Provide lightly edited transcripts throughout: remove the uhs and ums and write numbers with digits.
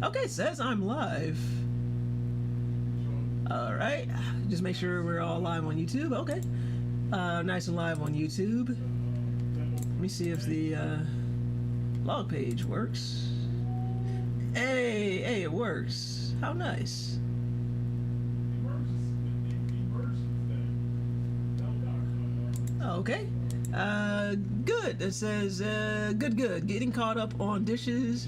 Okay, it says I'm live. Alright, just make sure we're all live on YouTube. Okay. Nice and live on YouTube. Let me see if the log page works. Hey, it works. How nice. Okay. Good. It says, good. Getting caught up on dishes,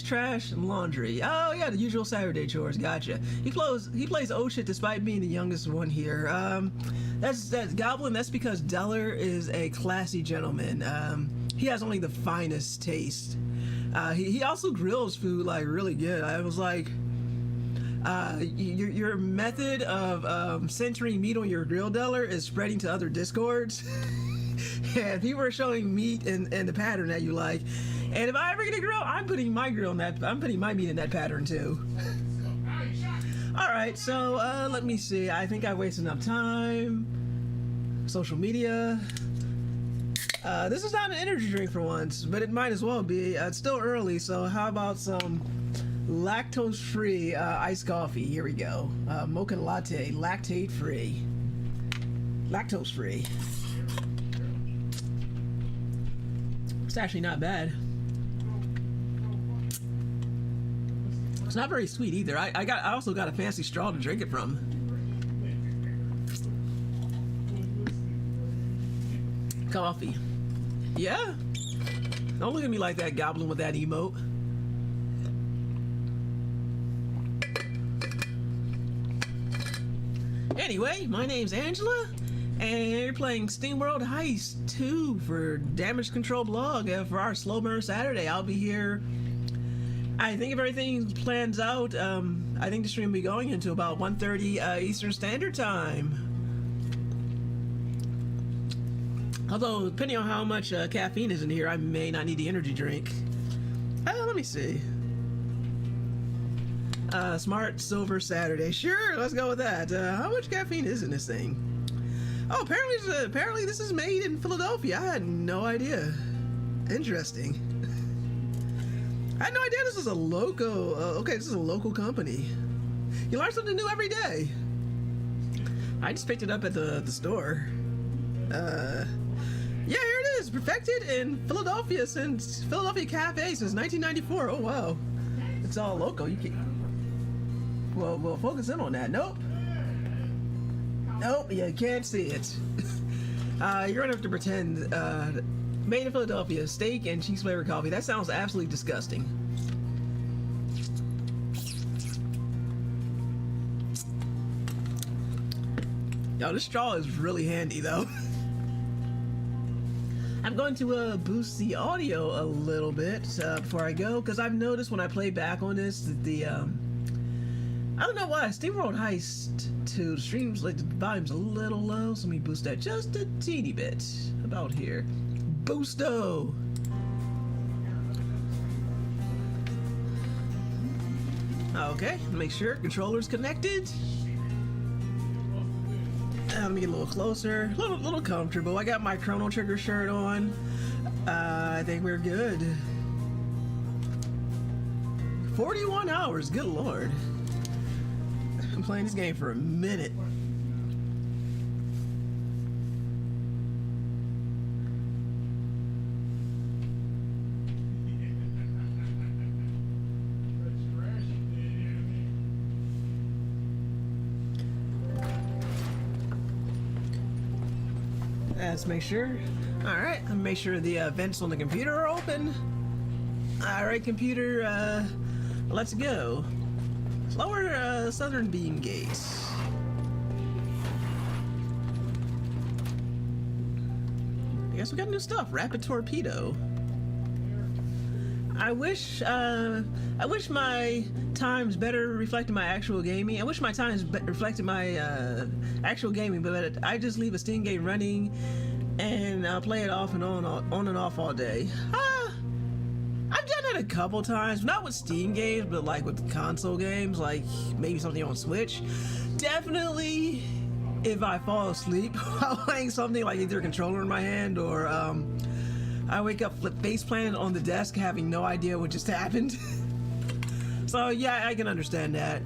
trash, and laundry. Oh, yeah, the usual Saturday chores. Gotcha. He plays oh shit despite being the youngest one here. That's Goblin. That's because Deller is a classy gentleman. He has only the finest taste. He also grills food, like, really good. I was like, your method of centering meat on your grill, Deller, is spreading to other discords. And people are showing meat and the pattern that you like. And if I ever get a grill, I'm putting my meat in that pattern too. Alright, so let me see. I think I wasted enough time. Social media. This is not an energy drink for once, but it might as well be. It's still early, so how about some lactose-free iced coffee? Here we go. Mocha latte, lactate-free. Lactose-free. It's actually not bad. It's not very sweet either. I also got a fancy straw to drink it from. Coffee. Yeah? Don't look at me like that, Goblin, with that emote. Anyway, my name's Angela, and you're playing SteamWorld Heist II for Damage Control Blog for our Slow Burn Saturday. I'll be here, I think if everything plans out, I think the stream will be going into about 1:30 Eastern Standard Time. Although, depending on how much caffeine is in here, I may not need the energy drink. Let me see. Smart Silver Saturday. Sure, let's go with that. How much caffeine is in this thing? Oh, apparently this is made in Philadelphia. I had no idea. Interesting. I had no idea this was a local. Okay, this is a local company. You learn something new every day. I just picked it up at the store. Yeah, here it is. Perfected in Philadelphia Cafe since 1994. Oh wow, it's all local. You can. Well, focus in on that. Nope, you can't see it. You're gonna have to pretend. Made in Philadelphia, steak and cheese flavored coffee. That sounds absolutely disgusting. Yo, this straw is really handy though. I'm going to boost the audio a little bit before I go, because I've noticed when I play back on this that the I don't know why SteamWorld Heist 2 streams, like, the volume's a little low, so let me boost that just a teeny bit. About here. Boosto! Okay, make sure controller's connected. Let me get a little closer, a little comfortable. I got my Chrono Trigger shirt on. I think we're good. 41 hours, good lord. I'm playing this game for a minute. Let's make sure. Alright, make sure the vents on the computer are open. Alright, computer, let's go. Lower southern beam gates. I guess we got new stuff. Rapid torpedo. I wish my times better reflected my actual gaming. I wish my times reflected my actual gaming, but I just leave a Steam game running and I'll play it off and on and off all day. I've done it a couple times, not with Steam games, but like with console games, like maybe something on Switch. Definitely, if I fall asleep while playing something, like either a controller in my hand or I wake up face planted on the desk having no idea what just happened. So yeah, I can understand that.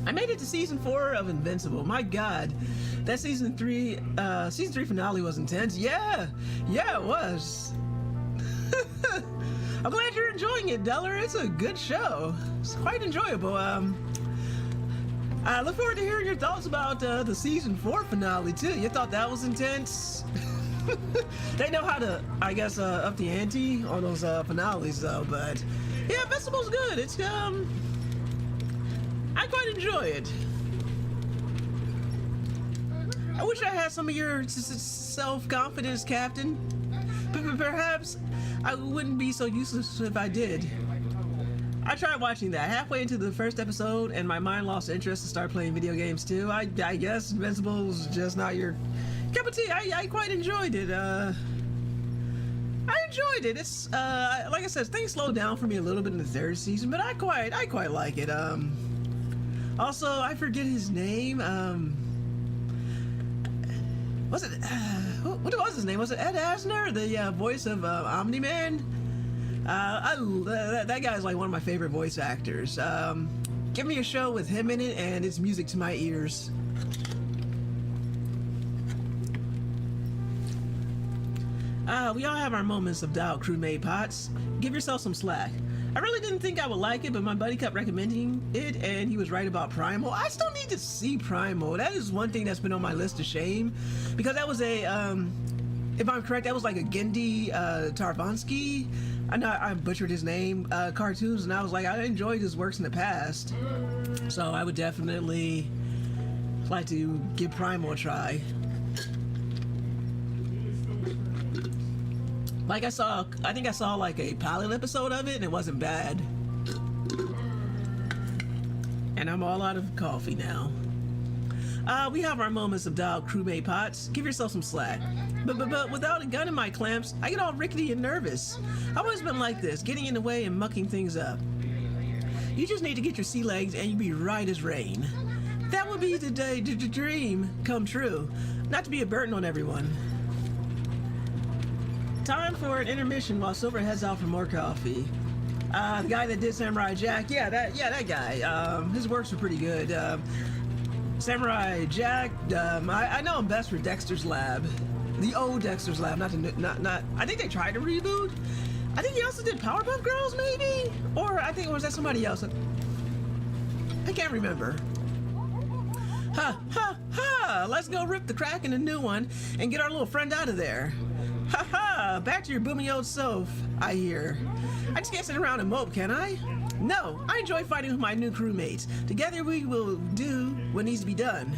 I made it to season 4 of Invincible. My God, that season 3 finale was intense. Yeah, it was. I'm glad you're enjoying it, Deller. It's a good show. It's quite enjoyable. I look forward to hearing your thoughts about the season 4 finale too. You thought that was intense? They know how to, I guess, up the ante on those finales though. But yeah, Invincible's good. It's I quite enjoy it. I wish I had some of your self-confidence, Captain. But perhaps I wouldn't be so useless if I did. I tried watching that halfway into the first episode, and my mind lost interest to start playing video games too. I guess Invincible's just not your cup of tea. I quite enjoyed it. I enjoyed it. It's like I said, things slowed down for me a little bit in the 3rd season, but I quite like it. Also, I forget his name. Was it what was his name? Was it Ed Asner, the voice of Omni-Man? That guy's like one of my favorite voice actors. Give me a show with him in it, and it's music to my ears. We all have our moments of doubt, crewmate Potts. Give yourself some slack. I really didn't think I would like it, but my buddy kept recommending it, and he was right about Primal. I still need to see Primal. That is one thing that's been on my list of shame, because that was a, if I'm correct, that was like a Gendy Tarvansky, I know I butchered his name, cartoons, and I was like, I enjoyed his works in the past, so I would definitely like to give Primal a try. Like I think I saw like a pilot episode of it, and it wasn't bad. And I'm all out of coffee now. We have our moments of doubt, crewmate Potts. Give yourself some slack. But without a gun in my clamps, I get all rickety and nervous. I've always been like this, getting in the way and mucking things up. You just need to get your sea legs and you'll be right as rain. That would be the day the dream come true, not to be a burden on everyone. Time for an intermission while Silver heads out for more coffee. The guy that did Samurai Jack, that guy. His works were pretty good. Samurai Jack. I know him best for Dexter's Lab, the old Dexter's Lab, not. I think they tried to reboot. I think he also did Powerpuff Girls, maybe, or I think was that somebody else. I can't remember. Ha ha ha! Let's go rip the Kraken a new one and get our little friend out of there. Ha ha! Back to your booming old self, I hear. I just can't sit around and mope, can I? No, I enjoy fighting with my new crewmates. Together we will do what needs to be done.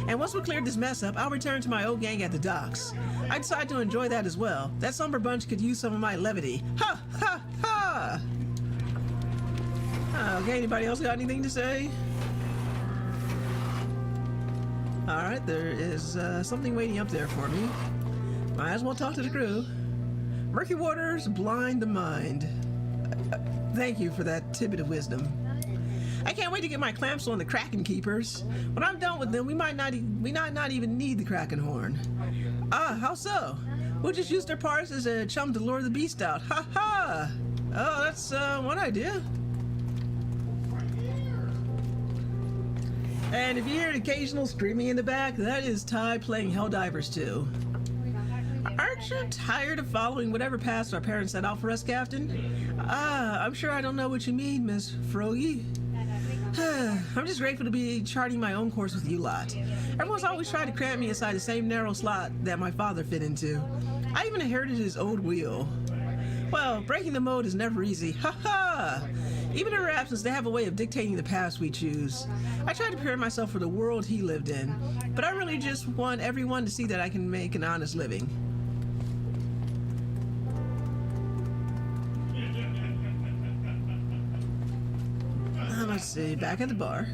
And once we clear this mess up, I'll return to my old gang at the docks. I decided to enjoy that as well. That somber bunch could use some of my levity. Ha ha ha! Okay, anybody else got anything to say? Alright, there is something waiting up there for me. Might as well talk to the crew. Murky waters blind the mind. Thank you for that tidbit of wisdom. I can't wait to get my clamps on the Kraken keepers. When I'm done with them, we might not even need the Kraken horn. Ah, how so? We'll just use their parts as a chum to lure the beast out. Ha ha! Oh, that's one idea. And if you hear an occasional screaming in the back, that is Ty playing Helldivers 2. Aren't you tired of following whatever path our parents set out for us, Captain? I'm sure I don't know what you mean, Miss Froggy. I'm just grateful to be charting my own course with you lot. Everyone's always tried to cram me inside the same narrow slot that my father fit into. I even inherited his old wheel. Well, breaking the mold is never easy. Ha ha! Even in her absence, they have a way of dictating the paths we choose. I try to prepare myself for the world he lived in, but I really just want everyone to see that I can make an honest living. Let's see, back at the bar.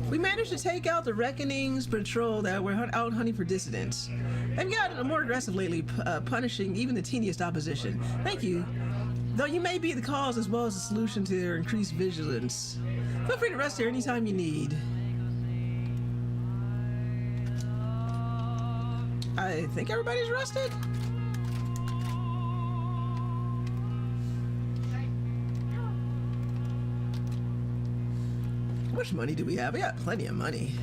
We managed to take out the Reckoning's patrol that were out hunting for dissidents. They've gotten more aggressive lately, punishing even the teeniest opposition. Thank you. Though you may be the cause as well as the solution to their increased vigilance. Feel free to rest here anytime you need. I think everybody's rested. How much money do we have? We got plenty of money.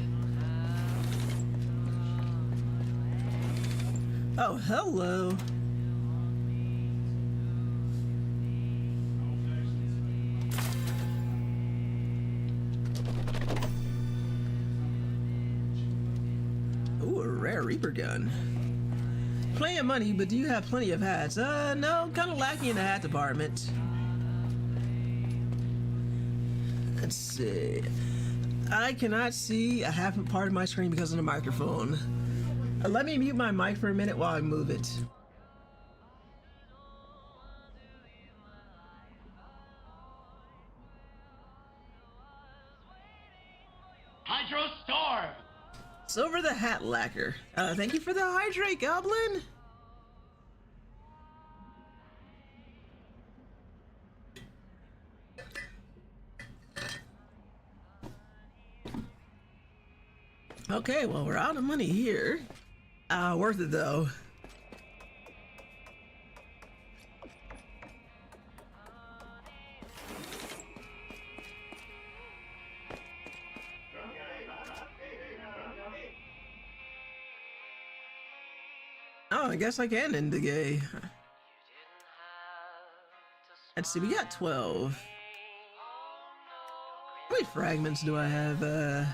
Oh, hello. Ooh, a rare Reaper gun. Plenty of money, but do you have plenty of hats? No, kind of lacking in the hat department. Let's see. I cannot see a half a part of my screen because of the microphone. Let me mute my mic for a minute while I move it. Hydro Storm! Silver the Hat Lacquer. Thank you for the hydrate, Goblin. Okay, well, we're out of money here. Worth it though. Oh, I guess I can end the game. Let's see, we got 12. How many fragments do I have?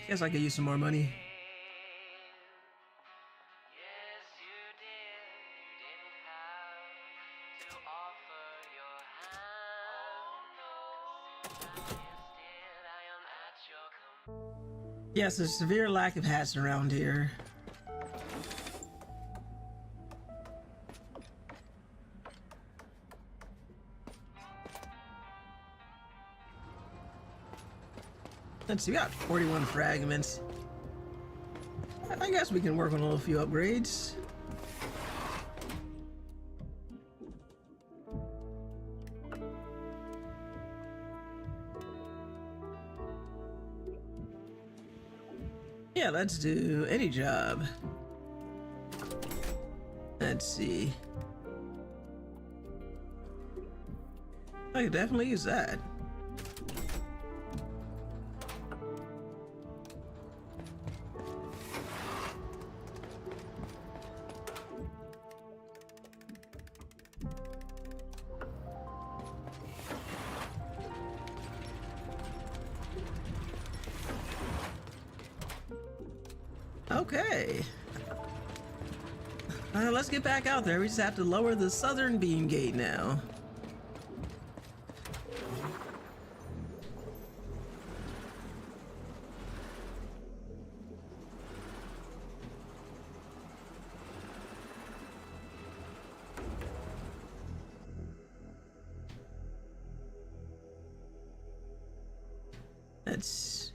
Guess I could use some more money. Yes, there's a severe lack of hats around here. Let's see, we got 41 fragments. I guess we can work on a few upgrades. Yeah, let's do any job. Let's see. I could definitely use that. Okay. Let's get back out there. We just have to lower the southern beam gate now. That's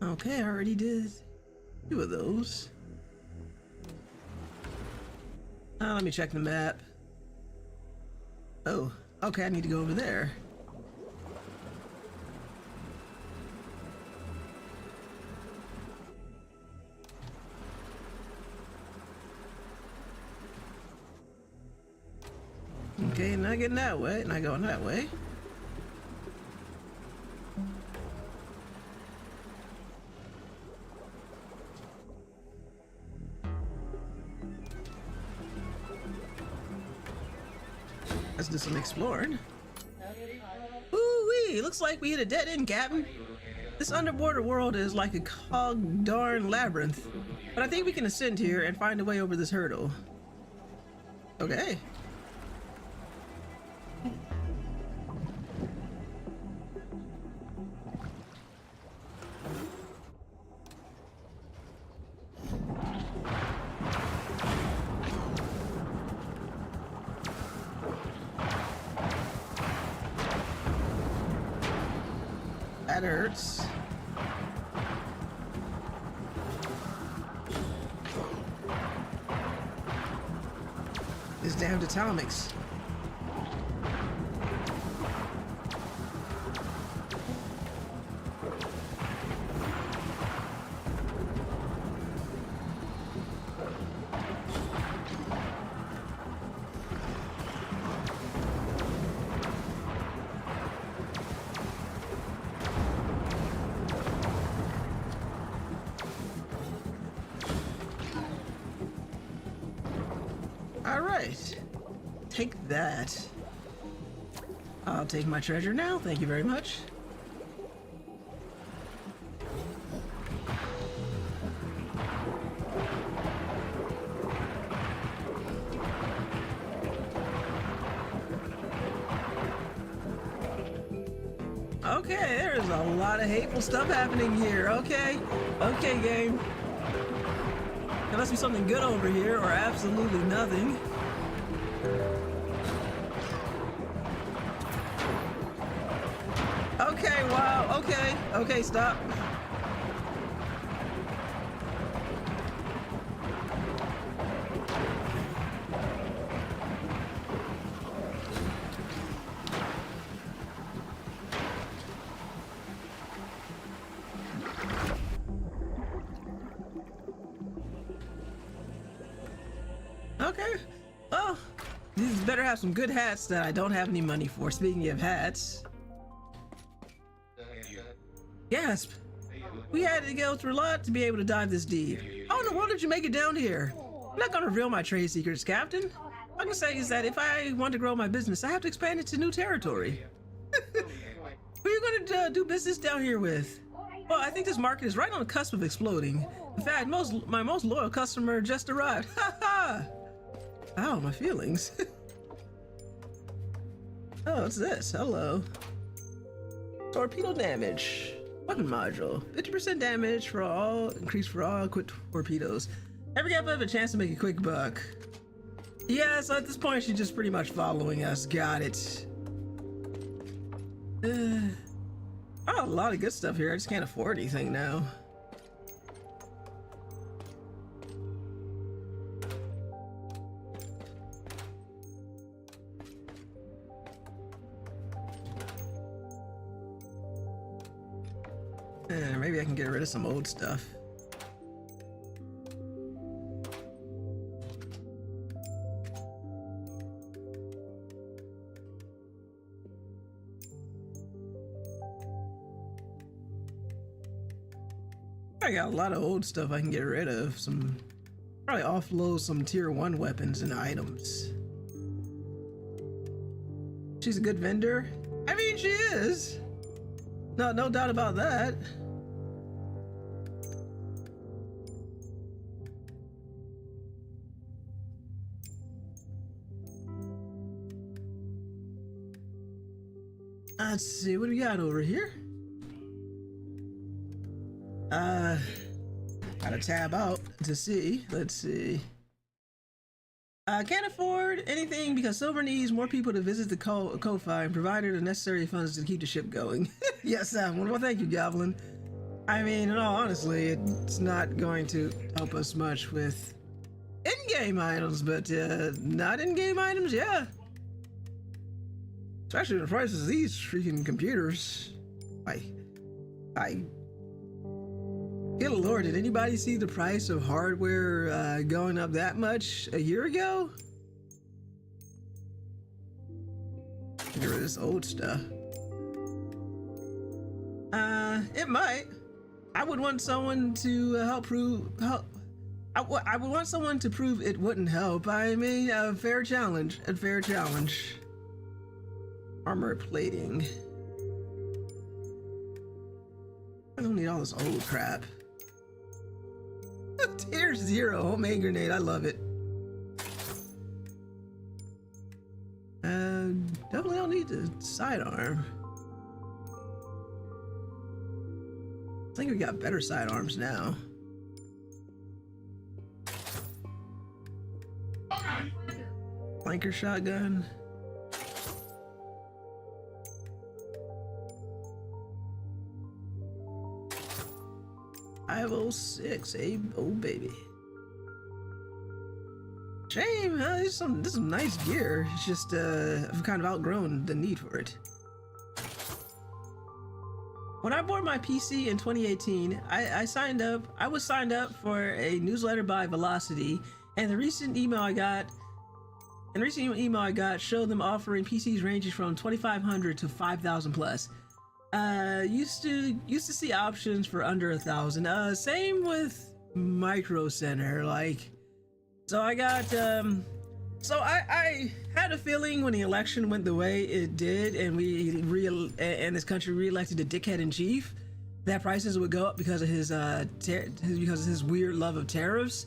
okay. I already did 2 of those. Let me check the map. Oh, okay, I need to go over there. Okay, not getting that way, not going that way. Let's do some exploring. Ooh-wee, looks like we hit a dead end, Captain. This underwater world is like a cog darn labyrinth, but I think we can ascend here and find a way over this hurdle. Okay. That hurts. It's damned atomics. right. Take that. I'll take my treasure now. Thank you very much. Okay, there's a lot of hateful stuff happening here. Okay. Okay, game. There must be something good over here, or absolutely nothing. Okay, wow, okay. Okay, stop. Okay. Oh, these better have some good hats that I don't have any money for. Speaking of hats. Gasp. We had to go through a lot to be able to dive this deep. How in the world did you make it down here? I'm not gonna reveal my trade secrets, Captain. All I can say is that if I want to grow my business, I have to expand it to new territory. Who are you gonna do business down here with? Well, I think this market is right on the cusp of exploding. In fact, my most loyal customer just arrived. Ha ha! Ow, my feelings. Oh, what's this? Hello. Torpedo damage. Weapon module. 50% damage for all, increased for all equipped torpedoes. Every gap have a chance to make a quick buck. Yeah, so at this point she's just pretty much following us. Got it. Oh, a lot of good stuff here. I just can't afford anything now. Maybe I can get rid of some old stuff. I got a lot of old stuff I can get rid of. Probably offload some tier 1 weapons and items. She's a good vendor. I mean, she is. No doubt about that. Let's see, what do we got over here? Gotta tab out to see. Let's see. Can't afford anything because Silver needs more people to visit the Ko-Fi and provide her the necessary funds to keep the ship going. Yes, well, thank you, Goblin. I mean, in all honesty, it's not going to help us much with in-game items, but not in-game items, yeah. Especially the prices of these freaking computers. Good lord, did anybody see the price of hardware going up that much a year ago? Get rid of this old stuff. It might. I would want someone to help prove. I would want someone to prove it wouldn't help. I mean, a fair challenge. A fair challenge. Armor plating. I don't need all this old crap. Tier 0 homemade grenade. I love it. Definitely don't need the sidearm. I think we got better sidearms now. Flanker shotgun. .506, oh baby. Shame, huh? This is some nice gear. It's just I've kind of outgrown the need for it. When I bought my PC in 2018, I was signed up for a newsletter by Velocity, and the recent email I got showed them offering PCs ranging from 2,500 to 5,000 plus. Used to see options for under 1,000. Same with Micro Center, like. So I got So I had a feeling when the election went the way it did, and and this country reelected a dickhead in chief, that prices would go up because of his because of his weird love of tariffs.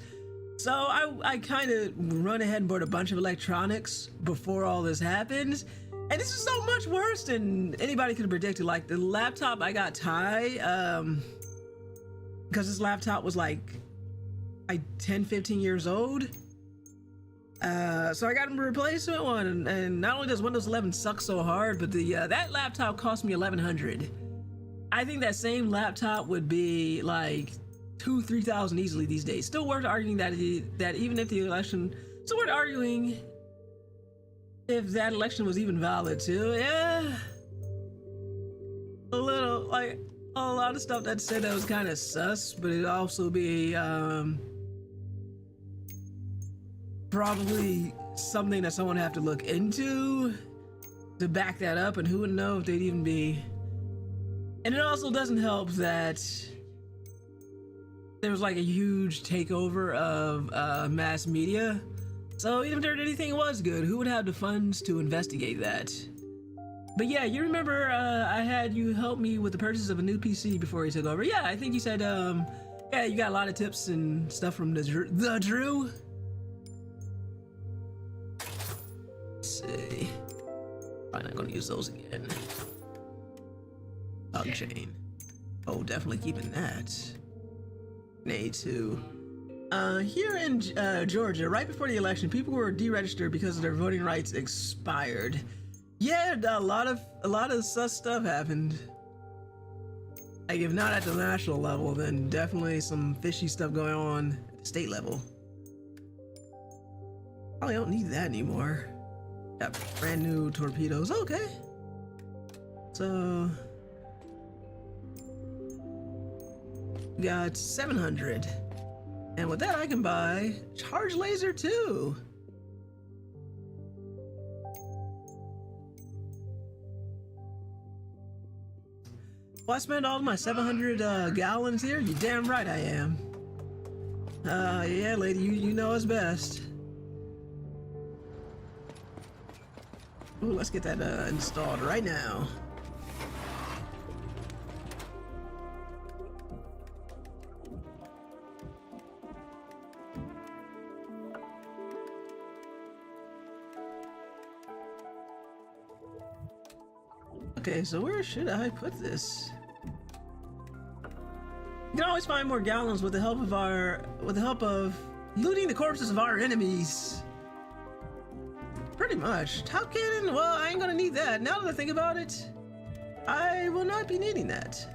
So I kind of run ahead and bought a bunch of electronics before all this happened, and this is so much worse than anybody could have predicted. Like the laptop I got because this laptop was like 10, 15 years old. So I got him a replacement one, and not only does Windows 11 suck so hard, but that laptop cost me $1,100. I think that same laptop would be like $2,000-3,000 easily these days. Still worth arguing that even if the election, still worth arguing if that election was even valid too. Yeah, a little, like a lot of stuff that said that was kind of sus, but it'd also be probably something that someone would have to look into to back that up, and who would know if they'd even be. And it also doesn't help that there was like a huge takeover of mass media. So even if there anything was good, who would have the funds to investigate that? But yeah, you remember I had you help me with the purchase of a new PC before he took over. Yeah, I think you said yeah, you got a lot of tips and stuff from the Drew. Let's see. Probably not gonna use those again. Dog chain. Oh, definitely keeping that. A2. Here in Georgia, right before the election, people were deregistered because their voting rights expired. Yeah, a lot of sus stuff happened. Like, if not at the national level, then definitely some fishy stuff going on at the state level. Probably don't need that anymore. Got brand new torpedoes. Okay. So got 700. And with that, I can buy charge laser too. Well, I spent all my 700 gallons here? You damn right I am. Yeah, lady, you know us best. Ooh, let's get that installed right now. Okay, so where should I put this? You can always find more gallons with the help of looting the corpses of our enemies. Pretty much. Top cannon? Well, I ain't gonna need that. Now that I think about it, I will not be needing that.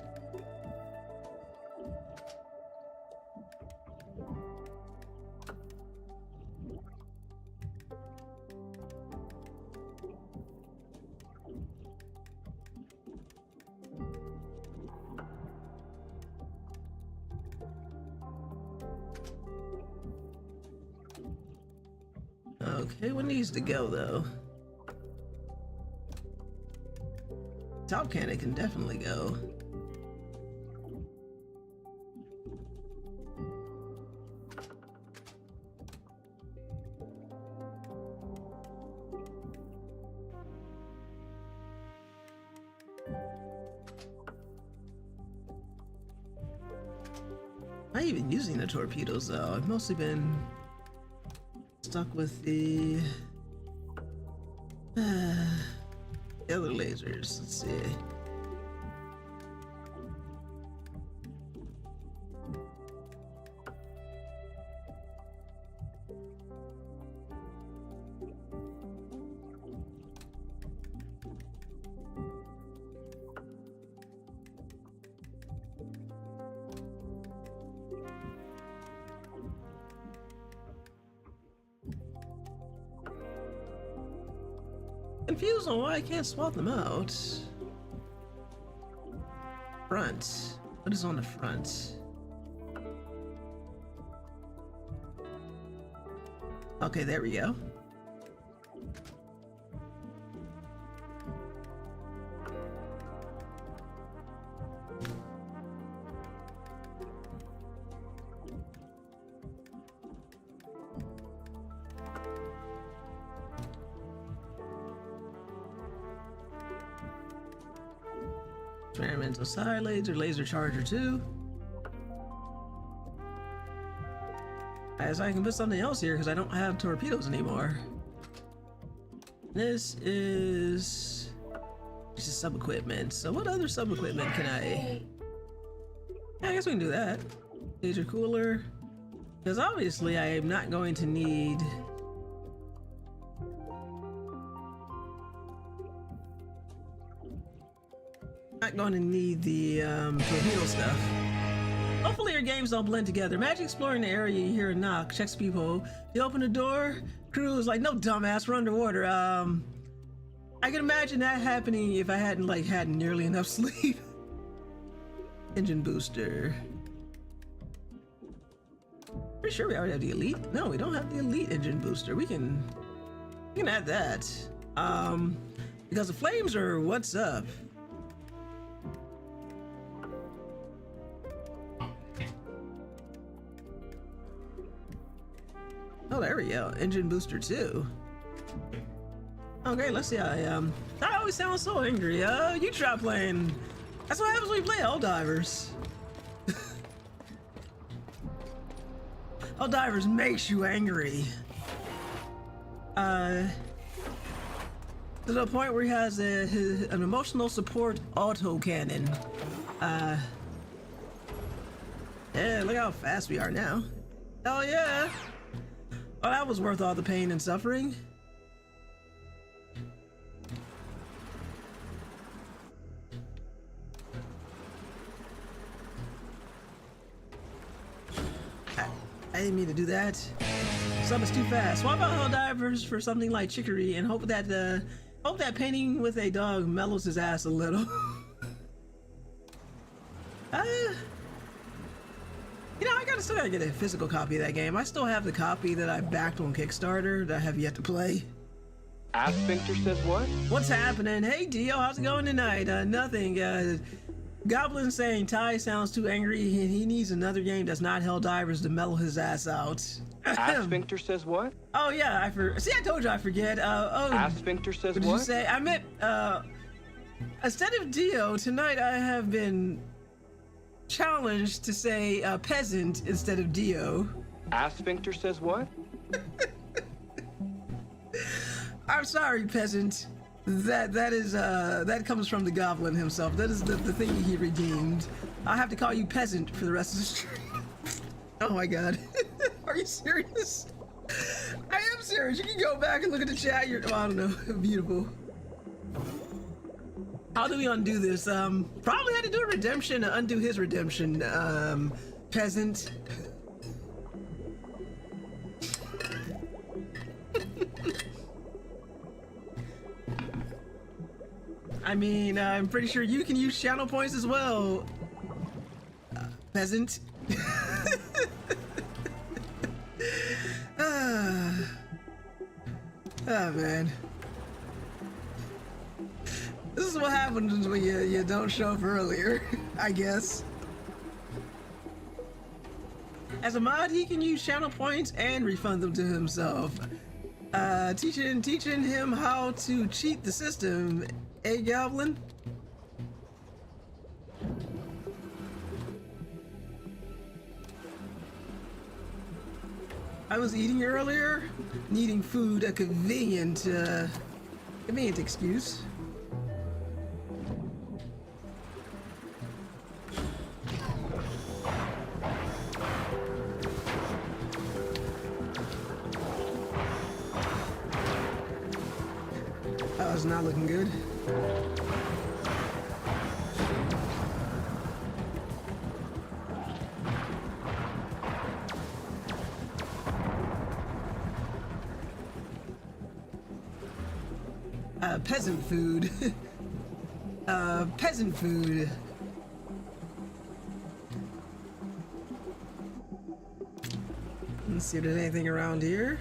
Okay, what needs to go though? Top cannon can definitely go. Not even using the torpedoes though. I've mostly been stuck with the other lasers. Let's see. Confused on why I can't swap them out. Front. What is on the front? Okay, there we go. Experimental side laser charger too. Alright, so I can put something else here because I don't have torpedoes anymore. This is just sub equipment. So what other sub equipment can I? Yeah, I guess we can do that. Laser cooler. Because obviously I am not going to need the torpedo stuff. Hopefully your games don't blend together. Imagine exploring the area, you hear a knock, checks people. You open the door, crew is like, no dumbass, we're underwater. I can imagine that happening if I hadn't had nearly enough sleep. Engine booster. Pretty sure we already have the elite. No, we don't have the elite engine booster. We can add that. Because the flames are what's up. Oh, there we go. Engine booster too. Okay, let's see. I always sound so angry. You try playing. That's what happens when you play Helldivers. Helldivers makes you angry. To the point where he has an emotional support auto cannon. Yeah, look how fast we are now. Hell yeah. Oh, that was worth all the pain and suffering. I didn't mean to do that. Something's too fast. Swap out Helldivers for something like Chicory and hope that painting with a dog mellows his ass a little. You know, I still gotta get a physical copy of that game. I still have the copy that I backed on Kickstarter that I have yet to play. Asphincter says what? What's happening? Hey Dio, how's it going tonight? Nothing. Goblin saying Ty sounds too angry and he needs another game that's not Helldivers to mellow his ass out. Asphincter says what? Oh yeah, see, I told you I forget. Asphincter says what? Did what? You say? I meant, instead of Dio, tonight I have been challenged to say peasant instead of Dio. Asphincter says what? I'm sorry, peasant. That comes from the goblin himself. That is the thing he redeemed. I have to call you peasant for the rest of the stream. Oh my god. Are you serious? I am serious. You can go back and look at the chat. Oh, I don't know. Beautiful. How do we undo this? Probably had to do a redemption to undo his redemption. Peasant. I mean, I'm pretty sure you can use channel points as well. Peasant. Oh man. This is what happens when you don't show up earlier, I guess. As a mod, he can use channel points and refund them to himself. Teaching him how to cheat the system. Hey, Goblin. I was eating earlier, needing food, a convenient excuse. Oh, it's not looking good. Peasant food. Peasant food. Let's see if there's anything around here.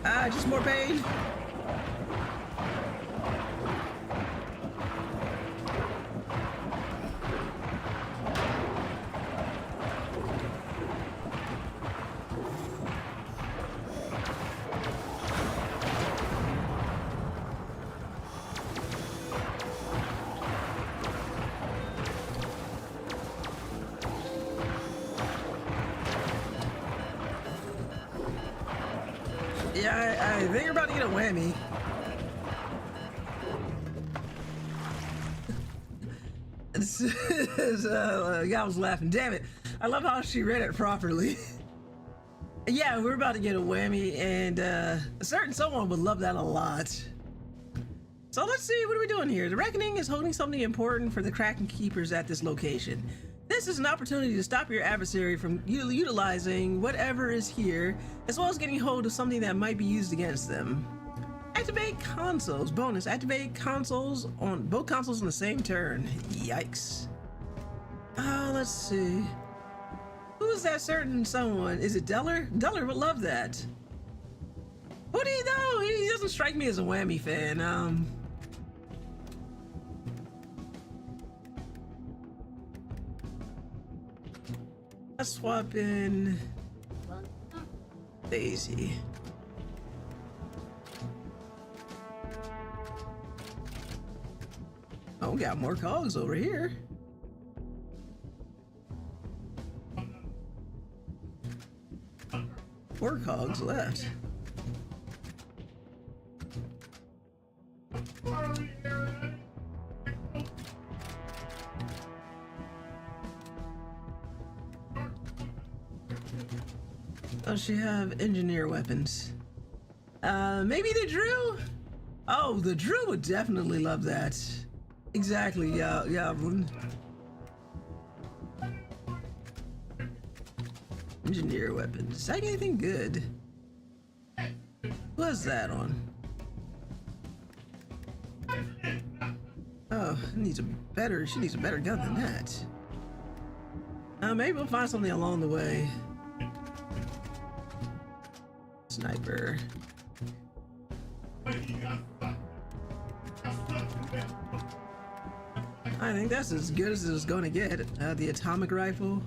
Just more pain. I think you're about to get a whammy. Yeah, I was laughing. Damn it. I love how she read it properly. Yeah, we're about to get a whammy, and a certain someone would love that a lot. So let's see, what are we doing here? The Reckoning is holding something important for the Kraken keepers at this location. This is an opportunity to stop your adversary from utilizing whatever is here, as well as getting hold of something that might be used against them. Activate consoles. Bonus, activate consoles on both consoles on the same turn. Yikes. Let's see. Who is that certain someone? Is it Deller? Deller would love that. What do you know? He doesn't strike me as a whammy fan. Let's swap in Daisy. Oh, we got more cogs over here. Four cogs left. Does she have engineer weapons? Maybe the Drew? Oh, the Drew would definitely love that. Exactly, yeah. Engineer weapons. Is that anything good? What's that on? Oh, she needs a better gun than that. Maybe we'll find something along the way. Sniper. I think that's as good as it's gonna get. The atomic rifle.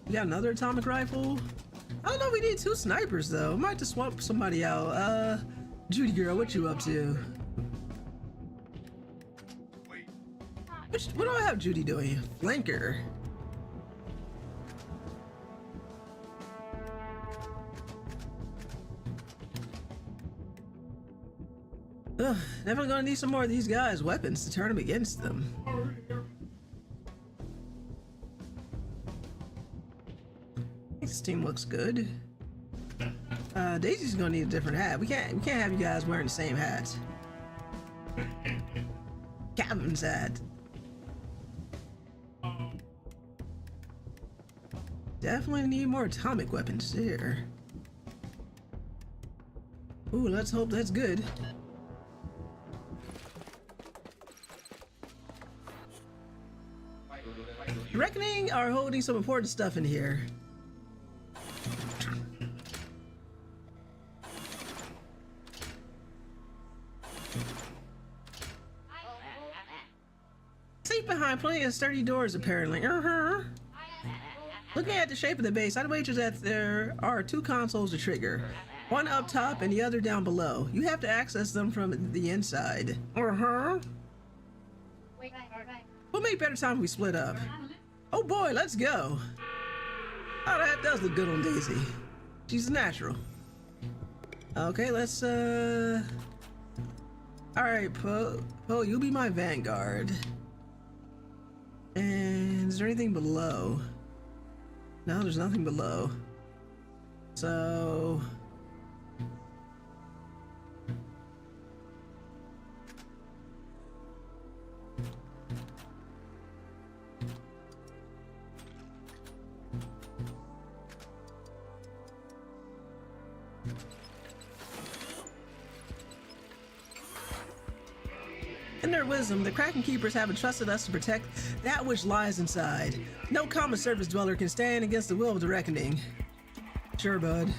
We got another atomic rifle. I don't know if we need two snipers though. I might just swap somebody out. Judy girl, what you up to? What do I have Judy doing? Flanker. Ugh, definitely gonna need some more of these guys' weapons to turn them against them. This team looks good. Daisy's gonna need a different hat. We can't have you guys wearing the same hat. Captain's hat. Definitely need more atomic weapons here. Ooh, let's hope that's good. Reckoning are holding some important stuff in here. Safe behind plenty of sturdy doors, apparently. Looking at the shape of the base, I'd wager that there are two consoles to trigger. One up top and the other down below. You have to access them from the inside. We'll make better time if we split up. Oh boy, let's go. Oh, that does look good on Daisy. She's a natural. Okay, let's alright, Poe, you'll be my vanguard. And is there anything below? No, there's nothing below. So in their wisdom, the Kraken Keepers have entrusted us to protect that which lies inside. No common surface dweller can stand against the will of the Reckoning. Sure, bud.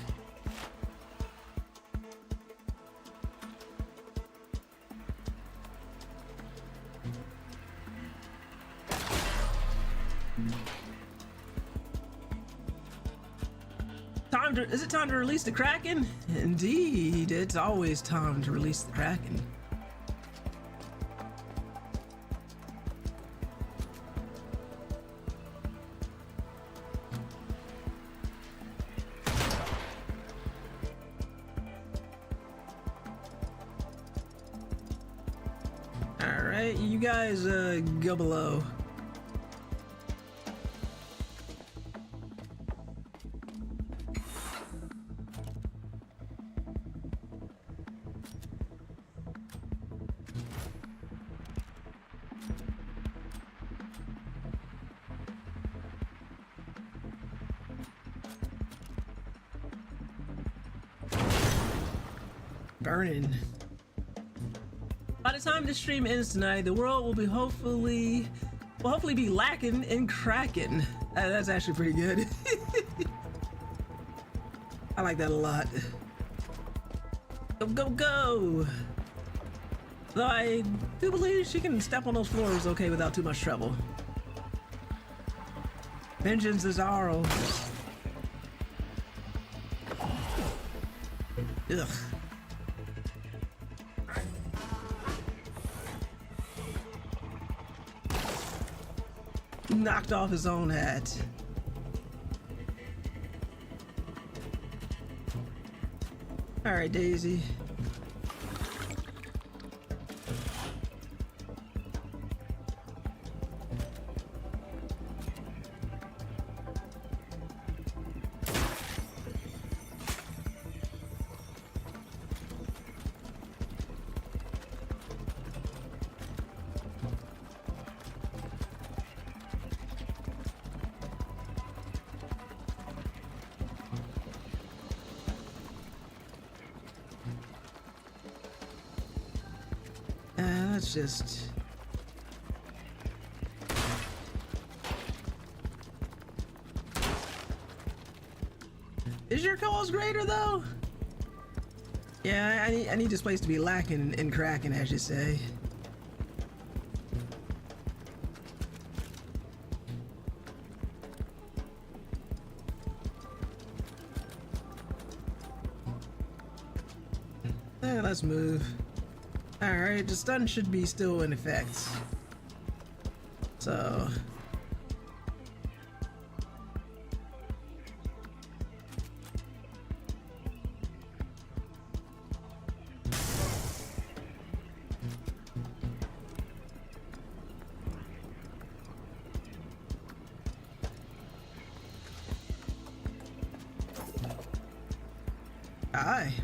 Is it time to release the Kraken? Indeed, it's always time to release the Kraken. Alright, you guys go below. Burning. By the time this stream ends tonight, the world will be hopefully be lacking in Kraken. That's actually pretty good. I like that a lot. Go, go, go! Though I do believe she can step on those floors okay without too much trouble. Vengeance is ours. Ugh. Knocked off his own hat. All right, Daisy. Let's just... Is your cause greater though? Yeah, I need this place to be lacking in Kraken, as you say. Let's move. Alright, the stun should be still in effect. So... Aye.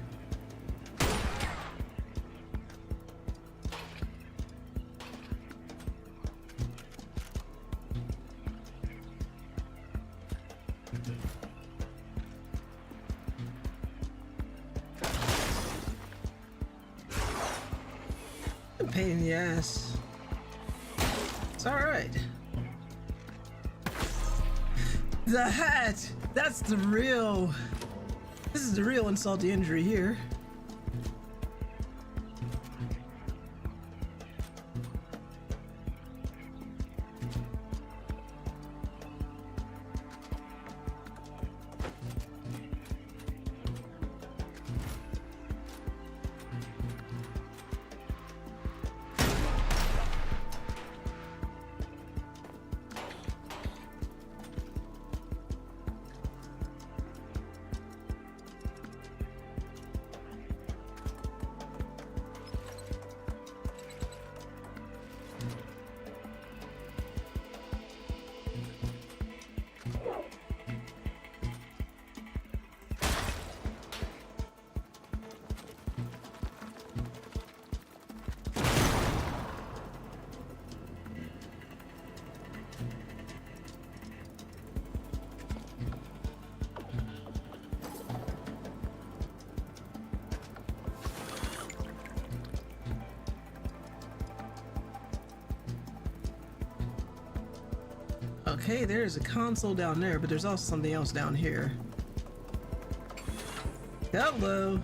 Pain in the ass. It's alright. The hat! That's the real... This is the real insult to injury here. Okay, there's a console down there, but there's also something else down here. Hello.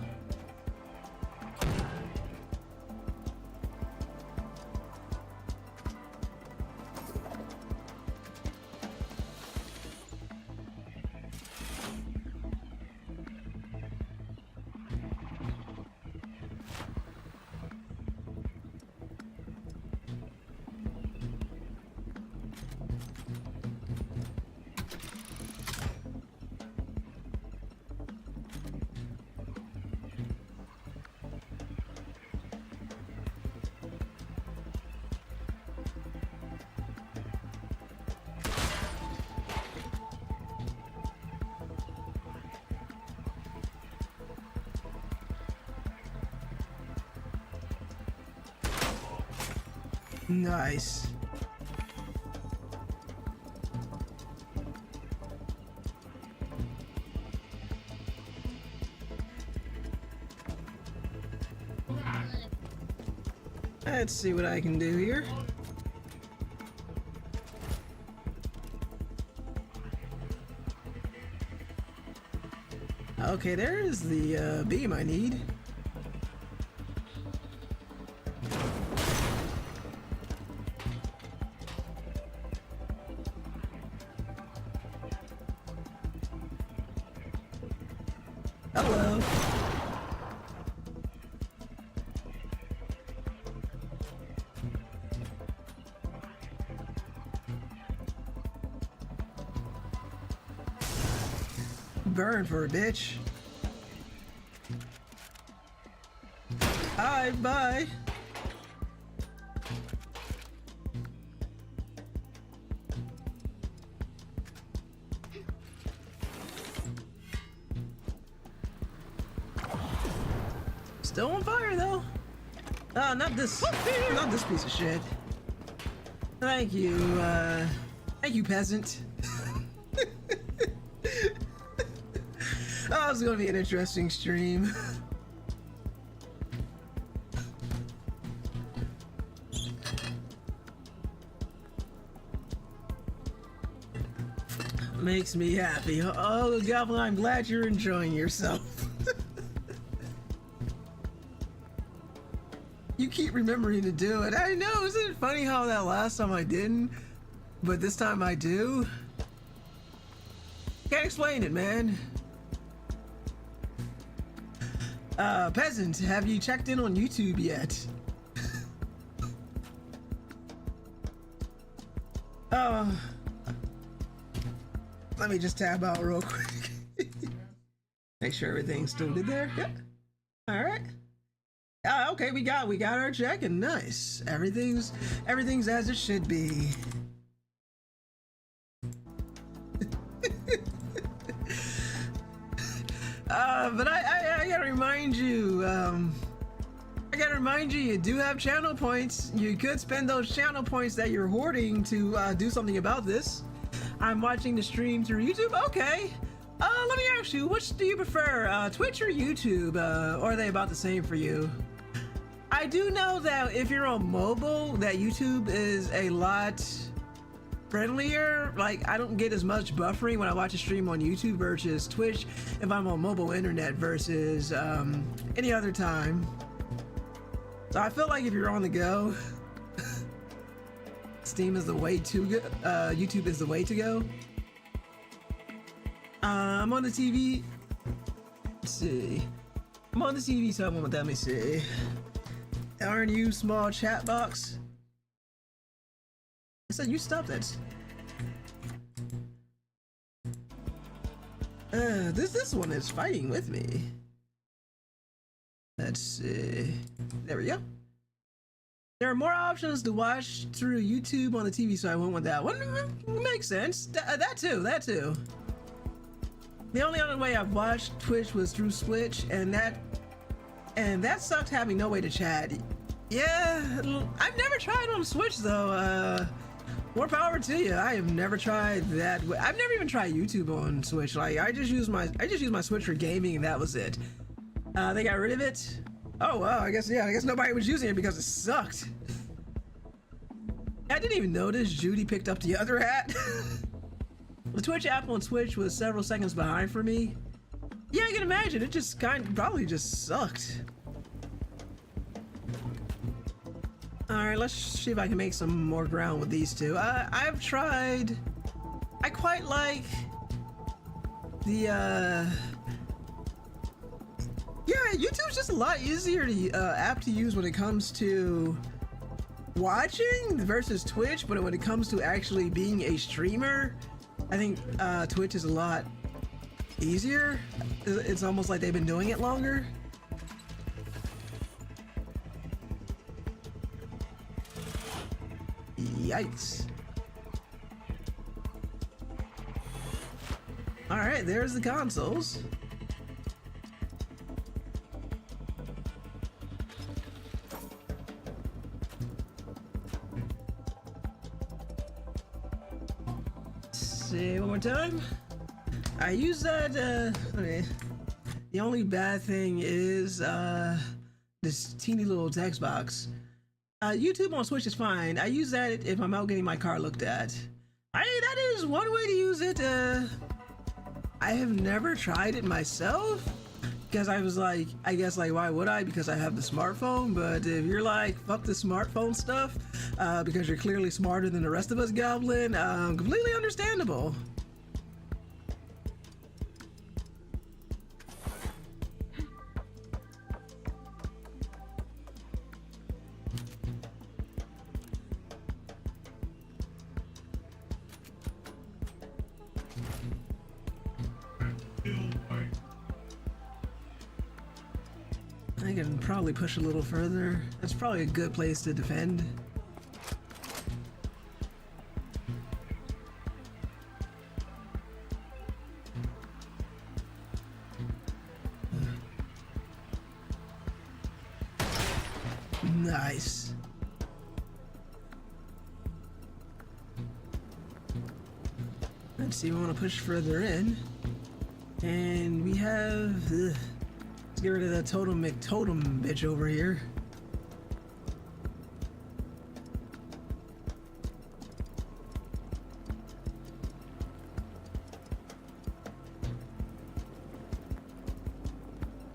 Nice. Let's see what I can do here. Okay, there's the beam I need. Hello. Burn for a bitch. Hi, bye. Still on fire though. Oh, not this piece of shit. Thank you, peasant. Oh, it's gonna be an interesting stream. Makes me happy. Oh, Goblin, I'm glad you're enjoying yourself. You keep remembering to do it. I know, isn't it funny how that last time I didn't, but this time I do? Can't explain it, man. Peasant, have you checked in on YouTube yet? Let me just tab out real quick. Make sure everything's still good there. Yep. All right. Okay, we got our check, and nice. Everything's as it should be. But I gotta remind you, you do have channel points. You could spend those channel points that you're hoarding to do something about this. I'm watching the stream through YouTube. Okay. Let me ask you, which do you prefer, Twitch or YouTube? Or are they about the same for you? I do know that if you're on mobile, that YouTube is a lot friendlier. Like, I don't get as much buffering when I watch a stream on YouTube versus Twitch if I'm on mobile internet versus any other time. So I feel like if you're on the go, Steam is the way to go. YouTube is the way to go. I'm on the TV. Let's see. I'm on the TV, so let me see. Aren't you small chat box? I said you stop that. This one is fighting with me. Let's see. There we go. There are more options to watch through YouTube on the TV, so I went with that one. Makes sense. That too. The only other way I've watched Twitch was through Switch, and that sucked having no way to chat. Yeah, I've never tried on Switch though. More power to you. I have never tried that. I've never even tried YouTube on Switch. Like, I just use my Switch for gaming, and that was it. They got rid of it. Oh wow, I guess nobody was using it because it sucked. I didn't even notice Judy picked up the other hat. The Twitch app on Switch was several seconds behind for me. Yeah, I can imagine. It just probably just sucked. Alright, let's see if I can make some more ground with these two. I've tried... I quite like the, yeah, YouTube's just a lot easier to app to use when it comes to watching versus Twitch, but when it comes to actually being a streamer, I think Twitch is a lot easier. It's almost like they've been doing it longer. Yikes. All right, there's the consoles. see, one more time. I use that, okay. The only bad thing is, this teeny little text box. YouTube on Switch is fine. I use that if I'm out getting my car looked at. That is one way to use it. I have never tried it myself because I was like, I guess like, why would I? Because I have the smartphone. But if you're like, fuck the smartphone stuff, because you're clearly smarter than the rest of us, Goblin, completely understandable. I can probably push a little further. That's probably a good place to defend. Nice. Let's see, we want to push further in. And we have... Let's get rid of that totem McTotem bitch over here.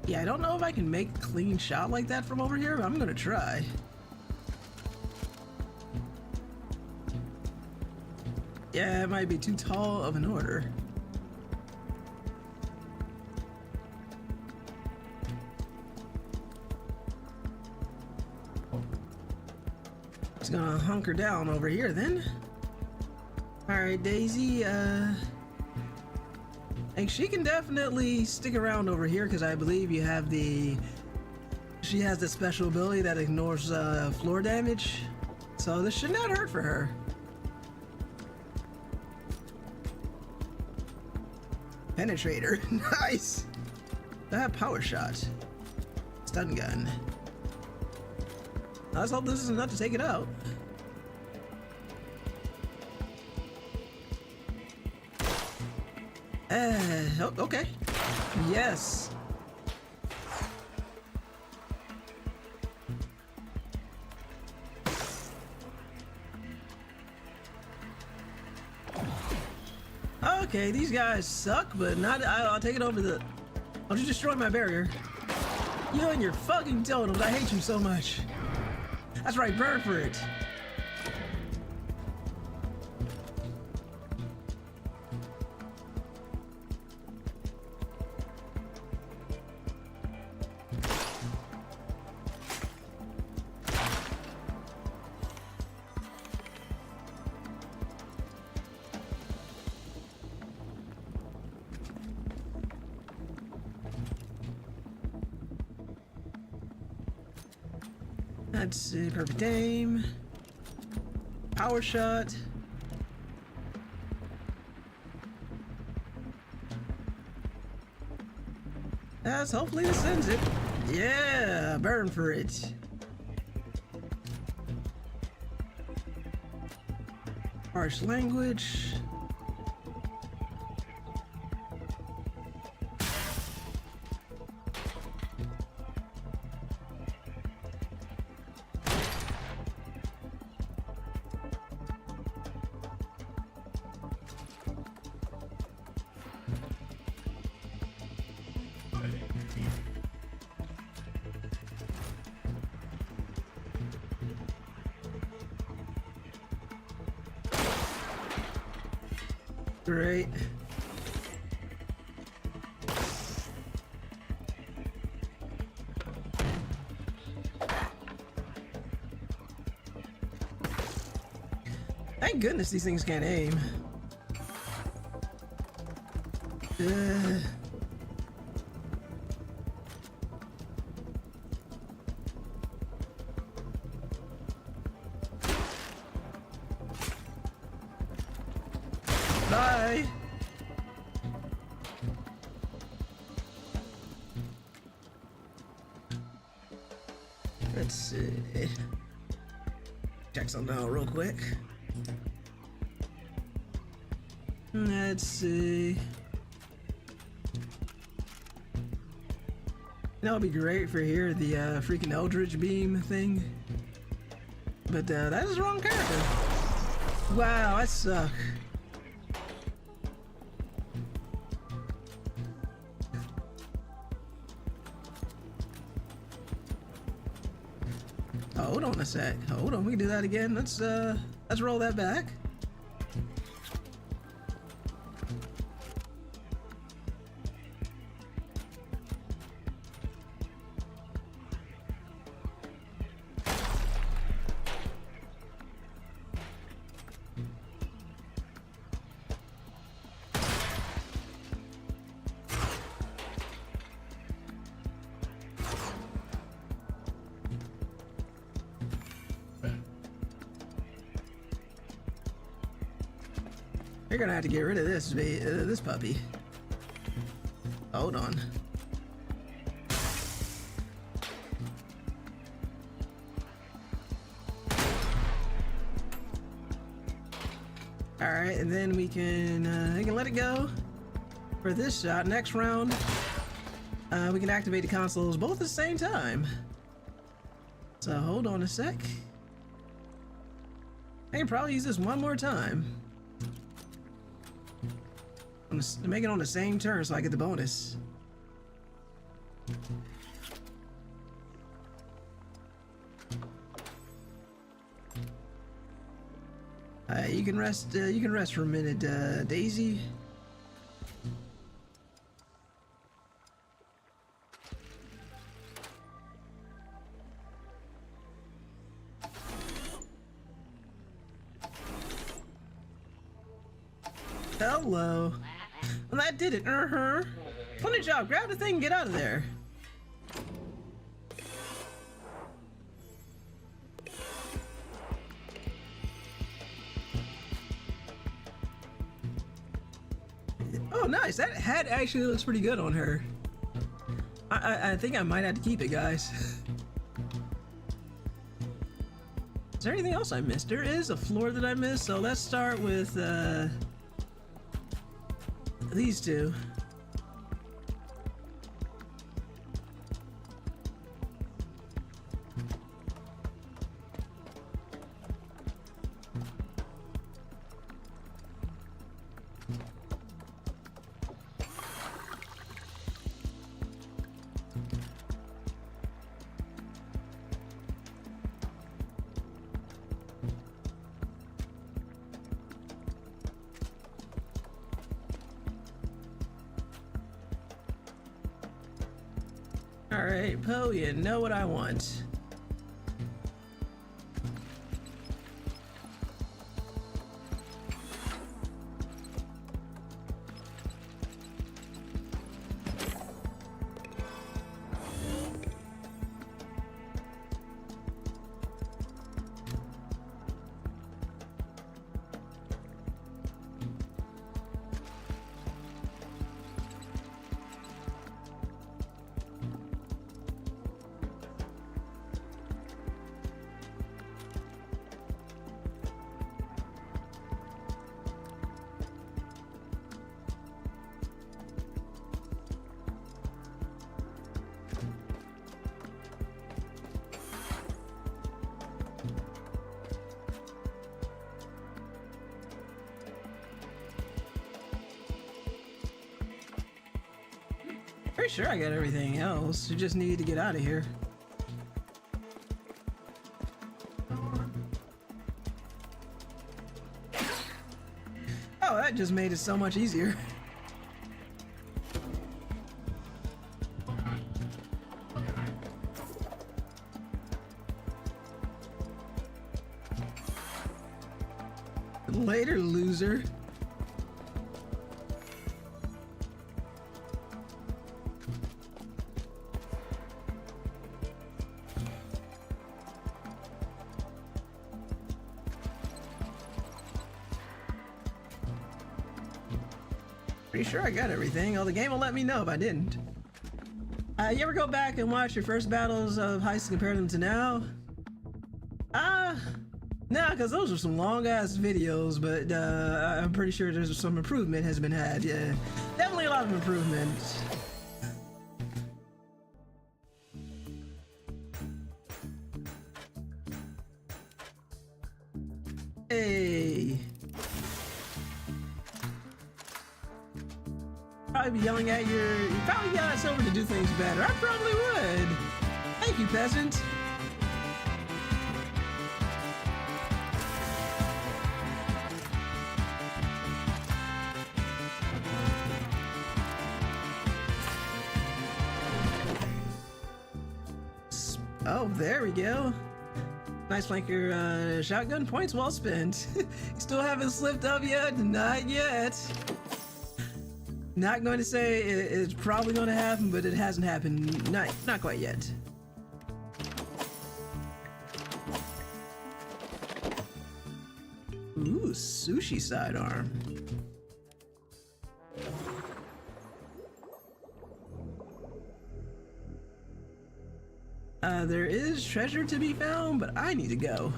Yeah, I don't know if I can make a clean shot like that from over here, but I'm gonna try. Yeah, it might be too tall of an order. Just gonna hunker down over here then. Alright, Daisy, like she can definitely stick around over here because I believe you have she has the special ability that ignores floor damage. So this should not hurt for her. Penetrator, nice! That power shot. Stun gun. Let's hope this is enough to take it out. Oh, okay. Yes. Okay, these guys suck, but not. I'll take it over the. Don't you destroy my barrier? You and your fucking totems. I hate you so much. That's right, burn for it. Let's see, perfect aim. Power shot. Yes, hopefully this ends it. Yeah, burn for it. Harsh language. Great. Thank goodness these things can't aim. Bye. Let's see. Check something out real quick. Let's see. That would be great for here, the freaking Eldritch Beam thing. But that is the wrong character. Wow, I suck. Hold on a sec. Hold on, we can do that again. Let's roll that back. You're gonna have to get rid of this puppy. Hold on. All right, and then we can let it go for this shot. Next round, we can activate the consoles both at the same time. So hold on a sec. I can probably use this one more time. To make it on the same turn so I get the bonus. You can rest. You can rest for a minute, Daisy. Hello. Well, that did it. Funny job. Grab the thing and get out of there. Oh, nice. That hat actually looks pretty good on her. I think I might have to keep it, guys. Is there anything else I missed? There is a floor that I missed, so let's start with these two. Alright, Poe, you know what I want. Pretty sure I got everything else. You just need to get out of here. Oh, that just made it so much easier. Later, loser. Pretty sure I got everything. Oh, the game will let me know if I didn't. You ever go back and watch your first battles of Heist and compare them to now? Nah, because those are some long ass videos, but I'm pretty sure there's some improvement has been had. Yeah, definitely a lot of improvement. Hey. Probably be yelling at you probably yell at someone to do things better. I probably would. Thank you, peasant. Oh, there we go. Nice flanker shotgun points well spent. You still haven't slipped up yet? Not yet. Not going to say it's probably going to happen, but it hasn't happened. Not quite yet. Ooh, sushi sidearm. There is treasure to be found, but I need to go.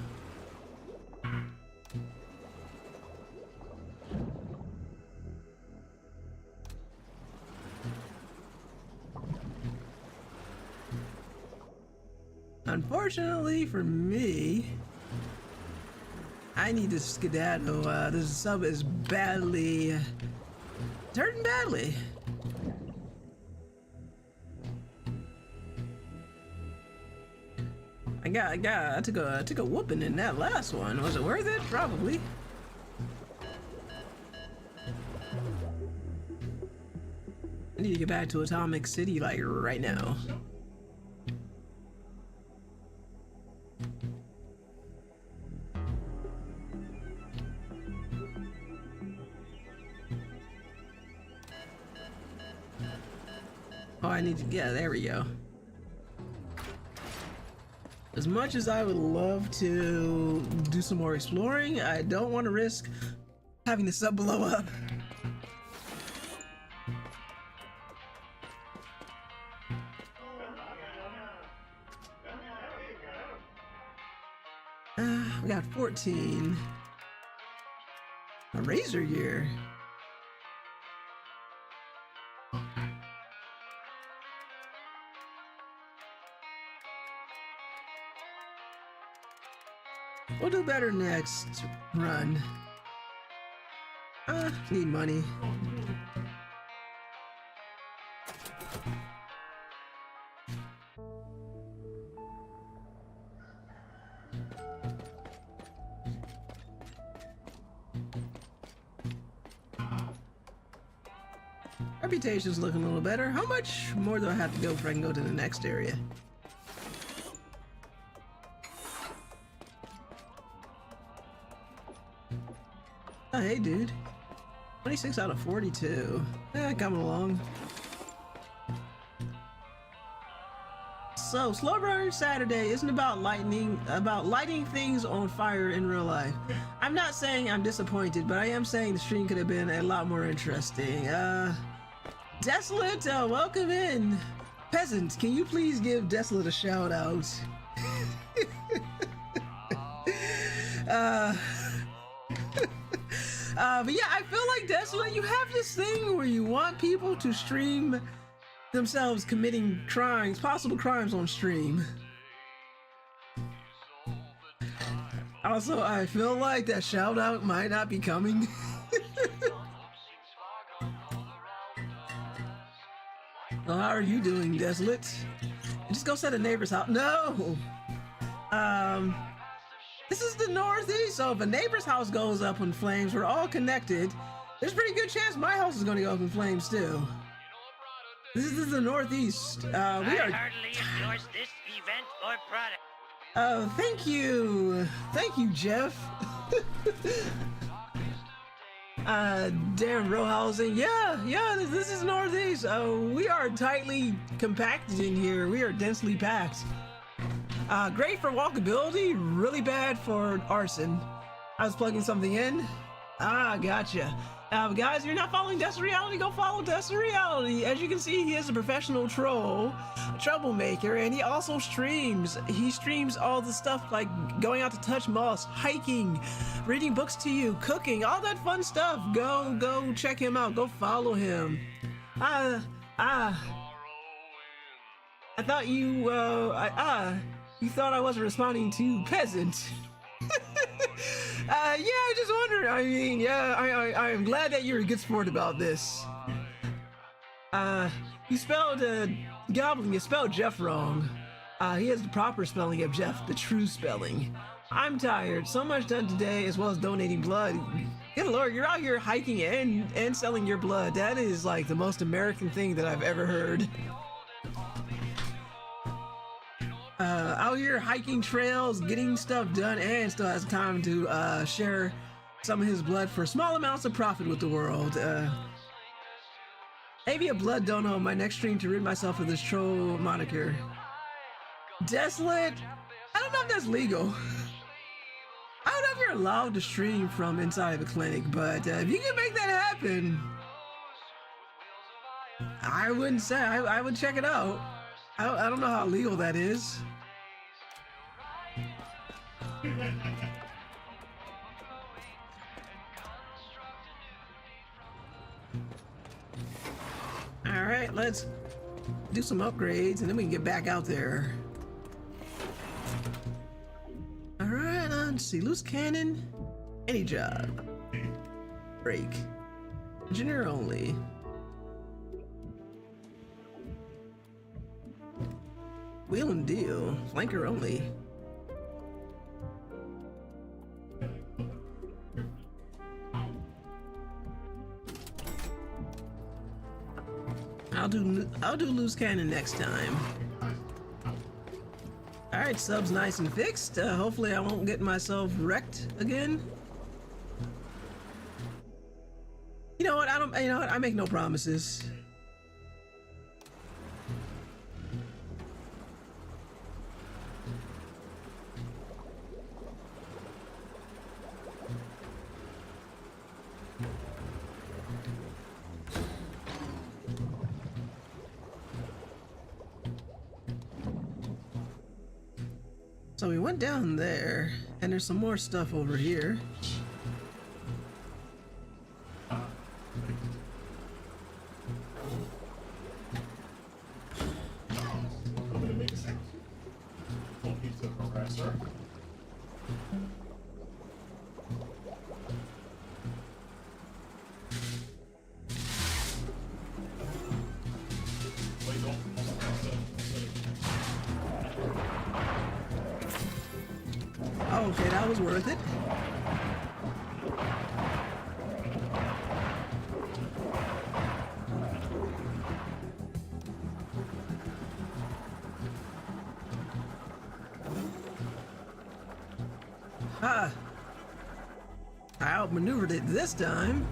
Unfortunately for me, I need to skedaddle. This sub is badly... It's hurting badly. I took a whooping in that last one. Was it worth it? Probably. I need to get back to Atomic City like right now. Oh, I need to, yeah, there we go. As much as I would love to do some more exploring, I don't want to risk having the sub blow up. We got 14. A razor gear. We'll do better next run. Need money. Reputation's looking a little better. How much more do I have to go before I can go to the next area? Oh, hey, dude. 26 out of 42. Coming along. So, Slow Burn Saturday isn't about lighting things on fire in real life. I'm not saying I'm disappointed, but I am saying the stream could have been a lot more interesting. Desolate, welcome in. Peasant, can you please give Desolate a shout out? But yeah, I feel like Desolate, you have this thing where you want people to stream themselves committing crimes, possible crimes on stream. Also, I feel like that shout out might not be coming. Well, how are you doing, Desolate? Just go set a neighbor's house. No! This is the Northeast, so if a neighbor's house goes up in flames, we're all connected. There's a pretty good chance my house is going to go up in flames too. This is the Northeast. We are. I heartily endorse this event or product. Oh, thank you, Jeff. Darren Rohausen. Yeah, this is Northeast. We are tightly compacted in here. We are densely packed. Great for walkability, really bad for arson. I was plugging something in. Gotcha. Guys, if you're not following Dust Reality, go follow Dust Reality. As you can see, he is a professional troll, troublemaker, and he also streams. He streams all the stuff like going out to touch moss, hiking, reading books to you, cooking, all that fun stuff. Go check him out. Go follow him. I thought you thought I wasn't responding to peasant. Yeah, I just wondered. I mean, yeah, I am glad that you're a good sport about this. You spelled goblin. You spelled Jeff wrong. He has the proper spelling of Jeff, the true spelling. I'm tired. So much done today, as well as donating blood. Good lord, you're out here hiking and selling your blood. That is like the most American thing that I've ever heard. Out here hiking trails, getting stuff done, and still has time to share some of his blood for small amounts of profit with the world. Maybe a blood donor on my next stream to rid myself of this troll moniker. Desolate? I don't know if that's legal. I don't know if you're allowed to stream from inside of a clinic, but if you can make that happen, I wouldn't say I would check it out. I don't know how legal that is. All right, let's do some upgrades and then we can get back out there. All right, let's see. Loose cannon, any job. Break. Engineer only. Wheel and deal. Flanker only. I'll do loose cannon next time. All right, sub's nice and fixed. Hopefully I won't get myself wrecked again. You know what? I make no promises. So we went down there, and there's some more stuff over here. Okay, that was worth it. I outmaneuvered it this time.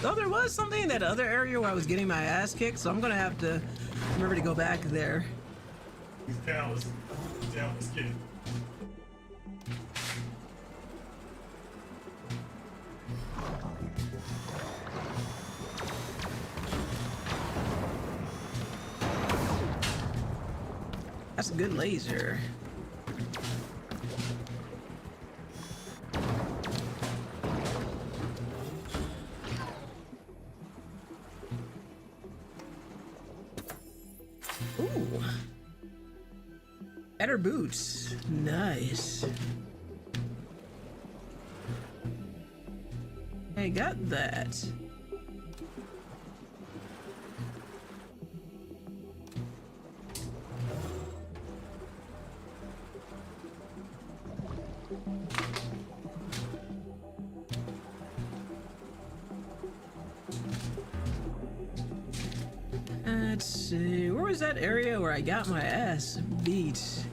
Though there was something in that other area where I was getting my ass kicked, so I'm gonna have to remember to go back there. He's down this kid. That's a good laser. Ooh. Better boots. Nice. I got that. Let's see. Where was that area where I got my ass beat?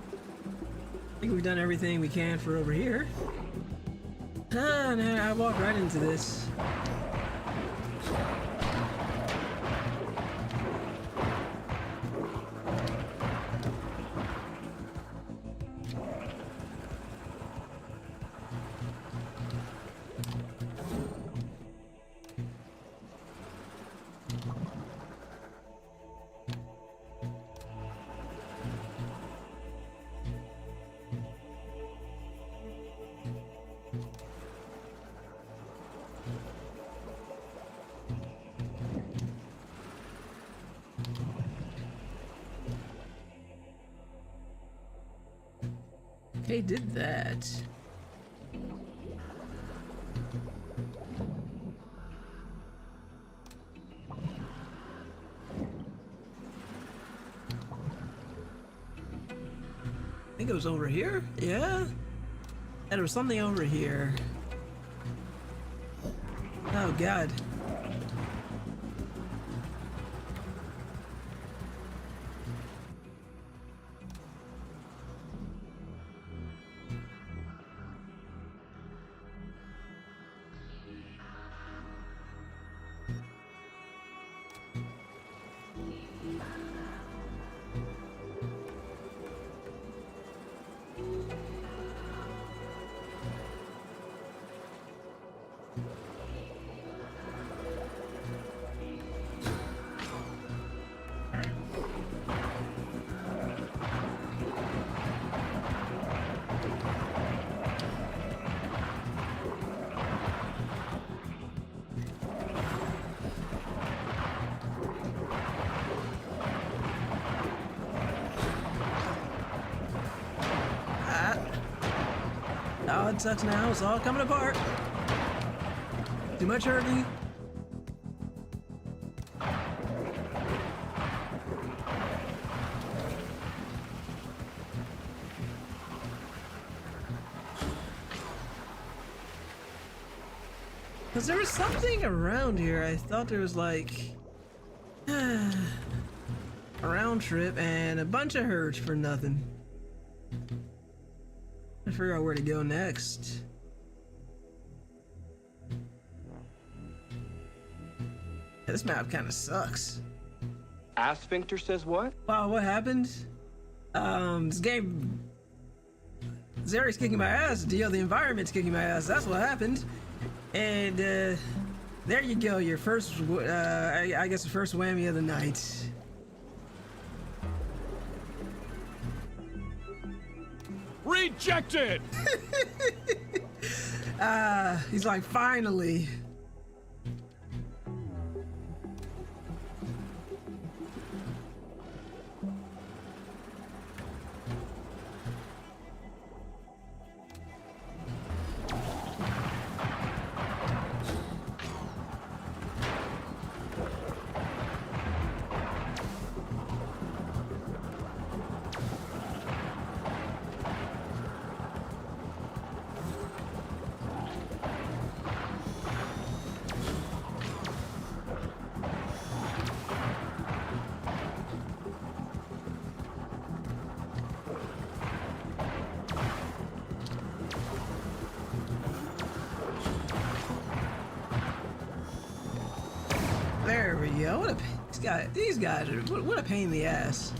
I think we've done everything we can for over here. Ah, no, I walked right into this. Okay, did that. I think it was over here? Yeah? And there was something over here. Oh god. Oh, it sucks now. It's all coming apart. Too much hurting. Because there was something around here. I thought there was like a round trip and a bunch of herds for nothing. I figure out where to go next. Yeah, this map kind of sucks. Asphincter says what? Wow, what happened? This game, Zeri's kicking my ass. The environment's kicking my ass. That's what happened. And there you go. Your first, I guess, the first whammy of the night. Rejected! He's like, finally. There we go. What a these guys are what a pain in the ass.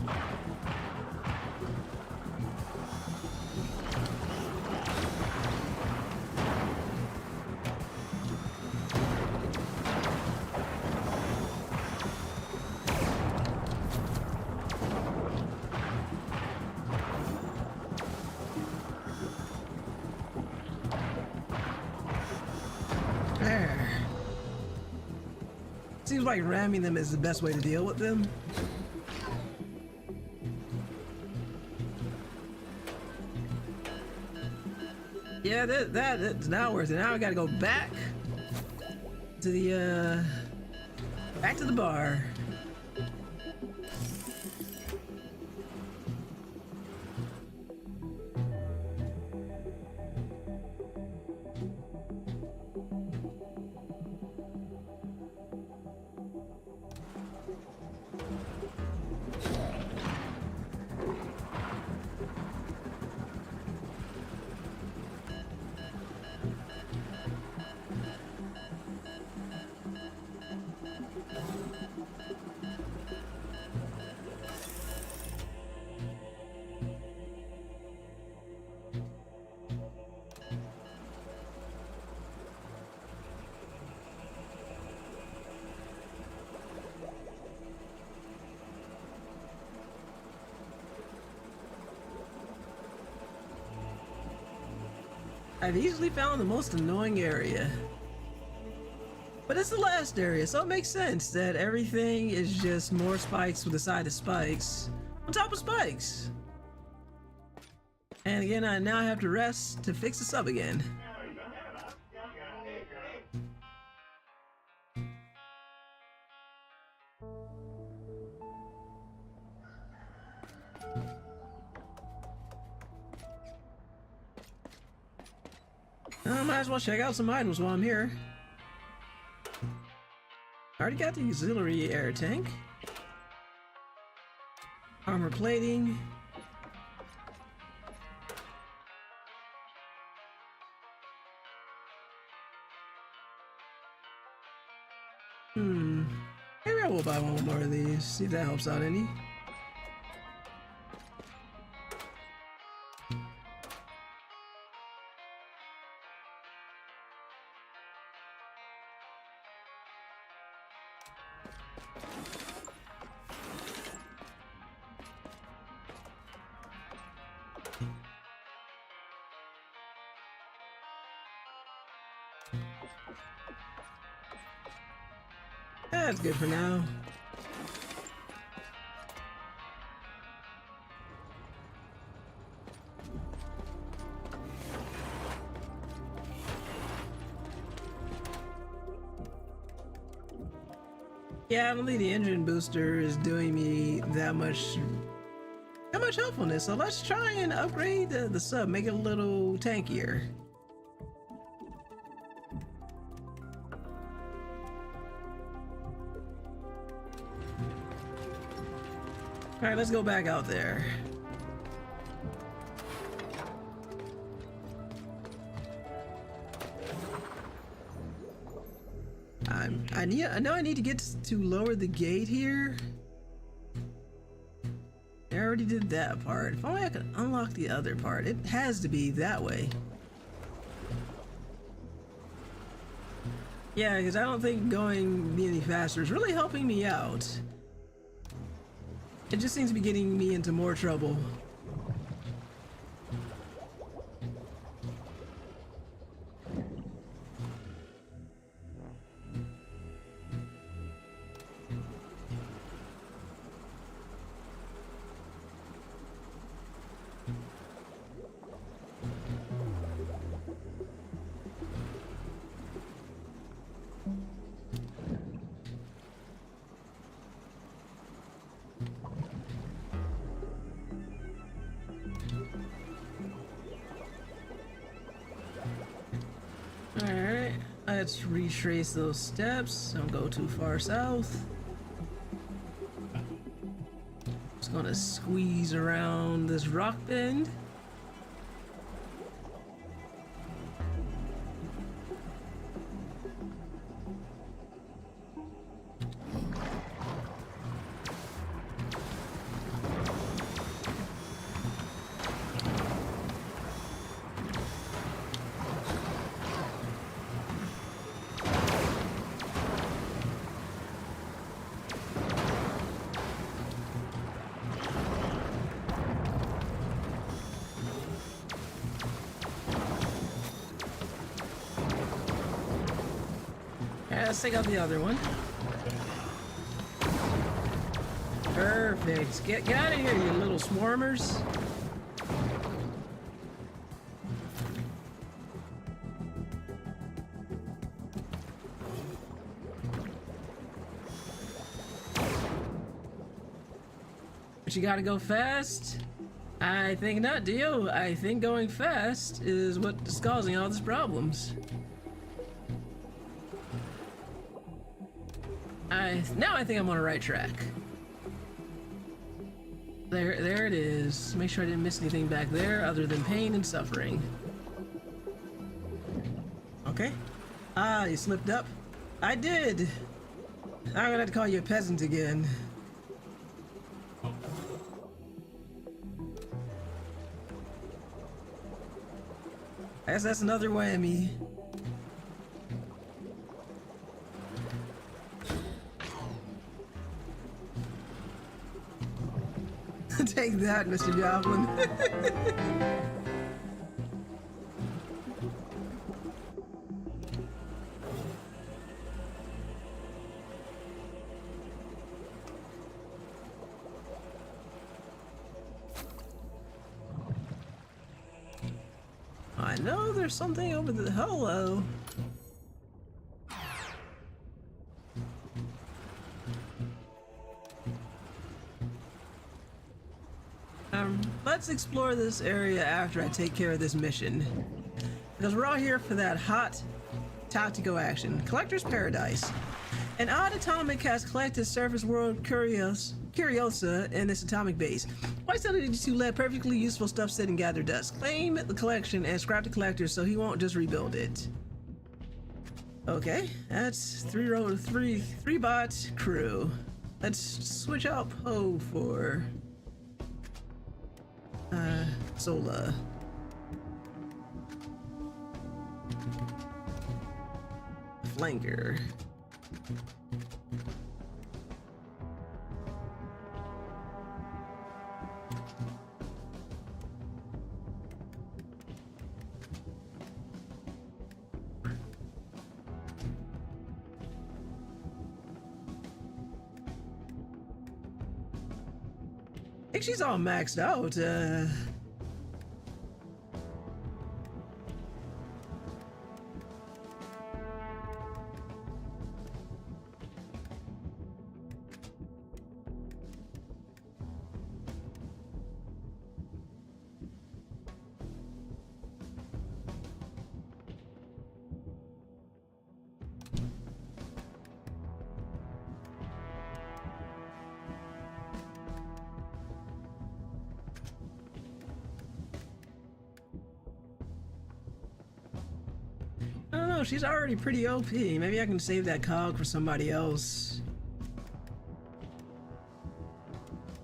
There. Seems like ramming them is the best way to deal with them. Yeah, that's now worth it. Now I gotta go back to the back to the bar. I've easily found the most annoying area. But it's the last area, so it makes sense that everything is just more spikes with a side of spikes on top of spikes. And again, I now have to rest to fix this up again. I might as well check out some items while I'm here. Already got the auxiliary air tank. Armor plating. Maybe I will buy one more of these, see if that helps out any. That's good for now. Yeah, I don't think the engine booster is doing me that much helpfulness, so let's try and upgrade the sub, make it a little tankier. Alright, let's go back out there. I know I need to get to lower the gate here. I already did that part. If only I could unlock the other part. It has to be that way. Yeah, because I don't think going any faster is really helping me out. It just seems to be getting me into more trouble. Alright, let's retrace those steps. Don't go too far south. Just gonna squeeze around this rock bend. Let's take out the other one. Perfect. Get out of here, you little swarmers. But you gotta go fast? I think not, do you? I think going fast is what is causing all these problems. Now I think I'm on the right track. There it is. Make sure I didn't miss anything back there other than pain and suffering. Okay. Ah, you slipped up. I did. I'm gonna have to call you a peasant again. I guess that's another whammy. Take that, Mr. Joplin. know there's something over the... Hello. Let's explore this area after I take care of this mission. Because we're all here for that hot tactical action. Collector's Paradise. An odd atomic has collected surface world Curiosa in its atomic base. Quite suddenly to let perfectly useful stuff sit and gather dust. Claim the collection and scrap the collector so he won't just rebuild it. Okay, that's three bot crew. Let's switch out Poe for Zola. Flanker. I think she's all maxed out. I don't know, she's already pretty OP. Maybe I can save that cog for somebody else.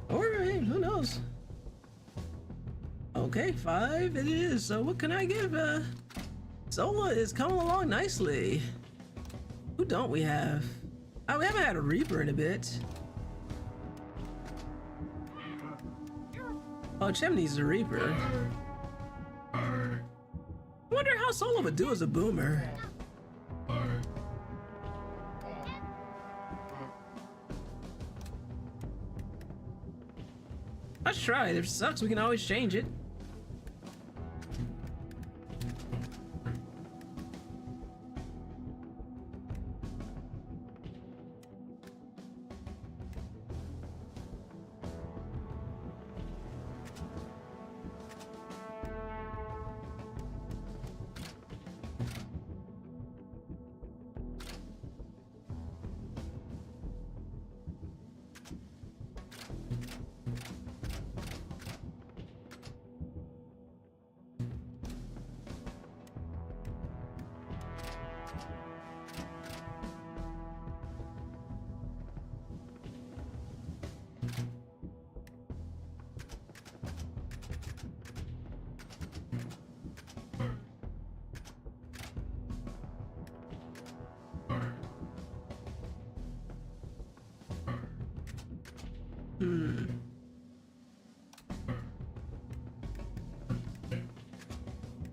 Or, I mean, who knows? Okay, 5 it is. So what can I give? Zola is coming along nicely. Who don't we have? Oh, we haven't had a Reaper in a bit. Oh, Chimney's a Reaper. I wonder how Zola would do as a boomer. Let's try it. If it sucks, we can always change it.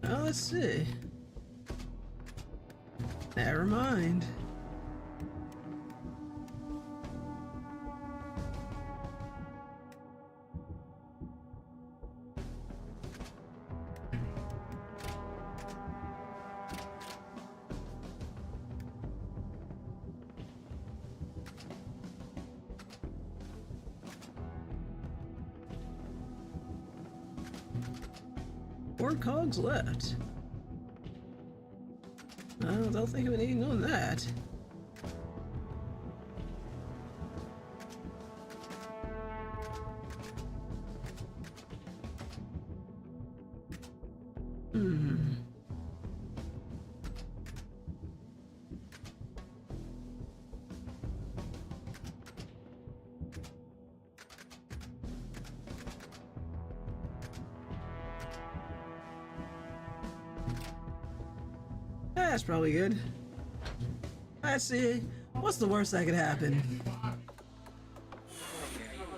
Oh, let's see. Never mind. Four cogs left. I don't think of anything on that. That's probably good. Let's see. What's the worst that could happen?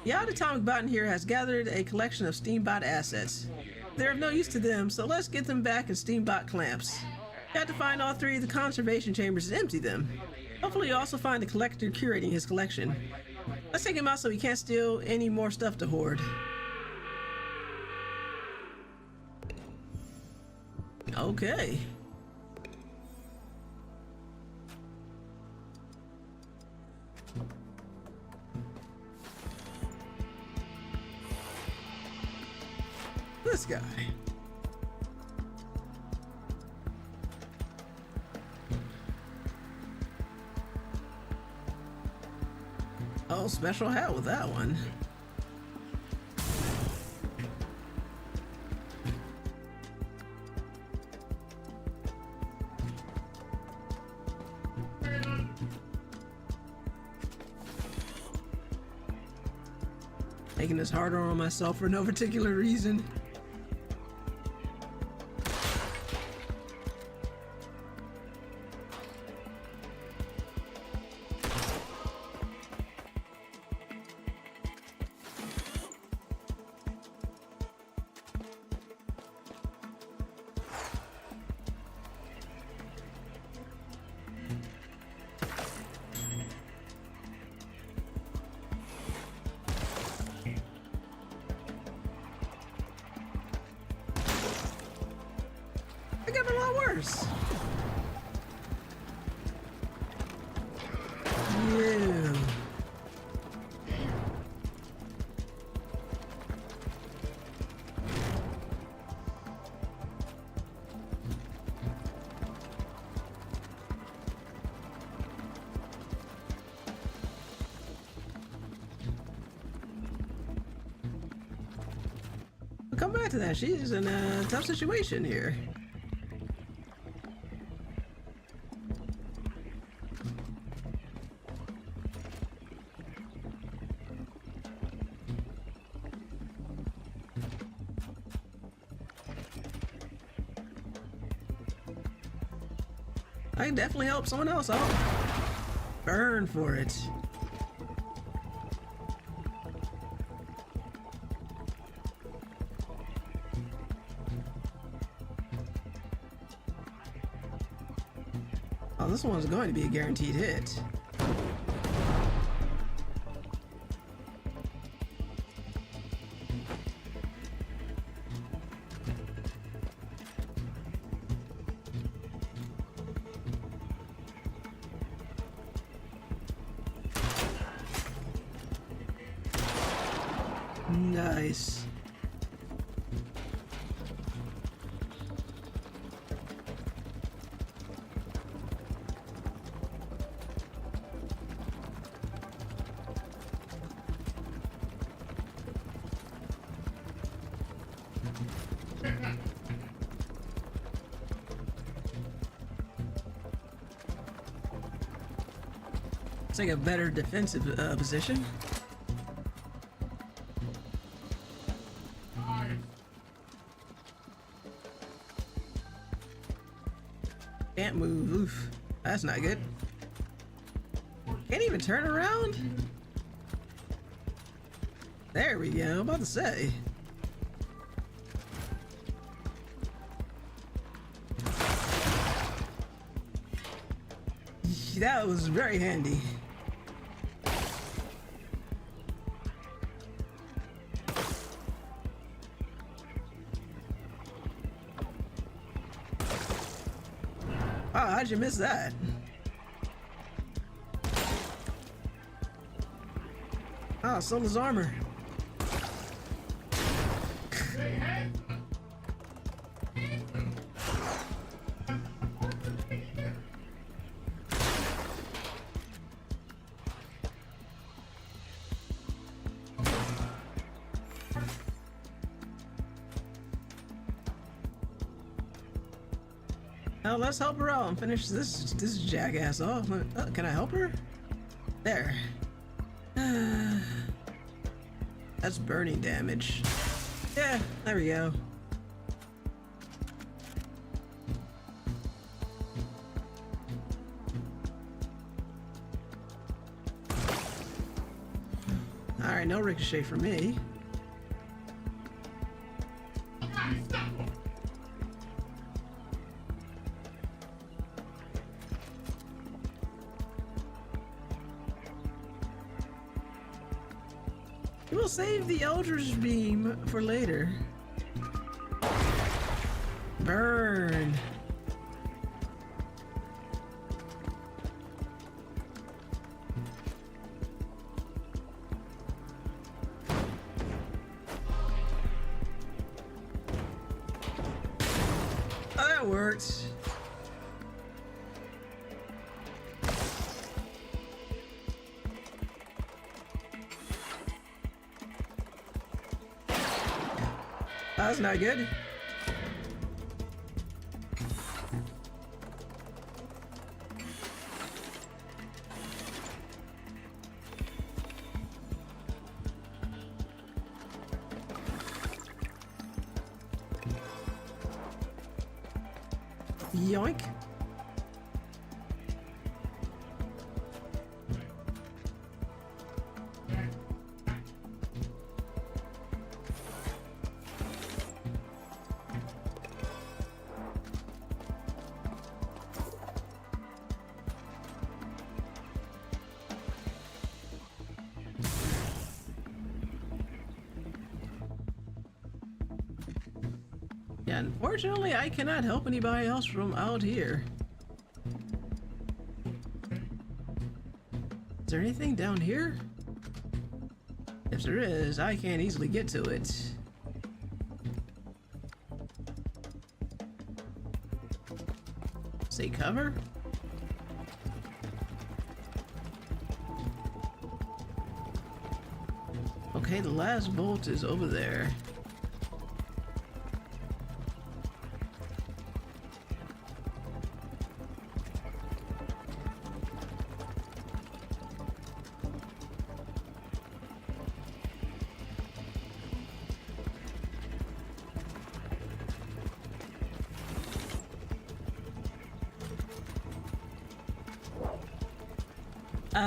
The odd atomic bot in here has gathered a collection of SteamBot assets. They're of no use to them, so let's get them back in SteamBot clamps. You have to find all 3 of the conservation chambers and empty them. Hopefully you'll also find the collector curating his collection. Let's take him out so he can't steal any more stuff to hoard. Okay. This guy. Oh, special hat with that one. Making this harder on myself for no particular reason. I got a lot worse. Yeah. We'll come back to that. She's in a tough situation here. I can definitely help someone else out. Burn for it. Oh, this one's going to be a guaranteed hit. Nice. Take a better defensive position. Can't move. Oof. That's not good. Can't even turn around? There we go. I'm about to say. That was very handy. Oh, how'd you miss that? Oh, stole his armor. Now let's help her out and finish this jackass off. Can I help her? There. That's burning damage. Yeah, there we go. Alright, no ricochet for me. We'll save the Eldritch Beam for later. Burn. Oh, that worked. That's not good. Yoink. Yeah, unfortunately, I cannot help anybody else from out here. Is there anything down here? If there is, I can't easily get to it. Say cover? Okay, the last bolt is over there.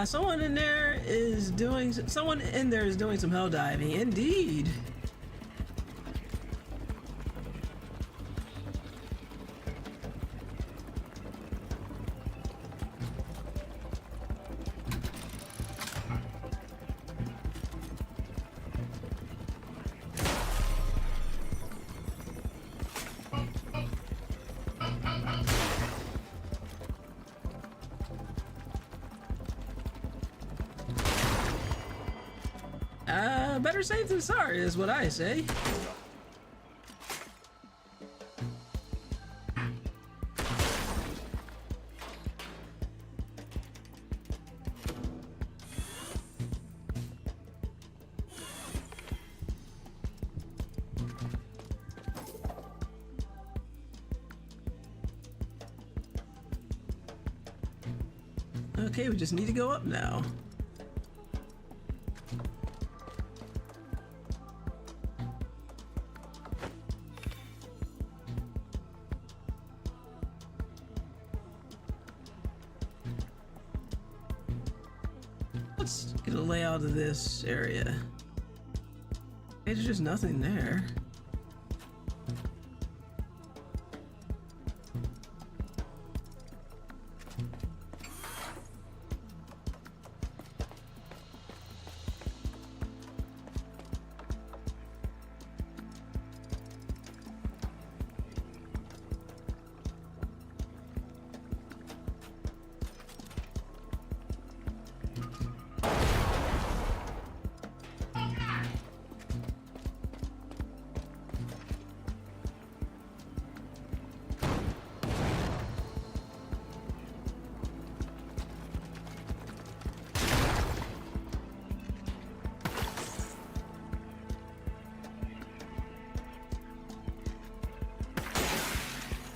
Someone in there is doing some hell diving. Indeed. Better safe than sorry is what I say. Okay, we just need to go up now. Let's get a layout of this area. There's just nothing there.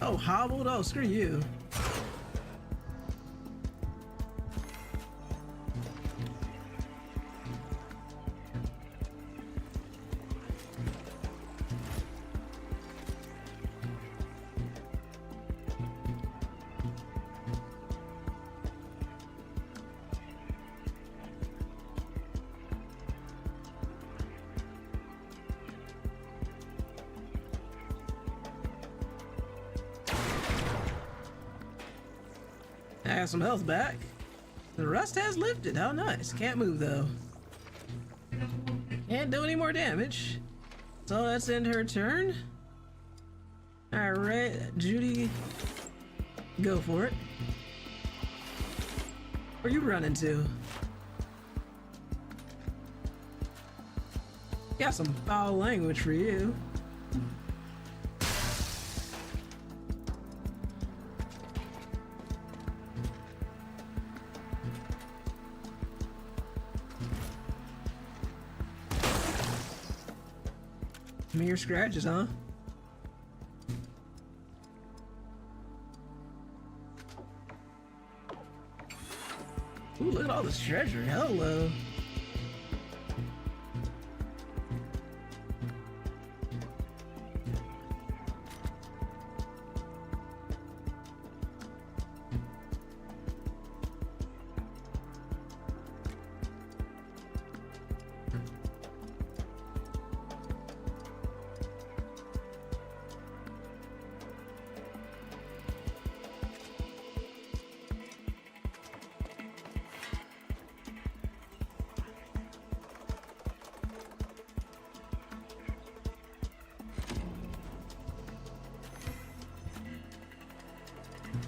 Oh, hobbled? Oh, screw you. I got some health back. The rust has lifted. How nice. Can't move though. Can't do any more damage. So let's end her turn. All right, Judy, go for it. Where you running to? Got some foul language for you. Mere scratches, huh? Ooh, look at all this treasure. Hello.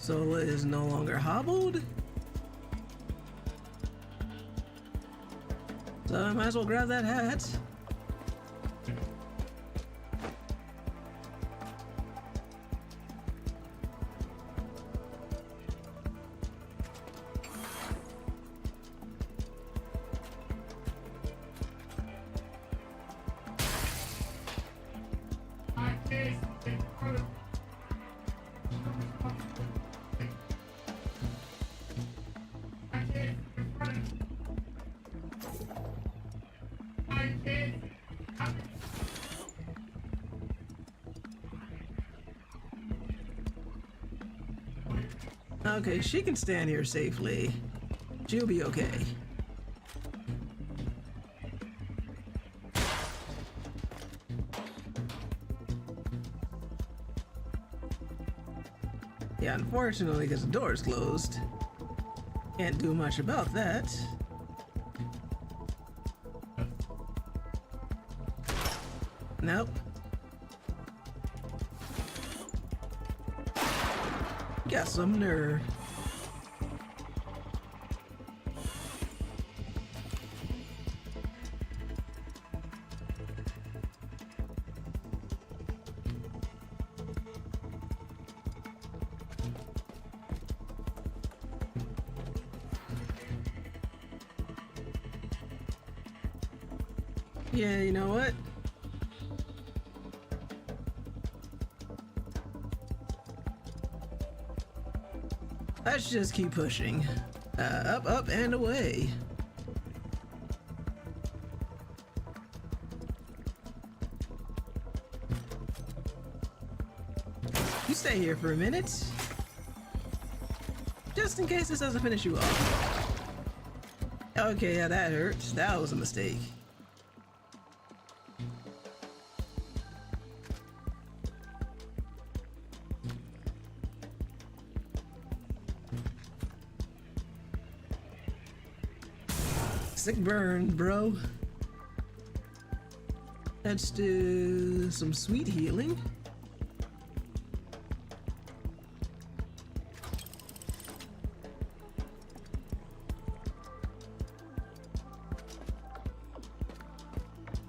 Sola is no longer hobbled. So I might as well grab that hat. Okay, she can stand here safely. She'll be okay. Yeah, unfortunately, because the door is closed. Can't do much about that. Nope. Got some nerve. Yeah, you know what? Let's just keep pushing. Up, up, and away. You stay here for a minute. Just in case this doesn't finish you off. Okay, yeah, that hurt. That was a mistake. Sick burn, bro. Let's do some sweet healing.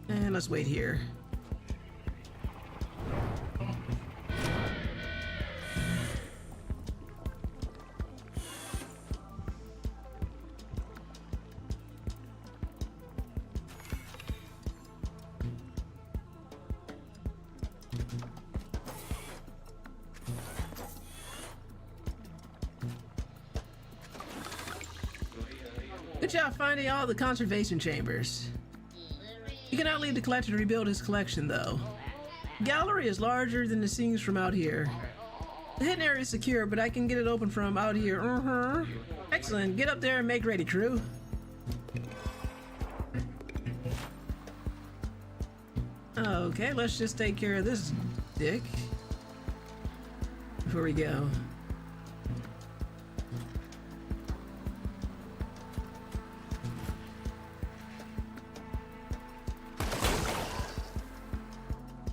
And let's wait here. Good job finding all the conservation chambers. You cannot leave the collector to rebuild his collection, though. The gallery is larger than the scenes from out here. The hidden area is secure, but I can get it open from out here. Excellent. Get up there and make ready, crew. Okay, let's just take care of this dick before we go.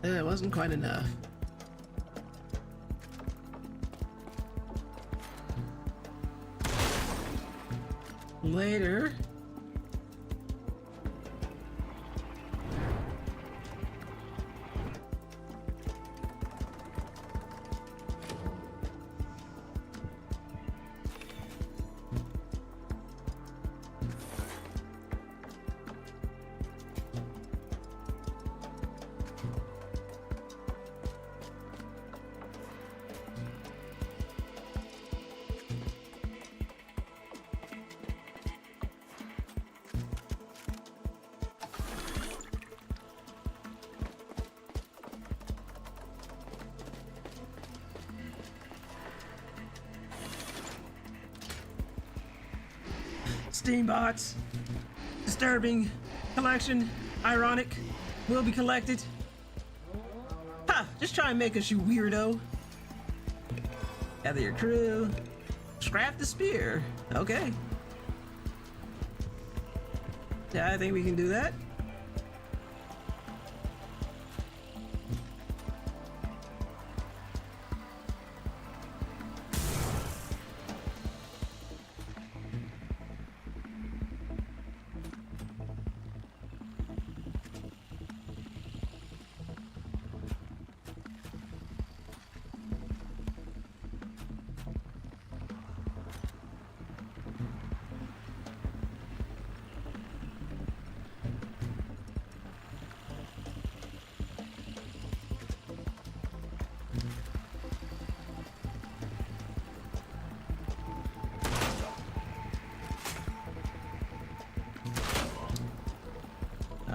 It wasn't quite enough. later. Steambots. Disturbing. Collection. Ironic. Will be collected. Ha! Just try and make us, you weirdo. Gather your crew. Scrap the spear. Okay. Yeah, I think we can do that.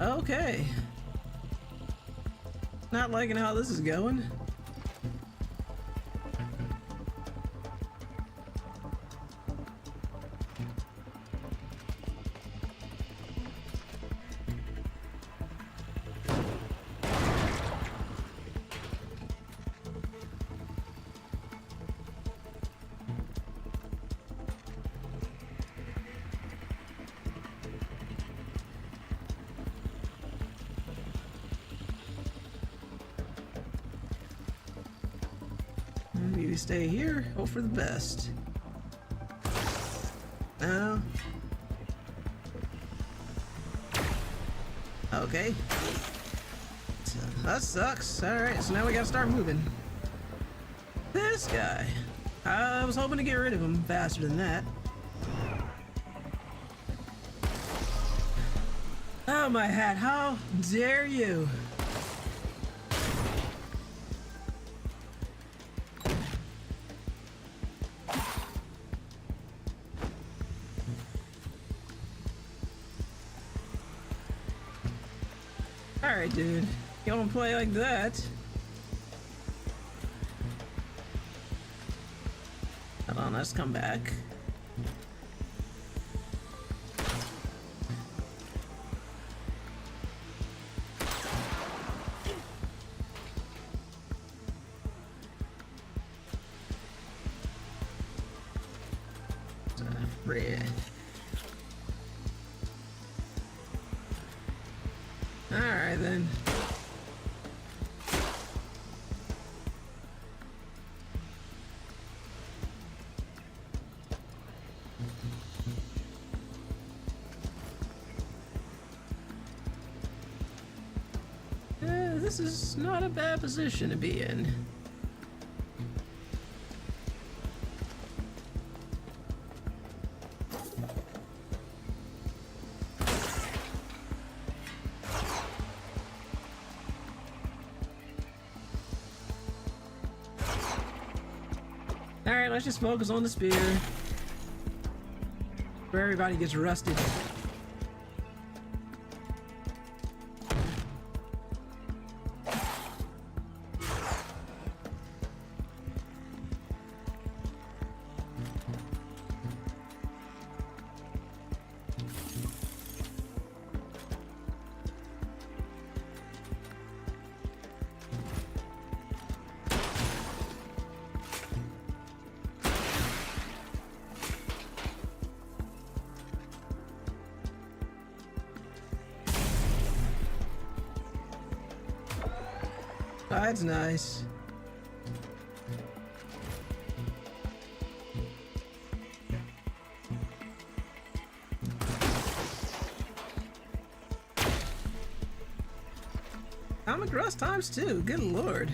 Okay. Not liking how this is going. Maybe we stay here, hope for the best. No. Okay. So, that sucks. Alright, so now we gotta start moving. This guy. I was hoping to get rid of him faster than that. Oh, my hat. How dare you? Alright, dude. You don't play like that. Hold on, let's come back. Red. Alright then. This is not a bad position to be in. Alright, let's just focus on the spear. Where everybody gets rusted. That's nice. Comic Rust times 2. Good lord.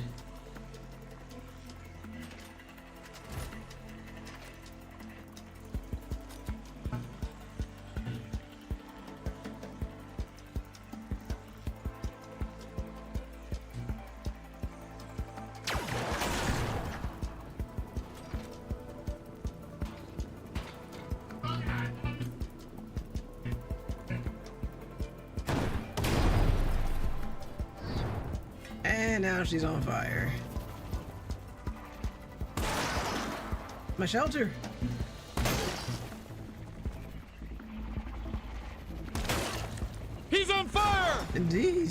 And now she's on fire. My shelter. He's on fire! Indeed.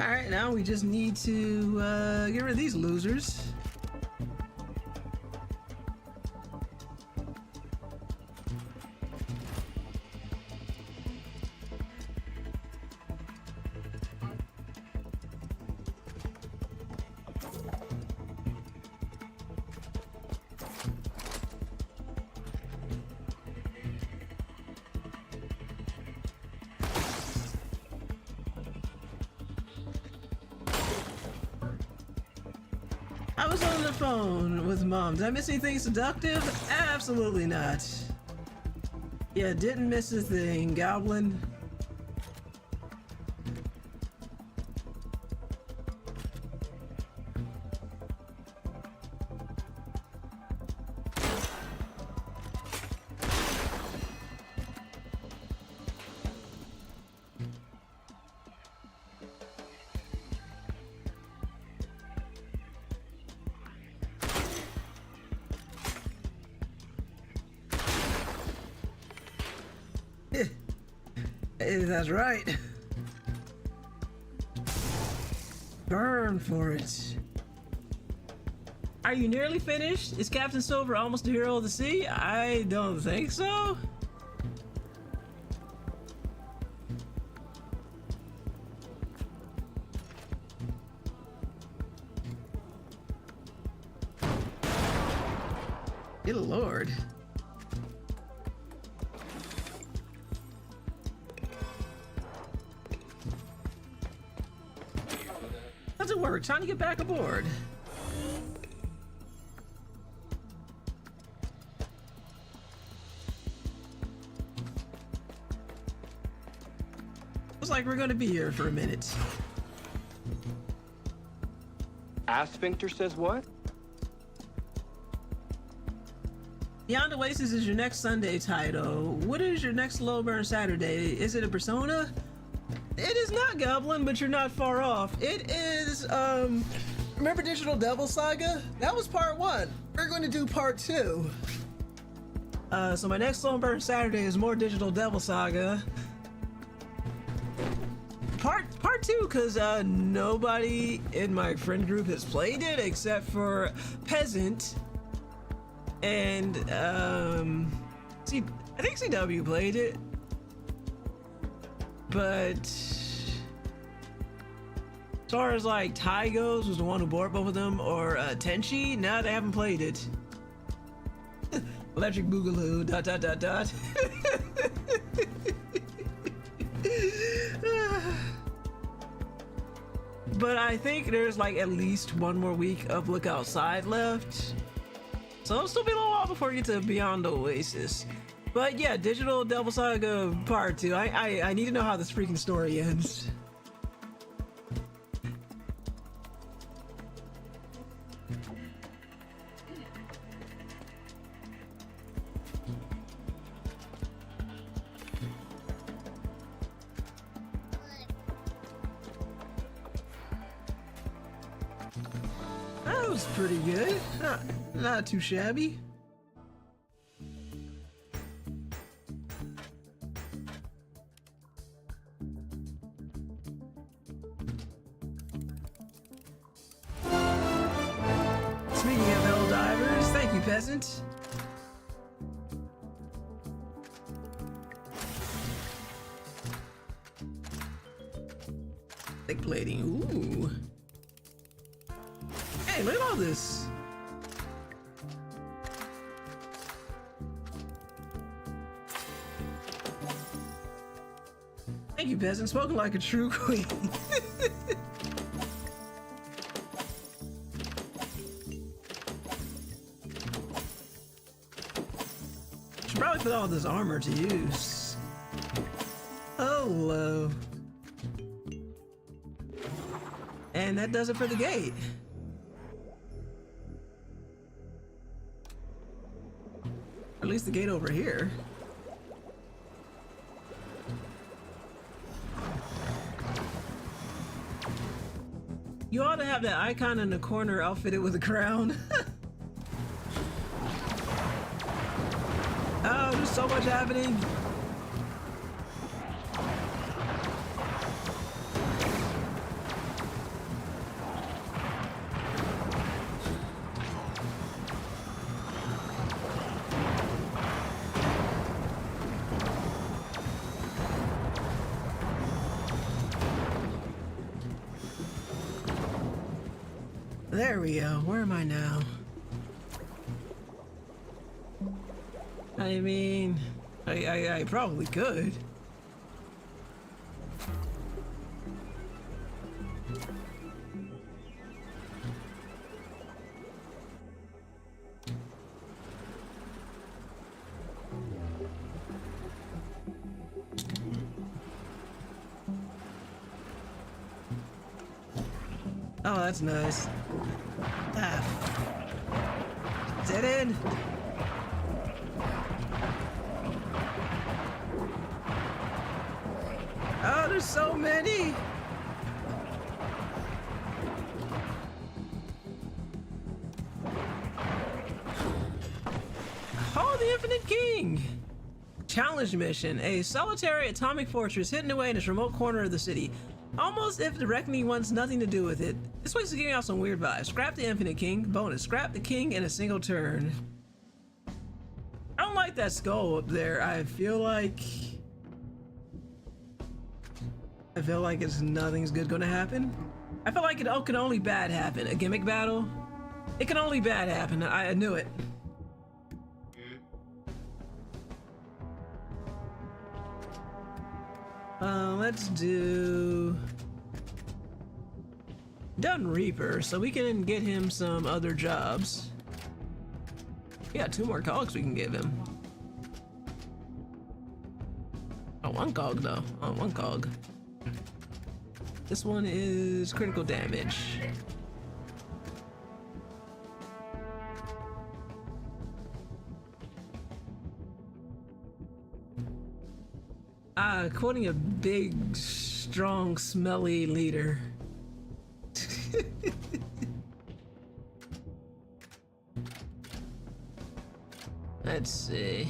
All right, now we just need to get rid of these losers. I was on the phone with Mom. Did I miss anything seductive? Absolutely not. Yeah, didn't miss a thing, Goblin. That's right. Burn for it. Are you nearly finished? Is Captain Silver almost the hero of the sea? I don't think so. Good lord. Doesn't work. Time to get back aboard. Looks like we're going to be here for a minute. Asphincter says what? Beyond Oasis is your next Sunday title. What is your next Slow Burn Saturday? Is it a Persona? It is not, Goblin, but you're not far off. It is, remember Digital Devil Saga? That was part 1. We're going to do part 2. So my next Slow Burn Saturday is more Digital Devil Saga. Part 2, because nobody in my friend group has played it except for Peasant. And, see, I think CW played it. But as far as like Ty goes, was the one who bought both of them, or Tenchi, nah, they haven't played it. Electric Boogaloo, ... But I think there's like at least one more week of Look Outside left. So it'll still be a little while before you get to Beyond Oasis. But yeah, Digital Devil Saga Part 2. I need to know how this freaking story ends. That was pretty good. Not too shabby. peasant. Thick plating. Ooh. Hey, look at all this. Thank you, peasant. Spoken like a true queen. Should probably put all this armor to use. Hello. And that does it for the gate. At least the gate over here. You ought to have that icon in the corner outfitted with a crown. Oh, there's so much happening. There we go. Where am I now? I mean, I probably could. Oh, that's nice. Ah. Dead end. Oh, there's so many. Oh, the Infinite King. Challenge mission. A solitary atomic fortress hidden away in this remote corner of the city. Almost if the reckoning wants nothing to do with it. This place is giving out some weird vibes. Scrap the Infinite King. Bonus. Scrap the King in a single turn. I don't like that skull up there. I feel like it's nothing's good gonna happen. I feel like it can only bad happen. A gimmick battle? It can only bad happen. I knew it. Let's do Dun Reaper so we can get him some other jobs. We got 2 more cogs we can give him. Oh, 1 cog though. Oh, 1 cog. This one is critical damage. Quoting a big, strong, smelly leader. Let's see.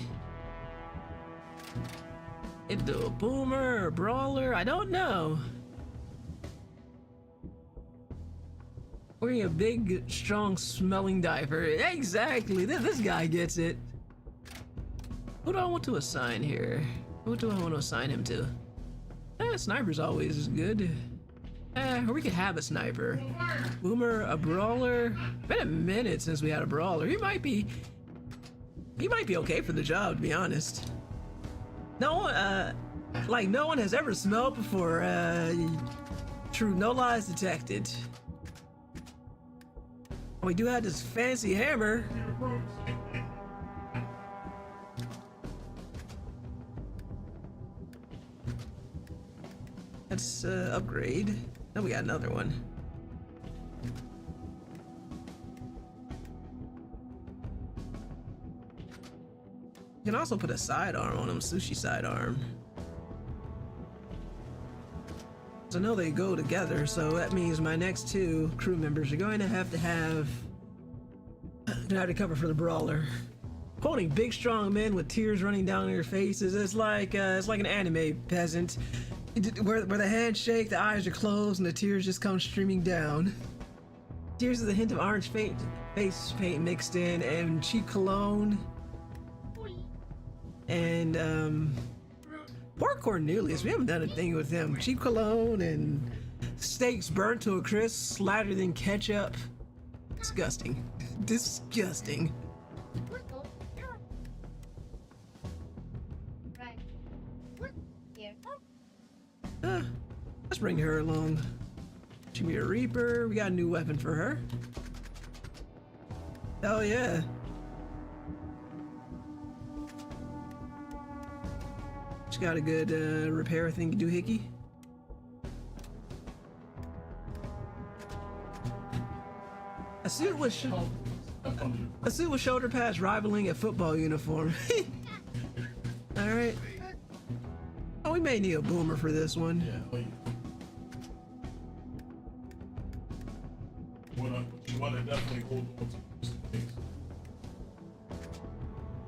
It'd do a boomer or brawler, I don't know. Wearing a big, strong, smelling diaper. Exactly, this guy gets it. Who do I want to assign here? Who do I want to assign him to? Sniper's always good. Or we could have a sniper. Boomer, a brawler. Been a minute since we had a brawler. He might be okay for the job, to be honest. No one, no one has ever smelled before. True, no lies detected. We do have this fancy hammer. Let's upgrade. Oh, we got another one. You can also put a sidearm on him, sushi sidearm. So I know they go together, so that means my next 2 crew members are going to have to cover for the brawler. Quoting big strong men with tears running down their faces. It's like an anime peasant. Where the hands shake, the eyes are closed, and the tears just come streaming down. Tears with a hint of orange face paint mixed in, and cheap cologne. And poor Cornelius, we haven't done a thing with him. Cheap cologne and steaks burnt to a crisp, slathered in ketchup. Disgusting. Disgusting. Let's bring her along. She be a Reaper. We got a new weapon for her. Hell yeah. She got a good repair thing doohickey. A suit with shoulder pads rivaling a football uniform. All right. Oh, we may need a boomer for this one. Yeah, like, you want to definitely hold on to those things.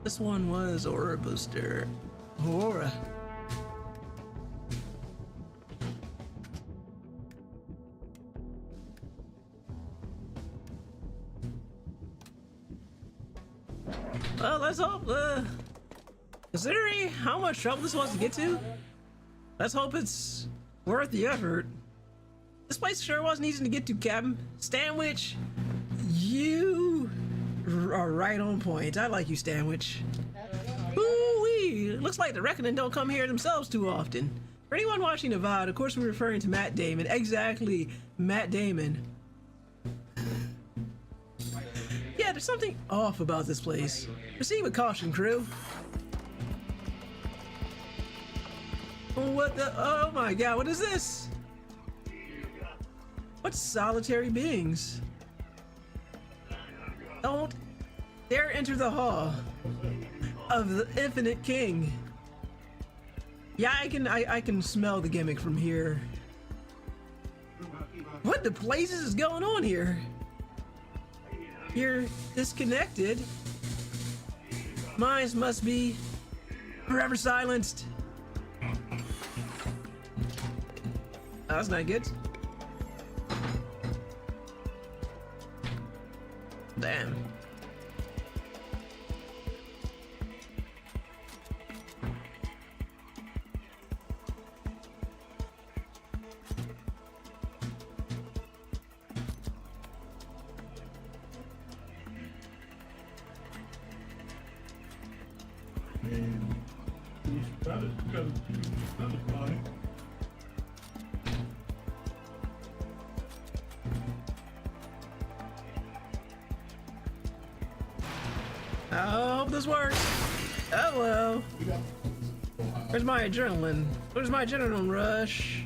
This one was Aura Booster. Aura. Well, let's hope, considering how much trouble this wants to get to, let's hope it's worth the effort. This place sure wasn't easy to get to, Captain. Stanwich, you are right on point. I like you, Stanwich. Ooh-wee! Looks like the Reckoning don't come here themselves too often. For anyone watching the VOD, of course we're referring to Matt Damon. Exactly, Matt Damon. Yeah, there's something off about this place. Proceed with caution, crew. What the? Oh my god, what is this? What solitary beings? Don't dare enter the hall of the Infinite King. Yeah, I can smell the gimmick from here. What the blazes is going on here? You're disconnected. Minds must be forever silenced. That's not good. Damn. And you gotta find. I hope this works. Oh well. Where's my adrenaline? Where's my adrenaline rush?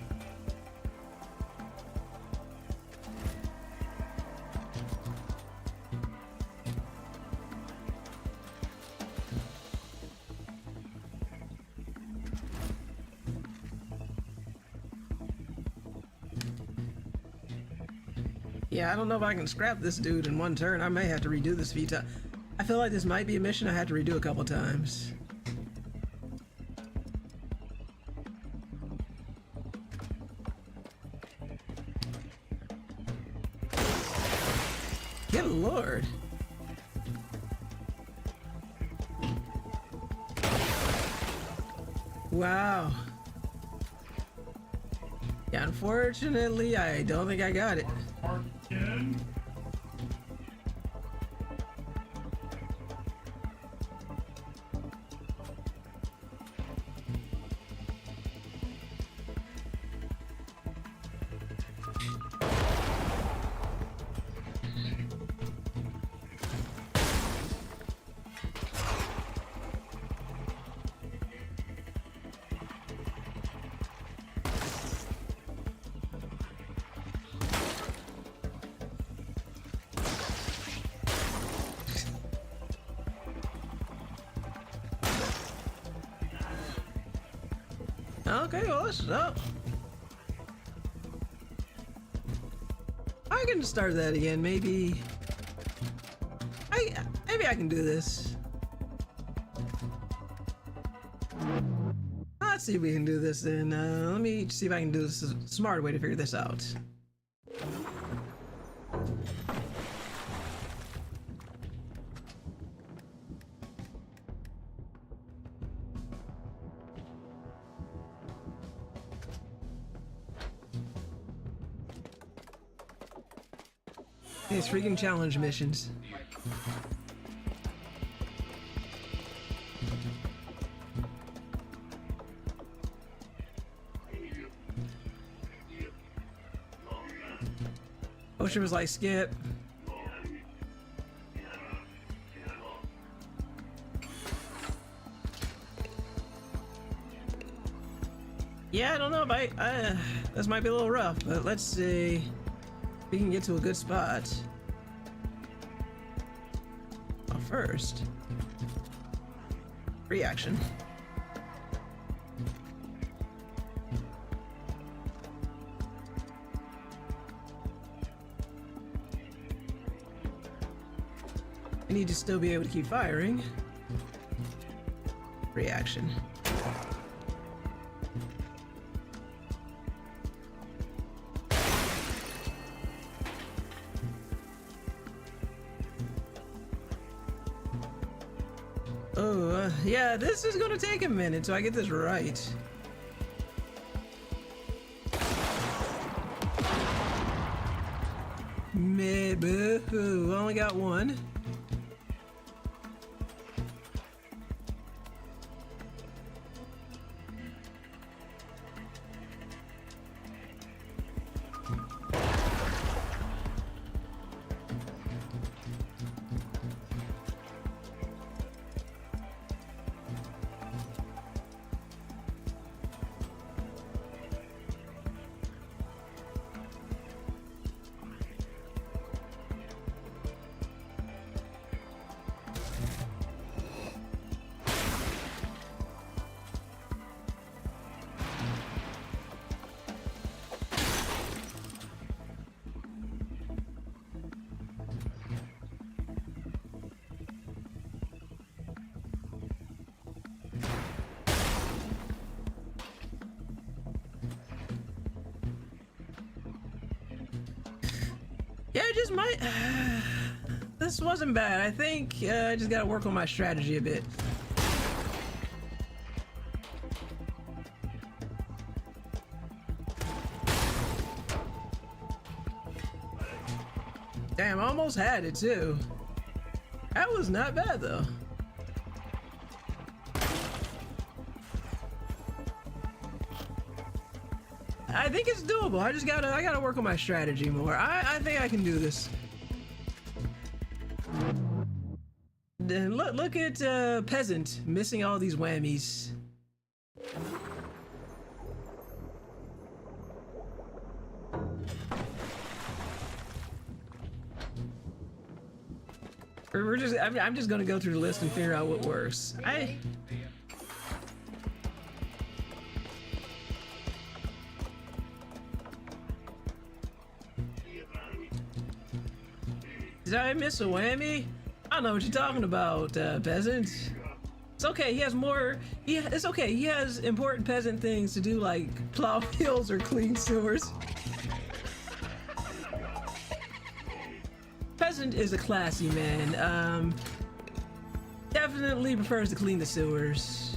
Yeah, I don't know if I can scrap this dude in one turn. I may have to redo this few times. I feel like this might be a mission I had to redo a couple times. Good lord. Wow. Yeah, unfortunately, I don't think I got it. Again. Okay, well, let's up. I can start that again. Maybe I can do this. Let's see if we can do this then. Let me see if I can do this a smart way to figure this out. These freaking challenge missions. Ocean was like, skip. Yeah, I don't know, but this might be a little rough, but let's see if we can get to a good spot. Well, first, reaction. I need to still be able to keep firing. Reaction. Oh, yeah, this is gonna take a minute so I get this right. Meh, boo-hoo, only got one. Yeah, I just might. This wasn't bad. I think I just gotta work on my strategy a bit. Damn, I almost had it too. That was not bad though. I think it's doable. I gotta work on my strategy more. I think I can do this. Then look at Peasant missing all these whammies. I'm just gonna go through the list and figure out what works. Did I miss a whammy? I don't know what you're talking about, Peasant. It's okay, he has more. It's okay, he has important peasant things to do, like plow fields or clean sewers. Peasant is a classy man. Definitely prefers to clean the sewers.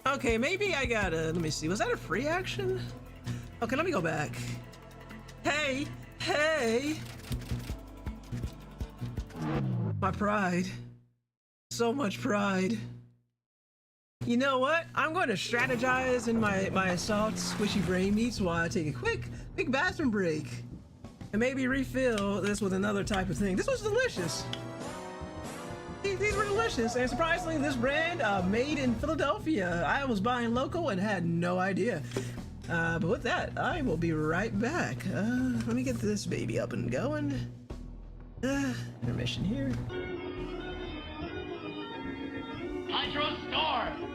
Okay, maybe I gotta, let me see, was that a free action? Okay, let me go back. Hey, hey! My pride. So much pride. You know what? I'm going to strategize in my assault squishy brain meats while I take a quick bathroom break. And maybe refill this with another type of thing. This was delicious. These were delicious, and surprisingly, this brand made in Philadelphia. I was buying local and had no idea. But with that, I will be right back. Let me get this baby up and going. Intermission here. Hydro Storm!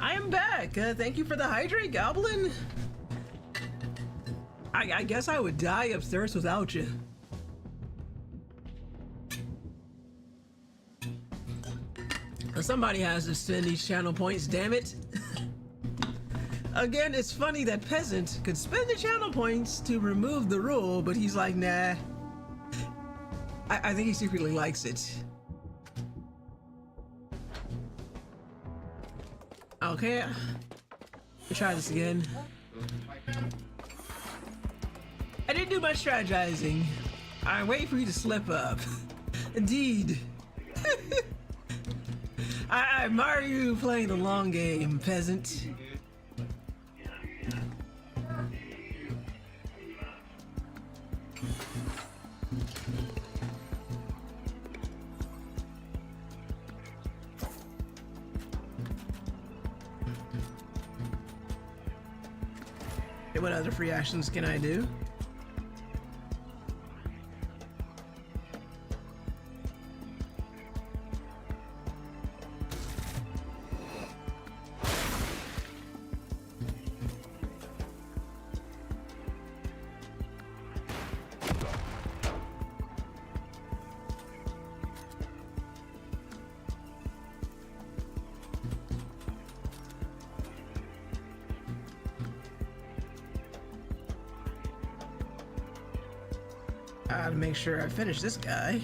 I am back. Thank you for the hydrate, Goblin. I guess I would die of thirst without you. Somebody has to spend these channel points, damn it. Again, it's funny that Peasant could spend the channel points to remove the rule, but he's like, nah. I think he secretly likes it. Okay, let's try this again. I didn't do much strategizing. I wait for you to slip up. Indeed. I admire you playing the long game, Peasant. What other free actions can I do? To make sure I finish this guy,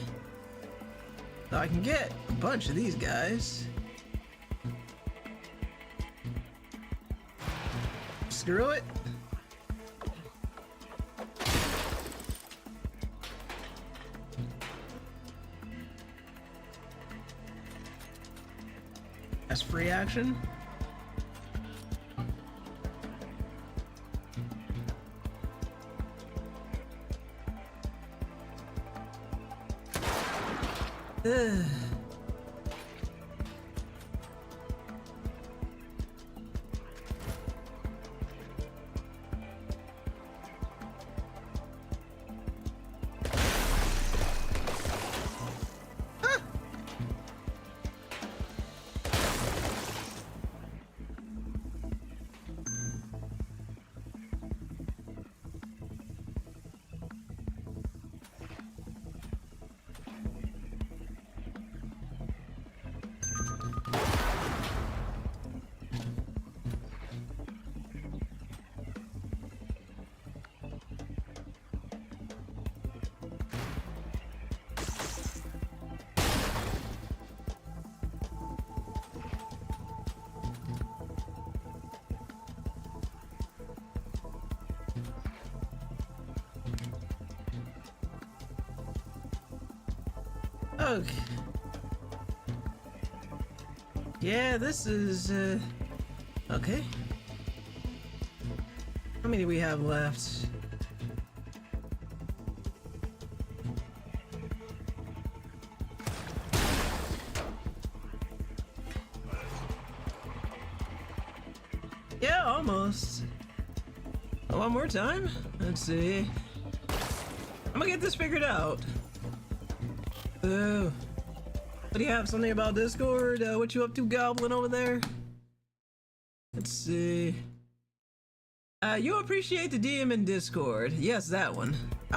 so I can get a bunch of these guys. Screw it. That's free action. Ugh. Okay. Yeah, this is, okay. How many do we have left? Yeah, almost. One more time? Let's see. I'm gonna get this figured out. Oh. What do you have? Something about Discord? What you up to, Goblin, over there? Let's see. You appreciate the DM in Discord. Yes, that one.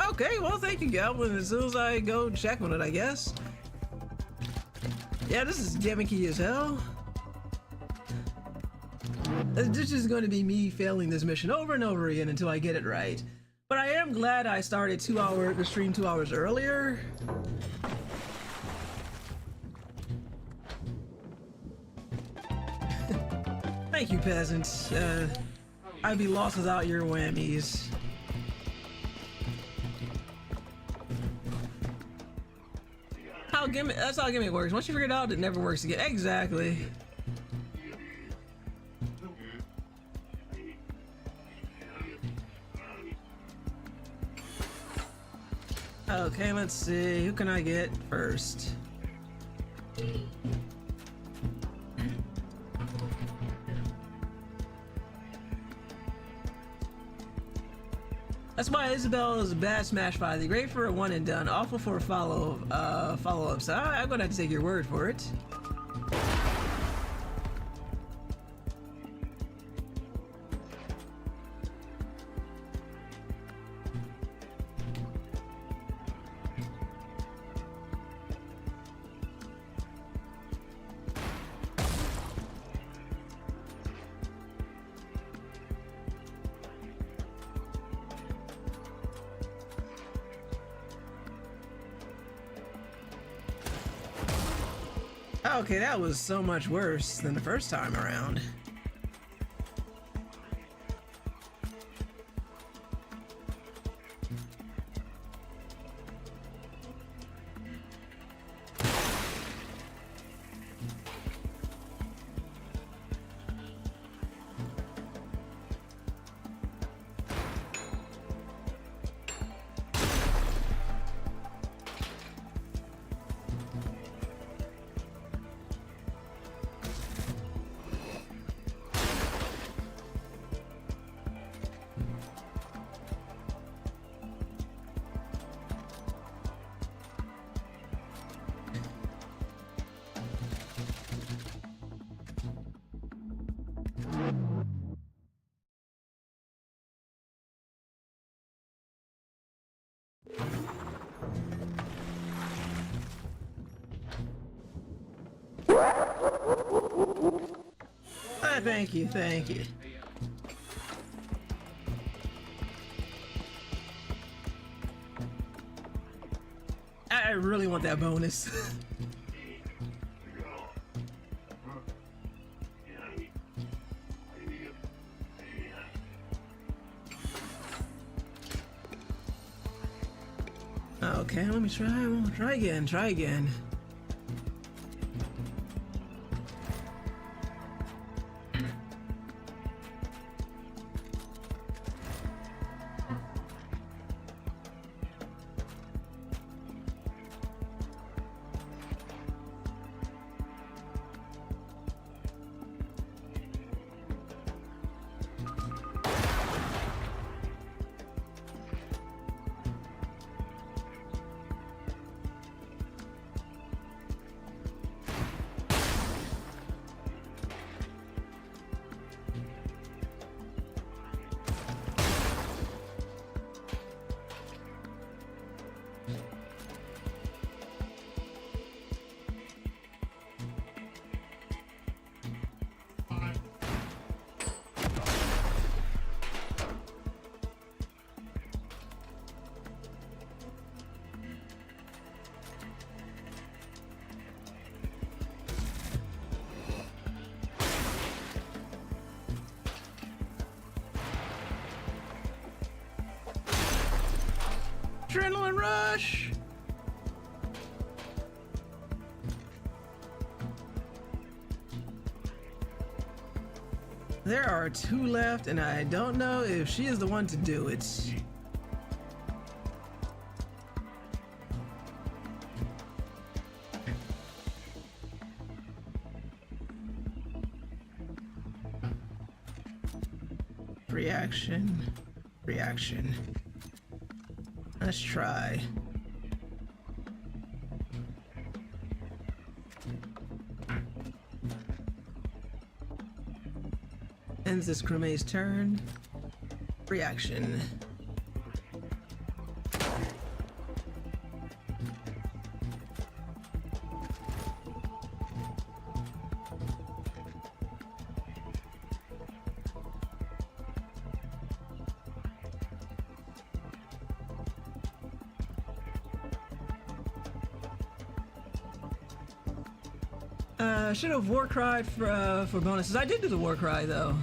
Okay, well, thank you, Goblin. As soon as I go check on it, I guess. Yeah, this is gimmicky as hell. This is going to be me failing this mission over and over again until I get it right. But I am glad I started the stream 2 hours earlier. Thank you, peasants. I'd be lost without your whammies. That's how gimmick works. Once you figure it out, it never works again. Exactly. Okay, let's see. Who can I get first? That's why Isabel is a bad Smash 5. Great for a one and done, awful for a follow-up. So I'm gonna have to take your word for it. Okay, that was so much worse than the first time around. Thank you, thank you. I really want that bonus. Okay, let me try again. Adrenaline rush! There are 2 left, and I don't know if she is the one to do it. Reaction. Reaction. Let's try. Ends this crewmate's turn. Reaction. Should have war cried for bonuses. I did do the war cry though.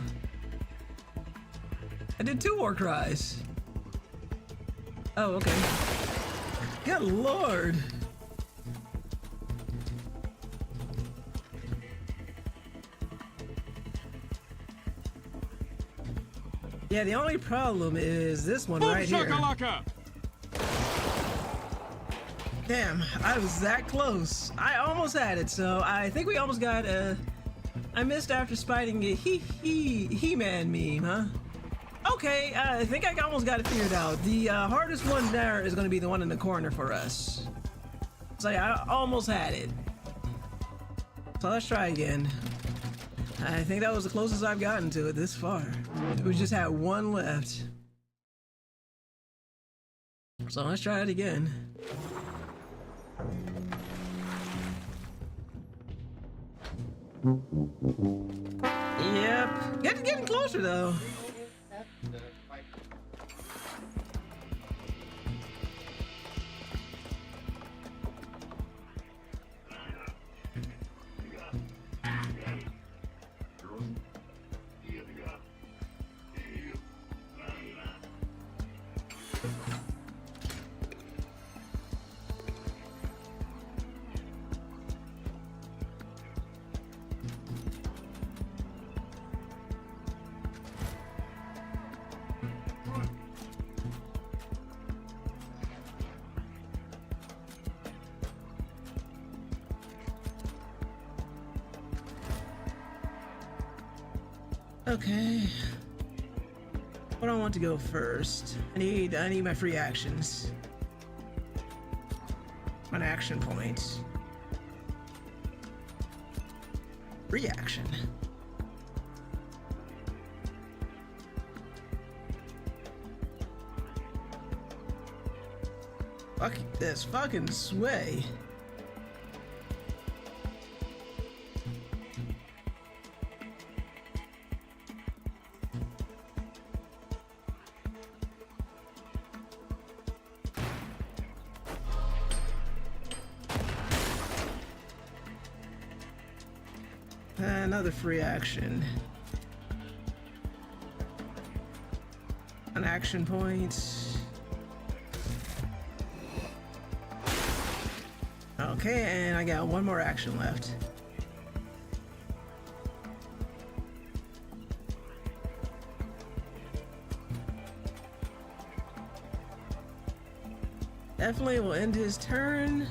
I did 2 war cries. Oh, okay. Good lord. Yeah, the only problem is this one right here. Shakalaka! Damn, I was that close. I almost had it, so I think we almost got I missed after spiting a He-Man meme, huh? Okay, I think I almost got it figured out. The hardest one there is going to be the one in the corner for us. So yeah, I almost had it. So let's try again. I think that was the closest I've gotten to it this far. We just had 1 left. So let's try it again. Yep. Getting closer though. Okay. What do I want to go first? I need my free actions. An action point. Reaction. Fuck this fucking sway. Another free action. An action point. Okay, and I got 1 more action left. Definitely will end his turn.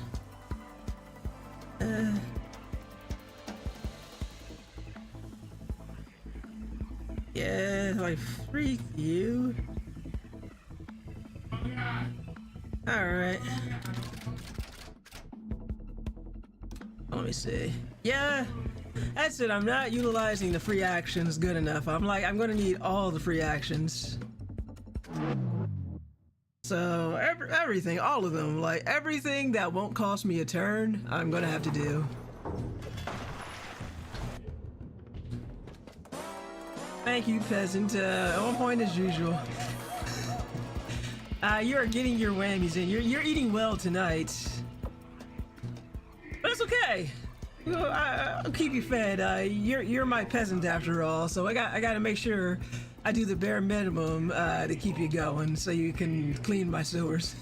Yeah, like freak you. Alright. Let me see. Yeah, that's it. I'm not utilizing the free actions good enough. I'm gonna need all the free actions. So everything, all of them, like everything that won't cost me a turn, I'm gonna have to do. Thank you, peasant. On point as usual. You are getting your whammies in. You're eating well tonight. But it's okay. I'll keep you fed. You're my peasant after all, so I got to make sure I do the bare minimum to keep you going, so you can clean my sewers.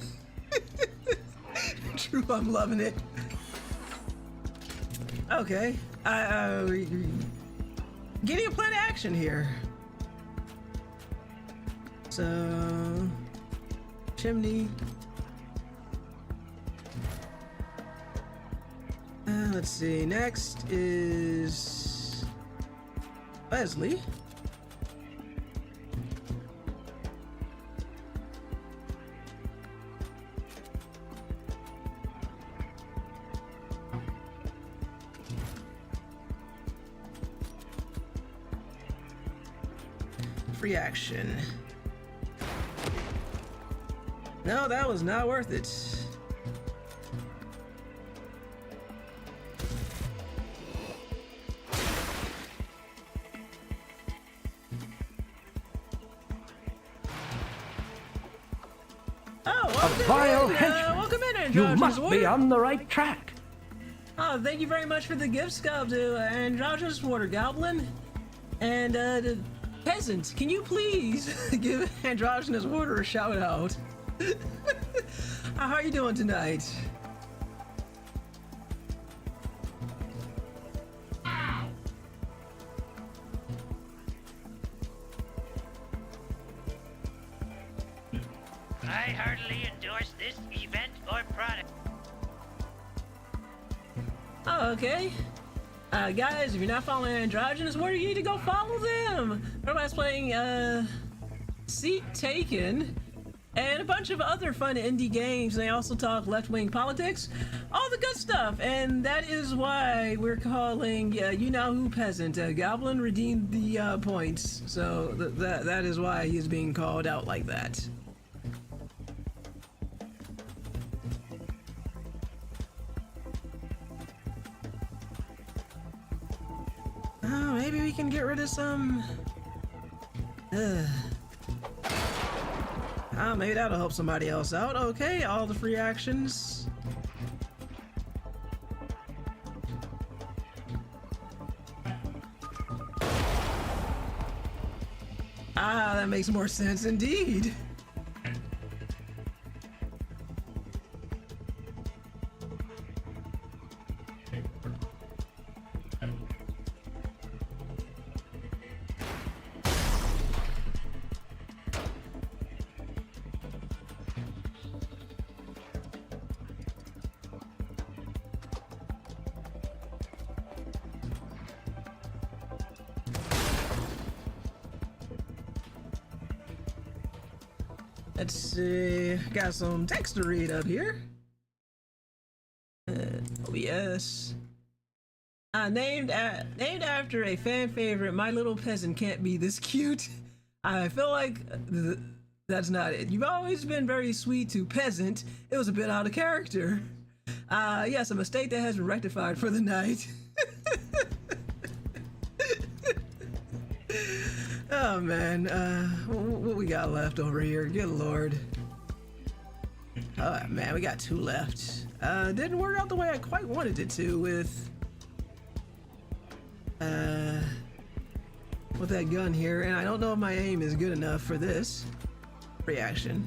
True, I'm loving it. Okay. Getting a plan of action here. So, chimney. Let's see. Next is Leslie. Free action. No, that was not worth it. Vile henchman. Welcome in, You Androgynous must be Warrior. on the right track. Oh, thank you very much for the gift, Scub, to Androgynous Water Goblin. And, the Peasant, can you please give Androgynous Water a shout out? How are you doing tonight? I heartily endorse this event or product. Oh, okay. Guys, if you're not following Androgynous Warrior, you need to go follow them. Everybody's playing, Seat Taken, and a bunch of other fun indie games. They also talk left-wing politics, all the good stuff, and that is why we're calling you know who Peasant. Goblin redeemed the points, so that is why he's being called out like that. Oh, maybe we can get rid of some. Oh, maybe that'll help somebody else out. Okay, all the free actions. Ah, that makes more sense indeed. Let's see, got some text to read up here. OBS. Named after a fan favorite, My Little Peasant Can't Be This Cute. I feel like that's not it. You've always been very sweet to Peasant. It was a bit out of character. Yes, a mistake that has been rectified for the night. Oh man, what we got left over here? Good lord. Oh man, we got 2 left. Didn't work out the way I quite wanted it to with that gun here, and I don't know if my aim is good enough for this reaction.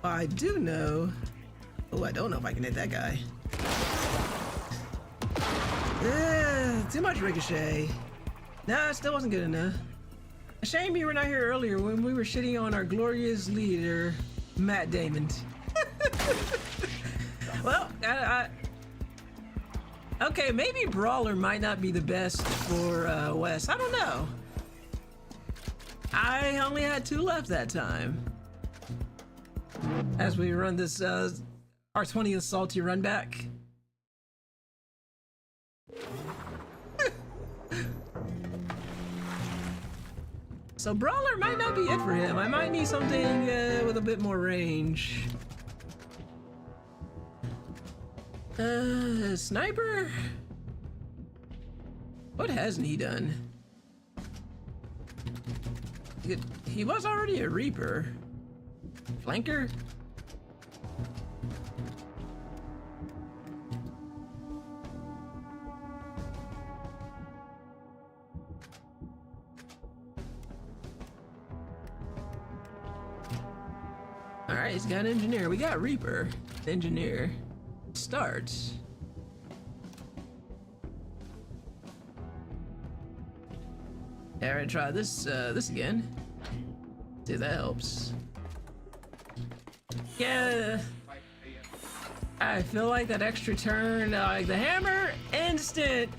I do know. Oh, I don't know if I can hit that guy. Too much ricochet. Nah, it still wasn't good enough. A shame you were not here earlier when we were shitting on our glorious leader, Matt Damon. Well, okay, maybe Brawler might not be the best for Wes. I don't know. I only had 2 left that time. As we run this, our 20th salty run back. So Brawler might not be it for him. I might need something with a bit more range. Sniper? What hasn't he done? He was already a Reaper. Flanker? Alright, he's got Engineer. We got Reaper. Engineer. Start. Alright, try this again. See if that helps. Yeah. I feel like that extra turn, like the hammer, instant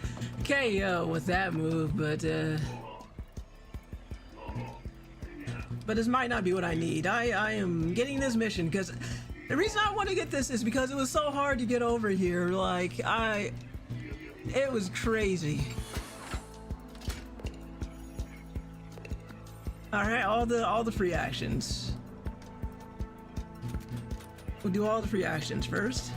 KO with that move, but this might not be what I need. I am getting this mission because the reason I want to get this is because it was so hard to get over here. Like it was crazy. All right, all the free actions. We'll do all the free actions first.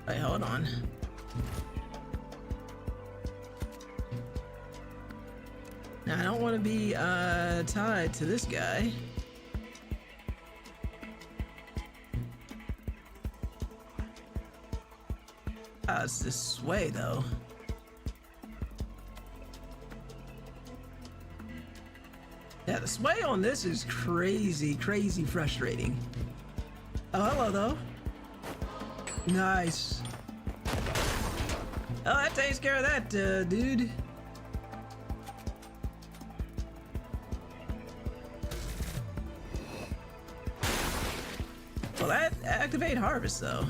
Wait, hold on. Now, I don't want to be tied to this guy. It's this way, though. Yeah, the sway on this is crazy, crazy frustrating. Oh, hello, though. Nice. Oh, that takes care of that, dude. Well, that activate harvest, though.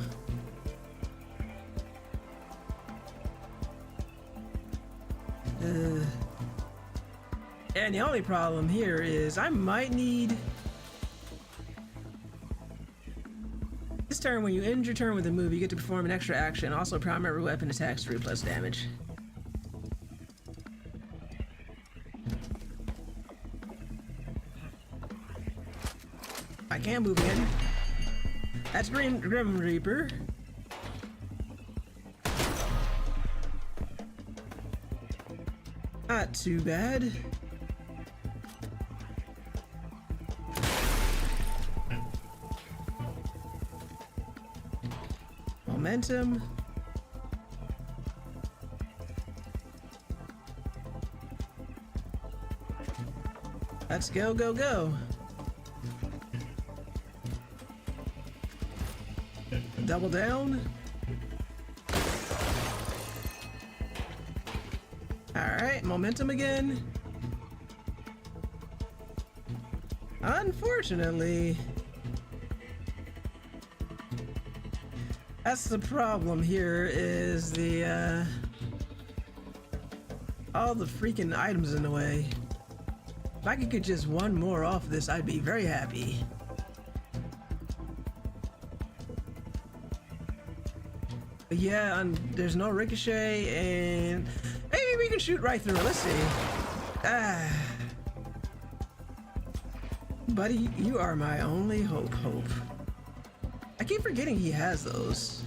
And the only problem here is I might need... This turn, when you end your turn with a move, you get to perform an extra action. Also, primary weapon attacks 3+ damage. I can move in. That's Grim Reaper. Not too bad. Momentum. Let's go, go, go. Double down. Alright, momentum again. Unfortunately, that's the problem here, is the all the freaking items in the way. If I could get just one more off this, I'd be very happy. But yeah, there's no ricochet, and maybe we can shoot right through it. Let's see. Buddy, you are my only hope. I keep forgetting he has those.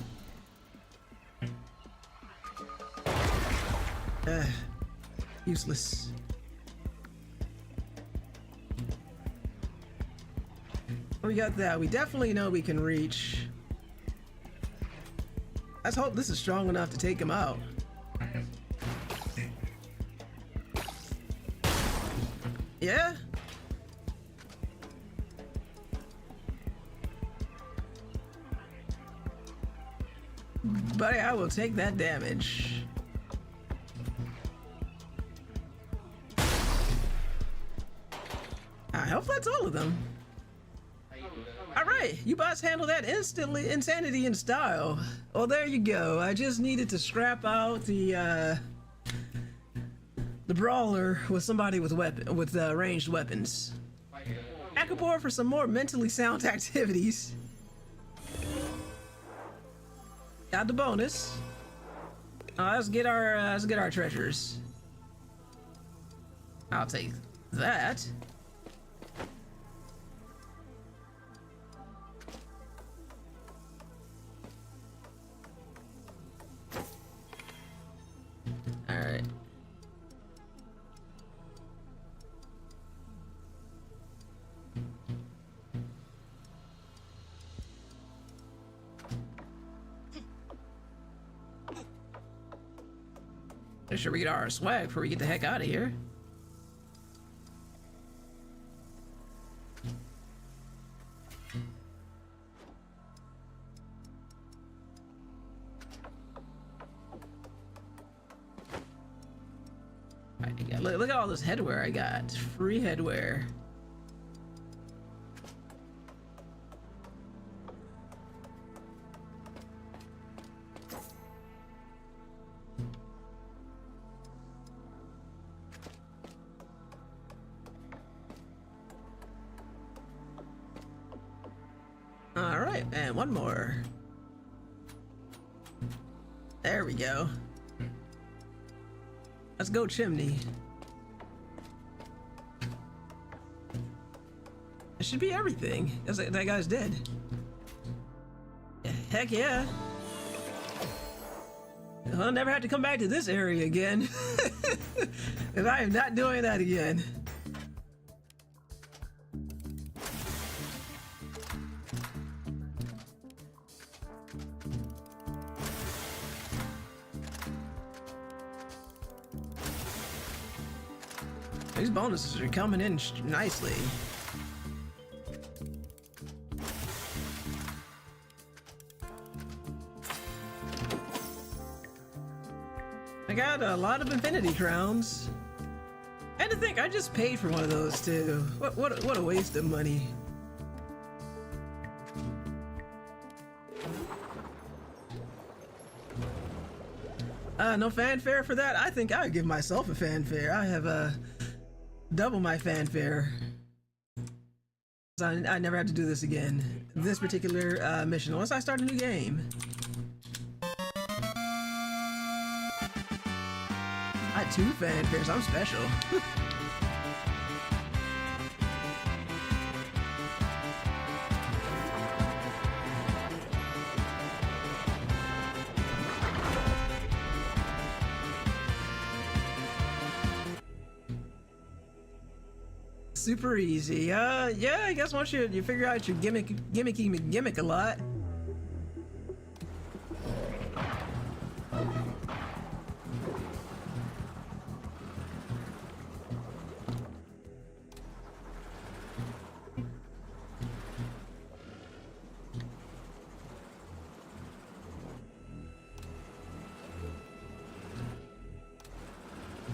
Useless. We got that. We definitely know we can reach. Let's hope this is strong enough to take him out. Yeah? Buddy, I will take that damage. I hope that's all of them. Alright, you bots handle that instantly, insanity in style. Well, there you go. I just needed to scrap out the brawler with somebody with ranged weapons. Back aboard for some more mentally sound activities. Got the bonus. Let's get our treasures. I'll take that. Make sure we get our swag before we get the heck out of here. Look at all this headwear I got. Free headwear. All right, and one more. There we go. Let's go, chimney. It should be everything. That guy's dead. Heck yeah. I'll never have to come back to this area again. Because I am not doing that again. These bonuses are coming in nicely. I got a lot of infinity crowns. And to think, I just paid for one of those too. What a waste of money. No fanfare for that? I think I would give myself a fanfare. I have double my fanfare. So I never have to do this again. This particular mission, unless I start a new game. I had 2 fanfares, I'm special. Super easy. Yeah, I guess once you figure out your gimmick a lot.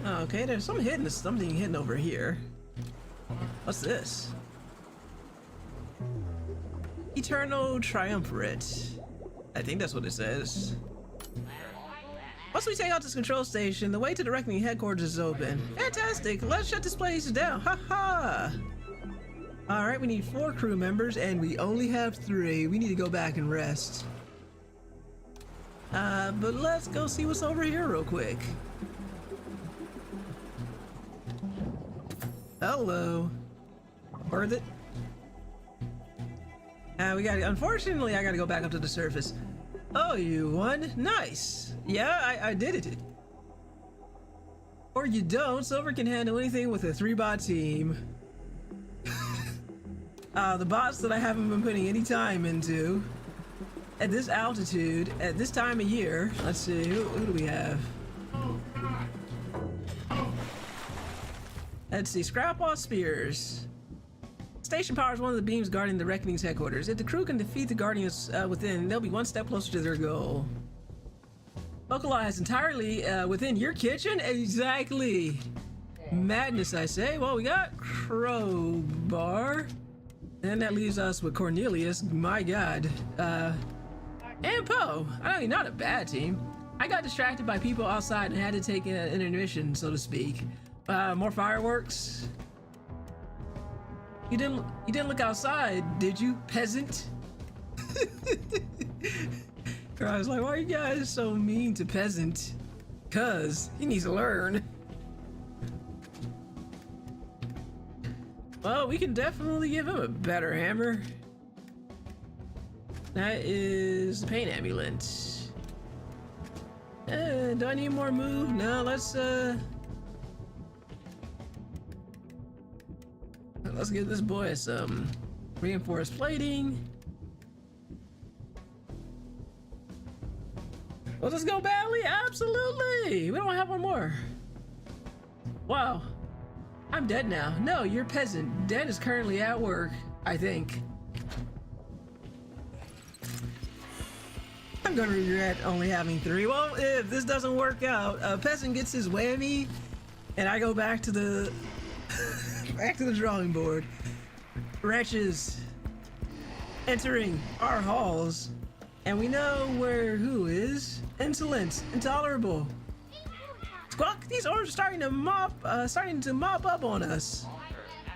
Okay, there's something hidden over here. What's this? Eternal Triumvirate. I think that's what it says. Once we take out this control station, the way to the Reckoning headquarters is open. Fantastic! Let's shut this place down. Haha! Alright, we need 4 crew members and we only have 3. We need to go back and rest. But let's go see what's over here real quick. Hello. Worth it? Unfortunately, I gotta go back up to the surface. Oh, you won? Nice. Yeah, I did it. Or you don't. Silver can handle anything with a 3-bot team. The bots that I haven't been putting any time into. At this altitude, at this time of year. Let's see, who do we have? Let's see, Scrapwall Spears. Station power is one of the beams guarding the Reckoning's headquarters. If the crew can defeat the Guardians within, they'll be one step closer to their goal. Localized entirely within your kitchen? Exactly. Madness, I say. Well, we got Crowbar. And that leaves us with Cornelius. My god. And Poe. I mean, not a bad team. I got distracted by people outside and had to take an intermission, so to speak. More fireworks. You didn't look outside, did you, peasant? I was like, why are you guys so mean to peasant? Cause he needs to learn. Well, we can definitely give him a better hammer. That is the pain amulet. Do I need more move? No, let's give this boy some reinforced plating. Will this go badly? Absolutely! We don't have one more. Wow. I'm dead now. No, you're peasant. Dead is currently at work, I think. I'm gonna regret only having 3. Well, if this doesn't work out, peasant gets his whammy, and I go back to the back to the drawing board. Wretches entering our halls, and we know where who is insolent, intolerable. Squawk! These orbs are starting to mop up on us.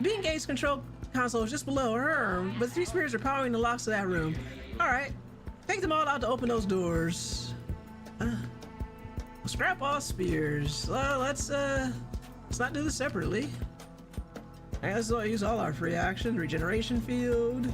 Being Gates control console is just below her, but 3 spirits are powering the locks of that room. All right, take them all out to open those doors. We'll scrap all spears. Well, let's not do this separately. All right, let's use all our free action. Regeneration field.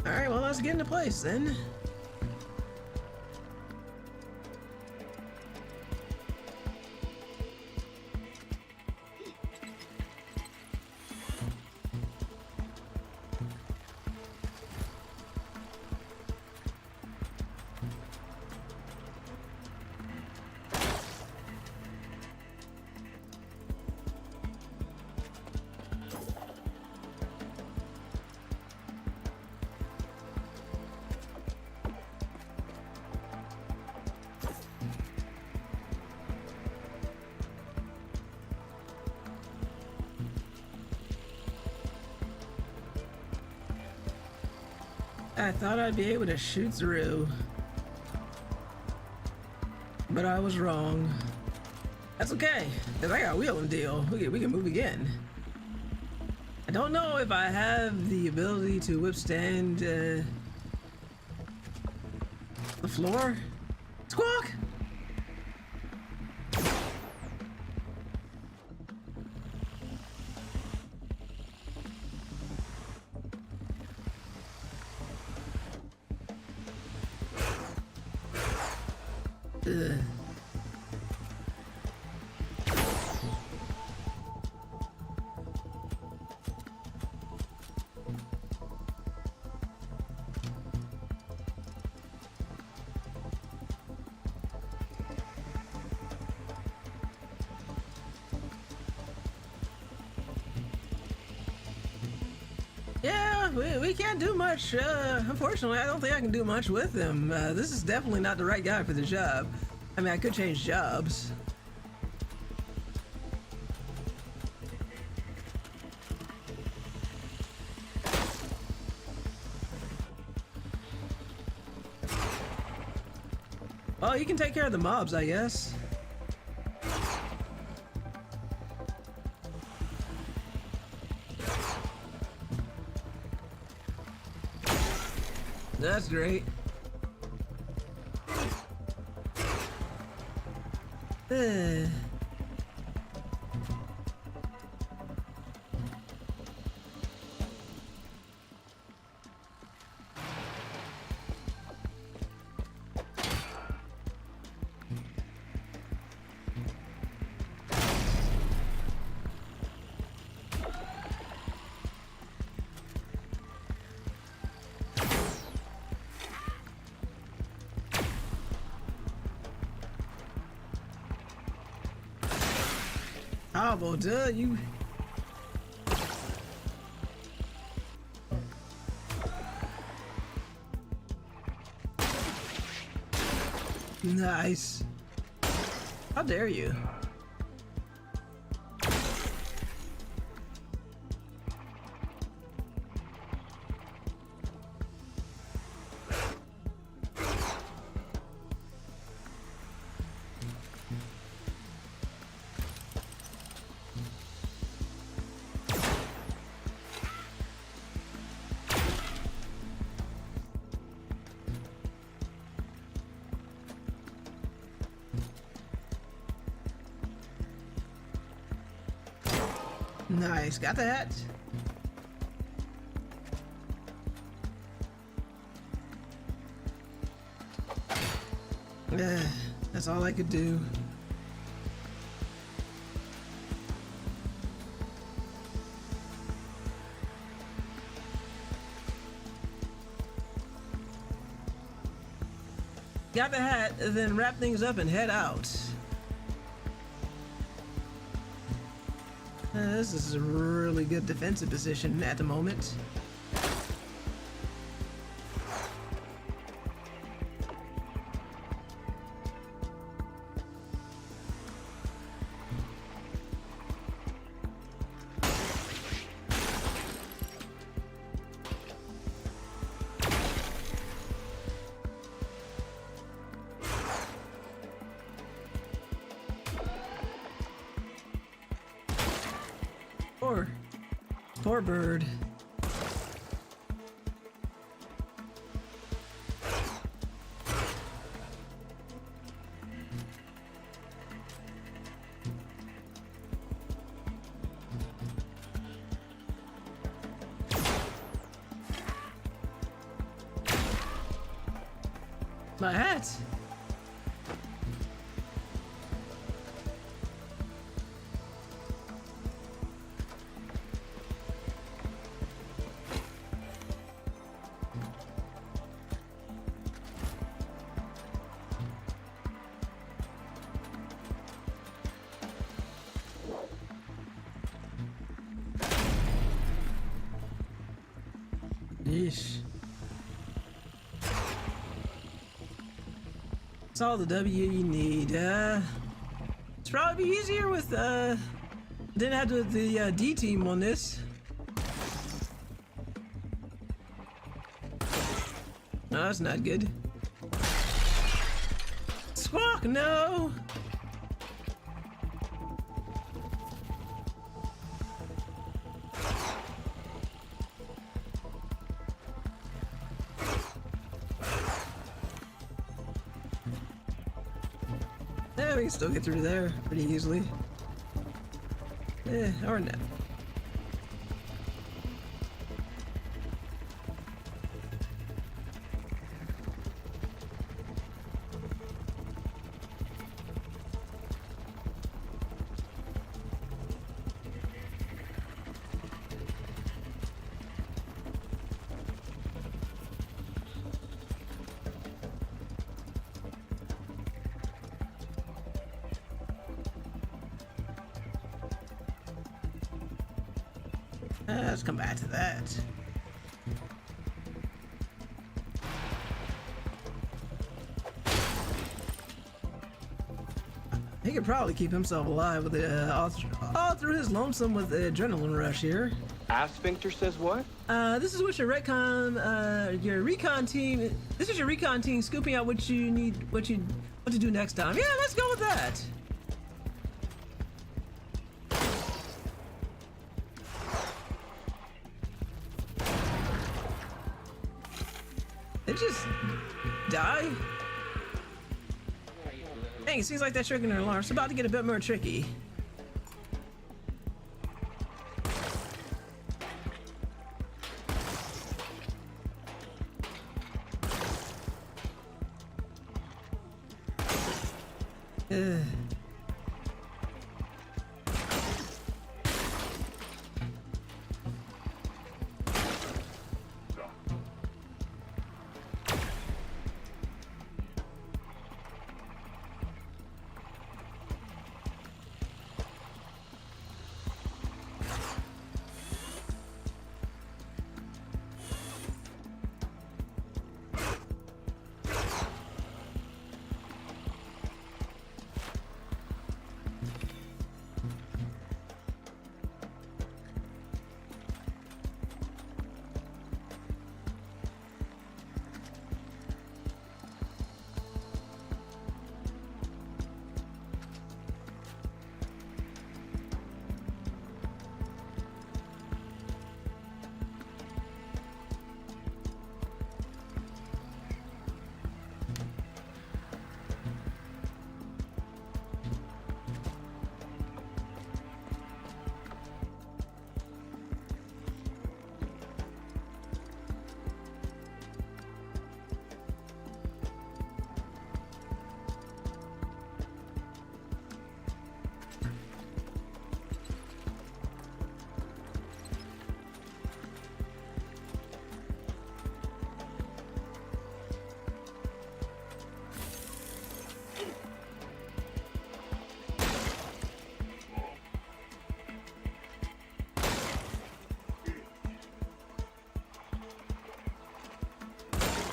All right, well, let's get into place then. I thought I'd be able to shoot through, but I was wrong. That's okay, because I got a wheel and deal. We can move again. I don't know if I have the ability to withstand the floor. Squawk! Ugh. Yeah, we can't do much. Unfortunately, I don't think I can do much with him. This is definitely not the right guy for the job. I mean, I could change jobs. Oh, you can take care of the mobs, I guess. That's great. Oh, well, duh, you... Nice. How dare you? Nice, got that. That's all I could do. Got the hat, then wrap things up and head out. This is a really good defensive position at the moment. Poor bird. My hat. Yeesh. That's all the W you need. It's probably be easier with didn't have to the D team on this. No, that's not good. Squawk, no! Yeah, we can still get through there pretty easily. Yeah, or not. Let's come back to that. He could probably keep himself alive with all through his lonesome with the adrenaline rush here. Asphincter says what? This is what your recon team. This is your recon team scooping out what you need, what to do next time. Yeah, let's go with that. It just die? Dang, it seems like that triggering an alarm. It's about to get a bit more tricky.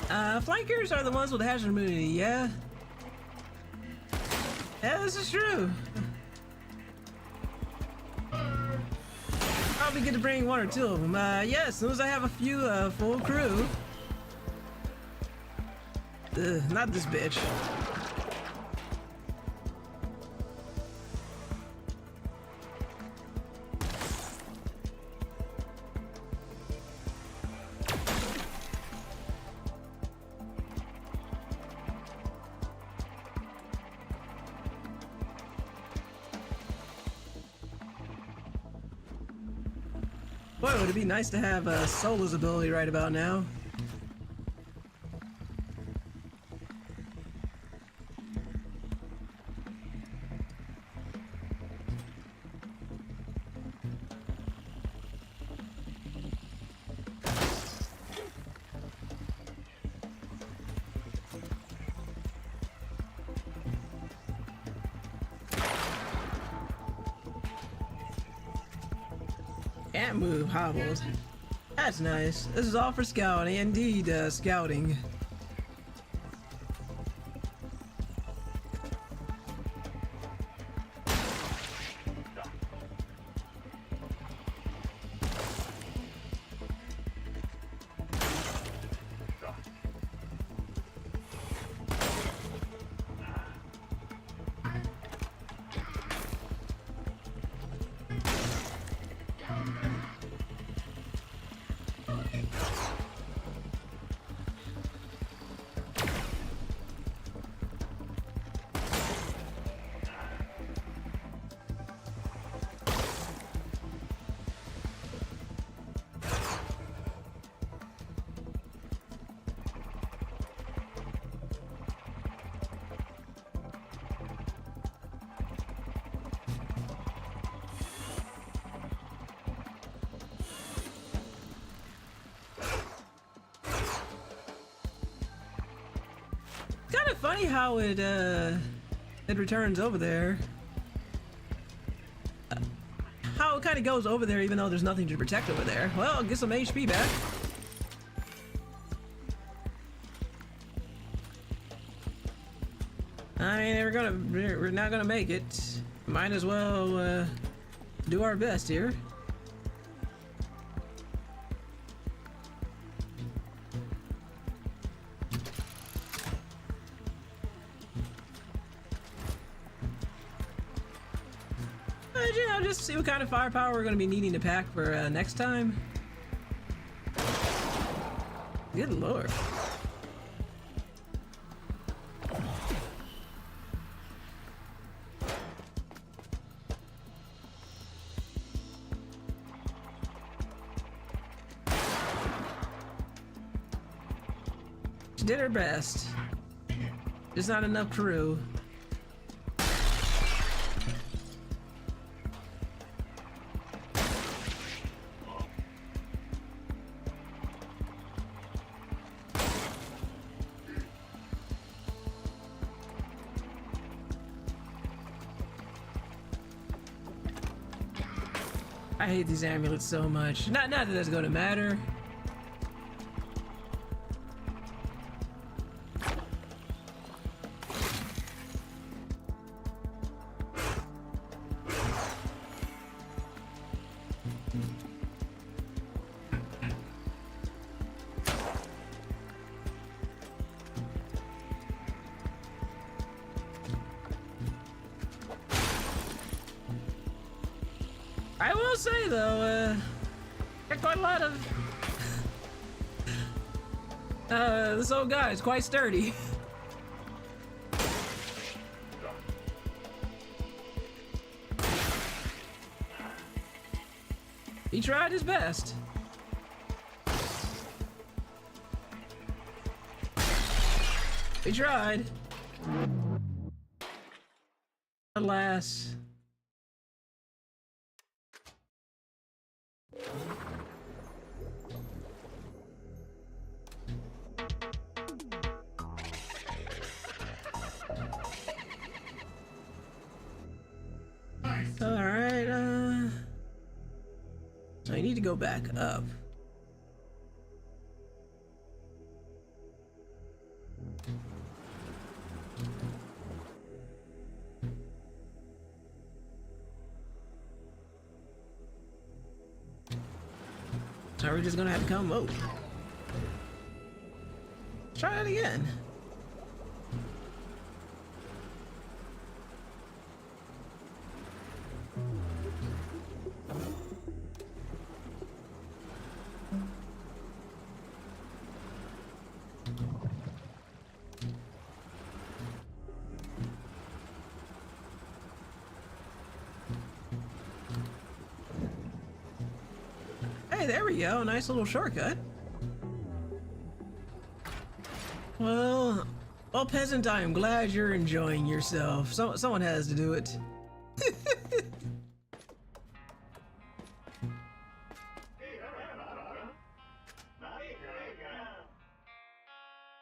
Flankers are the ones with hazard immunity, yeah? Yeah, this is true. Probably good to bring one or two of them. Yeah, as soon as I have a few full crew. Not this bitch. Boy, would it be nice to have Solo's ability right about now. Can't move, hobbles. That's nice. This is all for scouting. Indeed, scouting. Kind of funny how it returns over there. How it kind of goes over there even though there's nothing to protect over there. Well, get some HP back. I mean, we're not gonna make it. Might as well do our best here. You know, just see what kind of firepower we're going to be needing to pack for next time. Good lord. She did her best. Just not enough crew. I hate these amulets so much. Not that that's gonna matter. I will say though, got quite a lot of this old guy is quite sturdy. He tried his best. He tried. Alas. Alright, so I need to go back up. Are we just gonna have to come? Oh. Let's try it again. Hey, there we go. Nice little shortcut. Well, peasant, I am glad you're enjoying yourself. Someone has to do it.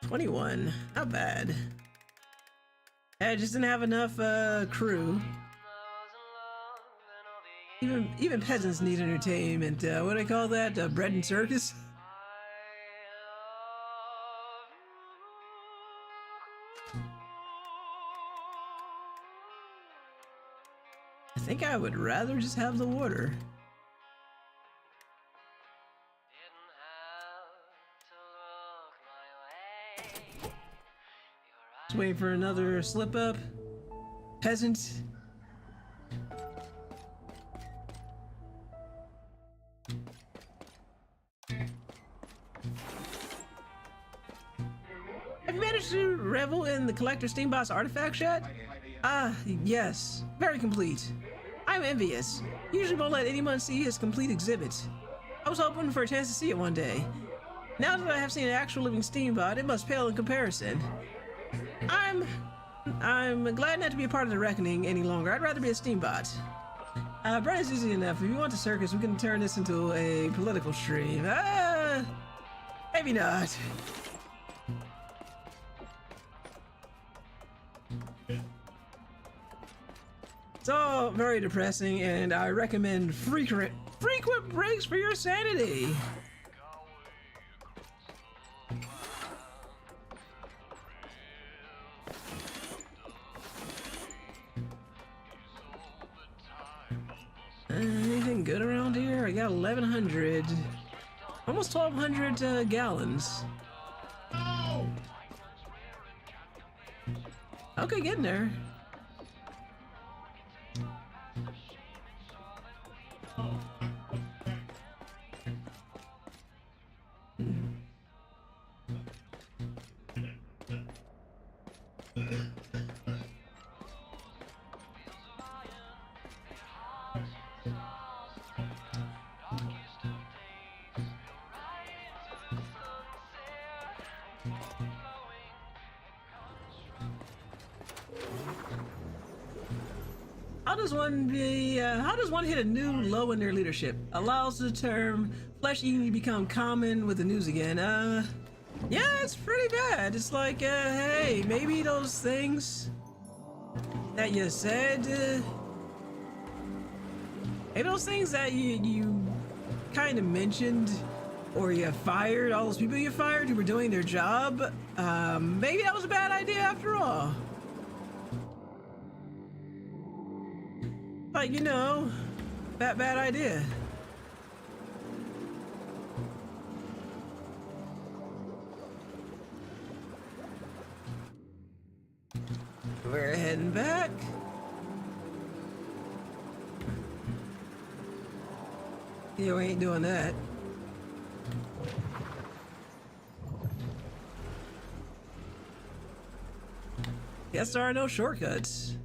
21, not bad. I just didn't have enough crew. Even peasants need entertainment. What do I call that? Bread and circus? I think I would rather just have the water. Just waiting for another slip up. Peasant. Have you managed to revel in the Collector Steambox artifact yet? Ah, yes. Very complete. I'm envious. Usually won't let anyone see his complete exhibit. I was hoping for a chance to see it one day. Now that I have seen an actual living Steambot, it must pale in comparison. I'm glad not to be a part of the reckoning any longer. I'd rather be a Steambot. Bread is easy enough. If you want the circus, we can turn this into a political stream. Maybe not. It's all very depressing, and I recommend frequent breaks for your sanity. Anything good around here? I got 1,100, almost 1,200 gallons. Okay, getting there. How does one hit a new low in their leadership? Allows the term flesh eating to become common with the news again. Yeah, it's pretty bad. It's like, hey, maybe those things that you said, maybe those things that you kind of mentioned, or you fired, all those people you fired who were doing their job, maybe that was a bad idea after all. Like, you know, bad idea. We're heading back. Yeah, we ain't doing that. Guess there are no shortcuts.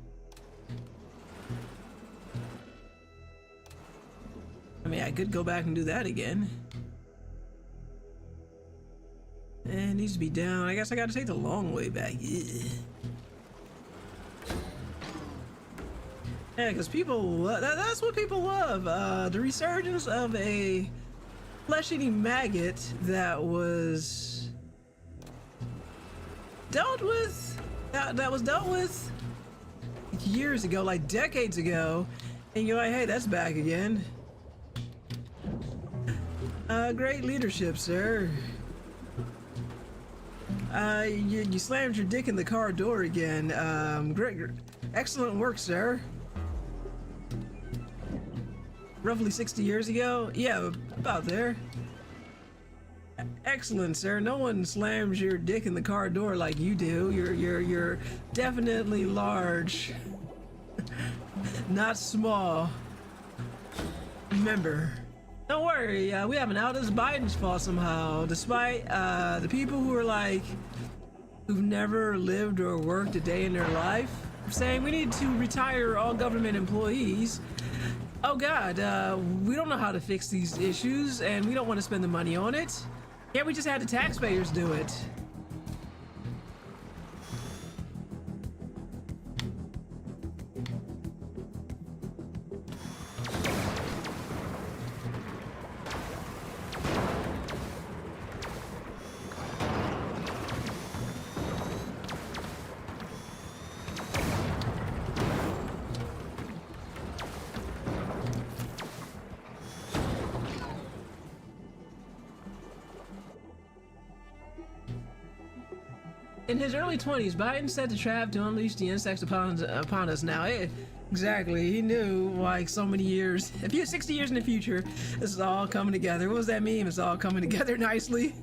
I mean, I could go back and do that again. It needs to be down. I guess I gotta take the long way back. Ugh. Yeah, because people, that's what people love. The resurgence of a flesh-eating maggot that was dealt with, that was dealt with years ago, like decades ago, and you're like, hey, that's back again. Great leadership, sir. You slammed your dick in the car door again. Great, excellent work, sir. Roughly 60 years ago? Yeah, about there. excellent, sir. No one slams your dick in the car door like you do. You're definitely large, not small. Remember, don't worry. We haven't out. It's Biden's fault somehow. Despite the people who are like, who've never lived or worked a day in their life, saying we need to retire all government employees. Oh God, we don't know how to fix these issues, and we don't want to spend the money on it. Can't we just have the taxpayers do it? In his early 20s, Biden set the trap to unleash the insects upon us now. Exactly, he knew like so many years, if you're 60 years in the future, this is all coming together. What was that meme? It's all coming together nicely.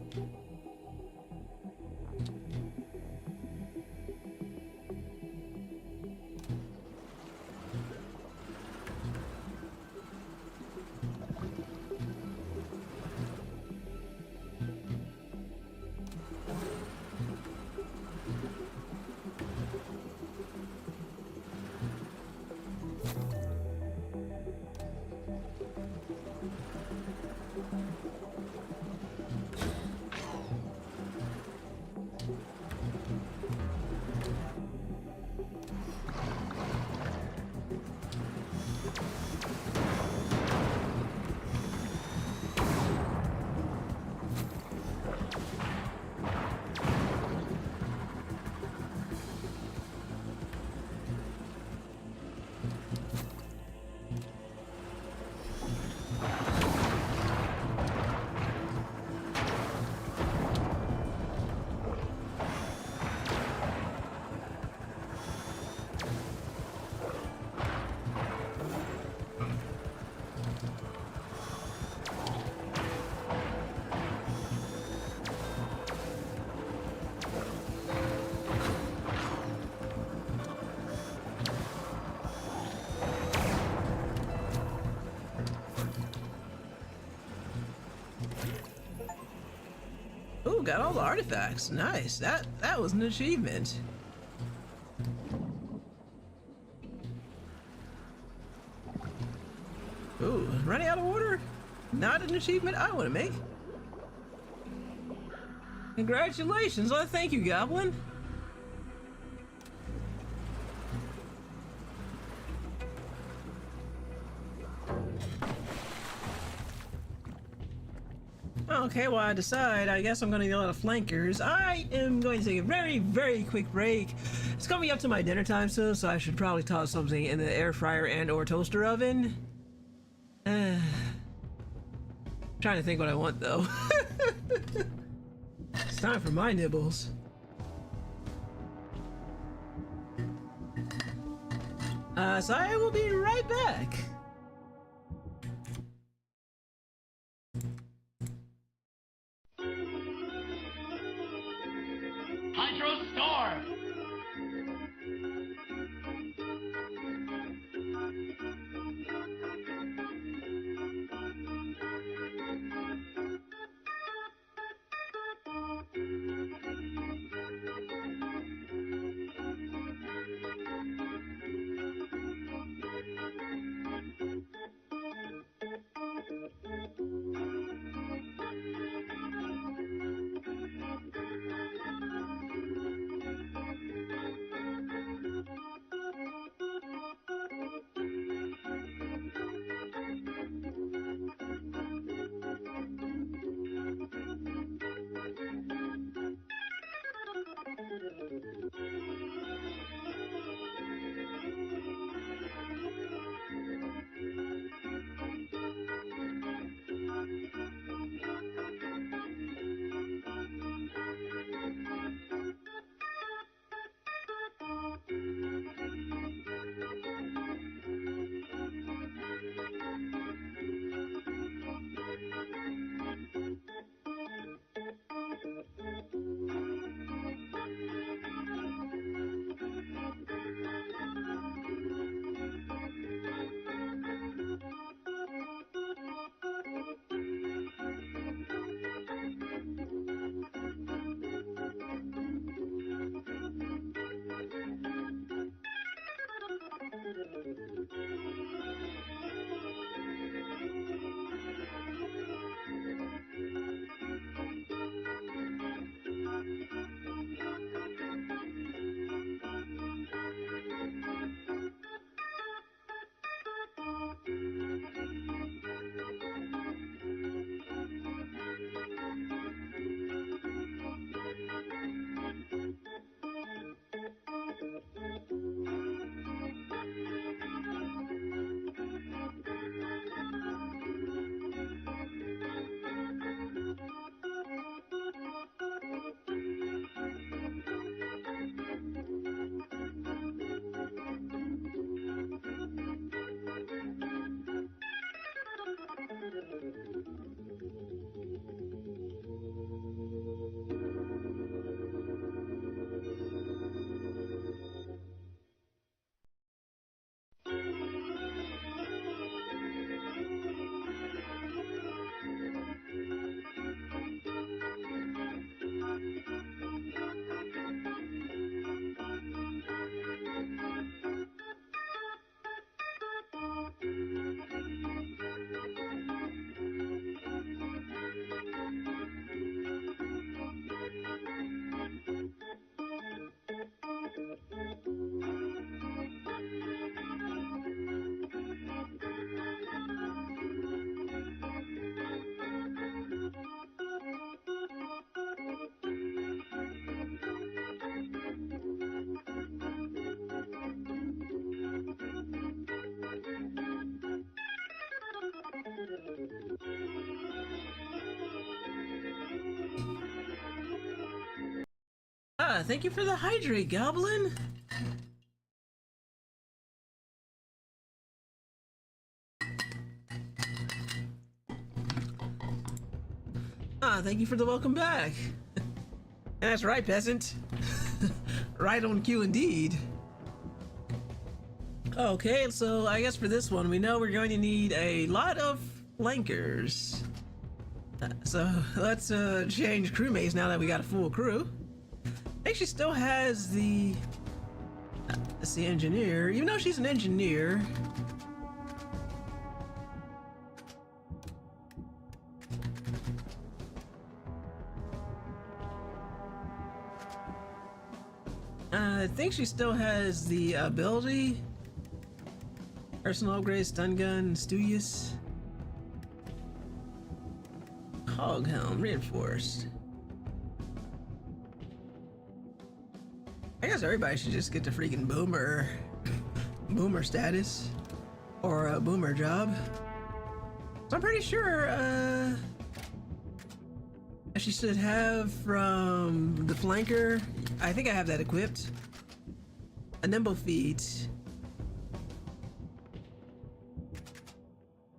Ooh, got all the artifacts. Nice. That was an achievement. Ooh, running out of water? Not an achievement I want to make. Congratulations. Oh, thank you, Goblin. Okay, well, I guess I'm gonna get a lot of flankers. I am going to take a very, very quick break. It's coming up to my dinner time soon, so I should probably toss something in the air fryer and or toaster oven. Trying to think what I want, though. It's time for my nibbles. So I will be right back. Hydro Storm! Thank you for the hydrate, Goblin. Thank you for the welcome back. And that's right, peasant. Right on cue indeed. Okay, so I guess for this one, we know we're going to need a lot of flankers. So let's change crewmates now that we got a full crew. I think she still has the engineer, even though she's an engineer. I think she still has the ability. Personal upgrade, stun gun, studious. Hog helm, reinforced. I guess everybody should just get the freaking boomer status or a boomer job. So I'm pretty sure she should have from the flanker. I think I have that equipped. A nimble feet.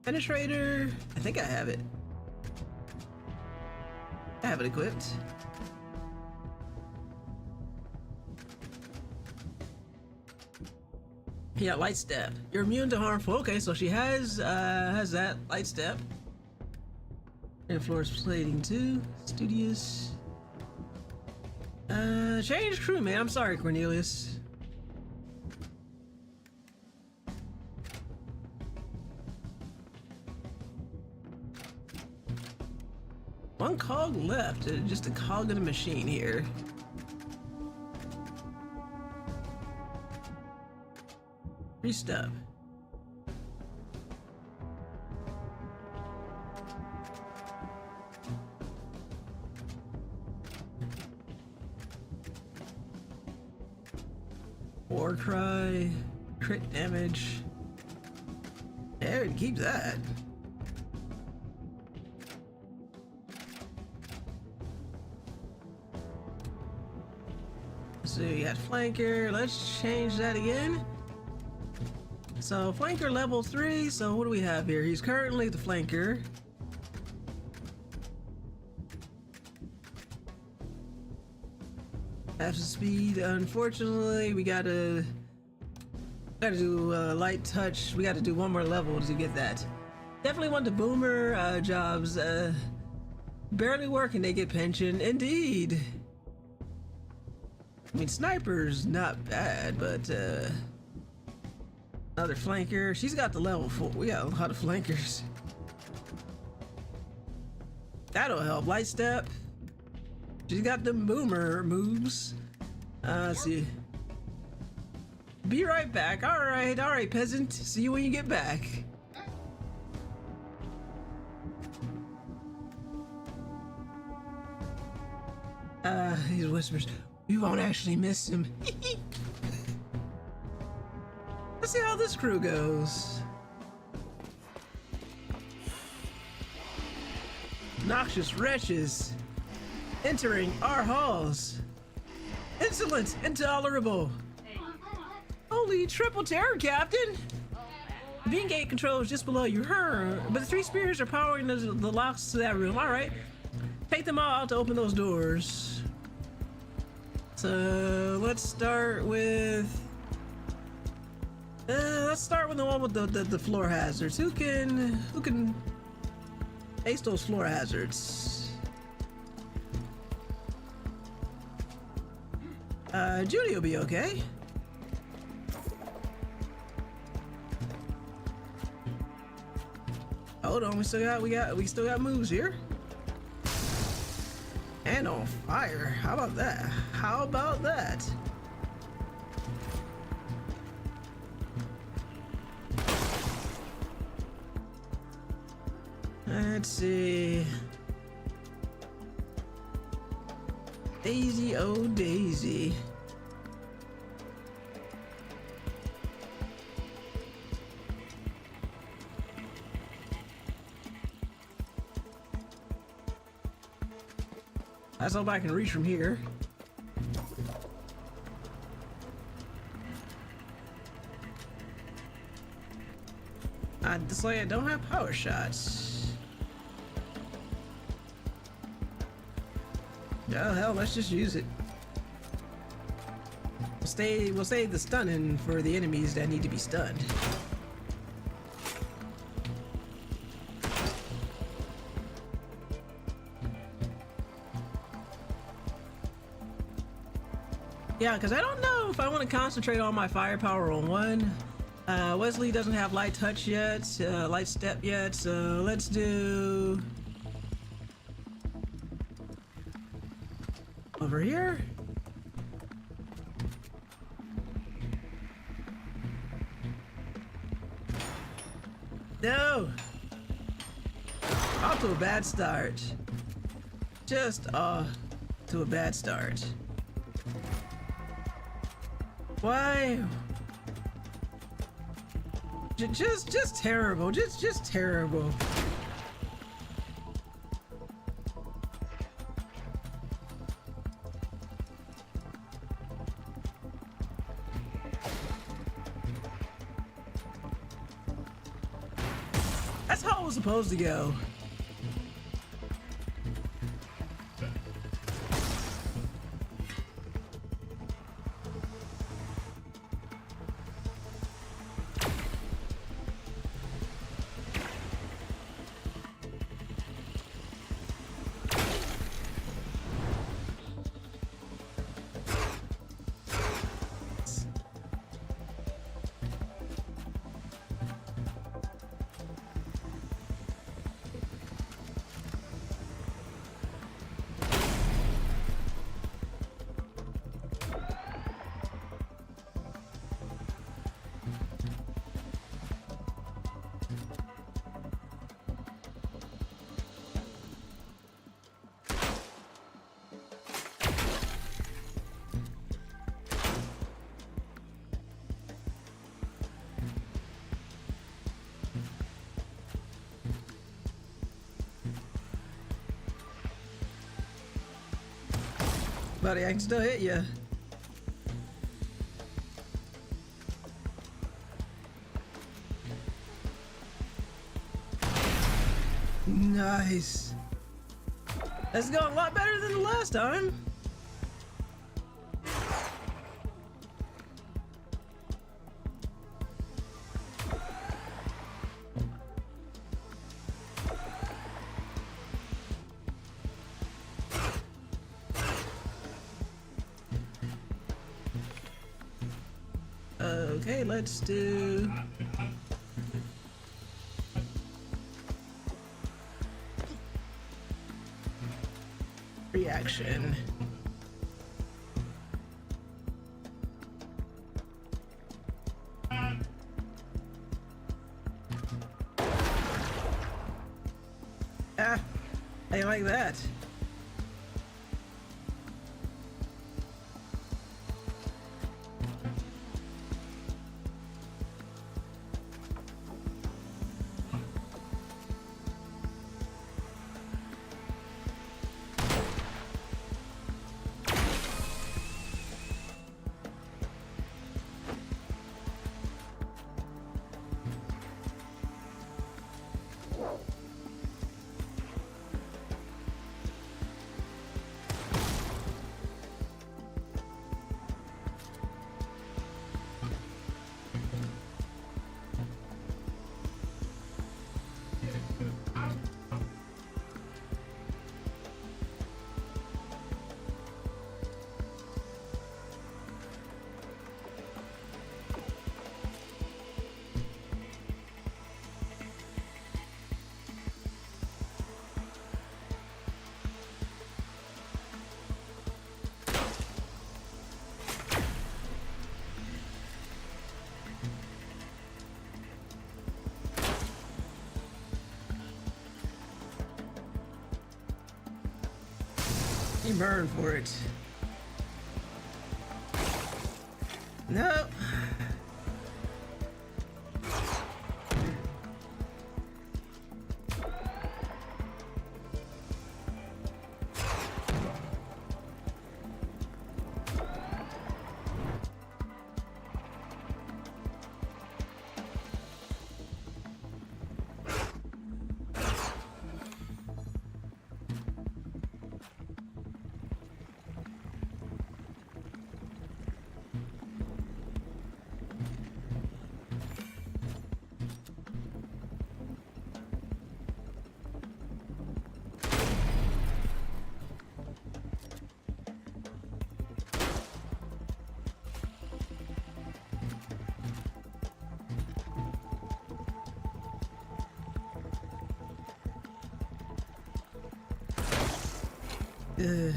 Penetrator. I think I have it. I have it equipped. Yeah, light step. You're immune to harmful. Okay, so she has that light step. Reinforced plating too. Studious. Change crewmate. I'm sorry, Cornelius. One cog left. Just a cog in the machine here. Restep. War cry, crit damage. Yeah, we can keep that. So you got flanker. Let's change that again. So flanker level 3. So what do we have here? He's currently the flanker. Half the speed. Unfortunately, we gotta do light touch. We gotta do one more level to get that. Definitely want the boomer jobs. Barely working, they get pension. Indeed. I mean, sniper's not bad, but another flanker. She's got the level 4. We got a lot of flankers. That'll help. Light step. She's got the boomer moves. Let's see. Be right back. All right, peasant. See you when you get back. He whispers, "We won't actually miss him." Let's see how this crew goes. Noxious wretches entering our halls. Insolent, intolerable. Holy triple terror, Captain. The beam gate control is just below you. But the 3 spears are powering the locks to that room. All right. Take them all out to open those doors. So let's start with the one with the floor hazards. Who can ace those floor hazards? Judy will be okay. Hold on, we still got moves here. And on fire. How about that? How about that? Let's see. Daisy, oh Daisy. That's all I can reach from here. It's like I don't have power shots. Oh hell, let's just use it. We'll save the stunning for the enemies that need to be stunned. Yeah, because I don't know if I want to concentrate all my firepower on one. Wesley doesn't have light touch yet, light step yet, so let's do over here. No! Off to a bad start. Just off to a bad start. Why? Just terrible. Just terrible. That's how it was supposed to go. Buddy, I can still hit you. Nice. That's going a lot better than the last time. Okay, let's do reaction. Ah, I like that. You burn for it. No. Ugh.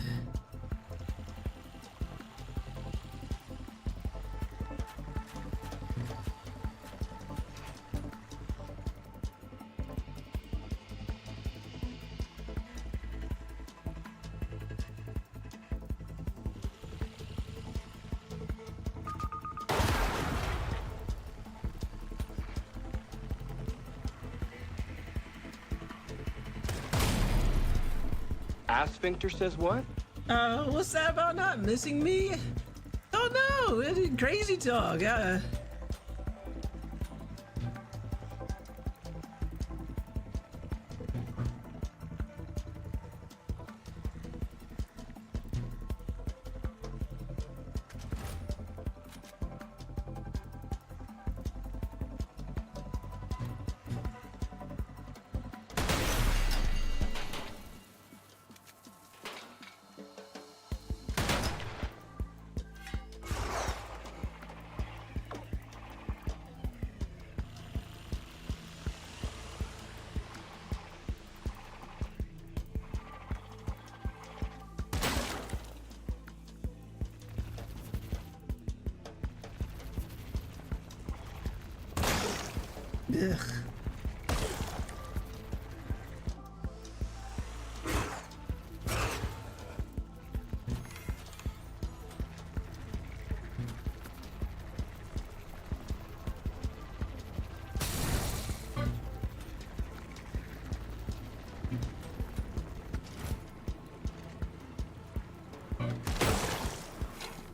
Sphincter says what? What's that about not missing me? Oh no, it's crazy talk. Ugh.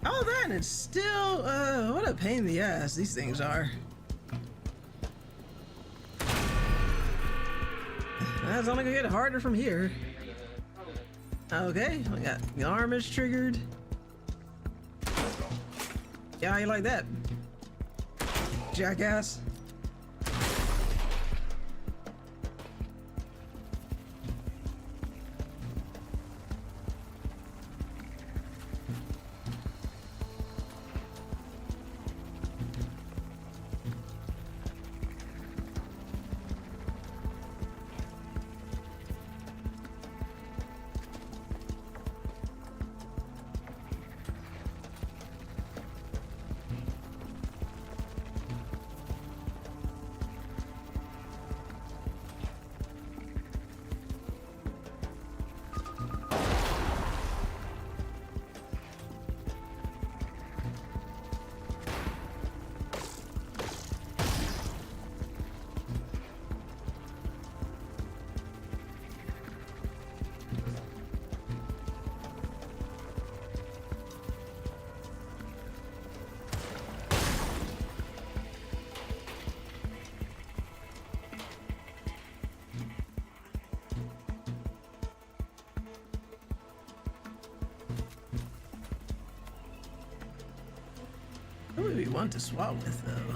All that and it's still, what a pain in the ass these things are. That's only gonna get harder from here. Okay, we got the arm is triggered. Yeah, how you like that, jackass? Who would we want to swap with, though?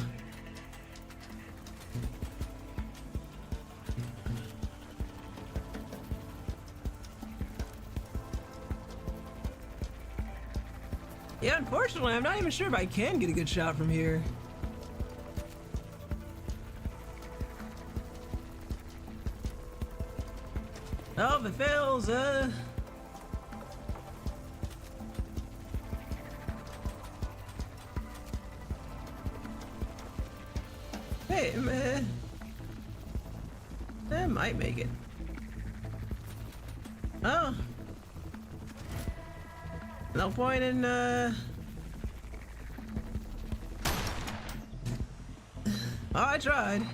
Yeah, unfortunately, I'm not even sure if I can get a good shot from here. Oh, if it fails, hey, man. That might make it. Oh. No point in, Oh, I tried.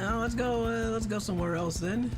Now let's go. Let's go somewhere else then.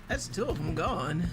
That's two of them gone.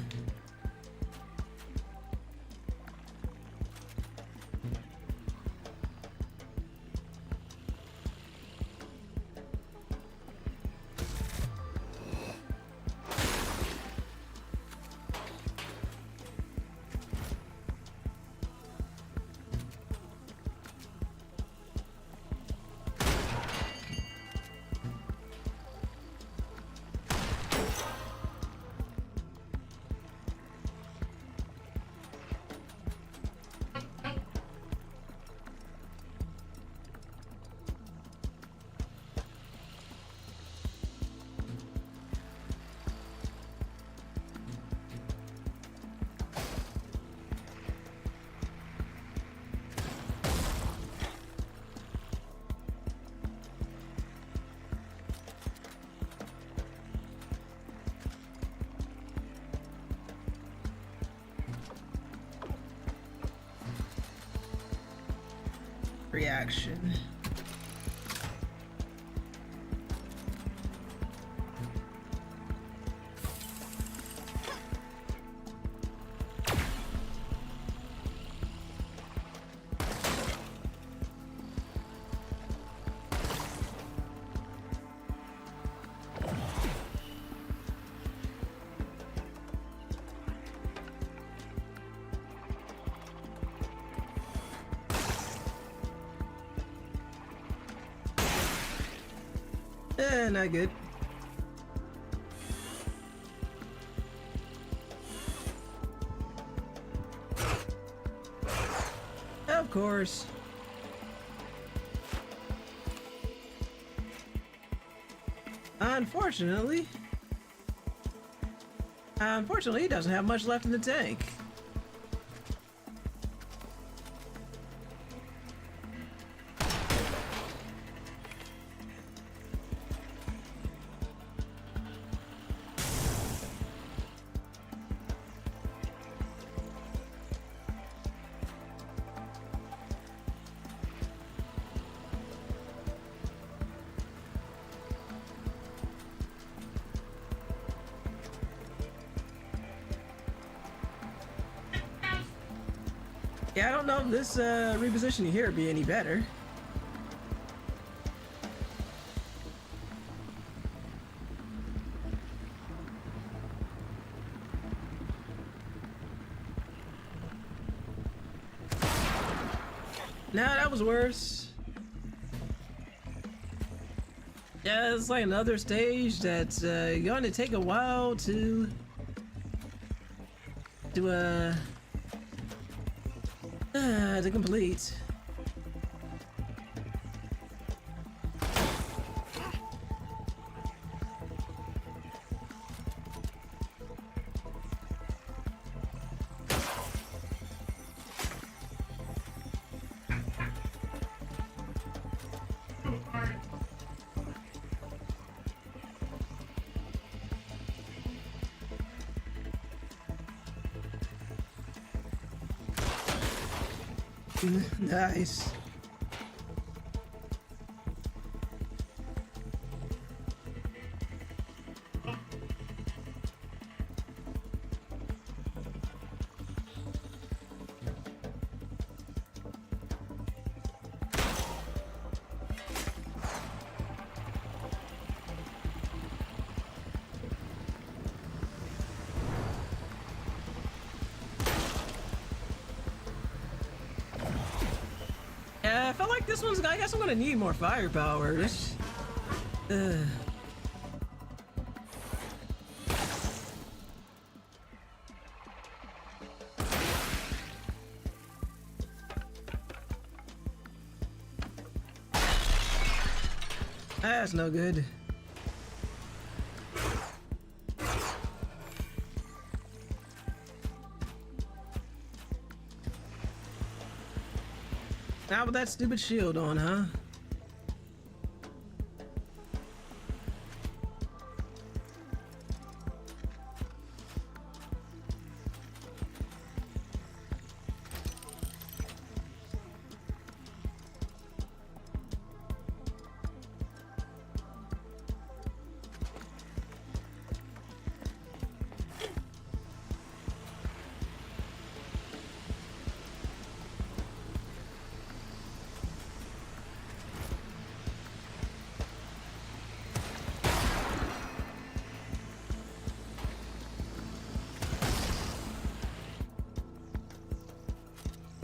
Reaction. Not good. Of course. Unfortunately, he doesn't have much left in the tank. Yeah, I don't know if this repositioning here would be any better. Nah, that was worse. Yeah, it's like another stage that's going to take a while to complete. Nice. I felt like this one's. I guess I'm gonna need more firepower. That's no good. Now with that stupid shield on, huh?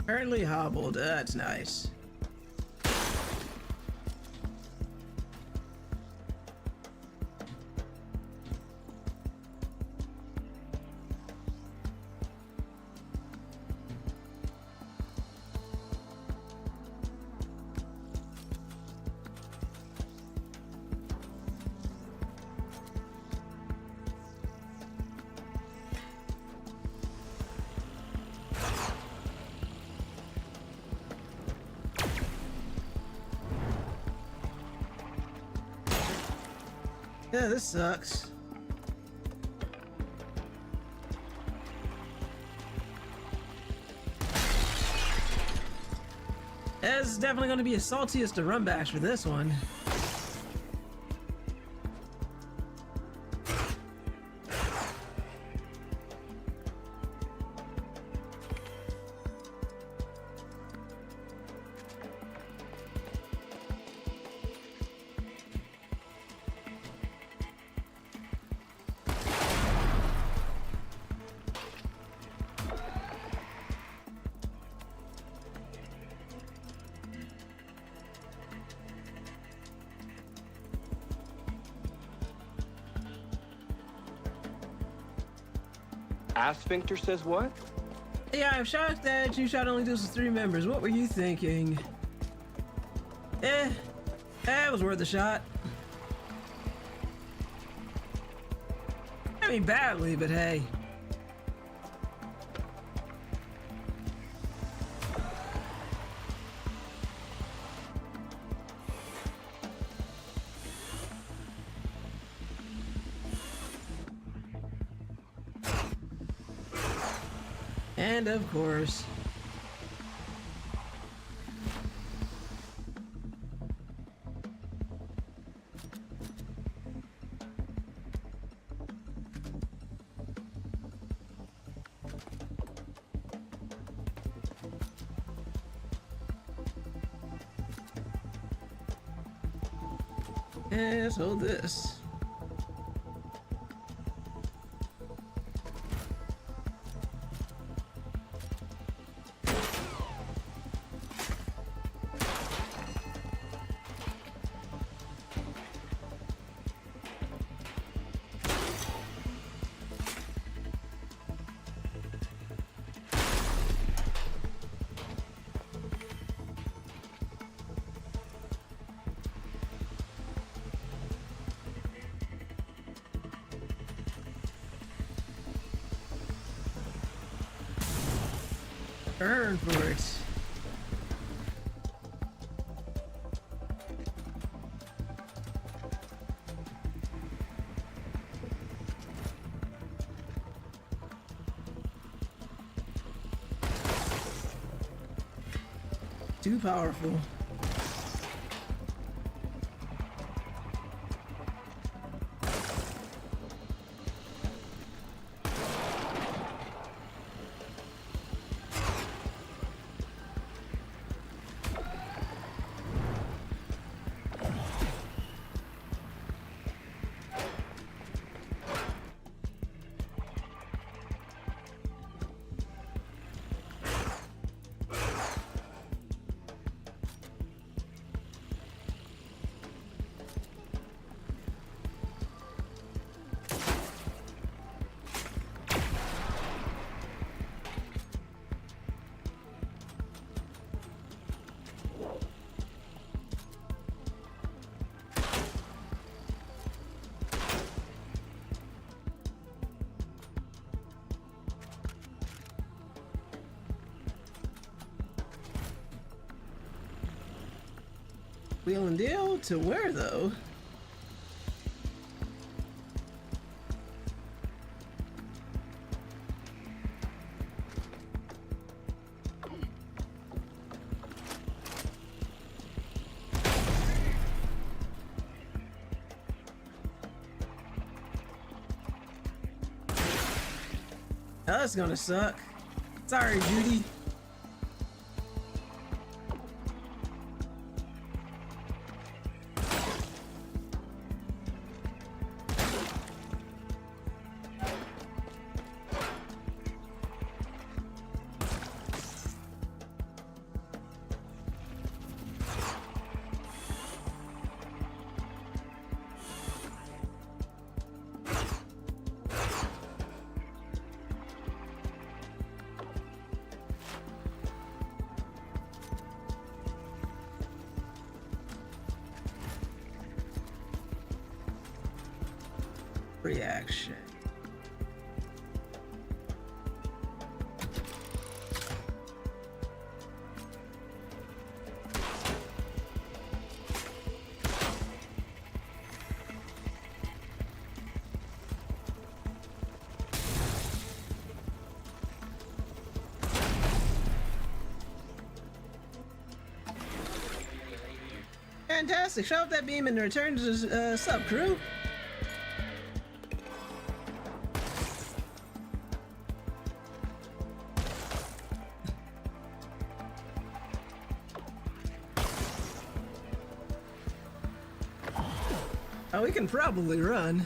Currently hobbled. That's nice. Yeah, this sucks. This is definitely going to be a saltiest to run bash for this one. Sphincter says what? Yeah, I'm shocked that you shot only this with 3 members. What were you thinking? It was worth a shot. I mean, badly, but hey. And of course. And let's hold this. Earn for it. Too powerful. Wheel and deal to where though? Oh, that's gonna suck. Sorry, Judy. Reaction. Fantastic. Shove that beam and return to sub crew. Oh, we can probably run.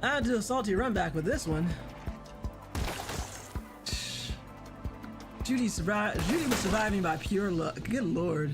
I'll do a salty run back with this one. Judy was surviving by pure luck. Good lord.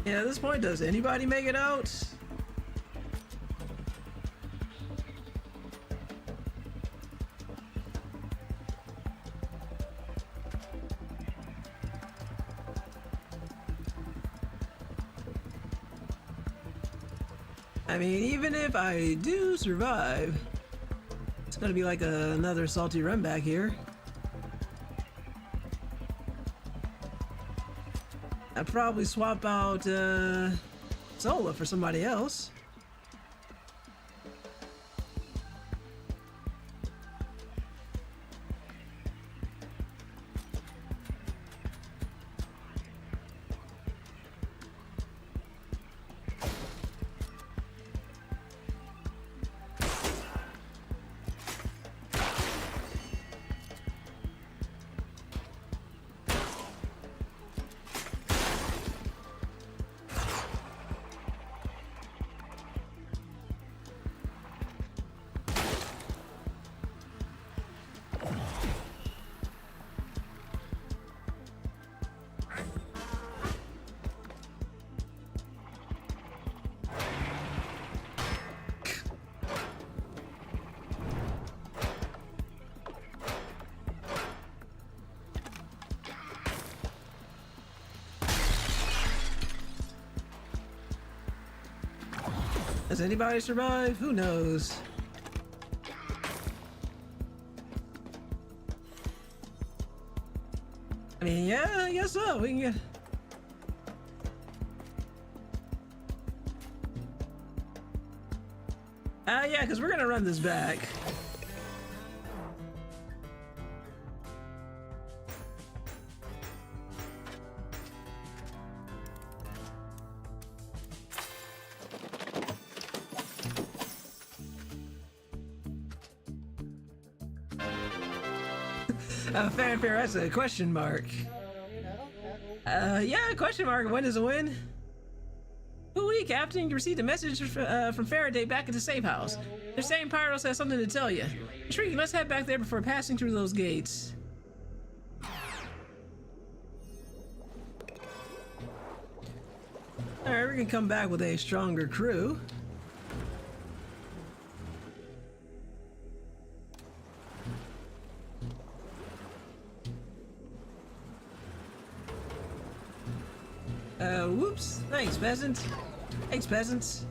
Yeah, at this point, does anybody make it out? I mean, even if I do survive, it's gonna be like another salty run back here. I'd probably swap out Zola for somebody else. Does anybody survive? Who knows? I mean, yeah, I guess so. We can get... yeah, because we're gonna run this back. Fanfare, that's a question mark. Yeah, question mark. When is a win? Ooh, Captain, you received a message from Faraday back at the safe house. They're saying Pyros has something to tell you. Shrieky, let's head back there before passing through those gates. Alright, we're gonna come back with a stronger crew. Whoops. Thanks, peasant. Thanks, peasants.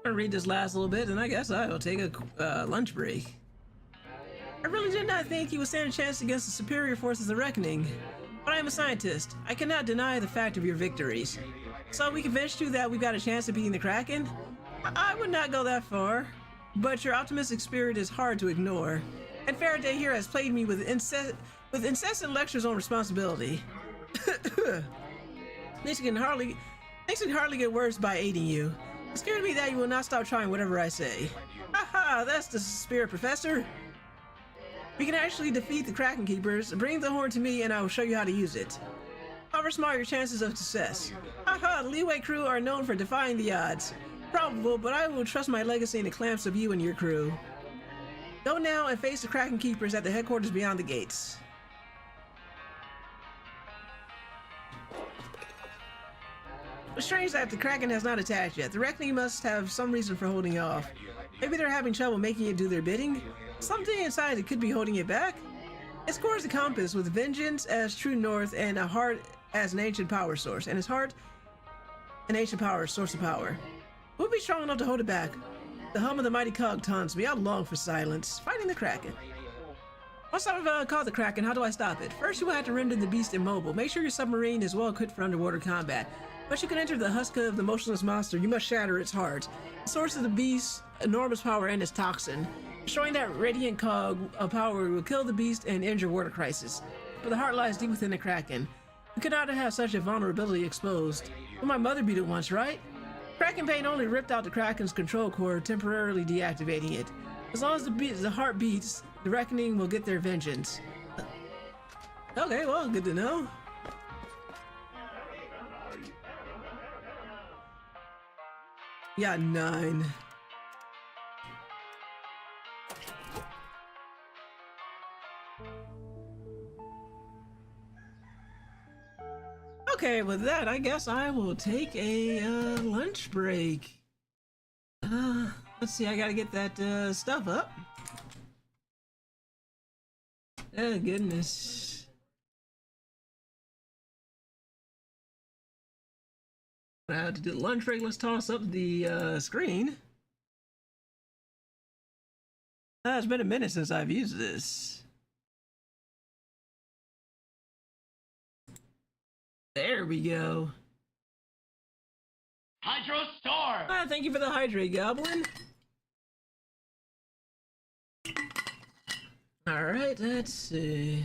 I'm gonna read this last little bit, and I guess I will take a lunch break. I really did not think he would stand a chance against the superior forces of Reckoning, but I am a scientist. I cannot deny the fact of your victories. So we convinced you that we've got a chance of beating the Kraken? I would not go that far, but your optimistic spirit is hard to ignore. And Faraday here has plagued me with incessant lectures on responsibility. Things can hardly get worse by aiding you. It scares me that you will not stop trying whatever I say. Haha, that's the spirit, Professor. We can actually defeat the Kraken Keepers. Bring the horn to me and I will show you how to use it. However small your chances of success. Haha, the Leeway crew are known for defying the odds. Probable, but I will trust my legacy in the clamps of you and your crew. Go now and face the Kraken Keepers at the headquarters beyond the gates. It's strange that the Kraken has not attacked yet. The Reckoning must have some reason for holding off. Maybe they're having trouble making it do their bidding? Something inside it could be holding it back? It scores the compass with vengeance as true north and a heart as an ancient power source. And its heart, an ancient power source of power. We'll be strong enough to hold it back. The hum of the mighty cog taunts me. I long for silence. Fighting the Kraken. Once I've caught the Kraken, how do I stop it? First, you will have to render the beast immobile. Make sure your submarine is well equipped for underwater combat. Once you can enter the husk of the motionless monster, you must shatter its heart. The source of the beast's enormous power and its toxin. Destroying that radiant cog of power will kill the beast and end your water crisis. But the heart lies deep within the Kraken. You could not have such a vulnerability exposed. But my mother beat it once, right? Kraken Pain only ripped out the Kraken's control core, temporarily deactivating it. As long as the heart beats, the Reckoning will get their vengeance. Okay, well, good to know. Yeah, 9. Okay, with that, I guess I will take a lunch break. Let's see, I gotta get that stuff up. Oh, goodness. To do the lunch break, let's toss up the screen. It's been a minute since I've used this. There we go. Hydro Storm! Thank you for the hydrate, Goblin. Alright, let's see.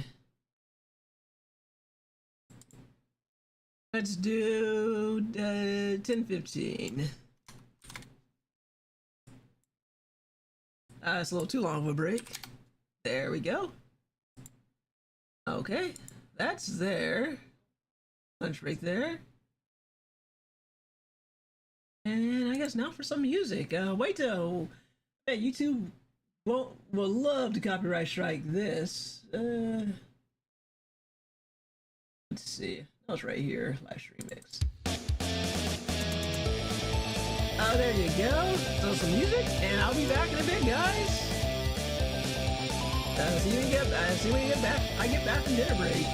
Let's do 10:15. It's a little too long of a break. There we go. Okay, that's there. Lunch break there. And I guess now for some music. Wait till YouTube will love to copyright strike this. Let's see. That was right here. Live stream mix. there you go. So some music, and I'll be back in a bit, guys. See when you get back. I get back from dinner break.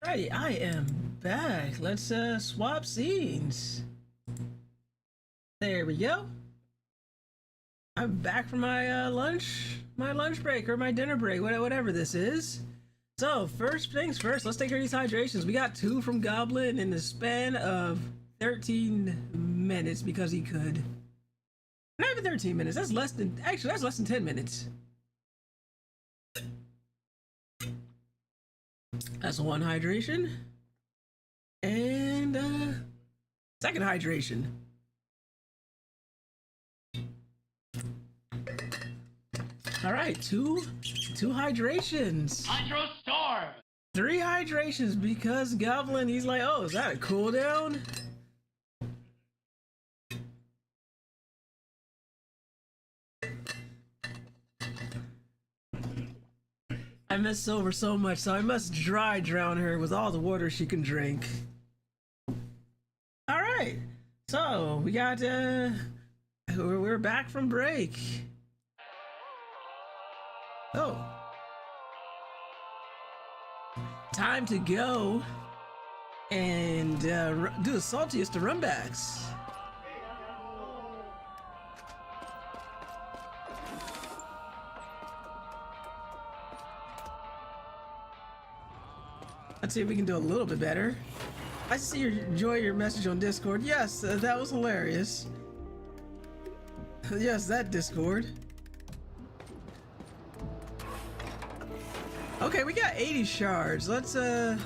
Alrighty, I am back. Let's swap scenes. There we go. I'm back from my lunch break or my dinner break, whatever this is. So first things first, let's take care of these hydrations. We got 2 from Goblin in the span of 13 minutes because he could. Not even 13 minutes. That's less than 10 minutes. That's 1 hydration. And second hydration. All right, two hydrations. Hydro Storm! 3 hydrations because Goblin, he's like, oh, is that a cooldown? I miss Silver so much, so I must dry drown her with all the water she can drink. All right, so we got we're back from break. Oh, time to go and do the saltiest of runbacks. Let's see if we can do a little bit better. I see you enjoy your message on Discord. Yes, that was hilarious. Yes, that Discord. Okay, we got 80 shards. Let's do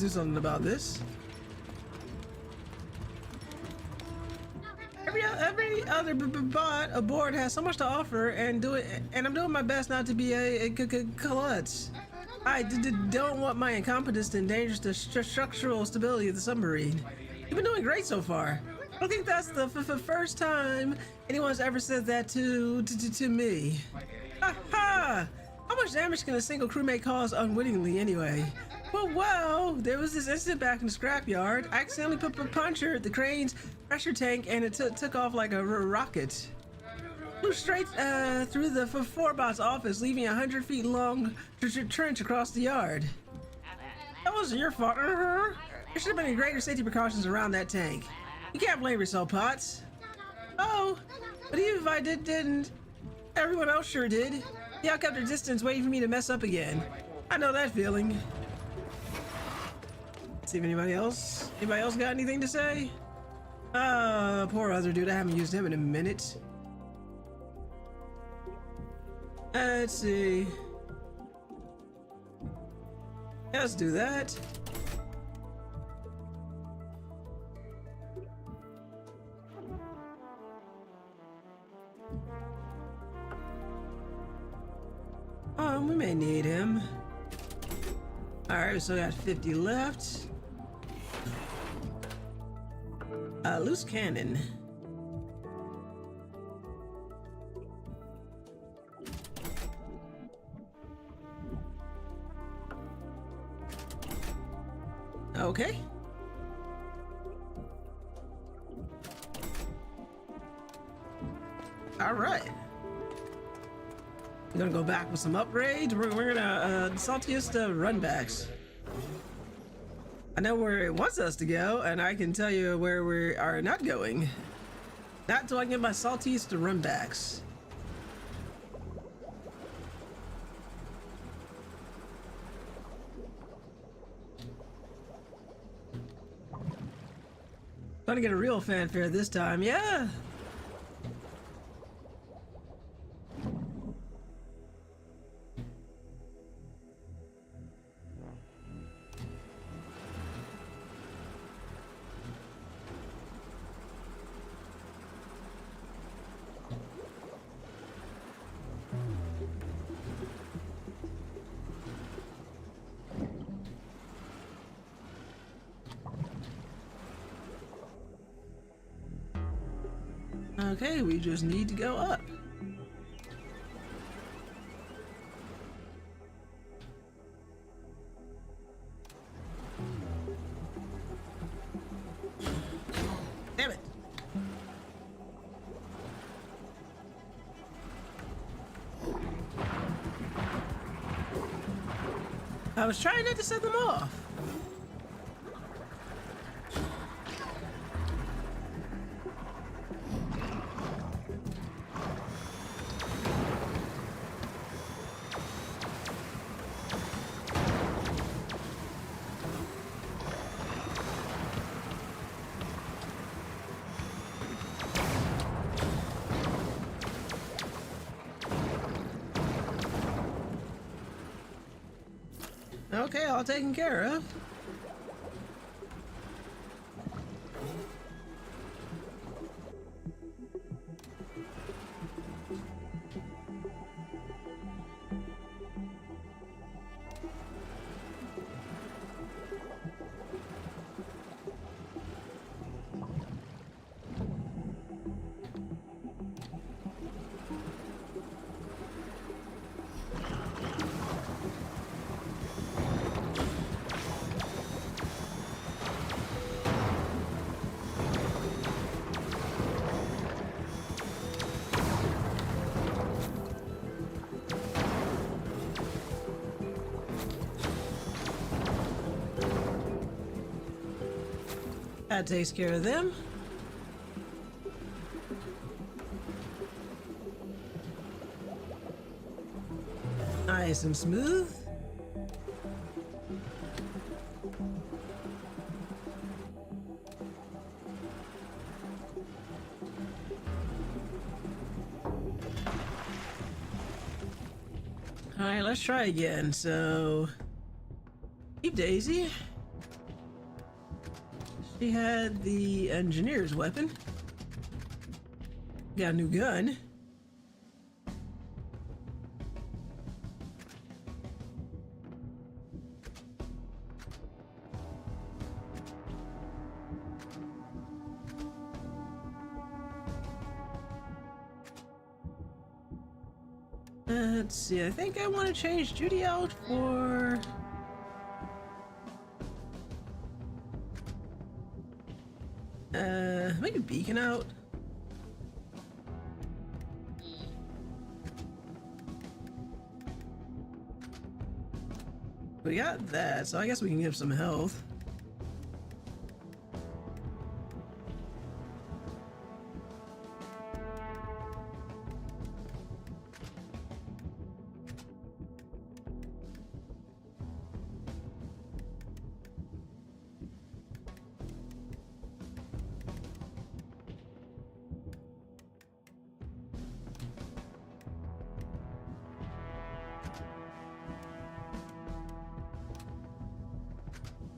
something about this. Every other bot aboard has so much to offer, and I'm doing my best not to be a klutz. I don't want my incompetence to endanger the structural stability of the submarine. You've been doing great so far. I don't think that's the first time anyone's ever said that to me. Ha ha! How much damage can a single crewmate cause unwittingly anyway? Well, there was this incident back in the scrapyard. I accidentally punctured the crane's pressure tank and it took off like a rocket. Flew straight through the Forbot's office, leaving a 100 feet long trench across the yard. That wasn't your fault. There should have been greater safety precautions around that tank. You can't blame yourself, Potts. Oh, but even if I didn't, everyone else sure did. Y'all kept their distance waiting for me to mess up again. I know that feeling. Let's see if anybody else got anything to say? Poor other dude, I haven't used him in a minute. Let's see. Yeah, let's do that. We may need him. Alright, we still got 50 left. Loose cannon. Okay. All right. We're gonna go back with some upgrades. We're gonna saltiest runbacks. I know where it wants us to go, and I can tell you where we are not going. Not until I get my saltiest runbacks. Gonna get a real fanfare this time, yeah. Okay, we just need to go up. Damn it. I was trying not to set them off. Okay, all taken care of. That takes care of them. Nice and smooth. All right, let's try again. So, keep Daisy. She had the engineer's weapon. Got a new gun. Let's see, I think I want to change Judy out for... maybe Beacon out. We got that, so I guess we can give some health.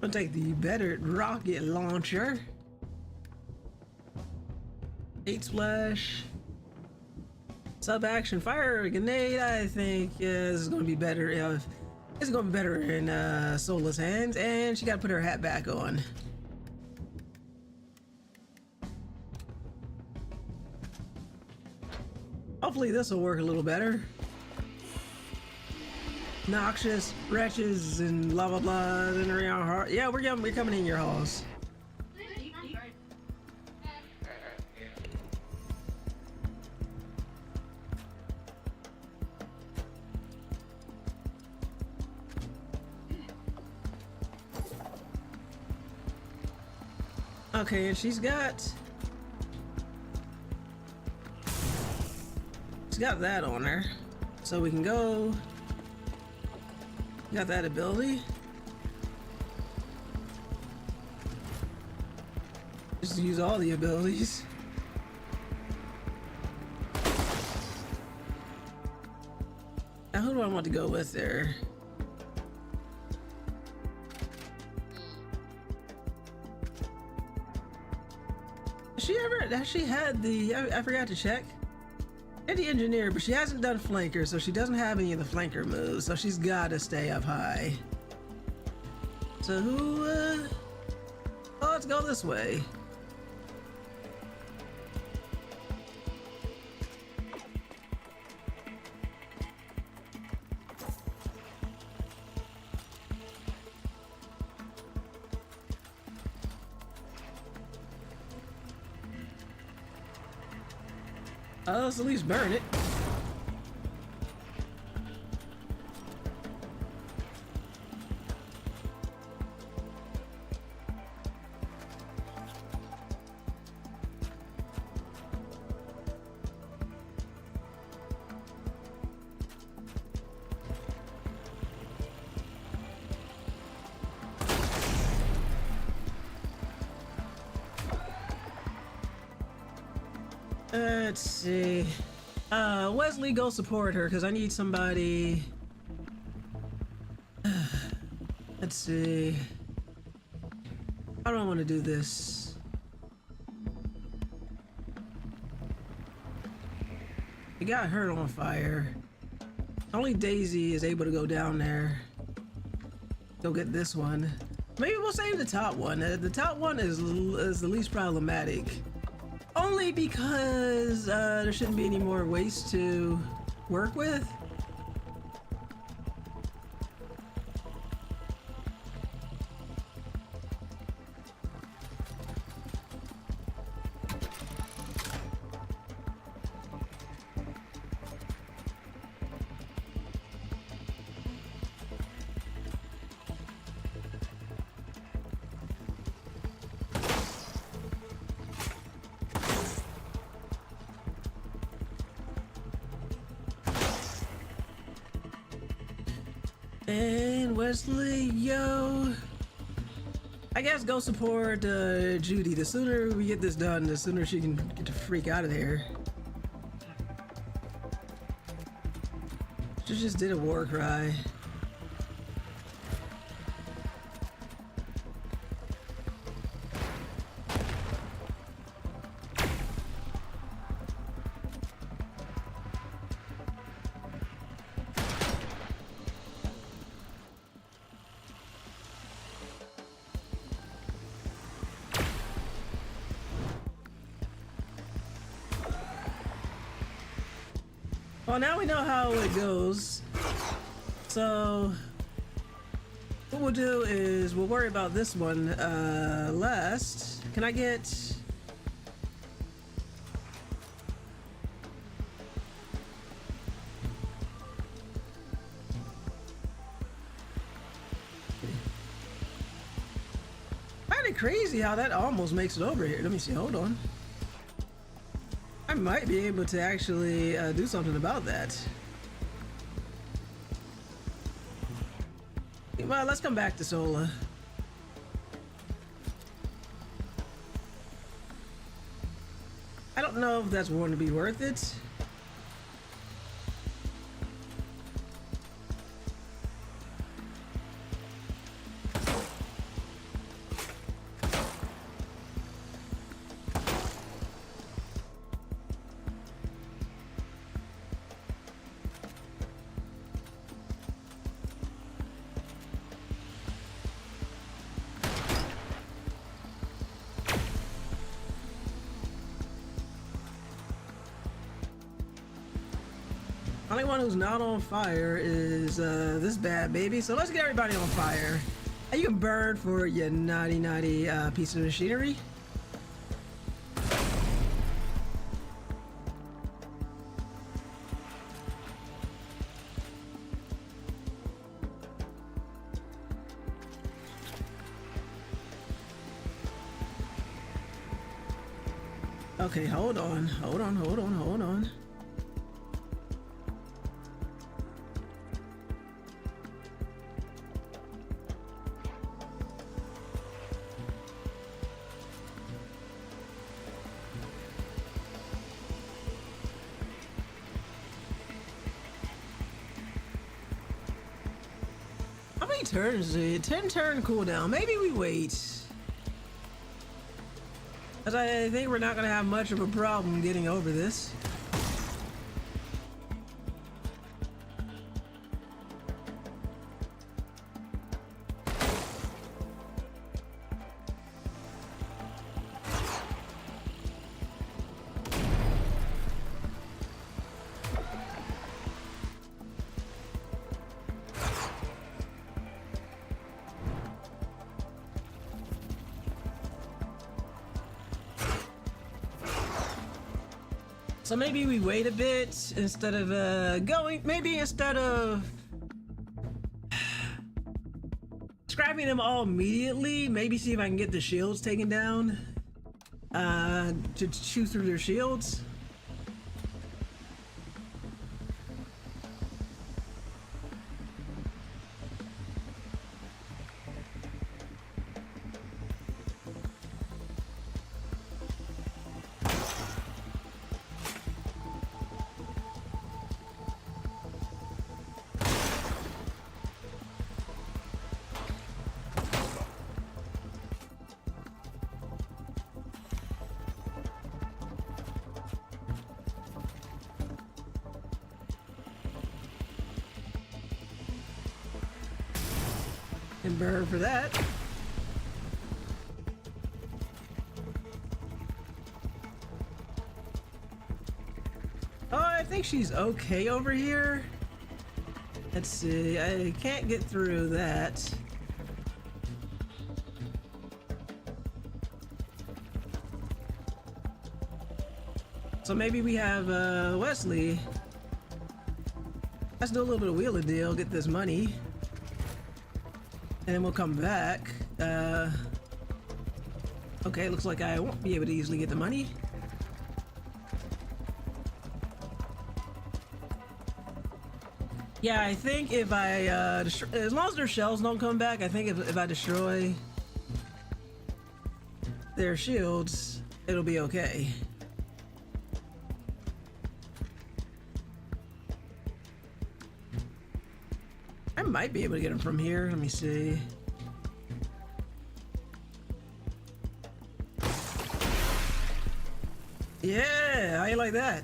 I'll take the better rocket launcher. 8 splash. Sub-action fire grenade. I think this is going to be better. It's going to be better in Sola's hands. And she got to put her hat back on. Hopefully this will work a little better. Noxious wretches and blah blah blah in around heart. Yeah, we're coming in your halls. Okay, and she's got that on her, so we can go. Got that ability. Just use all the abilities. Now who do I want to go with there? Has she had the, I forgot to check. And the engineer, but she hasn't done flanker, so she doesn't have any of the flanker moves, so she's gotta stay up high. So who, oh, let's go this way. Let's at least burn it. Let's see. Wesley, go support her because I need somebody. let's see. How do I want to do this? It got her on fire. Only Daisy is able to go down there. Go get this one. Maybe we'll save the top one. The top one is the least problematic. Only because there shouldn't be any more waste to work with. And Wesley, yo. I guess go support Judy. The sooner we get this done, the sooner she can get the freak out of there. She just did a war cry. Well, now we know how it goes. So what we'll do is we'll worry about this one last. Can I get... Kinda crazy how that almost makes it over here. Let me see, hold on. I might be able to actually do something about that. Well, let's come back to Sola. I don't know if that's going to be worth it. Only one who's not on fire is this bad baby. So let's get everybody on fire. And you can burn for your naughty piece of machinery. Okay, hold on. How many turns is it? 10 turn cooldown. Maybe we wait. Because I think we're not going to have much of a problem getting over this. So maybe we wait a bit instead of maybe instead of scrapping them all immediately, maybe see if I can get the shields taken down to shoot through their shields. And burn for that. Oh, I think she's okay over here. Let's see. I can't get through that. So maybe we have Wesley. Let's do a little bit of wheeler deal, get this money. And then we'll come back. Okay, looks like I won't be able to easily get the money. Yeah, I think if I, as long as their shells don't come back, I think if I destroy their shields, it'll be okay. I might be able to get them from here. Let me see. Yeah, how you like that?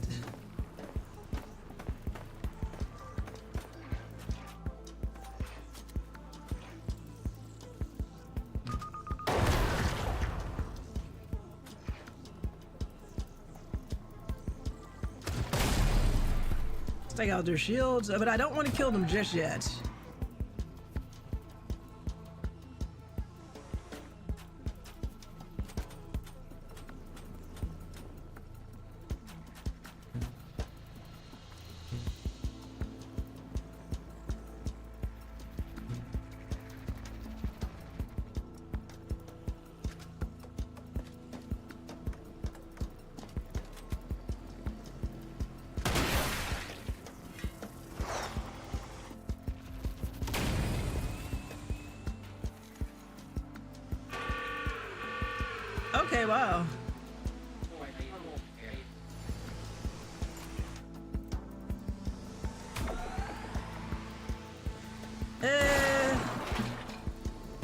Let's take out their shields, but I don't want to kill them just yet. Okay, wow.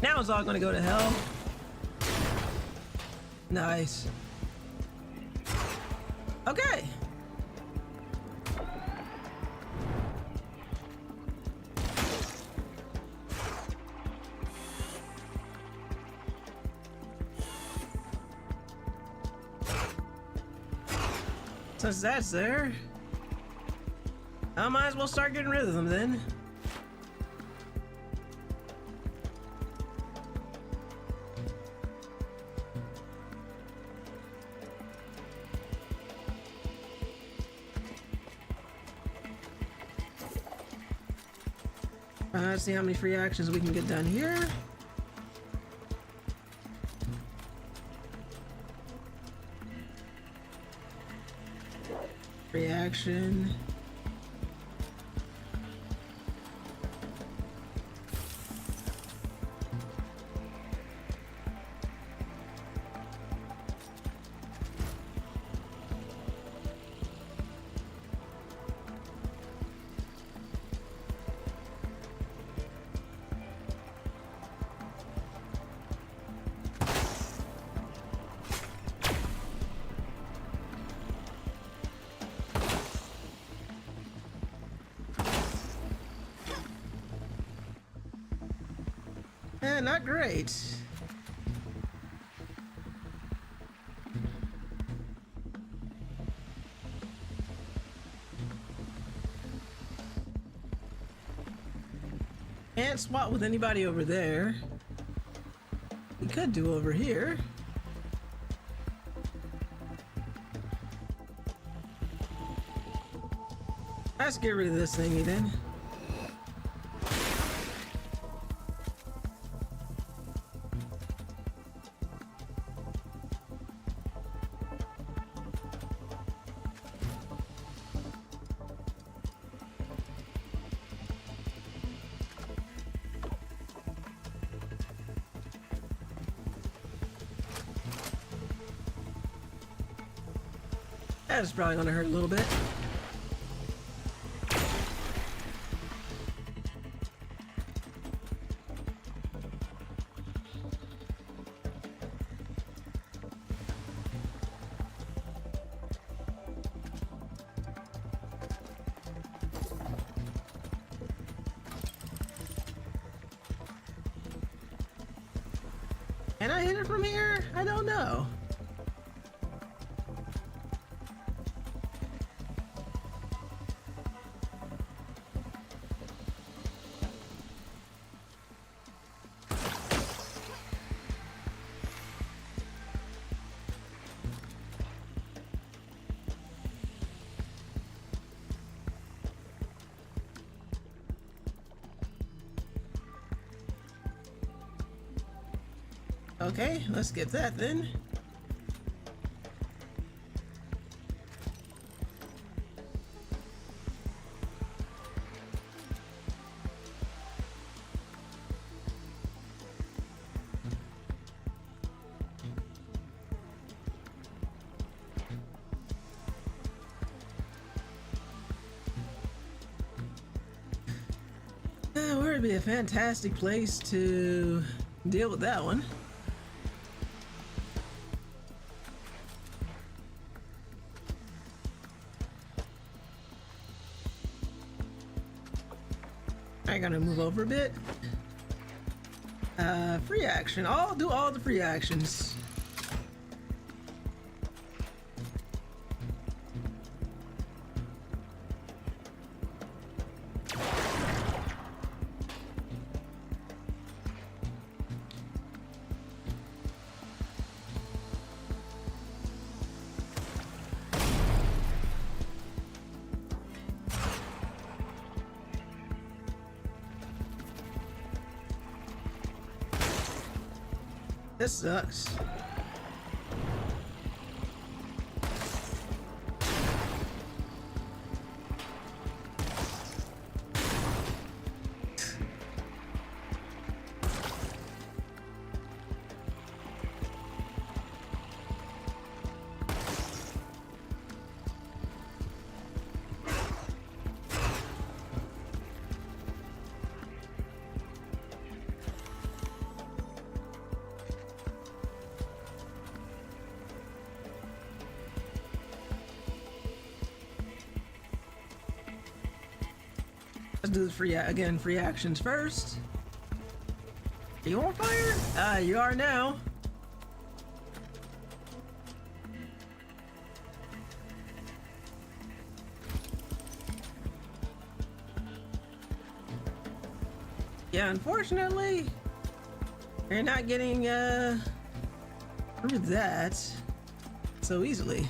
Now it's all gonna go to hell. Nice. Okay. Since that's there, I might as well start getting rid of them then. Let's see how many free actions we can get done here. Reaction. Not great. Can't swap with anybody over there. We could do over here. Let's get rid of this thingy then. That's probably gonna hurt a little bit. Can I hit it from here? I don't know. Okay, let's get that then. Where would be a fantastic place to deal with that one? I'm gonna move over a bit. Free action. I'll do all the free actions. This sucks. Let's do the free actions first. Are you on fire? You are now. Yeah, unfortunately, you're not getting through that so easily.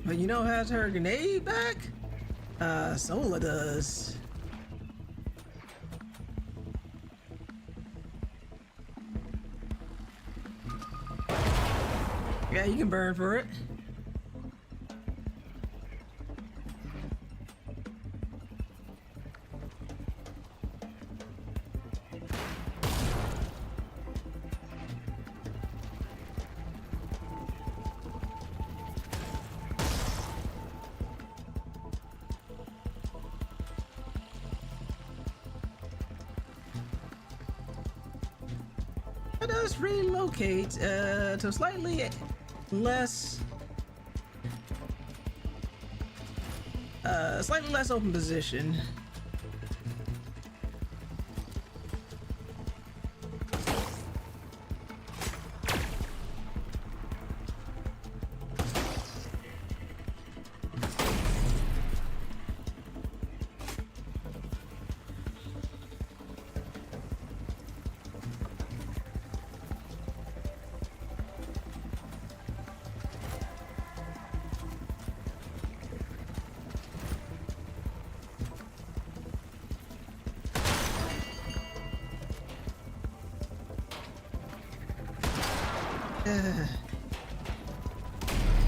But you know who has her grenade back? Sola does. Yeah, you can burn for it. It does relocate to a slightly less open position.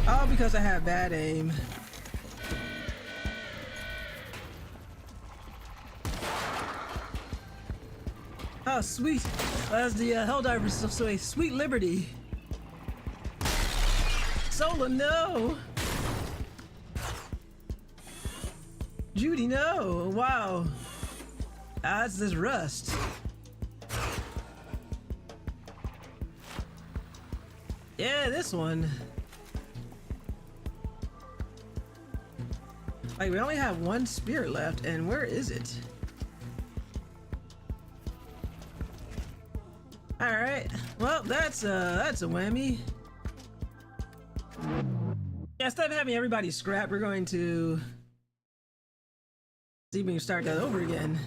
All because I have bad aim. Oh, sweet. As the Helldivers say, sweet liberty. Sola, no. Judy, no. Wow. Ah, it's this rust. Yeah, this one. Like, we only have one spirit left, and where is it? Alright, well, that's a whammy. Yeah, instead of having everybody scrap, we're going to see if we can start that over again.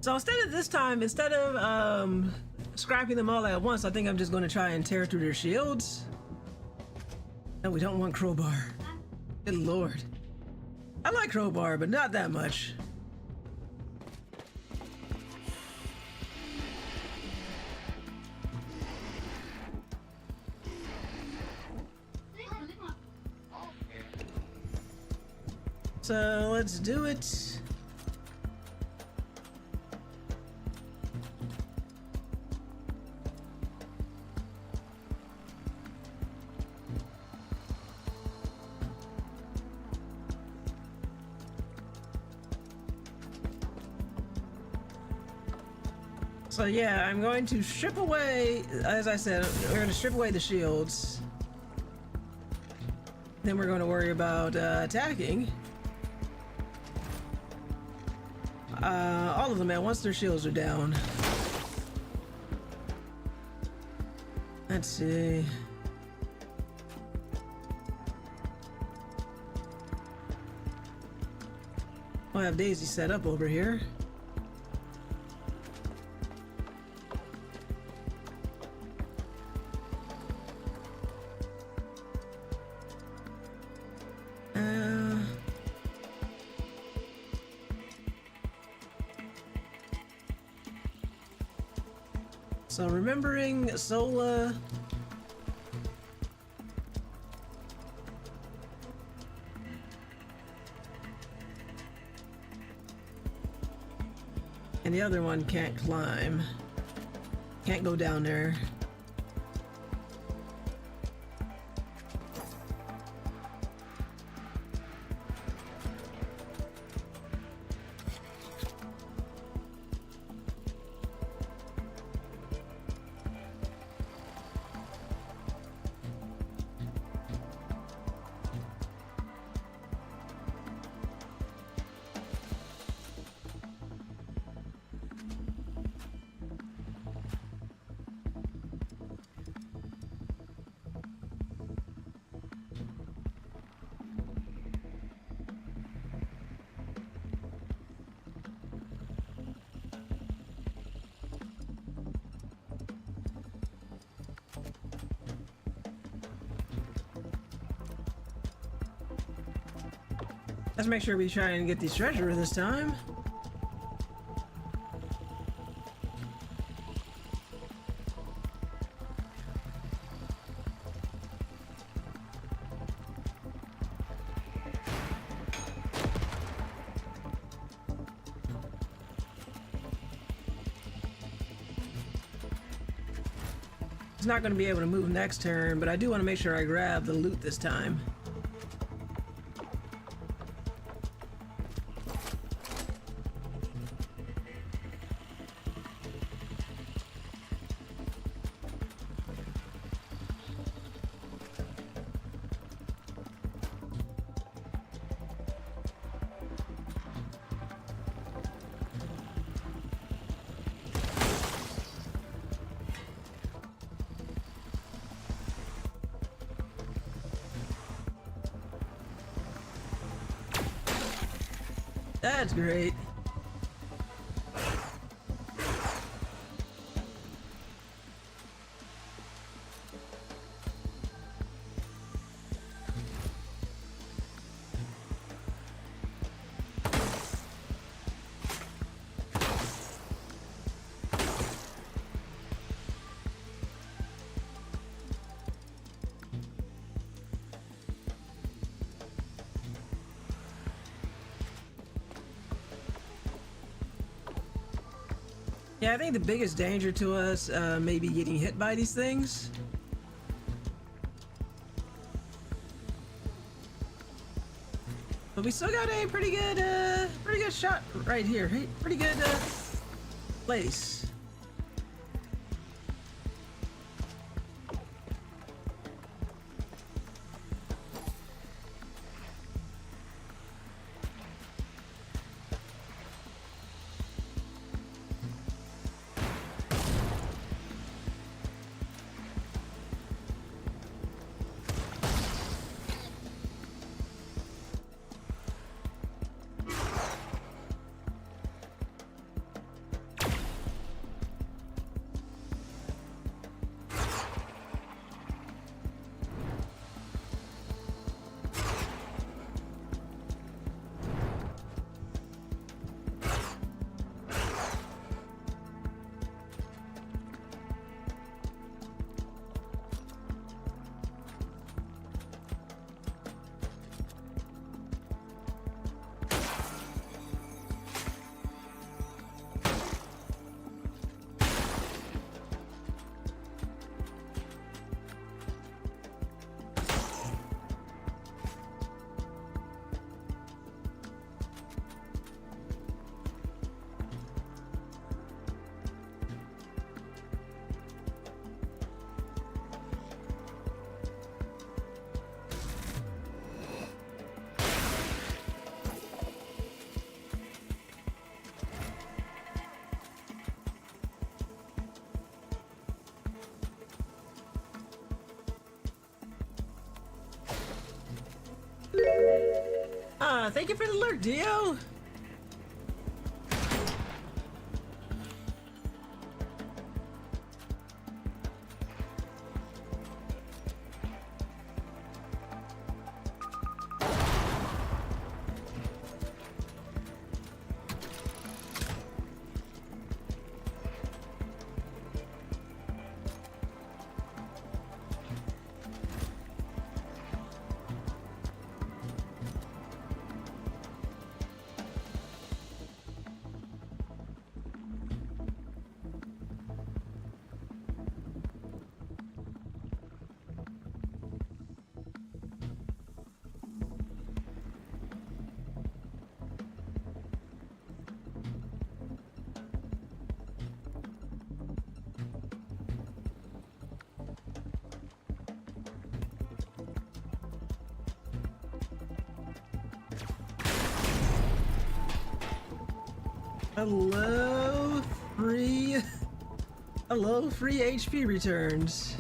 So instead of scrapping them all at once, I think I'm just going to try and tear through their shields. No, we don't want crowbar. Good lord. I like crowbar, but not that much. So let's do it. So yeah, I'm going to strip away, as I said, we're going to strip away the shields. Then we're going to worry about attacking. All of them, man, once their shields are down. Let's see. I'll have Daisy set up over here. So remembering Sola. And the other one can't climb. Can't go down there. Let's make sure we try and get these treasure this time. He's not going to be able to move next turn, but I do want to make sure I grab the loot this time. That's great. Yeah, I think the biggest danger to us may be getting hit by these things. But we still got a pretty good shot right here. Hey, pretty good place. Thank you for the alert, Dio. Hello, free HP returns.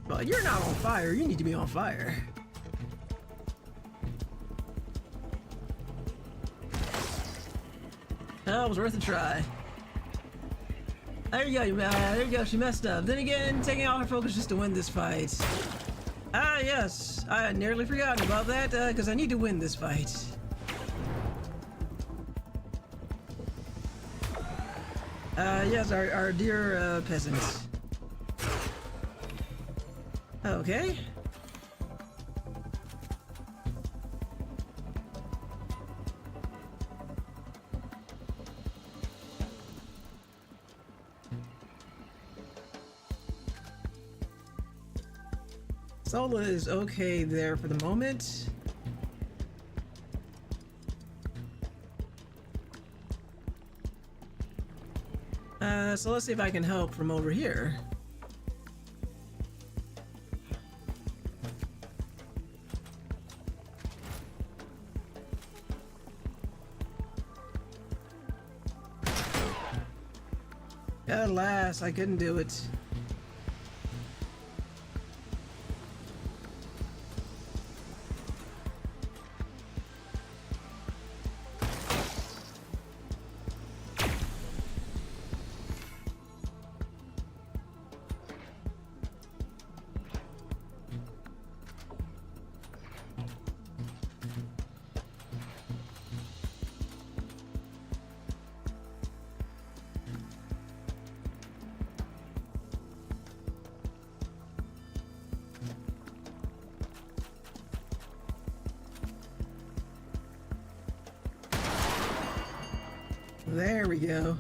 Well, you're not on fire. You need to be on fire. That was worth a try. There you go, there you go, she messed up. Then again, taking all her focus just to win this fight. Ah, yes, I had nearly forgotten about that, because I need to win this fight. Yes, our dear, peasants. Okay. Sola is okay there for the moment. So let's see if I can help from over here. Alas, I couldn't do it. There we go.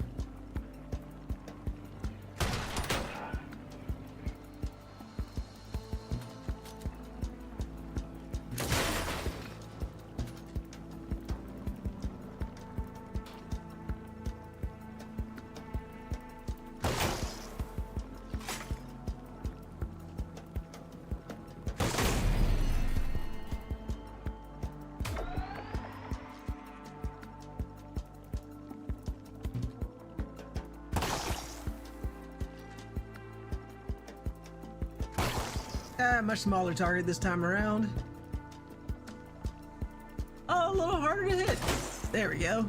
Much smaller target this time around. Oh, a little harder to hit. There we go.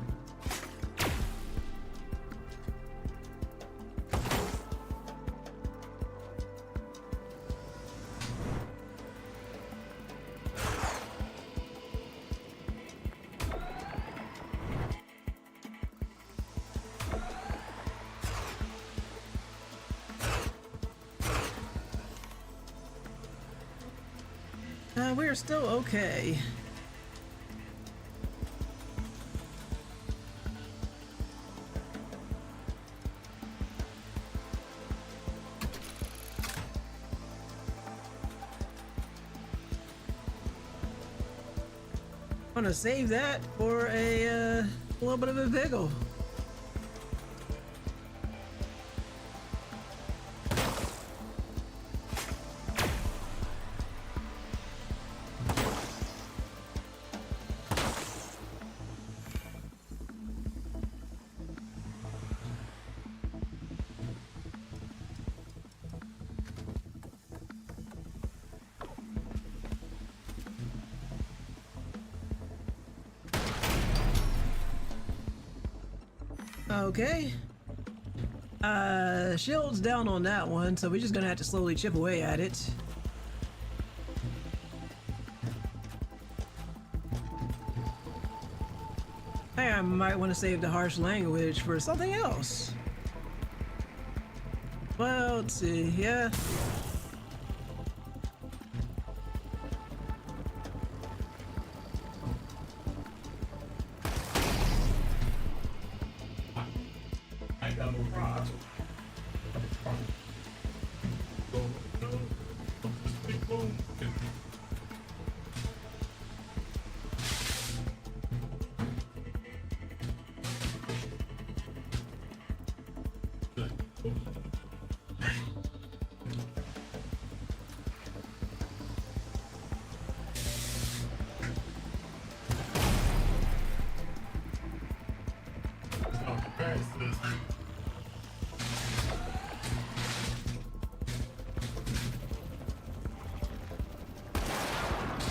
We're still okay. I'm gonna save that for a little bit of a vigil. Okay. Shield's down on that one, so we're just gonna have to slowly chip away at it. I think I might want to save the harsh language for something else. Well, let's see, yeah. I got no problem.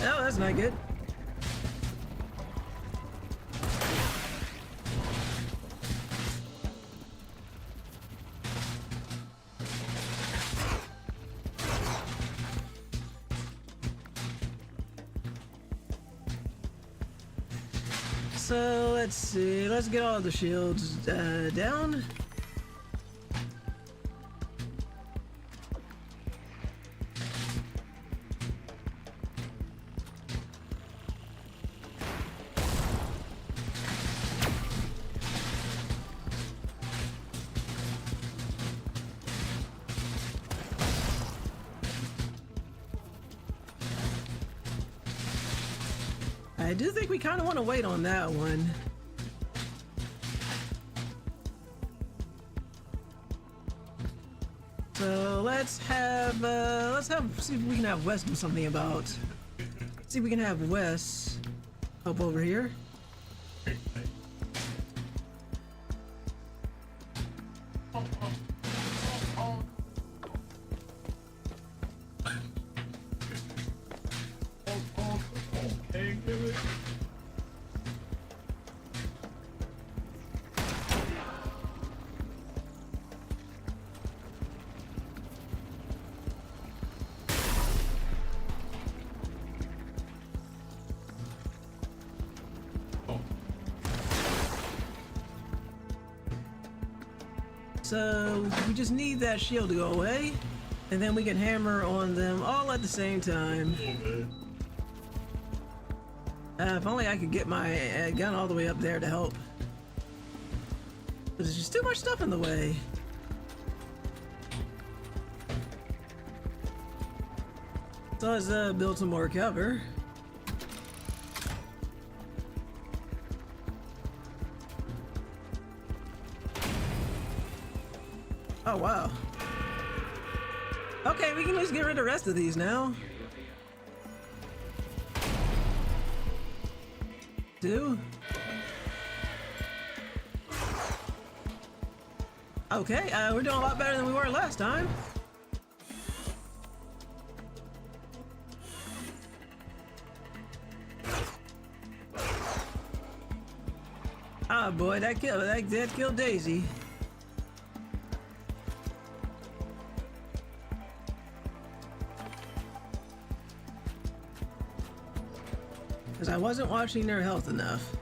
Oh, that's not good. So let's see, let's get all the shields down. I do think we kind of want to wait on that one. So let's see if we can have Wes do something about. See if we can have Wes up over here. So we just need that shield to go away, and then we can hammer on them all at the same time. If only I could get my gun all the way up there to help. There's just too much stuff in the way. So let's build some more cover. Oh, wow. Okay, we can just get rid of the rest of these now. 2. Okay, we're doing a lot better than we were last time. Oh boy, that killed Daisy. Because I wasn't watching their health enough.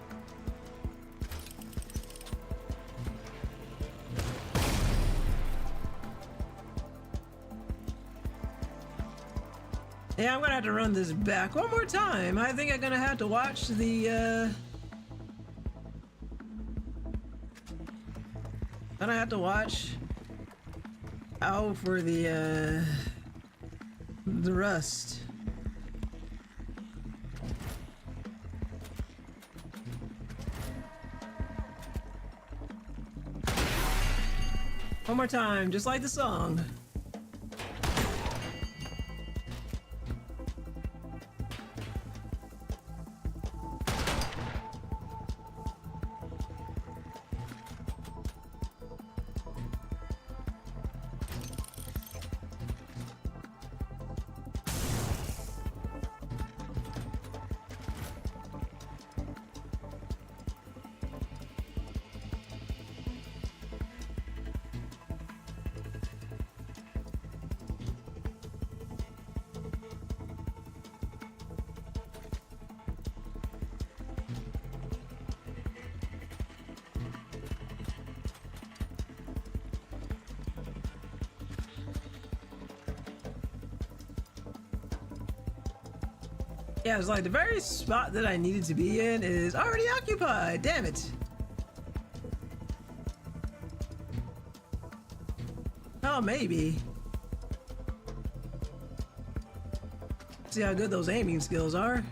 Yeah, I'm gonna have to run this back one more time. I think I'm gonna have to watch the, gonna have to watch out for the rust. One more time, just like the song. Yeah, it's like the very spot that I needed to be in is already occupied. Damn it. Oh, maybe. See how good those aiming skills are.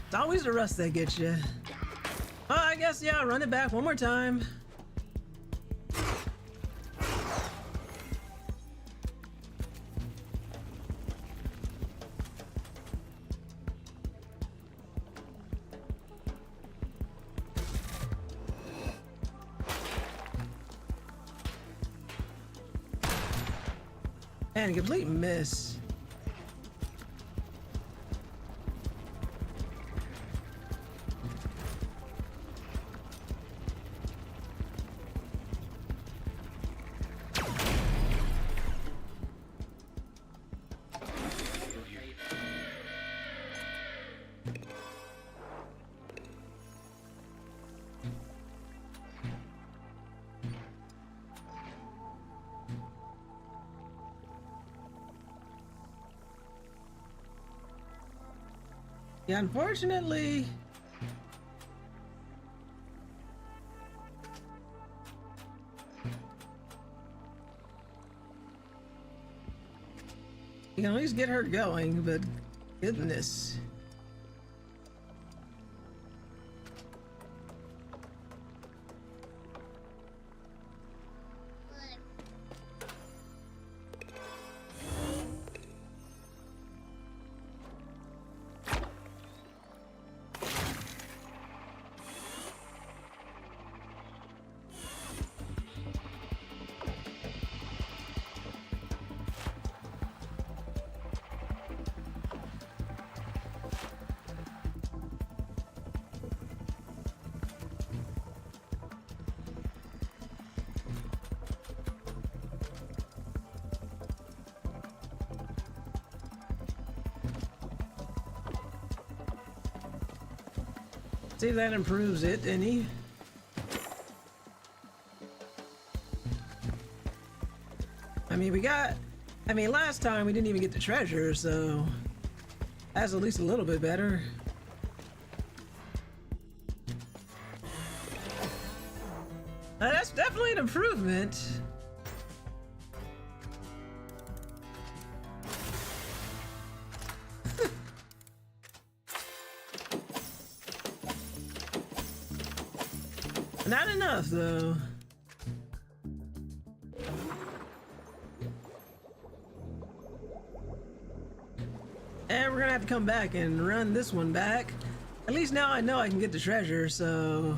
It's always the rust that gets you. Oh, I guess, yeah, run it back one more time. And complete miss. Yeah, unfortunately, you can at least get her going, but goodness. See if that improves it any. I mean, last time we didn't even get the treasure, so that's at least a little bit better. That's definitely an improvement. Not enough, though. And we're gonna have to come back and run this one back. At least now I know I can get the treasure, so...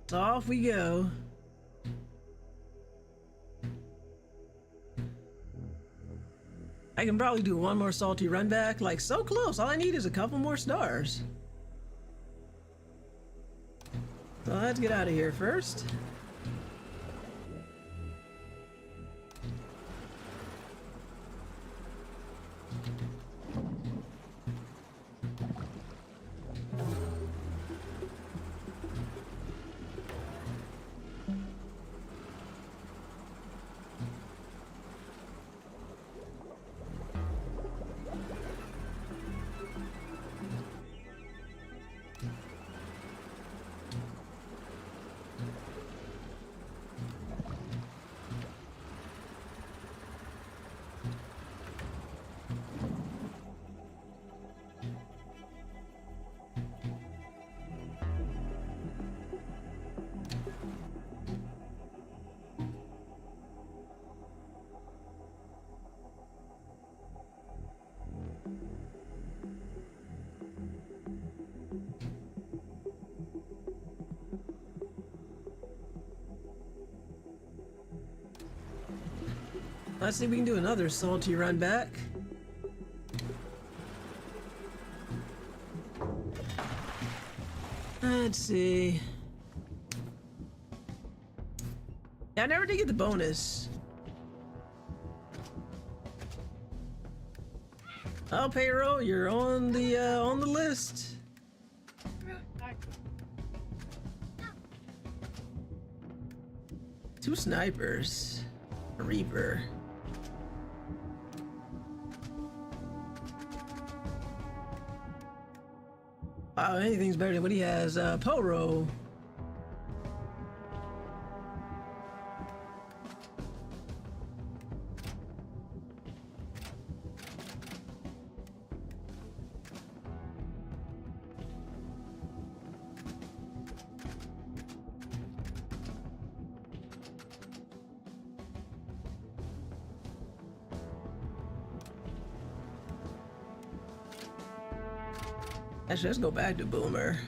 So off we go. I can probably do one more salty run back. Like, so close. All I need is a couple more stars. So let's get out of here first. Let's see if we can do another salty run back. Let's see. Yeah, I never did get the bonus. Oh, payroll, you're on the list. Two snipers, a reaper. Wow, anything's better than what he has. Poro. Actually, let's go back to Boomer.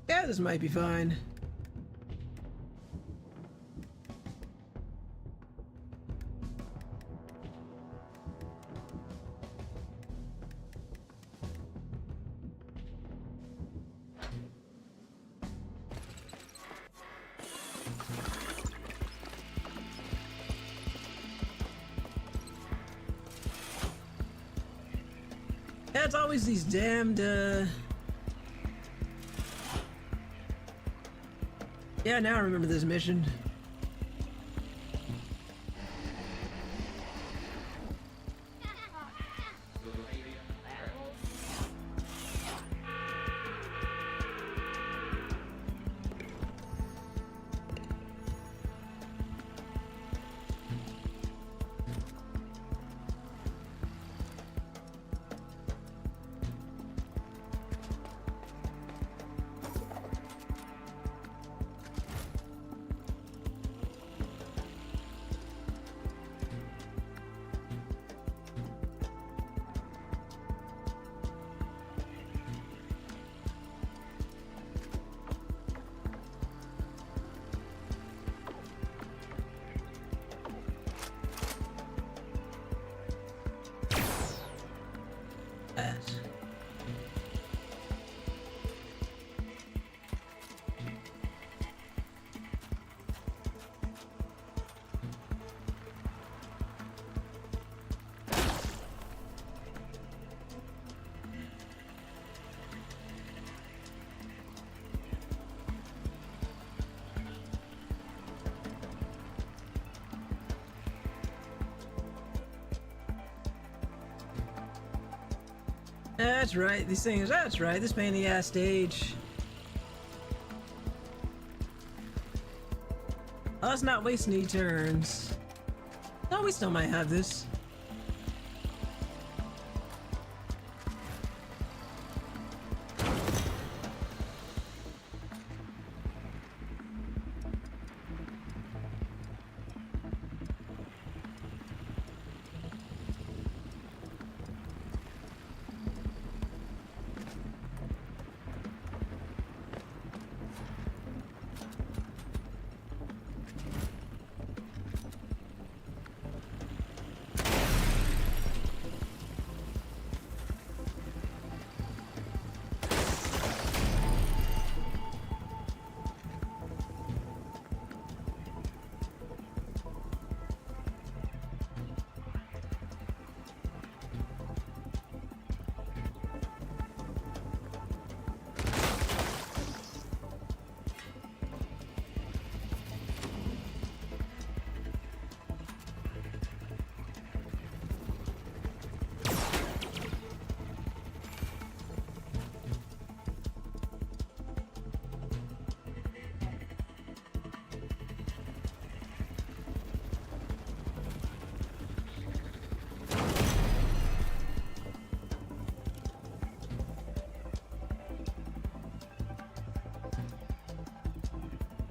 Yeah, this might be fine. Yeah, it's always these damned, Yeah, now I remember this mission. That's right, these things, that's right, this pain in the ass stage. Oh, let's not waste any turns. No, we still might have this.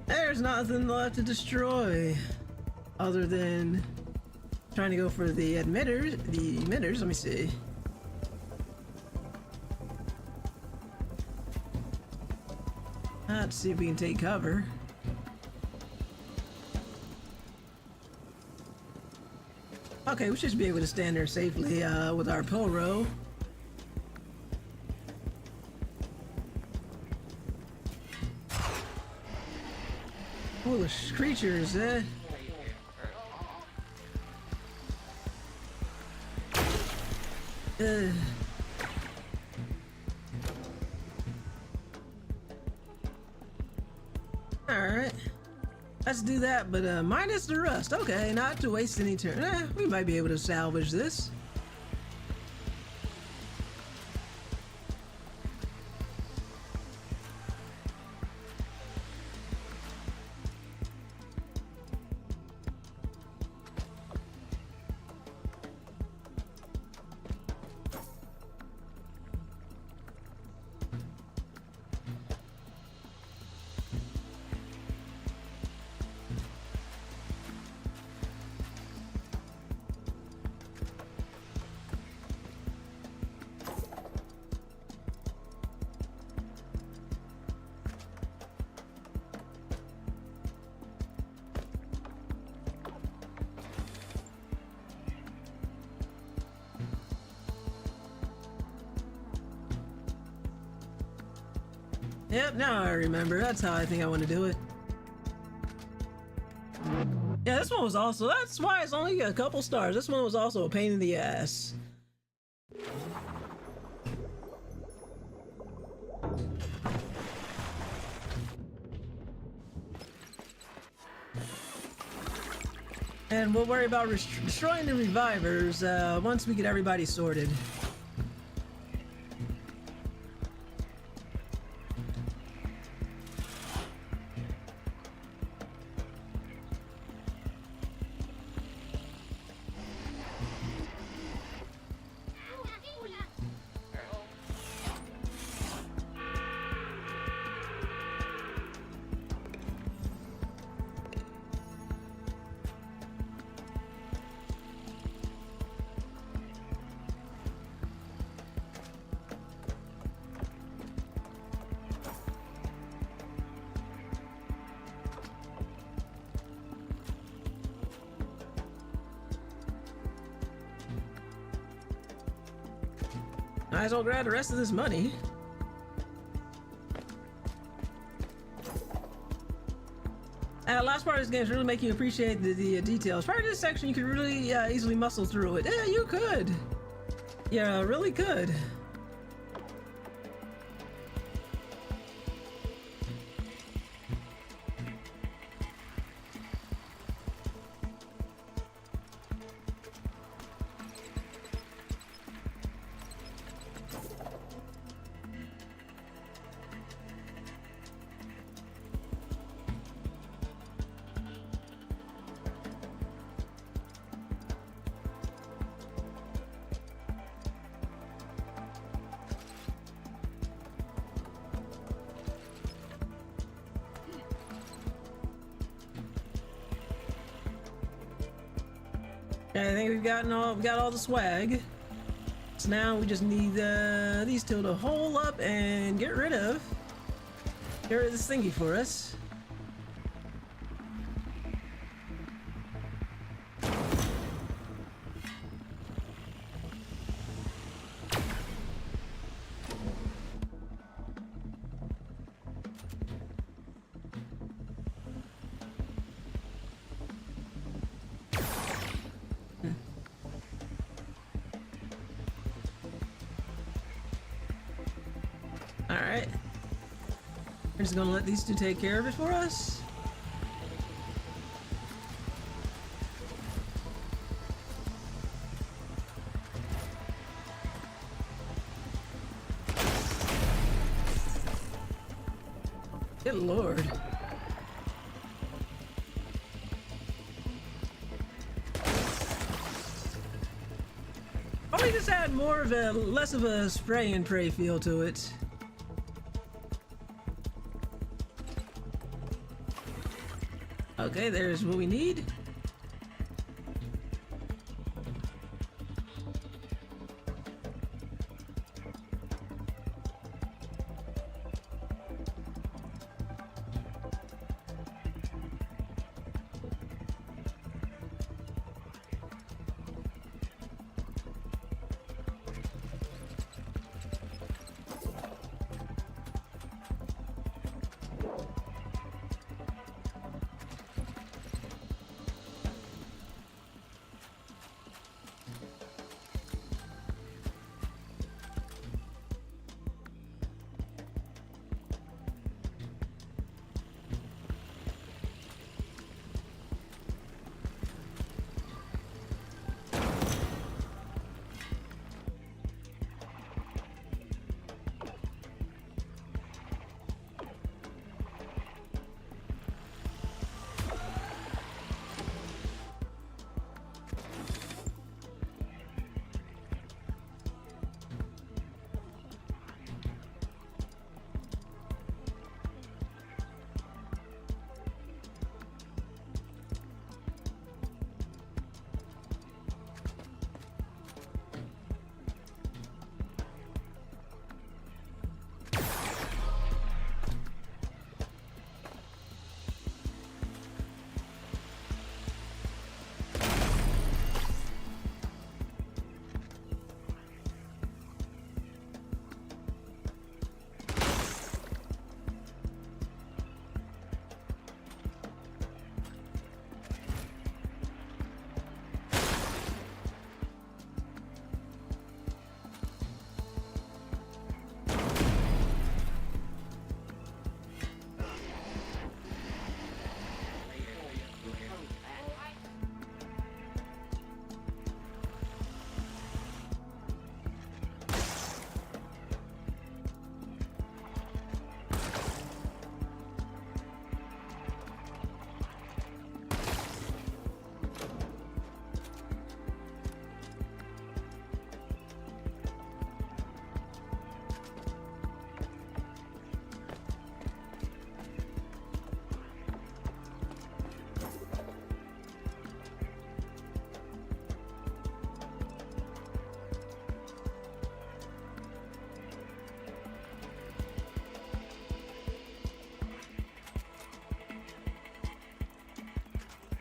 There's nothing left to destroy other than trying to go for the emitters. Let me see. Let's see if we can take cover. Okay, we should be able to stand there safely with our polo. Foolish creatures, eh? Alright. Let's do that, but minus the rust. Okay, not to waste any turn. We might be able to salvage this. Yep, now I remember. That's how I think I want to do it. Yeah, this one was also, that's why it's only a couple stars. This one was also a pain in the ass. And we'll worry about destroying the revivers once we get everybody sorted. Might as well grab the rest of this money. Last part of this game is really making you appreciate the details. Part of this section, you could really easily muscle through it. Yeah, you could. Yeah, really could. I think we got all the swag. So now we just need these two to hole up and get rid of this thingy for us. Alright. We're just gonna let these two take care of it for us. Good lord. Probably just add less of a spray and pray feel to it. Okay, there's what we need.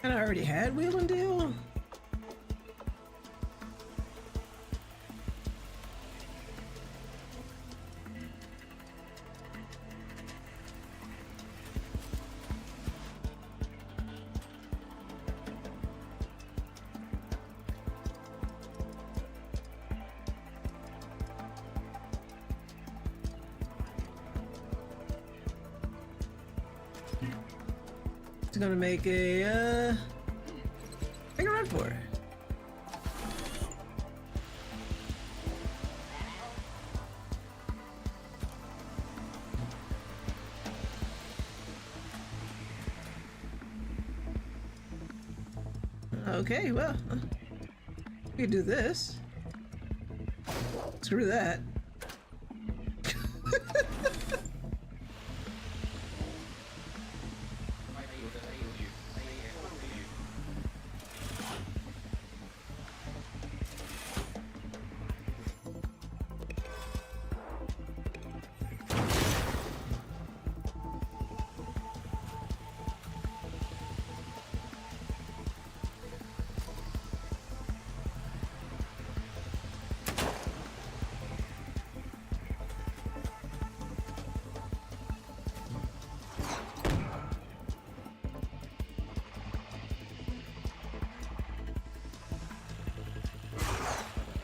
And I already had wheel and deal. It's gonna make a run for it. Okay, well, we can do this. Screw that.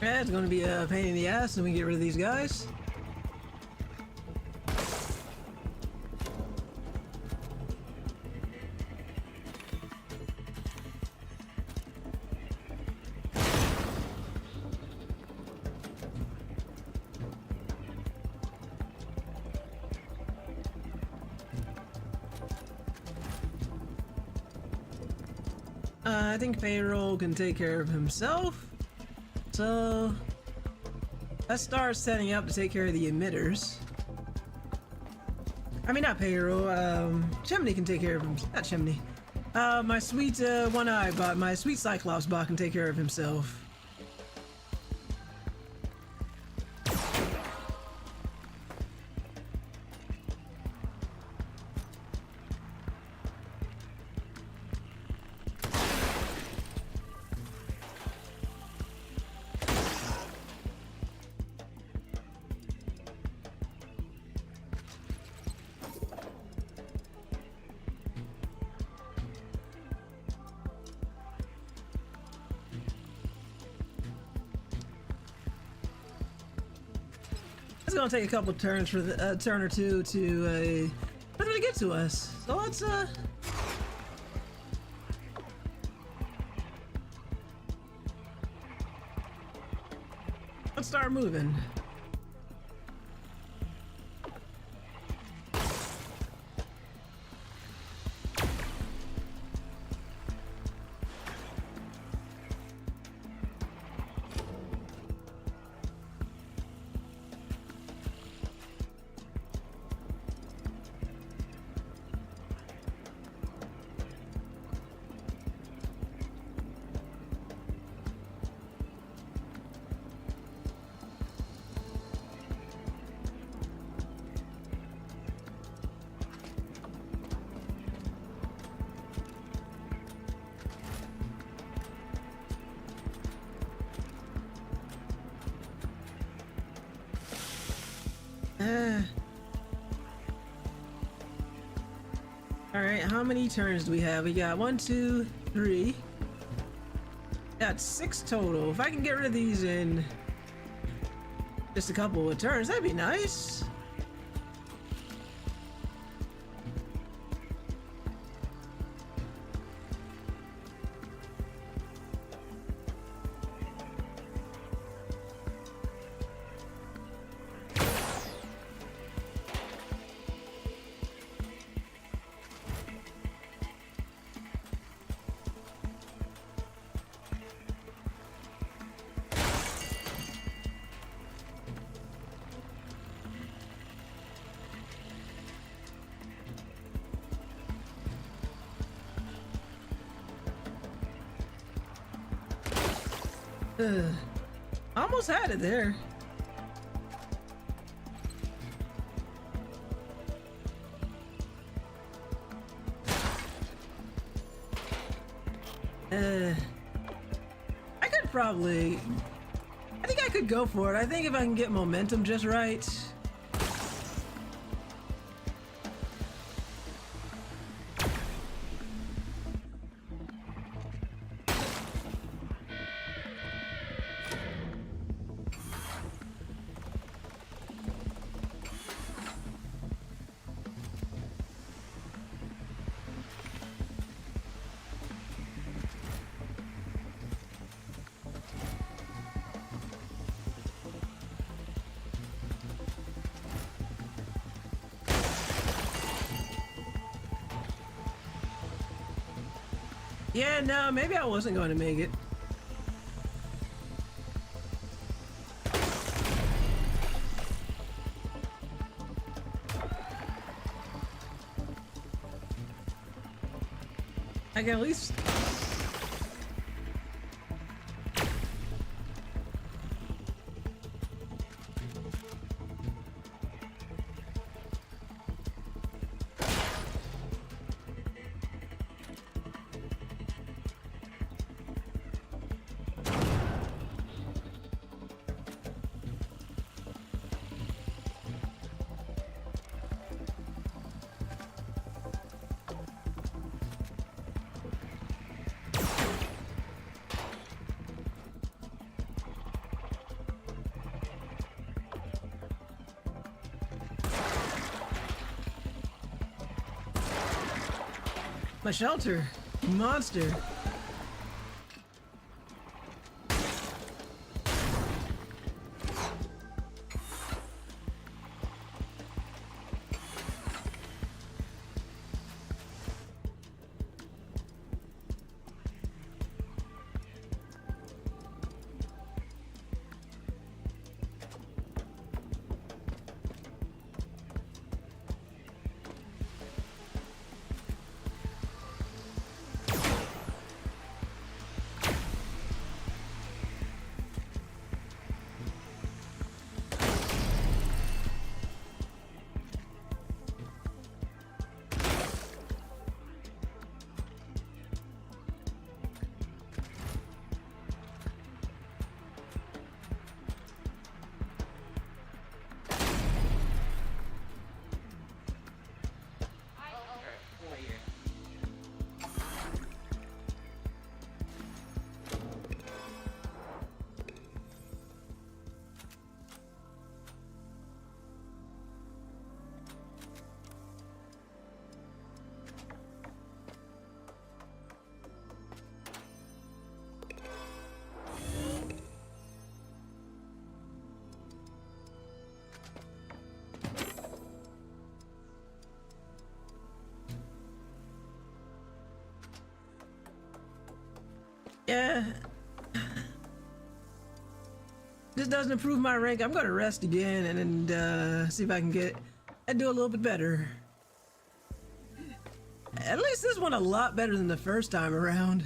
Yeah, it's gonna be a pain in the ass when we get rid of these guys. I think payroll can take care of himself. So let's start setting up to take care of the emitters. I mean, not payroll. Chimney can take care of him. Not Chimney. My sweet one-eye bot, my sweet Cyclops bot can take care of himself. It's gonna take a couple turns for the turn or two to for them to get to us. So let's start moving. Alright, how many turns do we have? We got 1, 2, 3. That's 6 total. If I can get rid of these in just a couple of turns, that'd be nice. Almost had it there. I could probably... I think I could go for it. I think if I can get momentum just right. Yeah, no, maybe I wasn't going to make it. I can at least... My shelter. Monster. Yeah. This doesn't improve my rank. I'm gonna rest again and see if I can get and do a little bit better. At least this one a lot better than the first time around.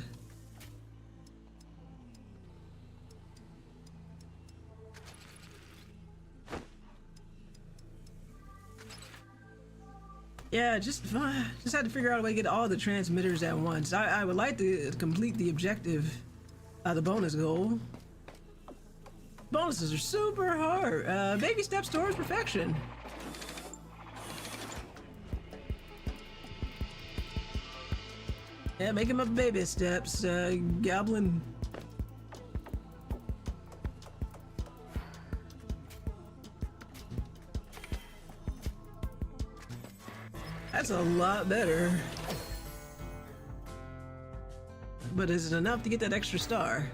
Yeah, just had to figure out a way to get all the transmitters at once. I would like to complete the objective, the bonus goal. Bonuses are super hard. Baby steps towards perfection. Yeah, make him up baby steps, Goblin. That's a lot better. But is it enough to get that extra star?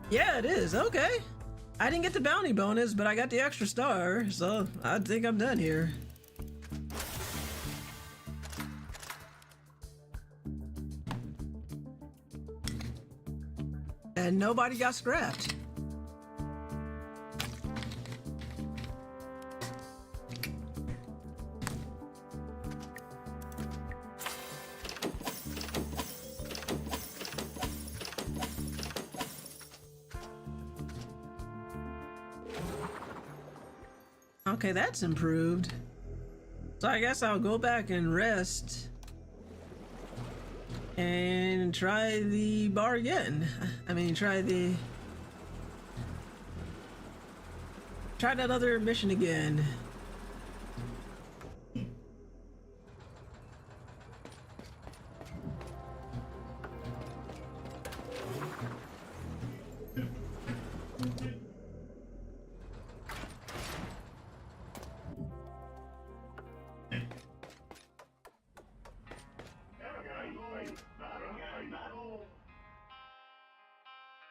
Yeah, it is. Okay. I didn't get the bounty bonus, but I got the extra star, so I think I'm done here. And nobody got scrapped. Okay, that's improved. So I guess I'll go back and rest and try the bar again. I mean, try that other mission again.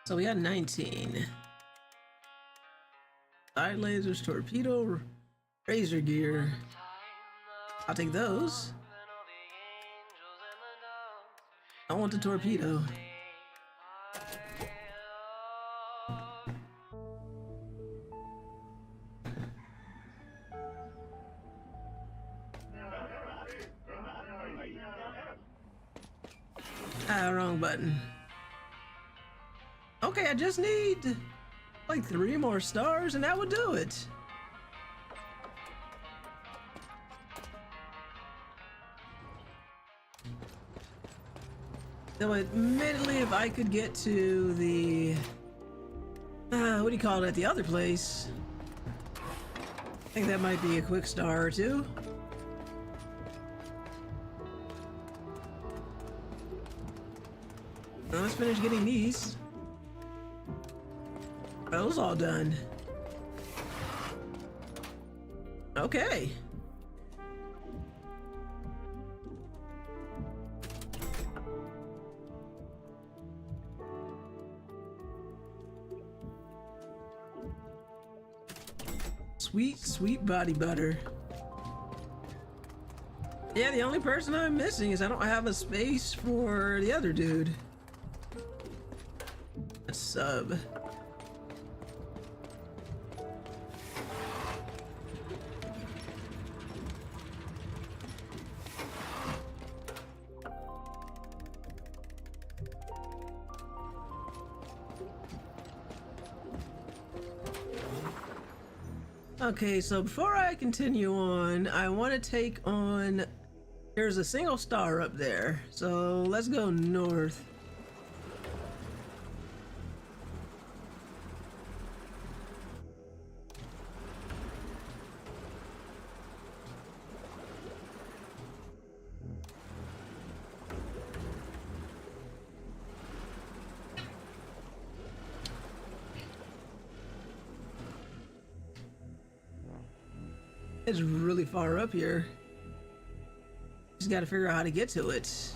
So we got 19. Side lasers, torpedo, razor gear. I'll take those. I want the torpedo. Ah, wrong button. Okay, I just need like 3 more stars and that would do it. Though admittedly, if I could get to the what do you call it, the other place, I think that might be a quick star or 2. Now let's finish getting these. Those all done. Okay. sweet, sweet body butter. Yeah, the only person I'm missing is I don't have a space for the other dude. A sub. Okay, so before I continue on, I want to take on... There's a single star up there, so let's go north. It's really far up here. Just gotta figure out how to get to it.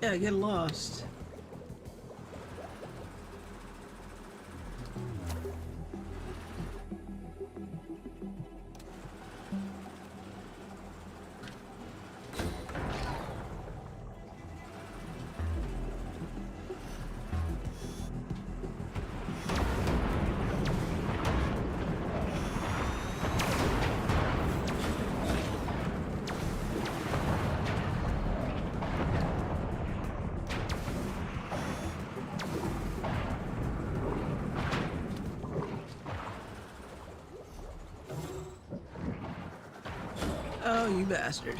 Yeah, get lost. Oh, you bastard.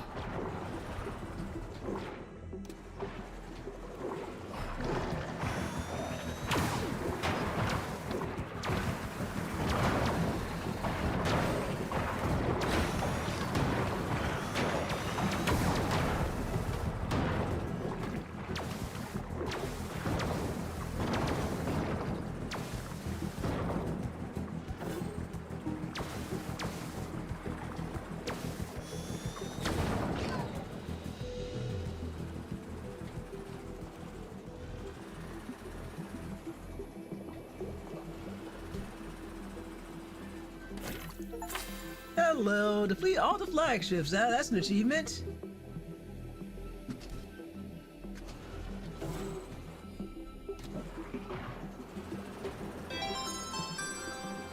Hello, defeat all the flagships. That's an achievement.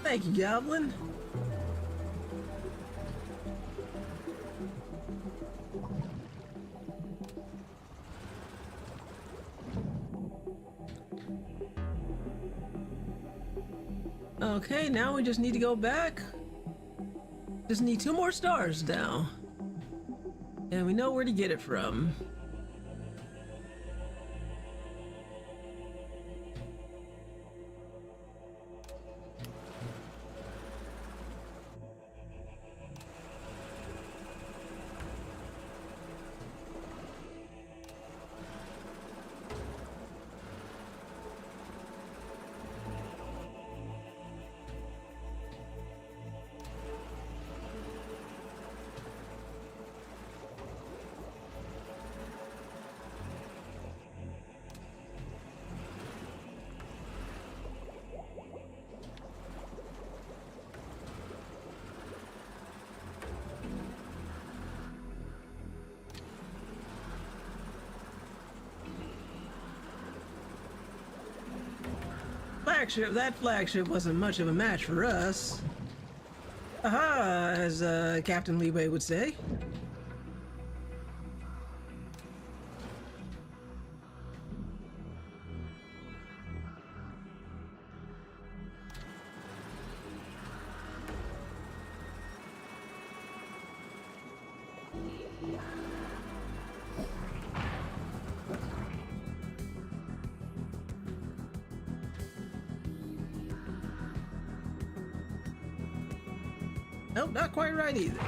Thank you, Goblin. Okay, now we just need to go back. Just need 2 more stars now. And we know where to get it from. That flagship wasn't much of a match for us. Aha, as Captain Leeway would say. Nope, not quite right either.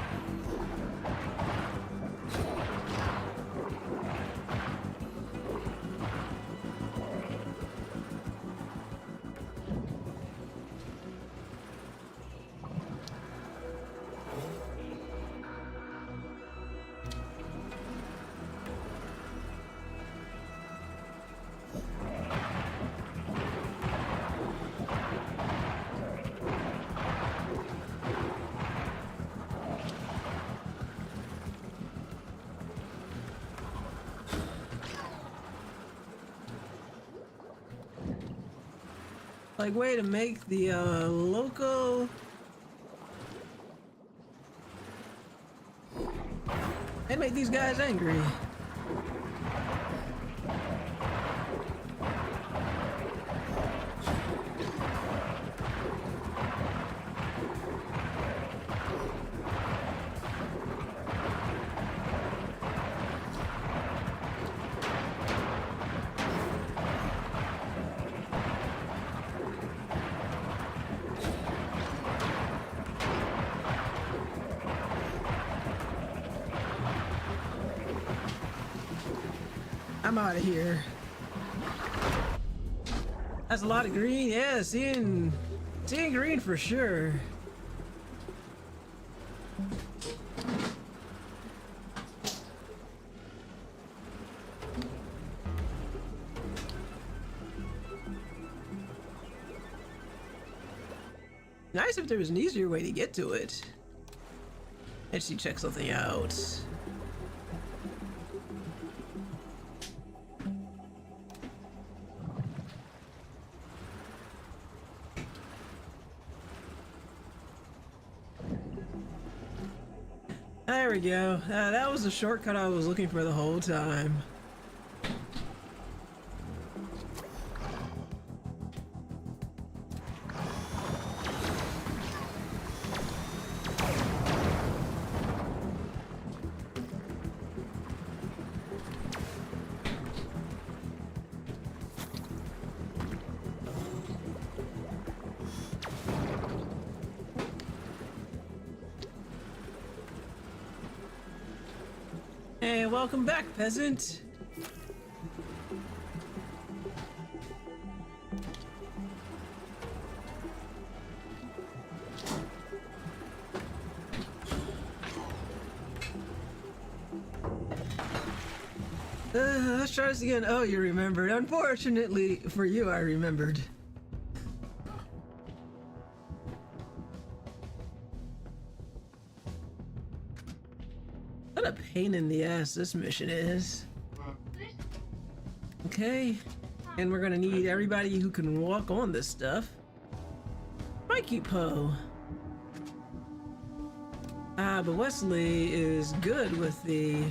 like way to make the local and make these guys angry. I'm out of here. That's a lot of green. Yeah, seeing green for sure. Nice if there was an easier way to get to it. Let's see, check something out. There we go. That was the shortcut I was looking for the whole time. Hey, welcome back, peasant. Let's try this again. Oh, you remembered. Unfortunately for you, I remembered. What a pain in the ass this mission is. Okay, and we're gonna need everybody who can walk on this stuff. Mikey Poe. But Wesley is good with the...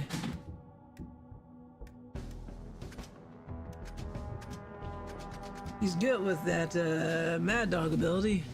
He's good with that Mad Dog ability.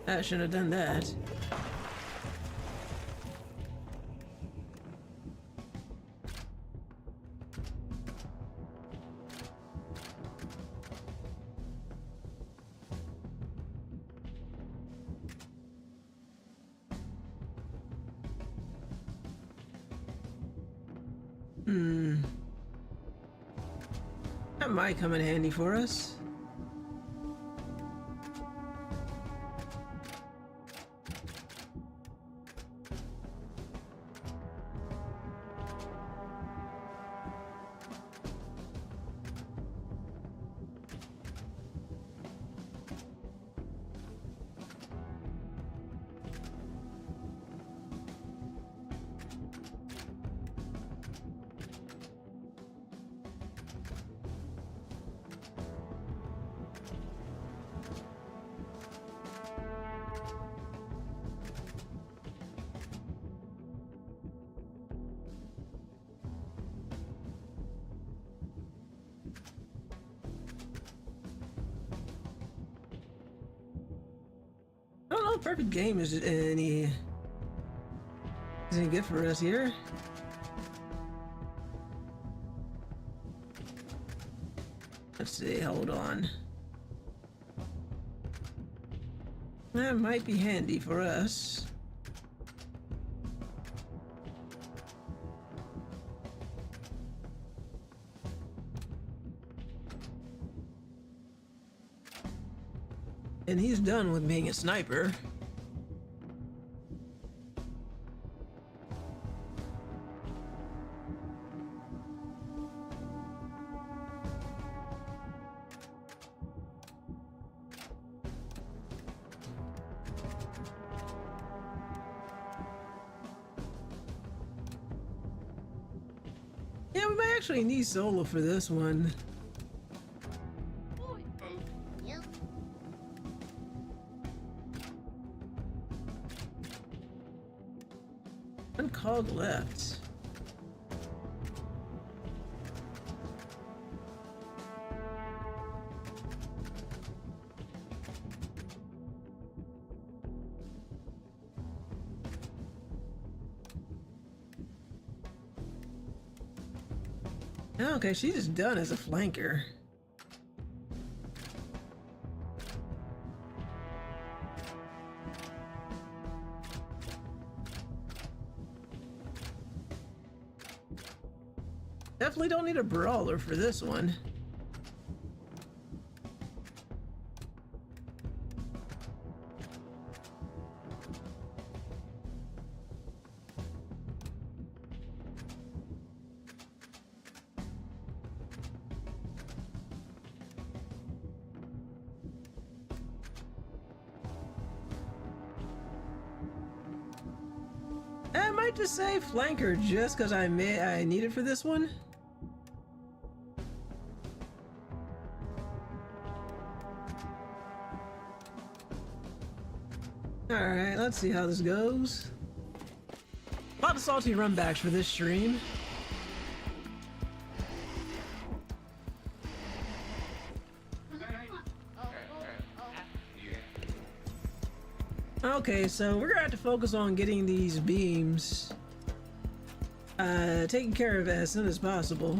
I should have done that. That might come in handy for us. I don't know if perfect game is any good for us here. Let's see, hold on. That might be handy for us. And he's done with being a sniper. Yeah, we might actually need solo for this one. One cog left. Okay, she's just done as a flanker. Definitely don't need a brawler for this one. I might just say flanker just because I need it for this one. Alright, let's see how this goes. A lot of salty runbacks for this stream. Okay, so we're gonna have to focus on getting these beams taken care of as soon as possible.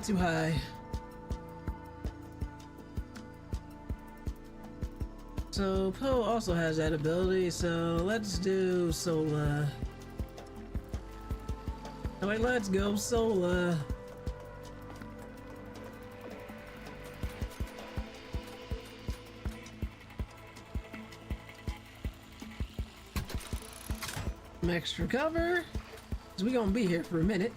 Too high. So Poe also has that ability, so let's do Sola. Oh wait, let's go Sola. Some extra cover, because we're gonna be here for a minute.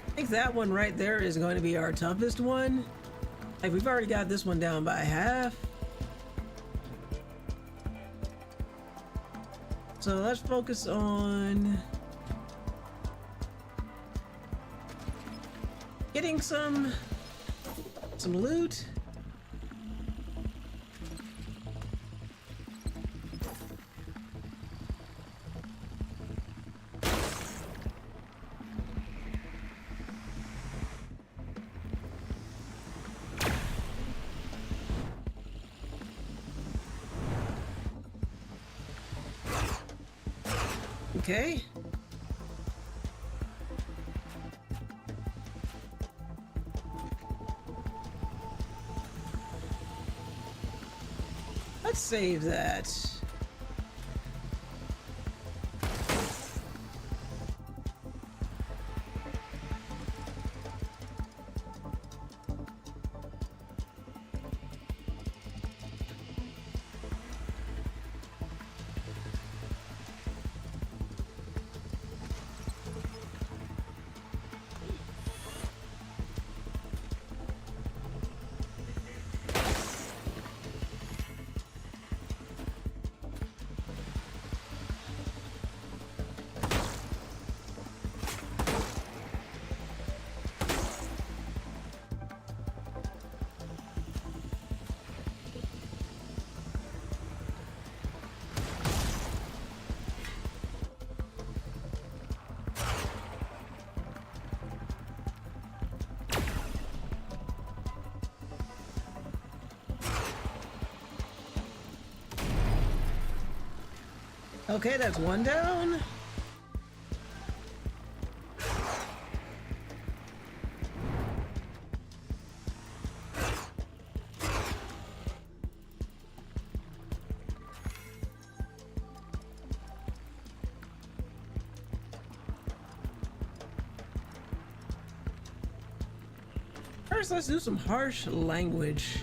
I think that one right there is going to be our toughest one. Like, we've already got this one down by half. So let's focus on getting some loot. Okay. Let's save that. Okay, that's one down. First, let's do some harsh language.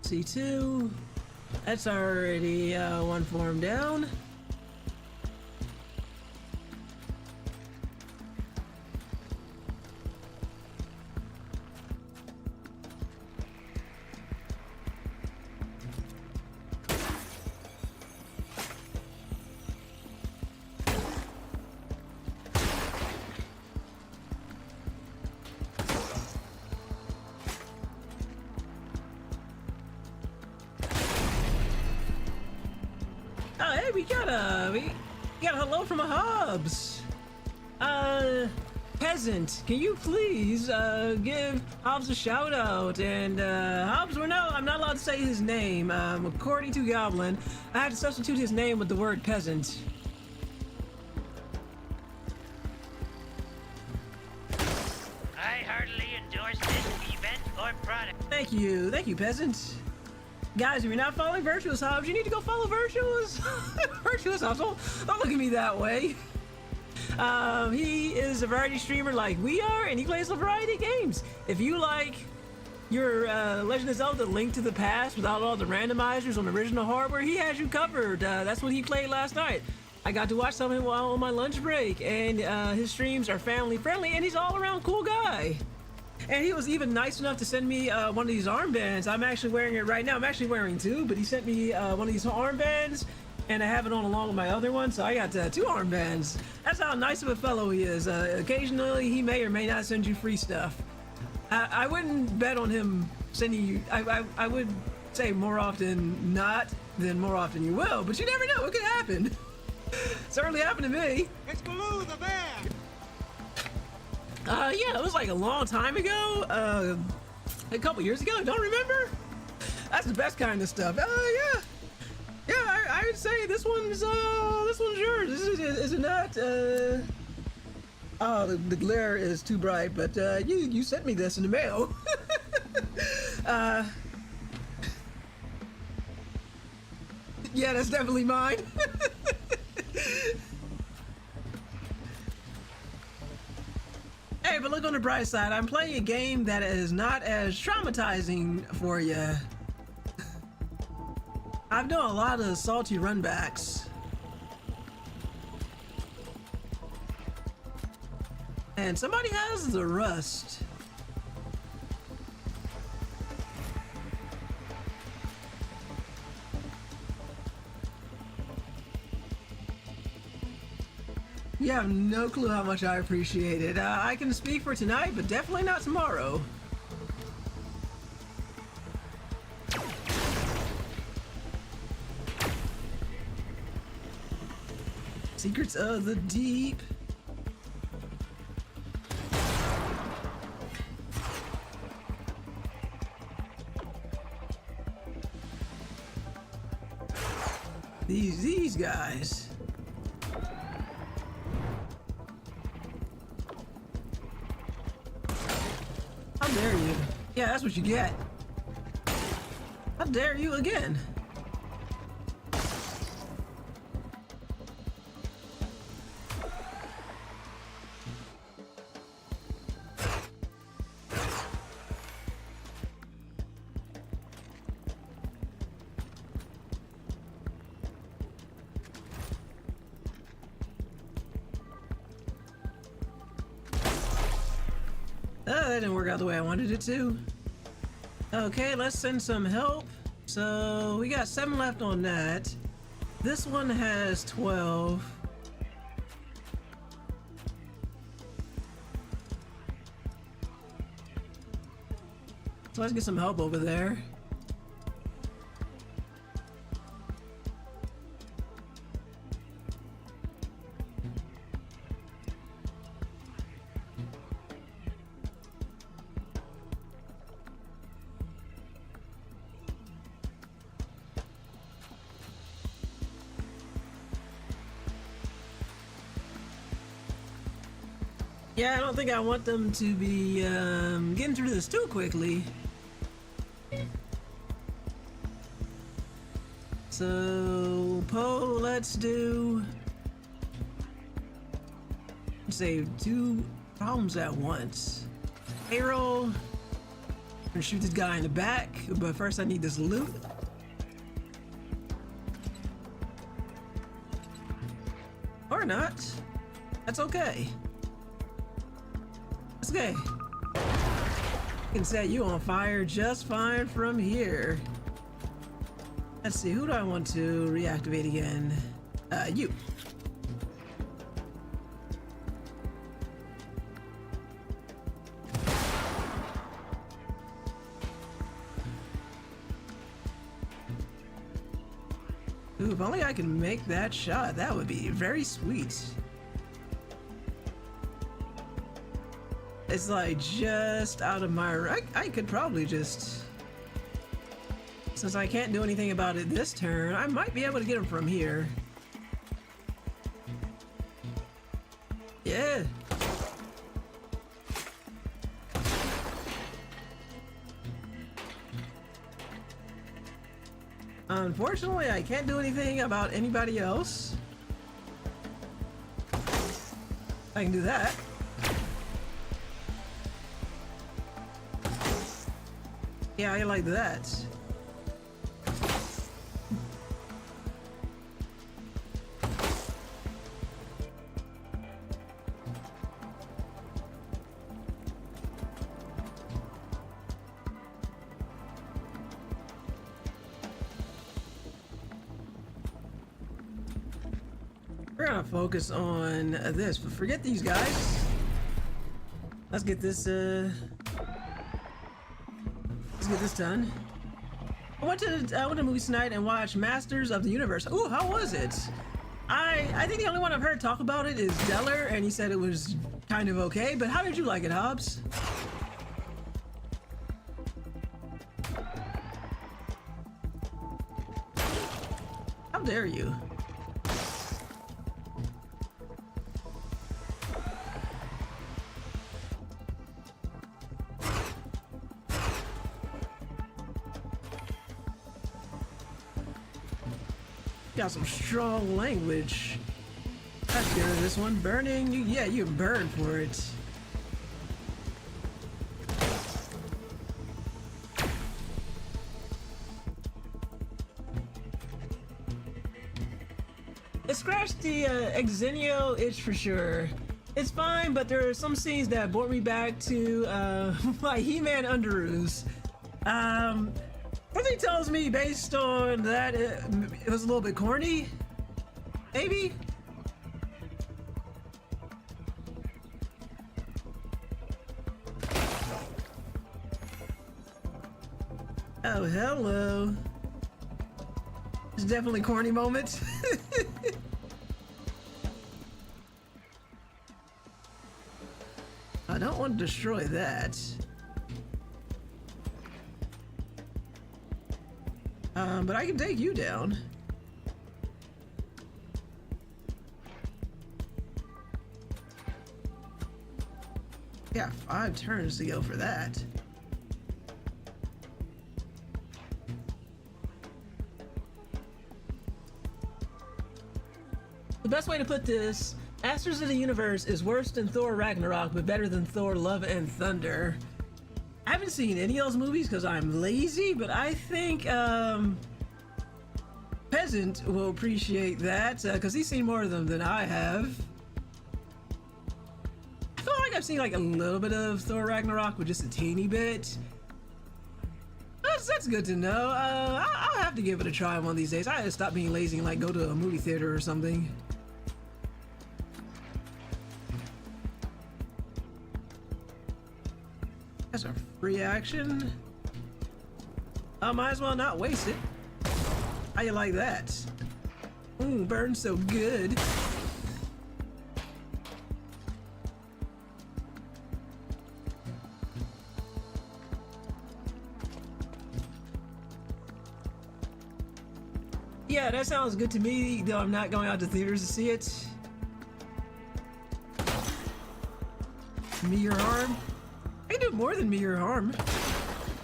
C2. That's already one form down. We got a hello from a Hobbs. Peasant, can you please give Hobbs a shout out? And Hobbs, I'm not allowed to say his name. According to Goblin, I had to substitute his name with the word peasant. I heartily endorse this event or product. Thank you, peasant. Guys, if you're not following Virtuous Hobbs, you need to go follow Virtuous. Virtuous Hobbs, don't look at me that way. He is a variety streamer like we are, and he plays a variety of games. If you like your Legend of Zelda Link to the Past without all the randomizers on original hardware, he has you covered. That's what he played last night. I got to watch some of him while on my lunch break, and his streams are family friendly, and he's all around cool guy. And he was even nice enough to send me one of these armbands. I'm actually wearing it right now. I'm actually wearing two, but he sent me one of these armbands, and I have it on along with my other one, so I got two armbands. That's how nice of a fellow he is. Occasionally, he may or may not send you free stuff. I wouldn't bet on him sending you... I would say more often not than more often you will, but you never know. It could happen. Certainly happened to me. It's Baloo the bear! Yeah, it was like a long time ago, a couple years ago. Don't remember? That's the best kind of stuff. Yeah, I would say this one's yours. Is it not? Oh, the glare is too bright, but you sent me this in the mail. Yeah, that's definitely mine. Hey, but look on the bright side. I'm playing a game that is not as traumatizing for you. I've done a lot of salty runbacks. And somebody has the rust. You have no clue how much I appreciate it. I can speak for tonight, but definitely not tomorrow. Secrets of the Deep. These guys. How dare you? Yeah, that's what you get. How dare you again? That didn't work out the way I wanted it to. Okay, let's send some help. So we got 7 left on that. This one has 12. So let's get some help over there. Yeah, I don't think I want them to be getting through this too quickly. So, Poe, let's do... say 2 problems at once. Payroll. I'm gonna shoot this guy in the back, but first I need this loot. Or not. That's okay. That's okay. I can set you on fire just fine from here. Let's see, who do I want to reactivate again? You. Ooh, if only I can make that shot, that would be very sweet. It's like just out of my... I could probably just... Since I can't do anything about it this turn, I might be able to get him from here. Yeah. Unfortunately, I can't do anything about anybody else. I can do that. Yeah, I like that. We're gonna focus on this, but forget these guys. Let's get this done. I went to movies tonight and watched Masters of the Universe. Ooh, how was it? I think the only one I've heard talk about it is Deller, and he said it was kind of okay, but how did you like it, Hobbs? How dare you? Got some strong language. That's good. This one burning. Yeah, you burn for it. It scratched the Exenio itch for sure. It's fine, but there are some scenes that brought me back to my He-Man underoos. Something tells me based on that it was a little bit corny. Maybe? Oh, hello. It's definitely a corny moment. I don't want to destroy that. But I can take you down. Yeah, 5 turns to go for that. The best way to put this, Masters of the Universe is worse than Thor Ragnarok, but better than Thor Love and Thunder. I haven't seen any of those movies because I'm lazy, but I think Peasant will appreciate that because he's seen more of them than I have. I feel like I've seen like a little bit of Thor Ragnarok, but just a teeny bit. That's good to know. I'll have to give it a try one of these days. I had to stop being lazy and like go to a movie theater or something. That's a free action. I might as well not waste it. How you like that? Ooh, burns so good. Yeah, that sounds good to me, though I'm not going out to theaters to see it. Meteor harm? I can do more than meteor harm.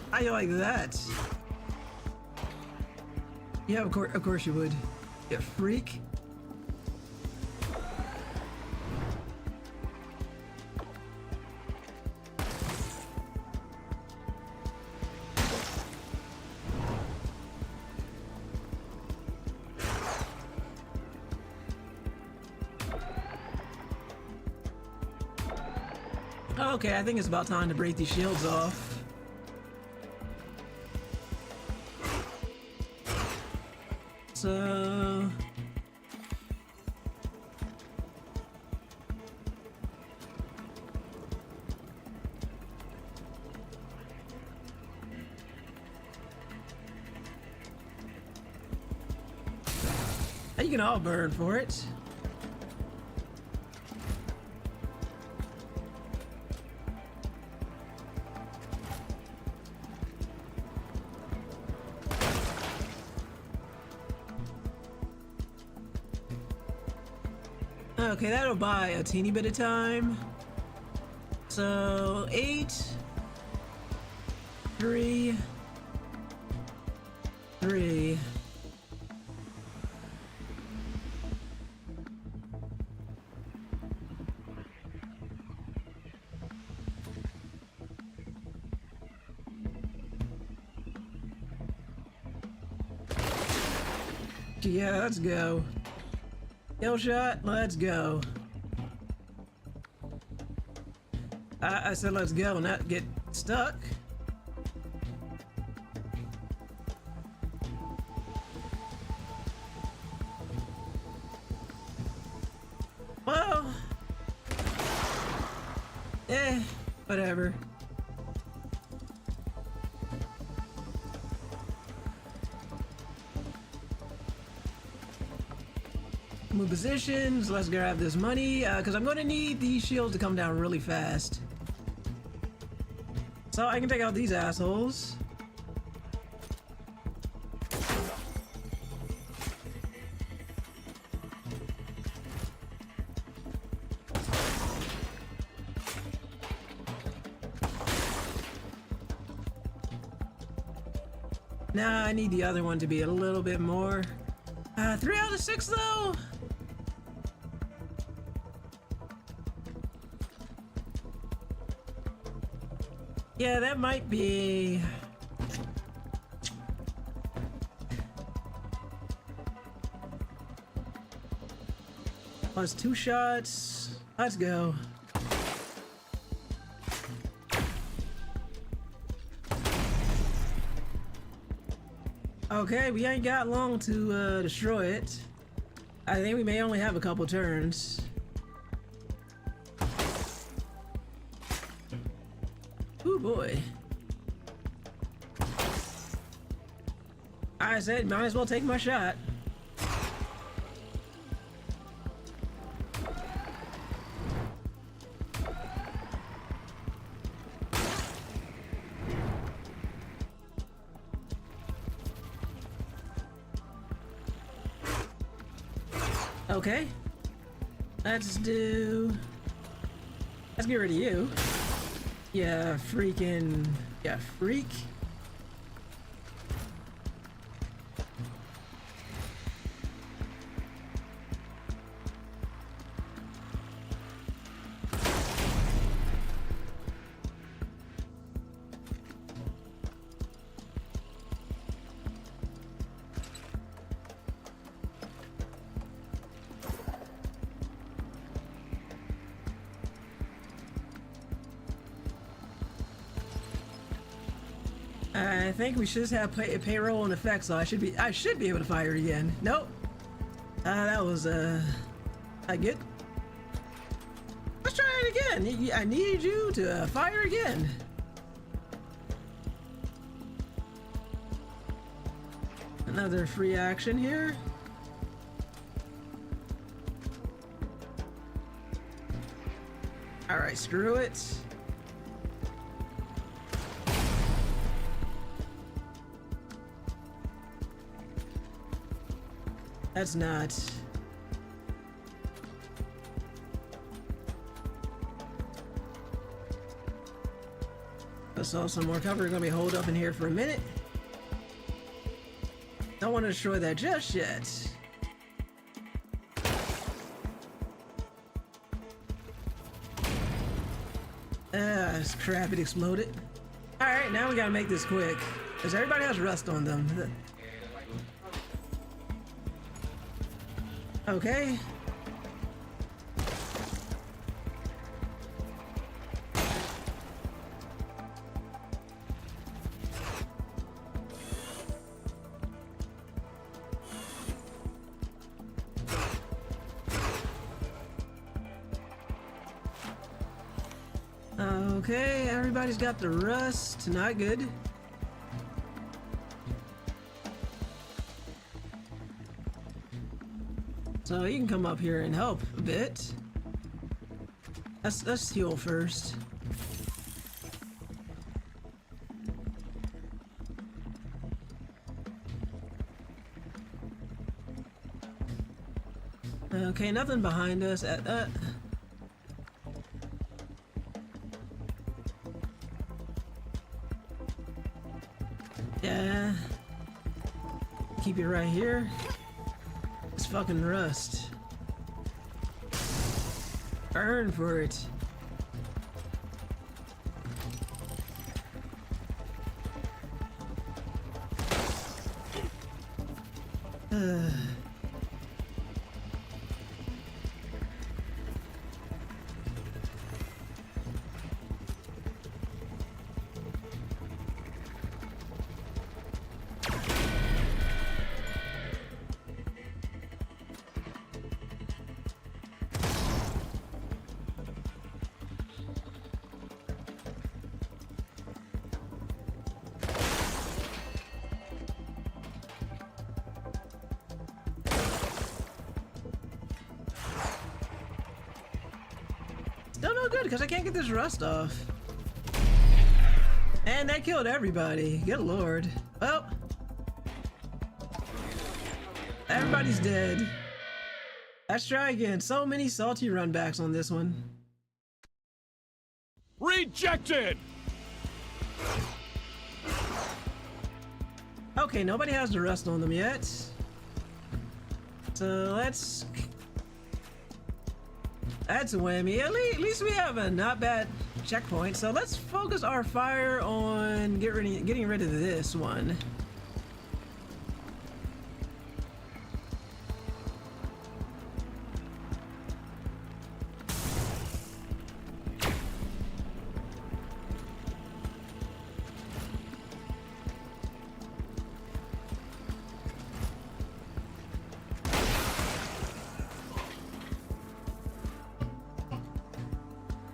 How you like that? Yeah, of course you would. You freak. Okay, I think it's about time to break these shields off. So... you can all burn for it. Okay, that'll buy a teeny bit of time. So 8, 3, 3. Yeah, let's go. Kill shot, let's go. I said let's go, not get stuck. Well, whatever. Move positions, let's grab this money, because I'm going to need these shields to come down really fast. So I can take out these assholes. Now I need the other one to be a little bit more. 3 out of 6 though? Yeah, that might be... plus 2 shots. Let's go. Okay, we ain't got long to destroy it. I think we may only have a couple turns. Ooh boy. I said might as well take my shot. Okay. Let's get rid of you. Yeah, freaking... yeah, freak. I think we should just have payroll in effect, so I should be able to fire again. Nope. That was I get. Let's try it again. I need you to fire again. Another free action here. Alright, screw it. That's not. I saw some more cover. We're gonna be holed up in here for a minute. Don't want to destroy that just yet. This crap, it exploded. Alright, now we gotta make this quick. Because everybody has rust on them. Okay. Okay, everybody's got the rust. Not good. So you can come up here and help a bit. Let's heal first. Okay, nothing behind us. Yeah. Keep it right here. It's fucking rust. Burn for it. Still no good because I can't get this rust off. And that killed everybody. Good lord. Well, everybody's dead. Let's try again. So many salty runbacks on this one. Rejected! Okay, nobody has the rust on them yet. So let's... That's a whammy. At least we have a not bad checkpoint. So let's focus our fire on getting rid of this one.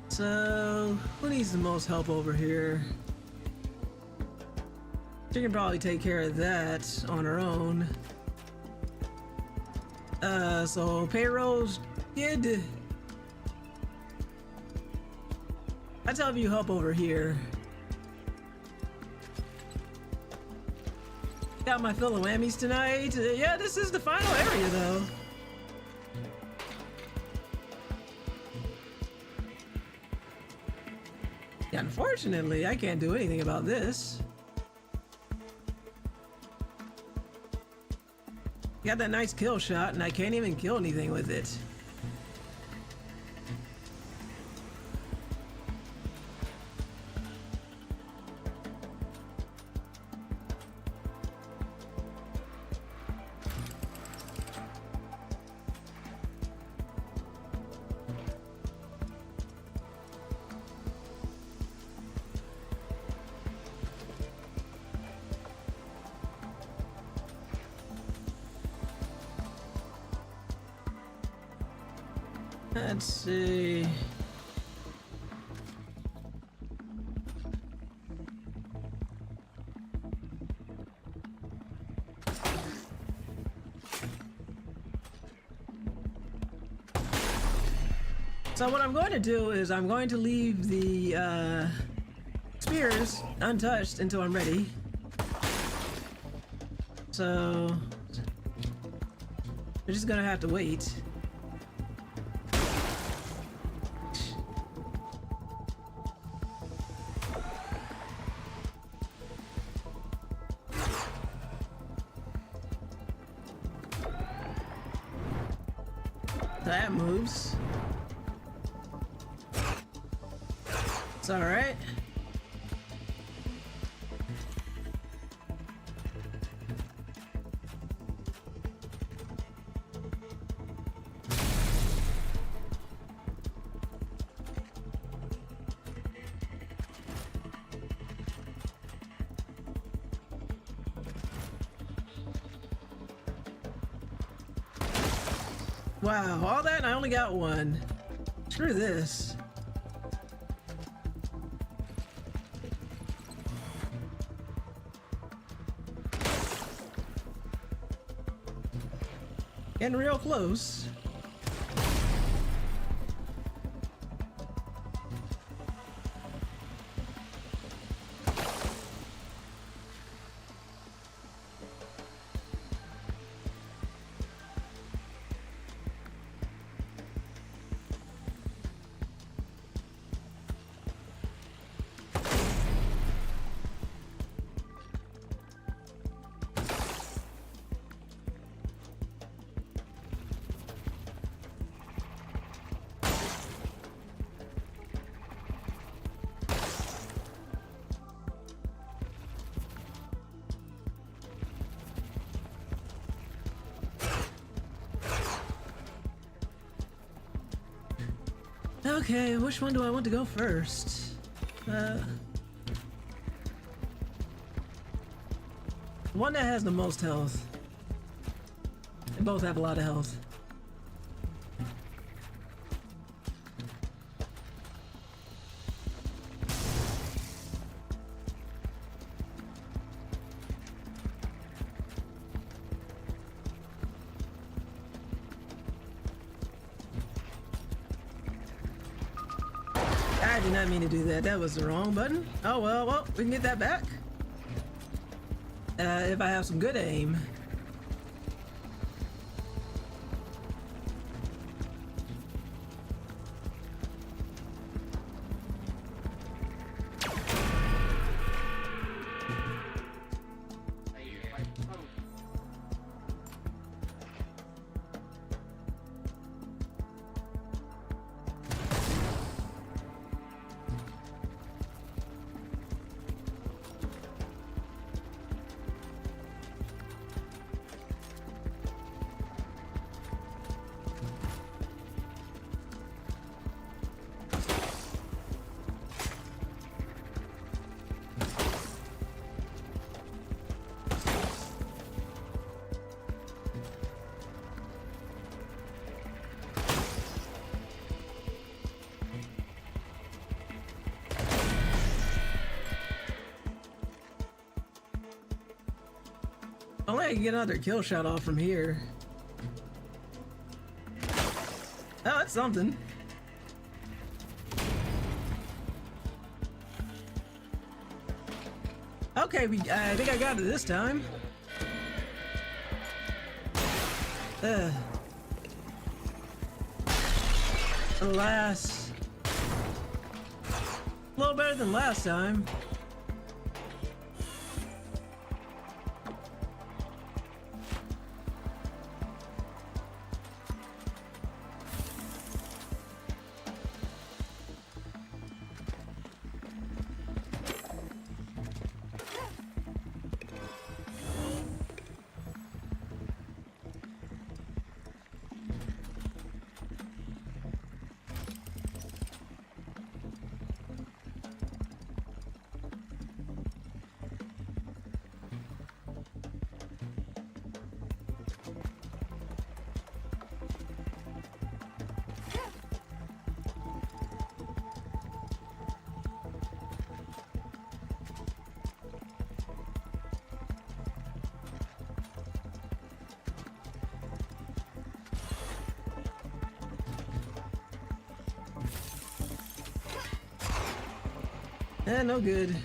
So, who needs the most help over here? She can probably take care of that on her own. So payroll's good. I'd tell you help over here. Got my fill of whammies tonight. Yeah, this is the final area though. Unfortunately, I can't do anything about this. Got that nice kill shot, and I can't even kill anything with it. Let's see. So what I'm going to do is I'm going to leave the spears untouched until I'm ready. So we're just gonna have to wait. That moves. It's all right. Wow, all that and I only got one. Screw this. Getting real close. Okay, which one do I want to go first? One that has the most health. They both have a lot of health. I did not mean to do that. That was the wrong button. Oh well, we can get that back. If I have some good aim. Only I can get another kill shot off from here. Oh, that's something. Okay, I think I got it this time. Alas. A little better than last time. No good.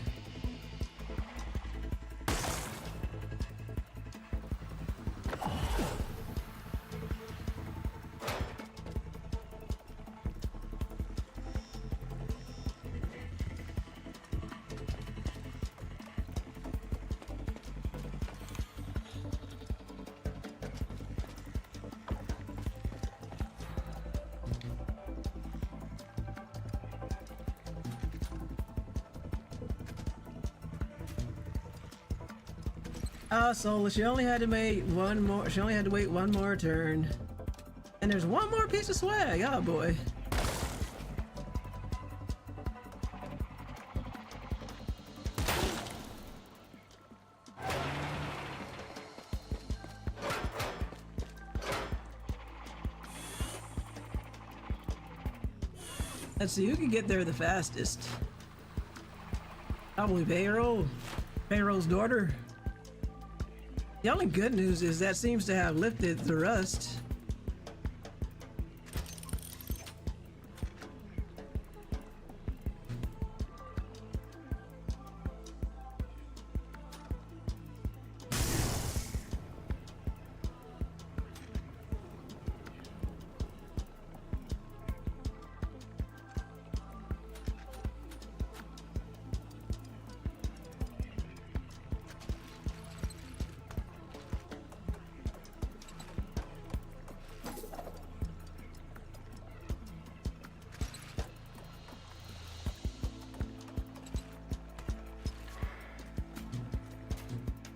So she only had to wait one more. She only had to wait one more turn, and there's one more piece of swag. Oh boy! Let's see who can get there the fastest. Probably Pharaoh's daughter. The only good news is that seems to have lifted the rust.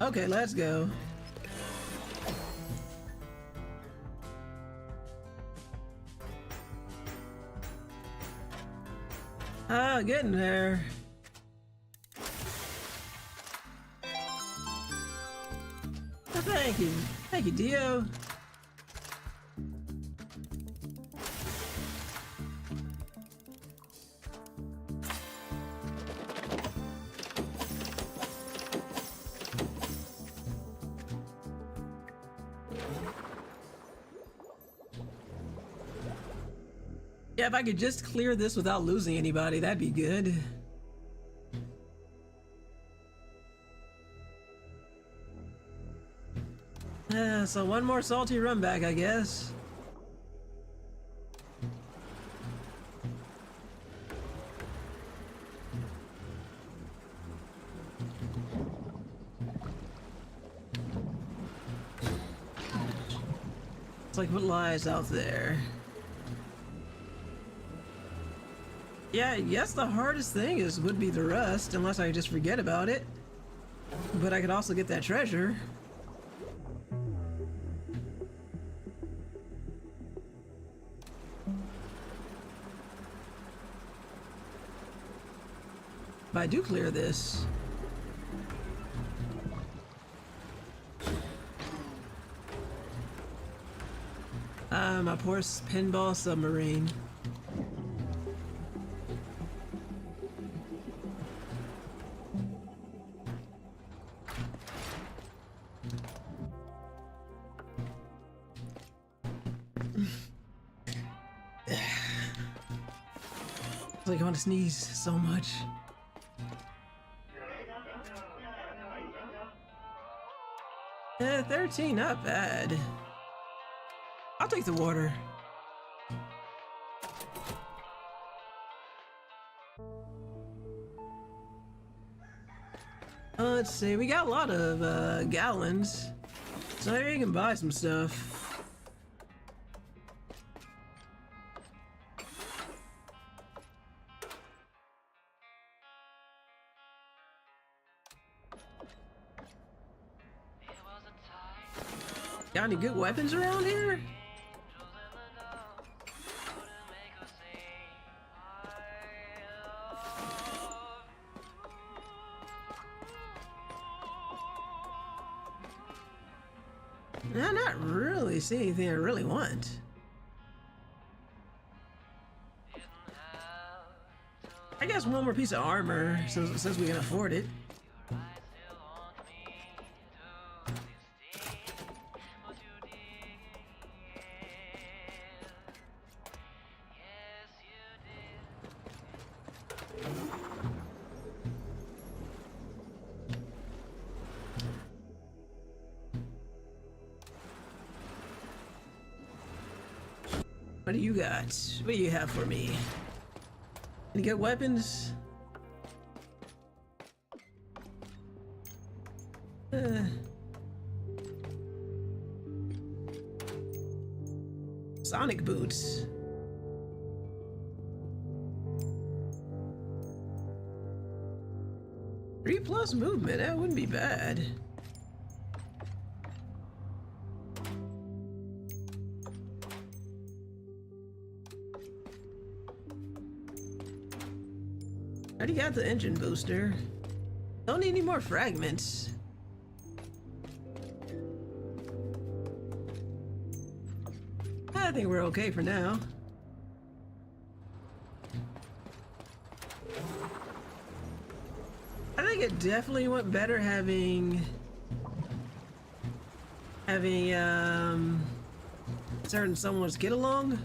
Okay, let's go. Getting there. Oh, thank you, Dio. Yeah, if I could just clear this without losing anybody, that'd be good. So one more salty run back, I guess. It's like what lies out there. Yeah, I guess the hardest thing would be the rust, unless I just forget about it. But I could also get that treasure. If I do clear this. My poor pinball submarine. Like I want to sneeze so much. 13, not bad. I'll take the water. Let's see, we got a lot of gallons, so maybe you can buy some stuff. Got any good weapons around here? I'm not really seeing anything I really want. I guess one more piece of armor, since we can afford it. What do you got? What do you have for me? Any good weapons? Sonic boots. Three plus movement, that wouldn't be bad. Already got the engine booster. Don't need any more fragments. I think we're okay for now. I think it definitely went better having certain someone's get along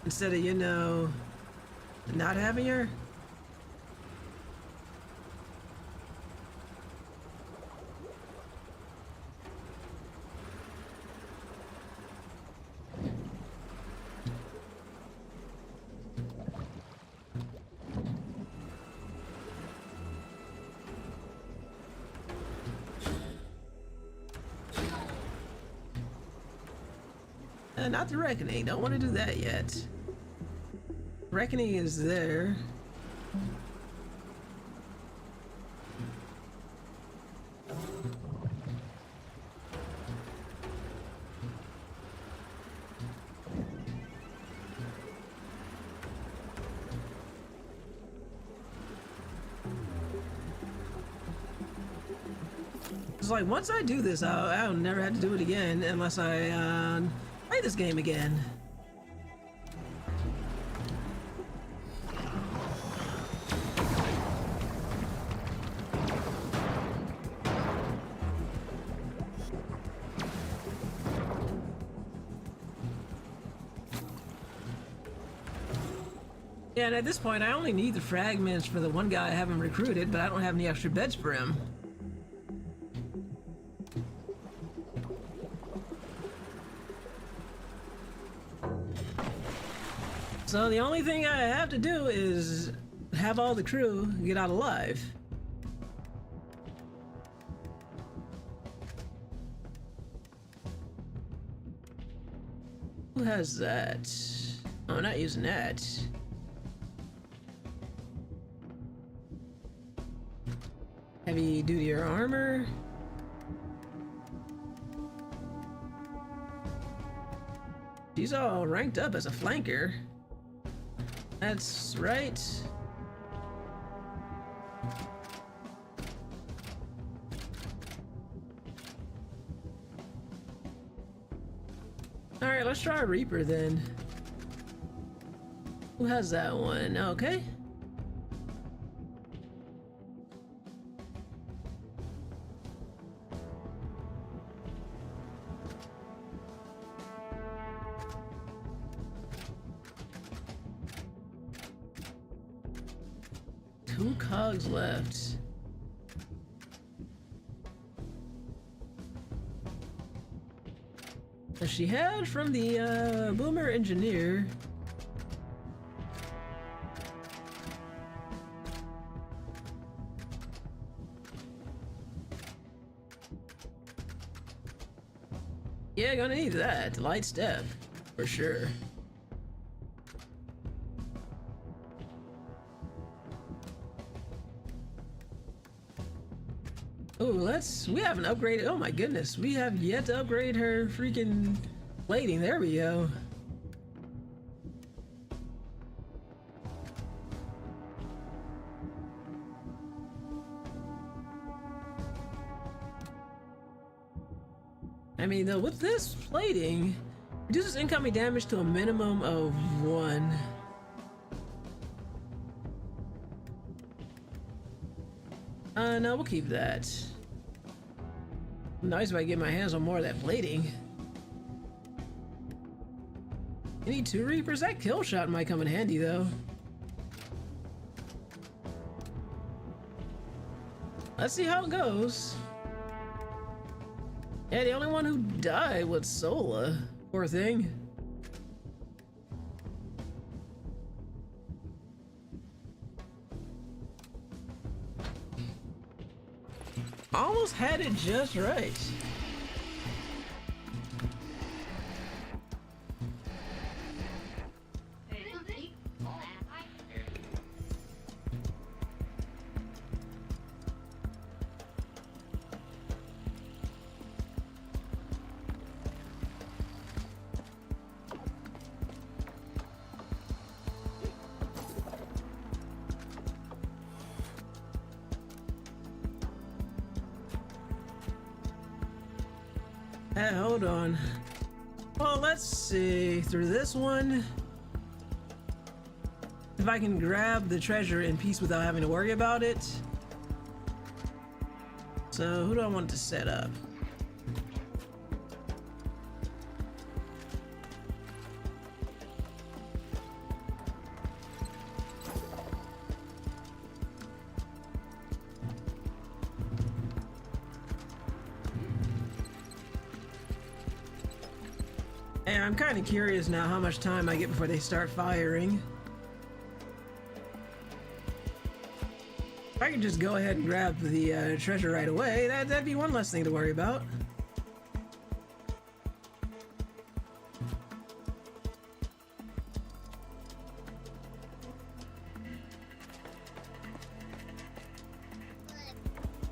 instead of, you know, not having her. Not the Reckoning. Don't want to do that yet. Reckoning is there. It's like once I do this, I'll never have to do it again unless I play this game again. Yeah, and at this point, I only need the fragments for the one guy I haven't recruited, but I don't have any extra beds for him. So the only thing I have to do is have all the crew get out alive. Who has that? Oh, I'm not using that. Heavy duty armor. She's all ranked up as a flanker. That's right. All right, let's try a Reaper then. Who has that one? Okay. Two cogs left. She had from the Boomer Engineer. Yeah, gonna need that. Light step, for sure. Oh, we haven't upgraded. Oh my goodness, we have yet to upgrade her freaking plating. There we go. I mean, though, with this plating, reduces incoming damage to a minimum of 1. No, we'll keep that. Nice if I get my hands on more of that plating. You need 2 Reapers? That kill shot might come in handy, though. Let's see how it goes. Yeah, the only one who died was Sola. Poor thing. Almost had it just right. Hold on. Well, let's see. Through this one, if I can grab the treasure in peace without having to worry about it. So, who do I want to set up? And I'm kind of curious now how much time I get before they start firing. If I could just go ahead and grab the treasure right away, that'd be one less thing to worry about.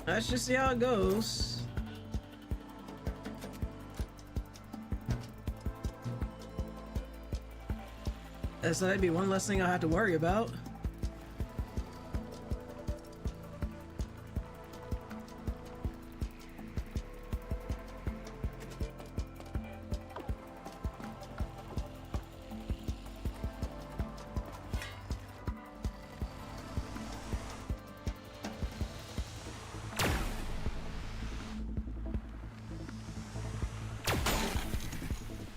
Let's just see how it goes. So that'd be one less thing I'll have to worry about.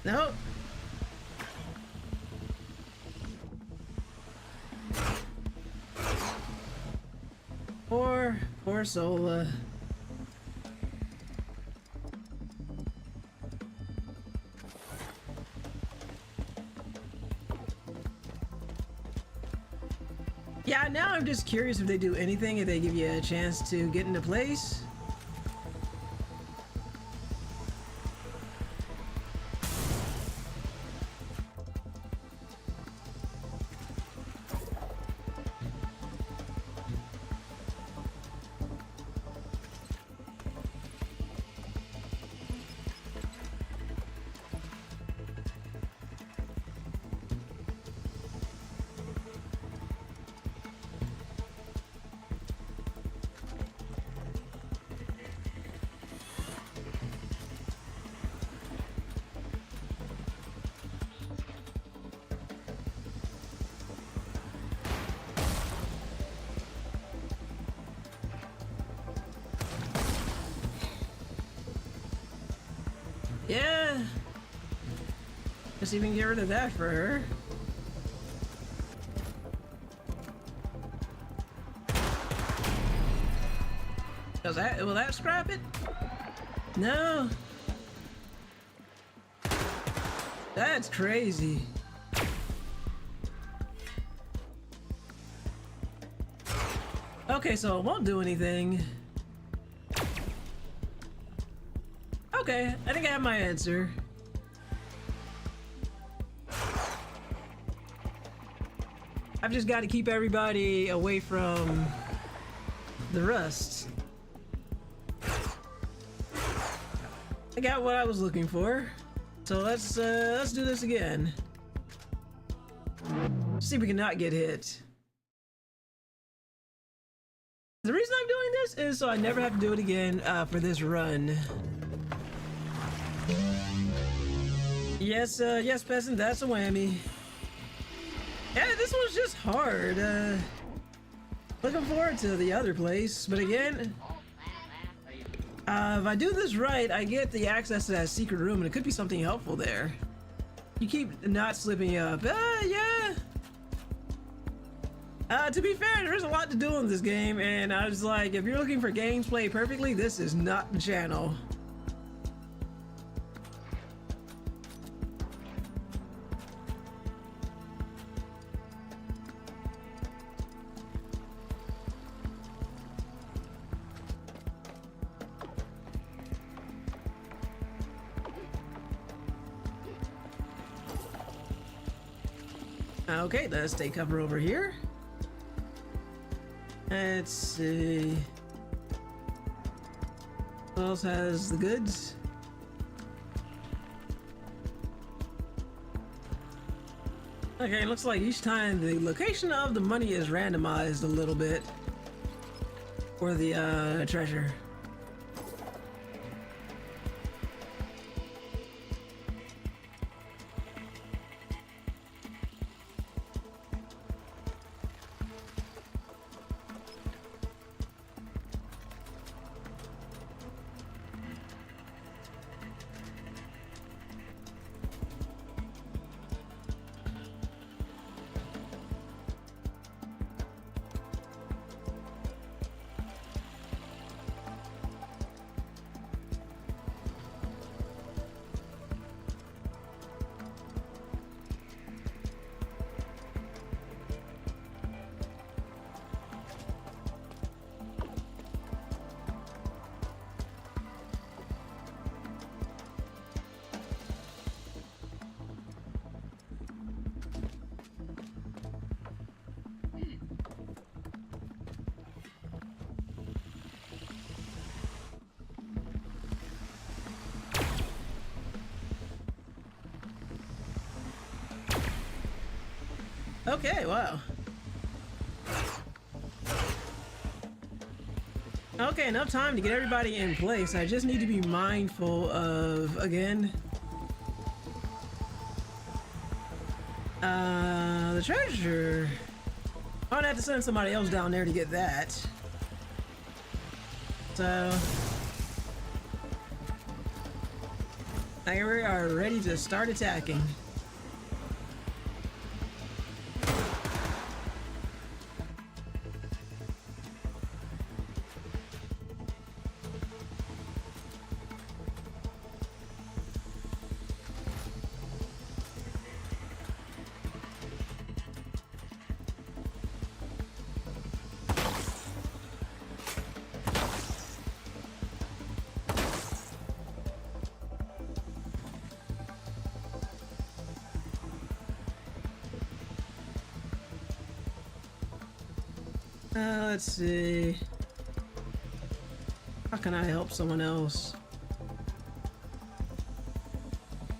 Nope. Poor Sola. Yeah, now I'm just curious if they do anything, if they give you a chance to get into place. Yeah. Let's even get rid of that for her. Will that scrap it? No. That's crazy. Okay, so it won't do anything. Okay, I think I have my answer. I've just got to keep everybody away from the rust. I got what I was looking for. So let's do this again. See if we can not get hit. The reason I'm doing this is so I never have to do it again for this run. Yes, yes, peasant, that's a whammy. Yeah, this one's just hard. Looking forward to the other place, but again, if I do this right, I get the access to that secret room, and it could be something helpful there. You keep not slipping up. Yeah. To be fair, there is a lot to do in this game, and I was like, if you're looking for games played perfectly, this is not the channel. Okay, let's take cover over here. Let's see. Who else has the goods? Okay, it looks like each time the location of the money is randomized a little bit for the treasure. Okay, wow. Okay, enough time to get everybody in place. I just need to be mindful of, again, the treasure. I'm gonna have to send somebody else down there to get that. So, I think we are ready to start attacking. Let's see. How can I help someone else?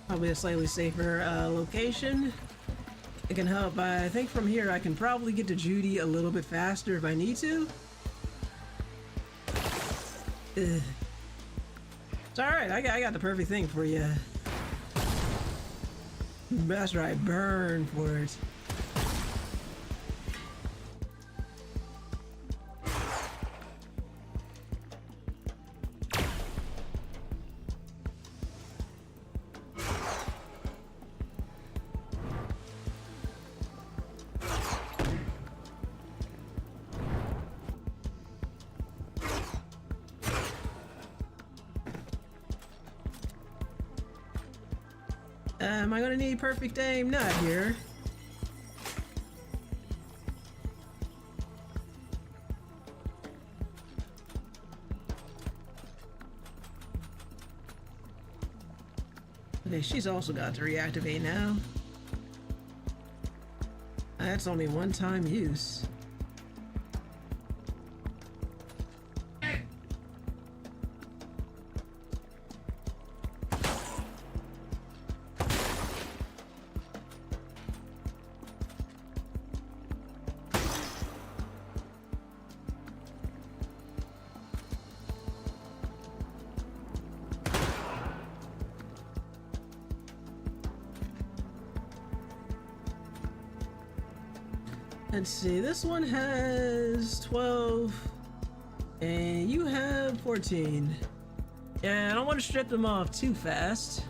Probably a slightly safer location. It can help. I think from here I can probably get to Judy a little bit faster if I need to. Ugh. It's alright, I got the perfect thing for you. That's right, burn for it. Am I gonna need perfect aim? Not here. Okay, she's also got to reactivate now. That's only one-time use. Let's see, this one has 12, and you have 14. Yeah, I don't want to strip them off too fast.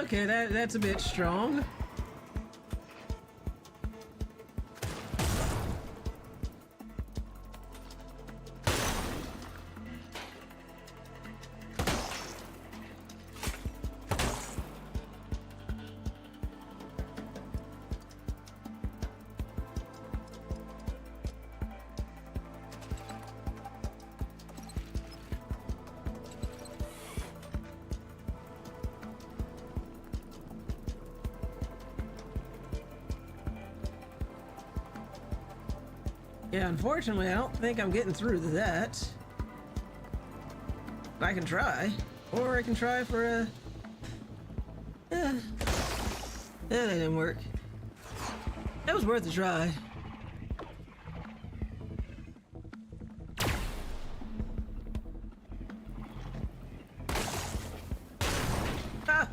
Okay, that's a bit strong. Yeah, unfortunately, I don't think I'm getting through to that. I can try. Or I can try for a... that didn't work. That was worth a try. Ah!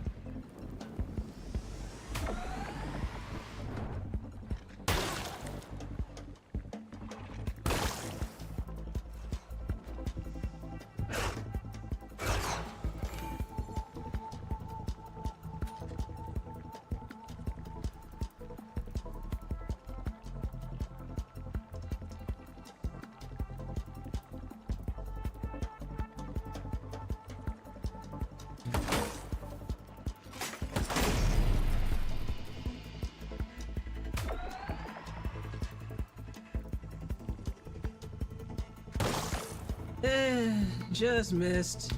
Just missed.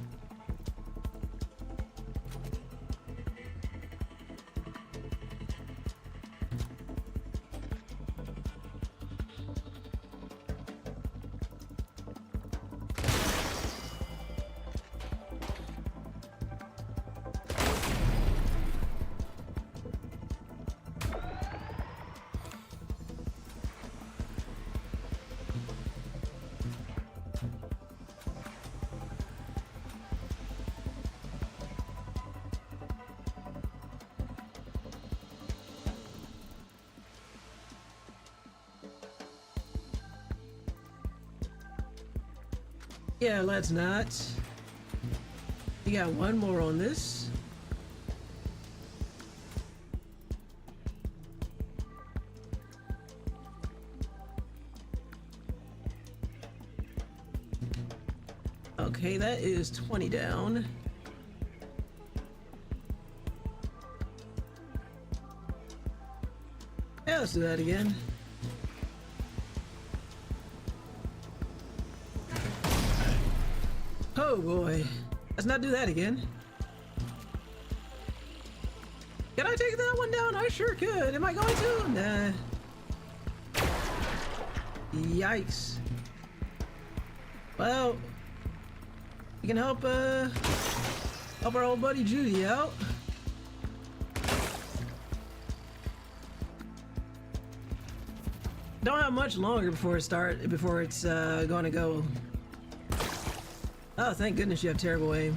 Yeah, let's not. You got one more on this. Okay, that is 20 down. Yeah, let's do that again. Oh boy, let's not do that again. Can I take that one down? I sure could. Am I going to? Nah. Yikes. Well, you can help help our old buddy Judy out. Don't have much longer before it's gonna go. Oh, thank goodness you have terrible aim.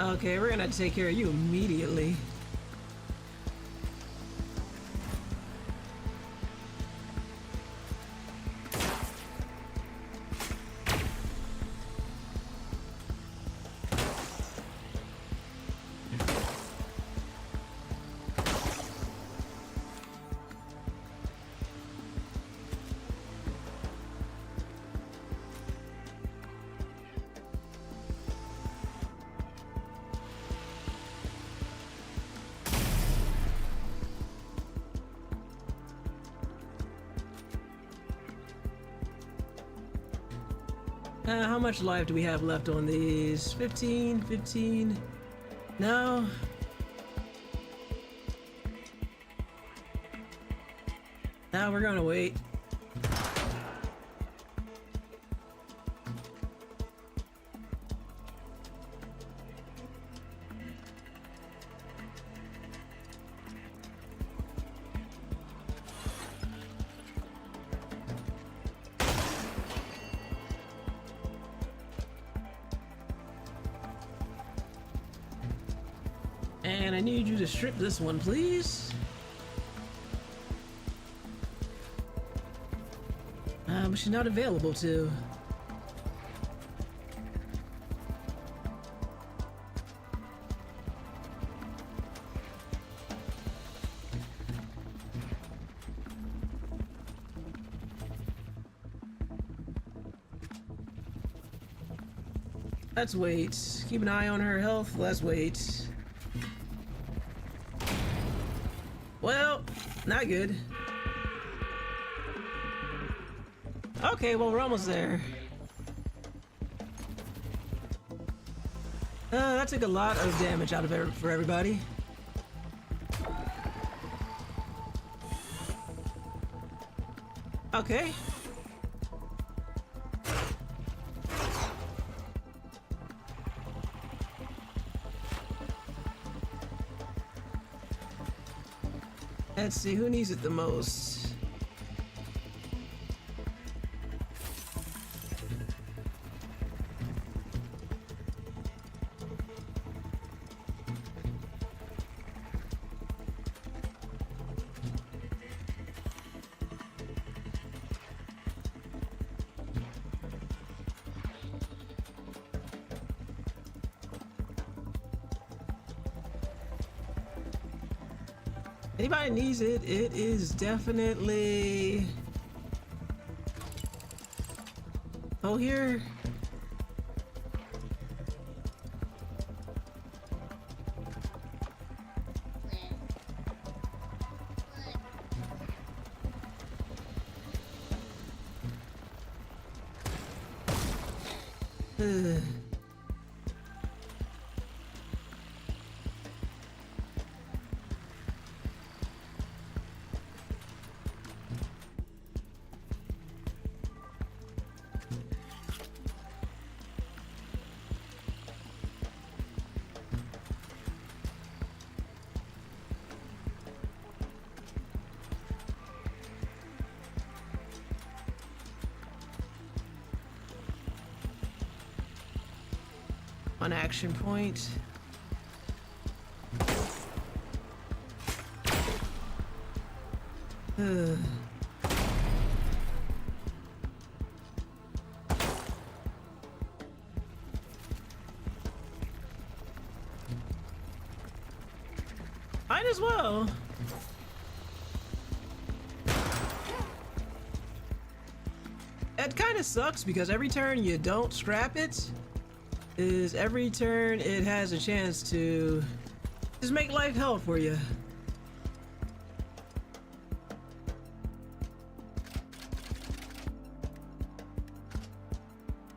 Okay, we're gonna have to take care of you immediately. How much life do we have left on these? 15, 15. No. Now we're gonna wait. And I need you to strip this one, please. But she's not available to. Let's wait. Keep an eye on her health. Let's wait. Well, not good. Okay, well, we're almost there. That took a lot of damage out of for everybody. Okay. Let's see, who needs it the most? Anybody needs it, it is definitely... Oh, here. One action point. Might as well. It kind of sucks because every turn you don't scrap it, is every turn it has a chance to just make life hell for you.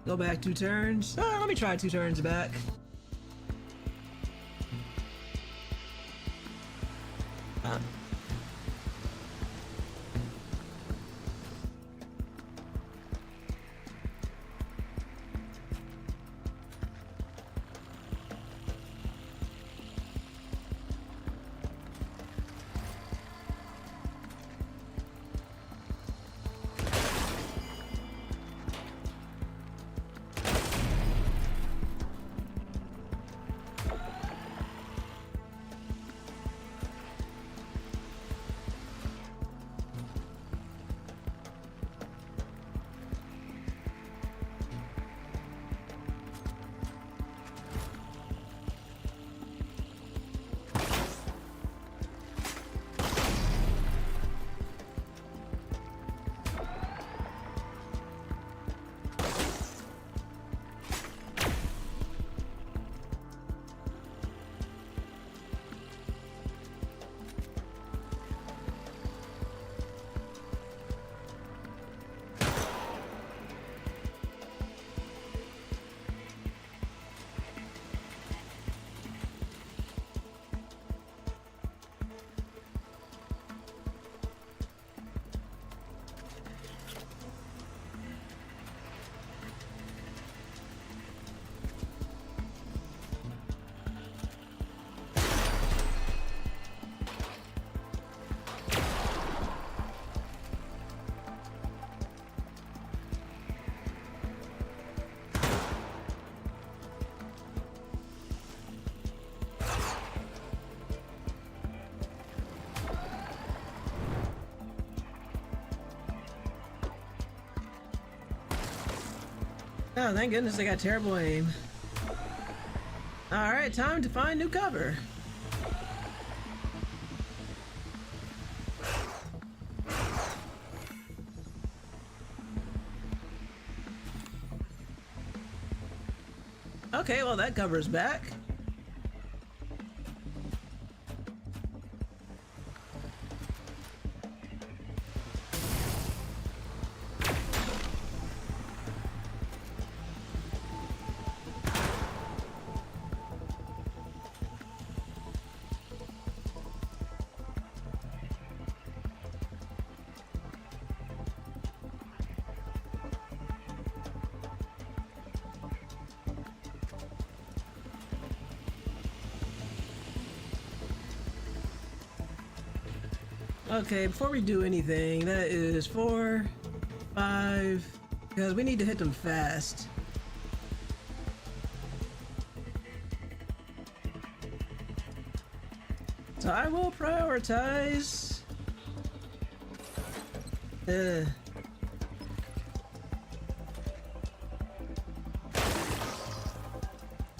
Go back 2 turns. Let me try 2 turns back. Oh, thank goodness they got terrible aim. Alright, time to find new cover. Okay, well that cover's back. Okay, before we do anything, that is 4, 5, because we need to hit them fast. So I will prioritize.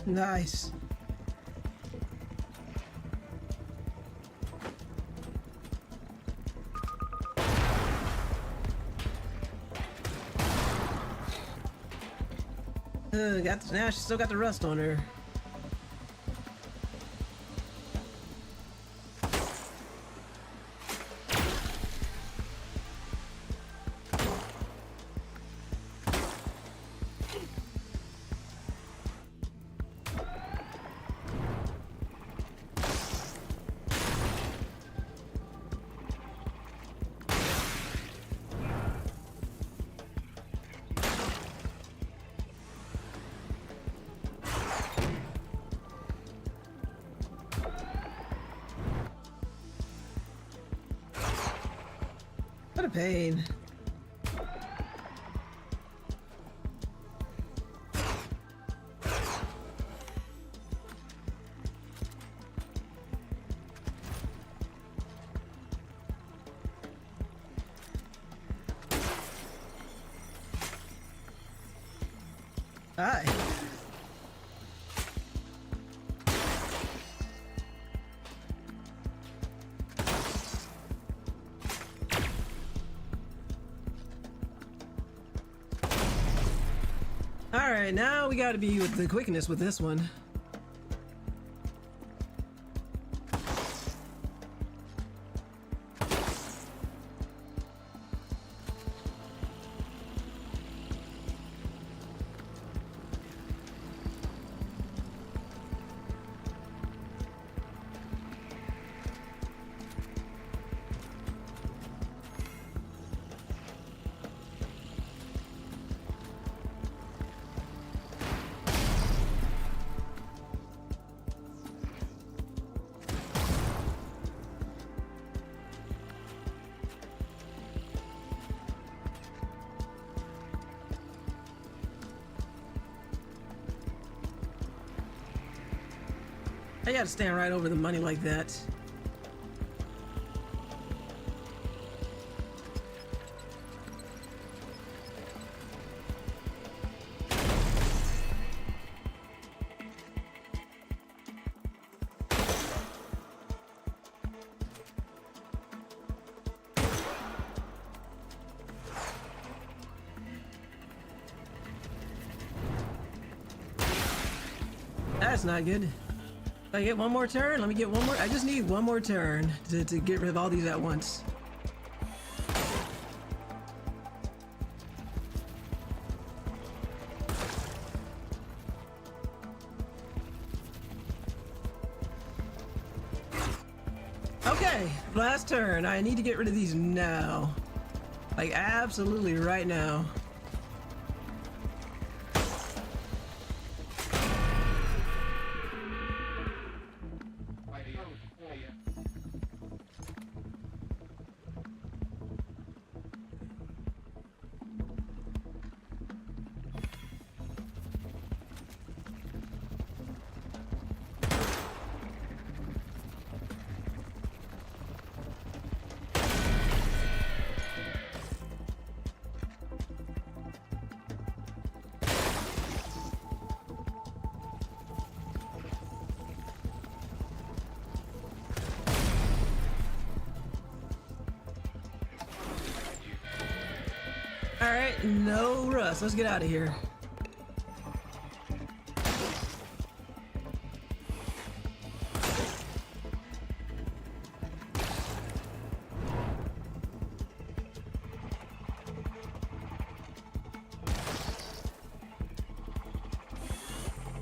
Nice. Now she's still got the rust on her. What a pain. Hi. Alright, now we gotta be with the quickness with this one. I gotta stand right over the money like that. That's not good. I get one more turn? Let me get one more. I just need one more turn to get rid of all these at once. Okay, last turn. I need to get rid of these now. Like, absolutely right now. Alright, no rust. Let's get out of here.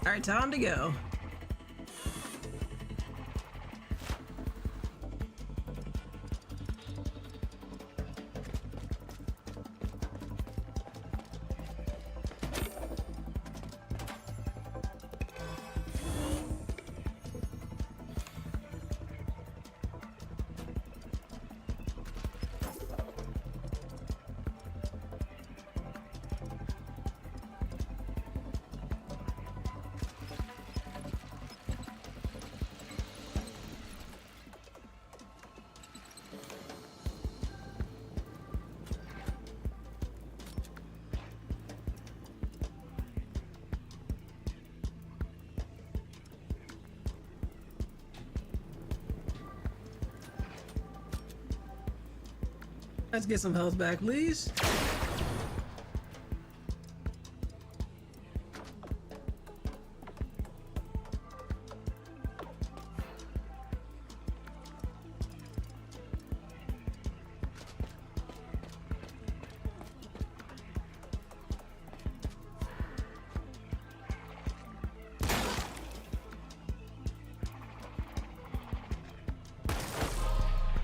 Alright, time to go. Let's get some health back, please.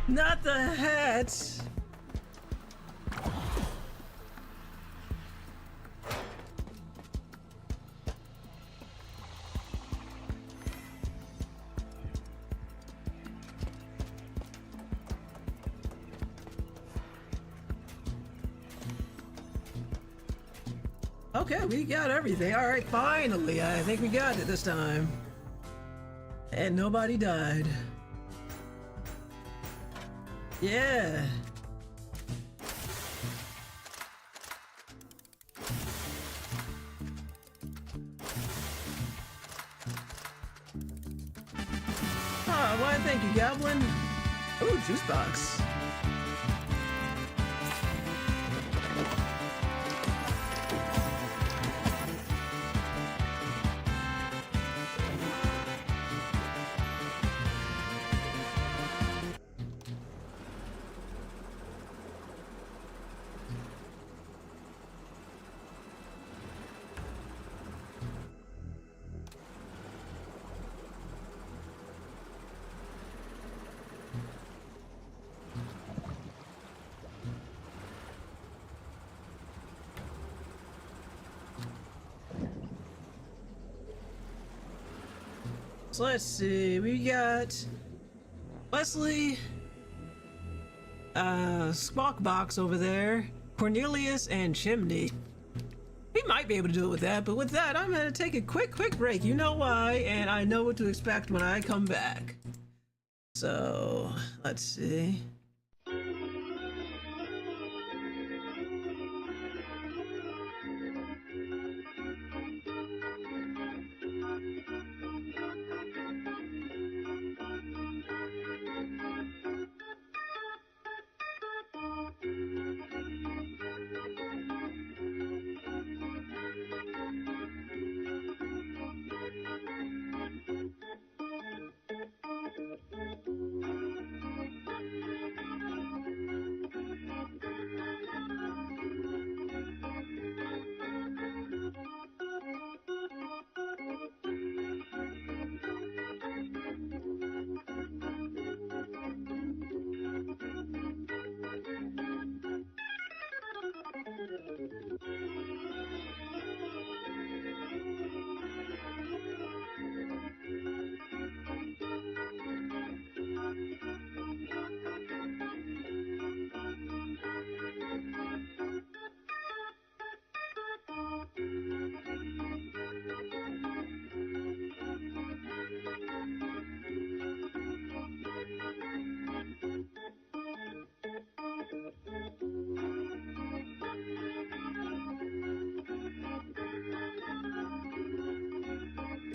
Not the hat. Okay, we got everything. All right, finally. I think we got it this time. And nobody died. Yeah. Oh, why thank you, Goblin. Ooh, juice box. So let's see, we got Wesley, Squawk Box over there, Cornelius, and Chimney. We might be able to do it with that, but with that, I'm gonna take a quick break. You know why, and I know what to expect when I come back. So, let's see.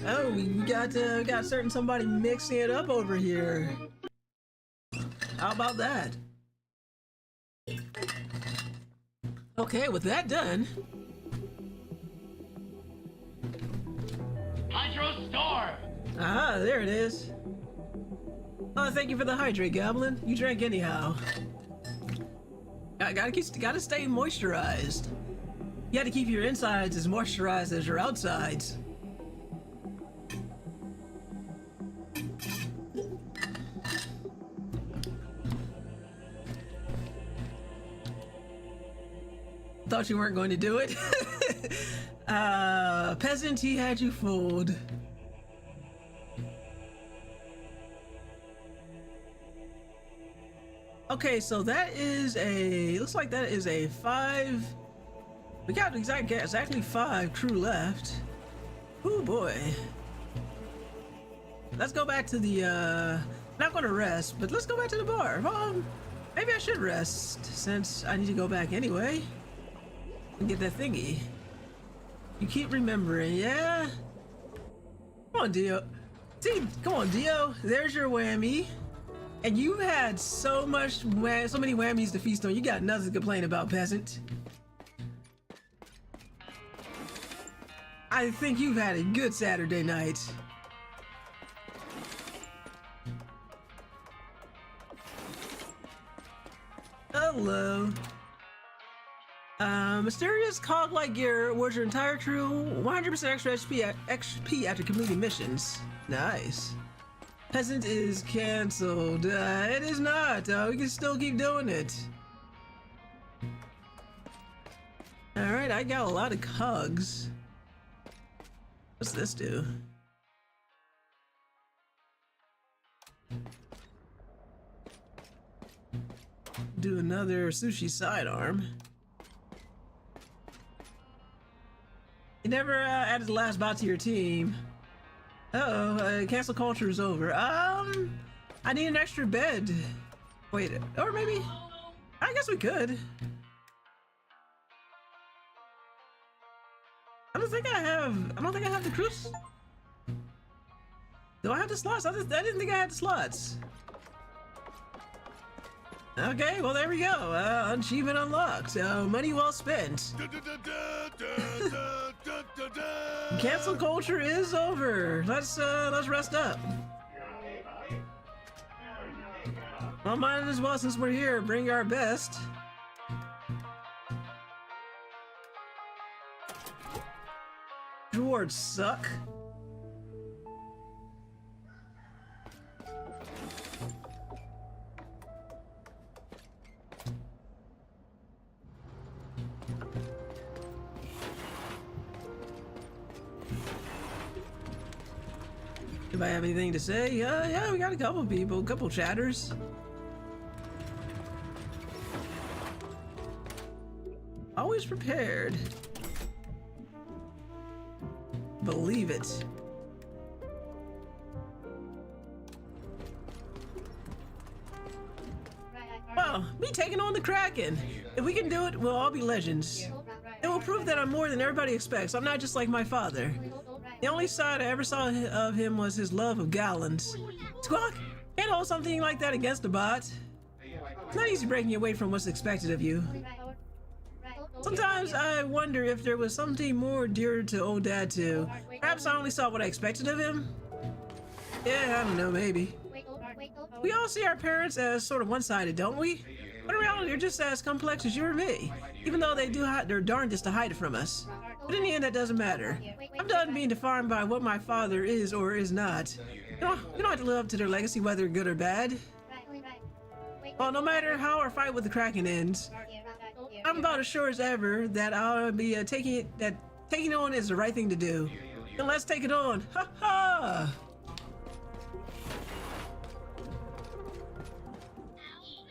Oh, we got certain somebody mixing it up over here. How about that? Okay, with that done. Hydro Storm! Ah, there it is. Oh, thank you for the hydrate, Goblin. You drank anyhow. Gotta stay moisturized. You gotta keep your insides as moisturized as your outsides. Thought you weren't going to do it. Peasant, he had you fooled. Okay, so that is looks like that is a 5. We got exactly 5 crew left. Oh boy. Let's go back to the, not gonna rest, but let's go back to the bar. Well, maybe I should rest since I need to go back anyway. And get that thingy. You keep remembering, yeah? Come on, Dio. See, come on, Dio. There's your whammy. And you had so many whammies to feast on. You got nothing to complain about, peasant. I think you've had a good Saturday night. Hello. Mysterious cog-like gear awards your entire crew 100% extra XP after completing missions. Nice. Peasant is cancelled. It is not. We can still keep doing it. Alright, I got a lot of cogs. What's this do? Do another sushi sidearm. You never added the last bot to your team. Uh-oh, cancel culture is over. I need an extra bed. Wait, or maybe, I guess we could. I don't think I have the cruise. Do I have the slots? I didn't think I had the slots. Okay, well there we go. Achievement unlocked. Money well spent. Cancel culture is over. Let's rest up. Well, might as well, since we're here, bring our best. Rewards suck. If I have anything to say, yeah, we got a couple people, a couple chatters. Always prepared. Believe it. Well, me taking on the Kraken. If we can do it, we'll all be legends. It will prove that I'm more than everybody expects. I'm not just like my father. The only side I ever saw of him was his love of gallons. Squawk! Can't hold something like that against a bot. It's not easy breaking away from what's expected of you. Sometimes I wonder if there was something more dear to old dad too. Perhaps I only saw what I expected of him? Yeah, I don't know, maybe. We all see our parents as sort of one-sided, don't we? But in reality, they're just as complex as you or me, even though they do their darndest to hide it from us. But in the end, that doesn't matter. I'm done being defined by what my father is or is not. You don't have to live up to their legacy, whether good or bad. Well, no matter how our fight with the Kraken ends, I'm about as sure as ever that I'll be taking on is the right thing to do. Then let's take it on. Ha ha!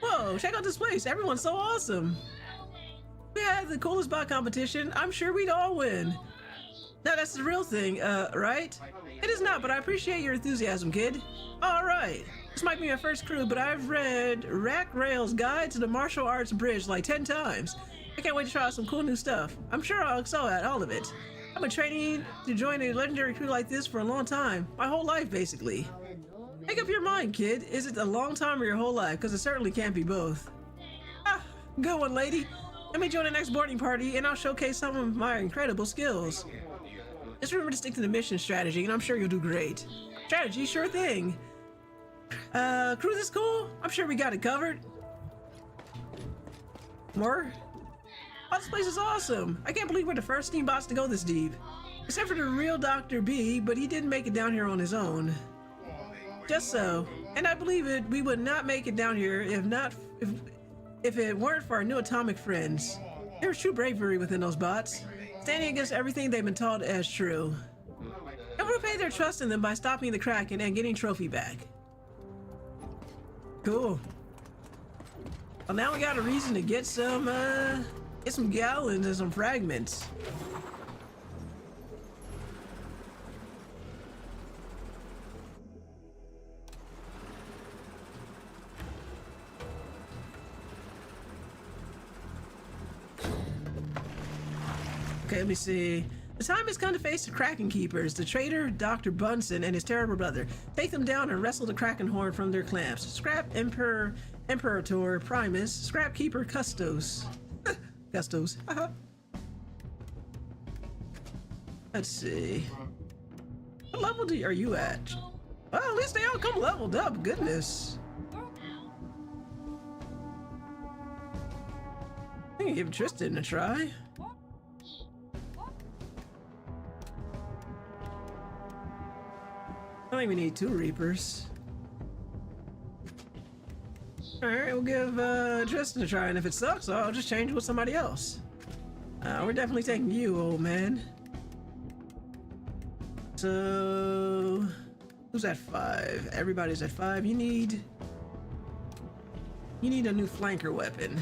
Whoa, check out this place. Everyone's so awesome. We had the coolest bot competition. I'm sure we'd all win. Now that's the real thing, right? It is not, but I appreciate your enthusiasm, kid. All right. This might be my first crew, but I've read Rack Rail's Guide to the Martial Arts Bridge like 10 times. I can't wait to try out some cool new stuff. I'm sure I'll excel at all of it. I've been training to join a legendary crew like this for a long time. My whole life, basically. Make up your mind, kid. Is it a long time or your whole life? Because it certainly can't be both. Ah, good one, lady. Let me join the next boarding party, and I'll showcase some of my incredible skills. Just remember to stick to the mission strategy, and I'm sure you'll do great. Strategy, sure thing. Crew this cool? I'm sure we got it covered. More? Oh, this place is awesome. I can't believe we're the first Steam bots to go this deep. Except for the real Dr. B, but he didn't make it down here on his own. Just so. And I believe it, we would not make it down here if it weren't for our new atomic friends. There's true bravery within those bots, standing against everything they've been taught as true. And we'll pay their trust in them by stopping the Kraken and getting trophy back. Cool. Well, now we got a reason to get some gallons and some fragments. Okay, let me see. The time has come to face the Kraken Keepers, the traitor Dr. Bunsen and his terrible brother. Take them down and wrestle the Kraken horn from their clamps. Scrap Imperator Primus, scrap Keeper Custos. Custos. Let's see. What level are you at? Well, at least they all come leveled up. Goodness. I can give Tristan a try. I think we need 2 Reapers. Alright, we'll give Tristan a try, and if it sucks, I'll just change it with somebody else. We're definitely taking you, old man. So... who's at 5? Everybody's at 5. You need a new flanker weapon.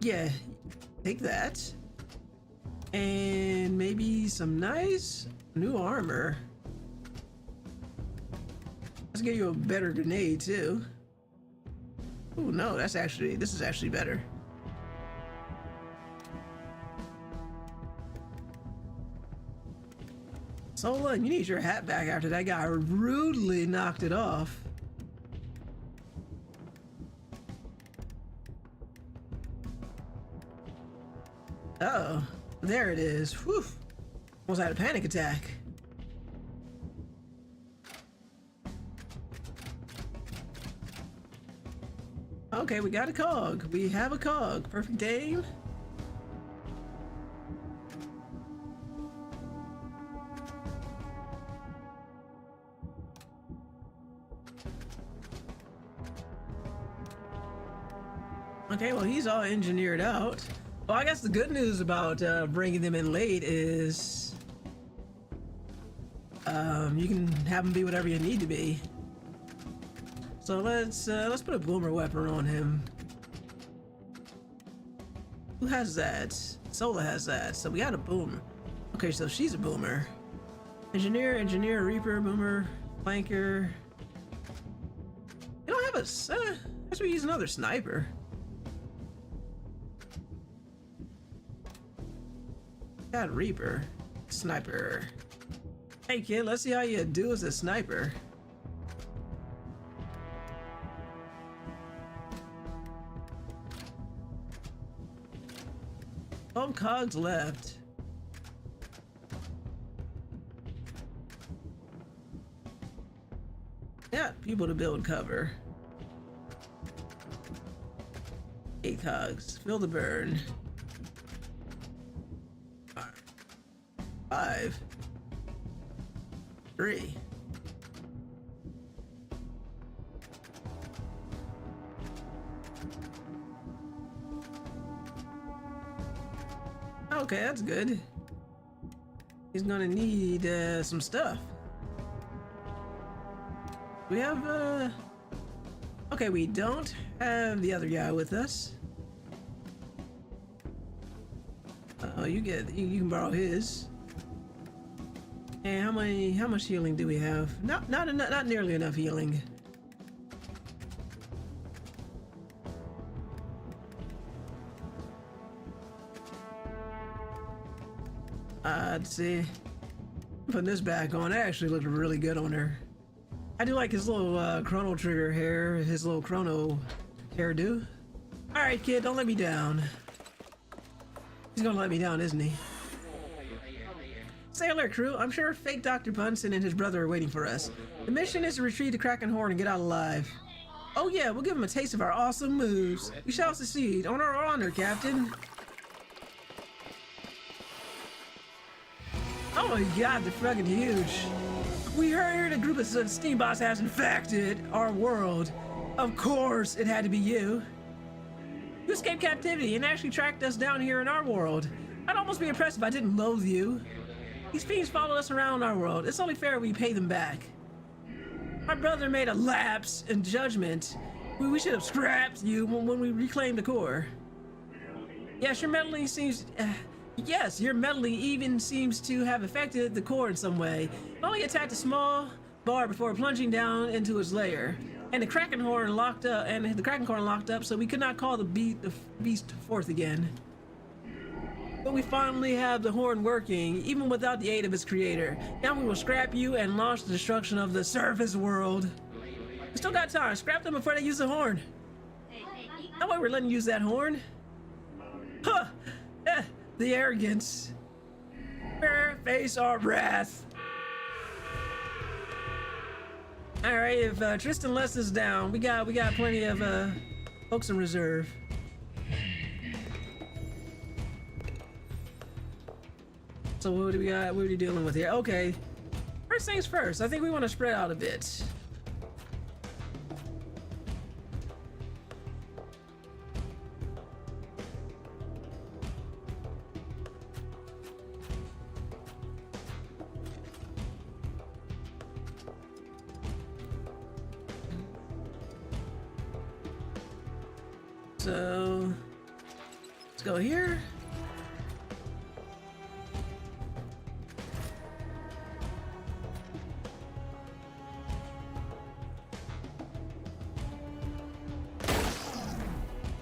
Yeah, take that. And maybe some nice new armor. Let's get you a better grenade too. Oh no, this is actually better. Sola, you need your hat back after that guy rudely knocked it off. Uh-oh. There it is. Whew. Almost had a panic attack. Okay, we got a cog. We have a cog. Perfect aim. Okay, well, he's all engineered out. Well, I guess the good news about bringing them in late is you can have them be whatever you need to be. So let's put a boomer weapon on him. Who has that? Sola has that. So we got a boomer. Okay, so she's a boomer. Engineer, Reaper, boomer, flanker. You don't have a. I guess we use another sniper. Got Reaper, sniper. Hey kid, let's see how you do as a sniper. Oh, cogs left. Yeah, people to build cover. 8 cogs, fill the burn. 5, 3. Okay, that's good. He's gonna need some stuff. We have okay, we don't have the other guy with us. Oh, you can borrow his. And how much healing do we have? Not nearly enough healing. Let's see. Putting this back on, it actually looked really good on her. I do like his little chrono trigger hair, his little chrono hairdo. All right, kid, don't let me down. He's gonna let me down, isn't he? Say hello, crew. I'm sure fake Dr. Bunsen and his brother are waiting for us. The mission is to retrieve the Kraken horn and get out alive. Oh yeah, we'll give him a taste of our awesome moves. We shall succeed. On our honor, Captain. Oh my god, they're fucking huge. We heard a group of steam bots has infected our world. Of course, it had to be you. You escaped captivity and actually tracked us down here in our world. I'd almost be impressed if I didn't loathe you. These fiends followed us around our world. It's only fair we pay them back. My brother made a lapse in judgment. We should have scrapped you when we reclaimed the core. Yes, your meddling seems... yes, your meddling even seems to have affected the core in some way. It only attacked a small bar before plunging down into its lair. and the Kraken horn locked up, so we could not call the beast forth again. But we finally have the horn working, even without the aid of its creator. Now we will scrap you and launch the destruction of the surface world. We still got time. Scrap them before they use the horn. No way we're letting you use that horn. Huh! The arrogance. Fair face our wrath. All right, if Tristan lets us down, we got plenty of folks in reserve. So what do we got? What are we dealing with here? Okay, first things first. I think we want to spread out a bit. So let's go here.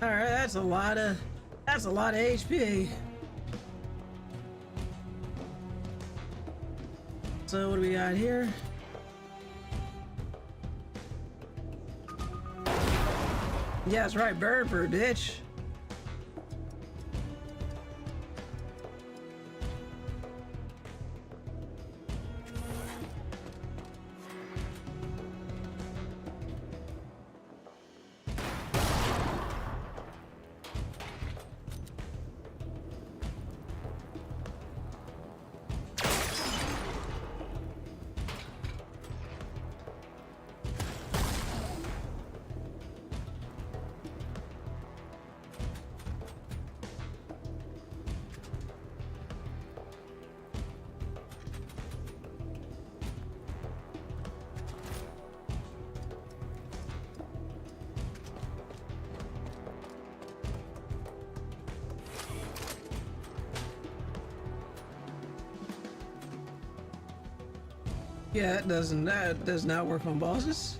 All right, that's a lot of HP. So what do we got here? Yeah, that's right, burn for a bitch. Yeah, that does not work on bosses.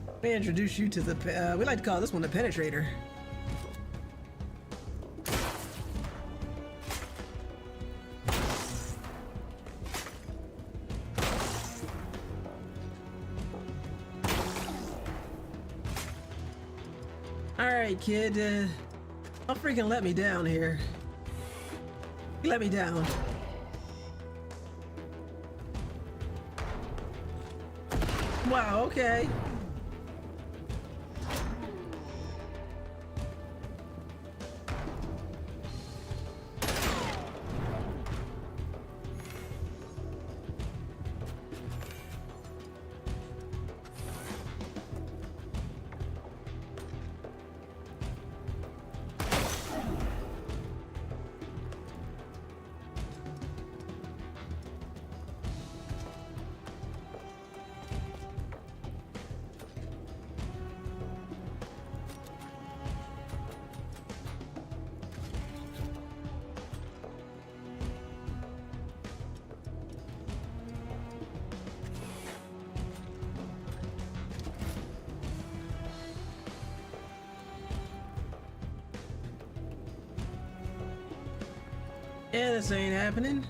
Let me introduce you to the, we like to call this one the Penetrator. Alright, kid, don't freaking let me down here. You let me down. Wow, okay. Yeah, this ain't happening.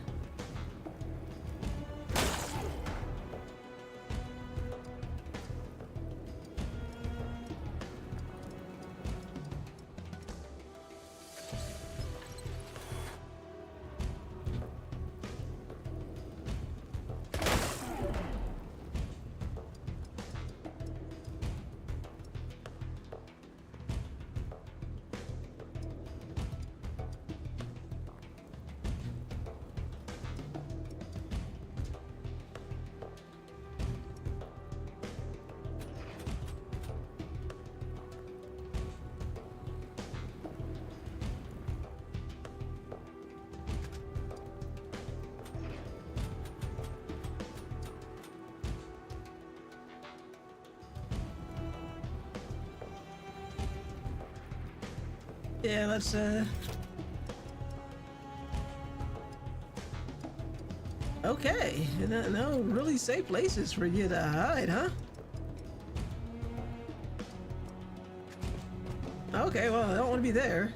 Yeah, let's okay, no really safe places for you to hide, huh? Okay, well, I don't want to be there.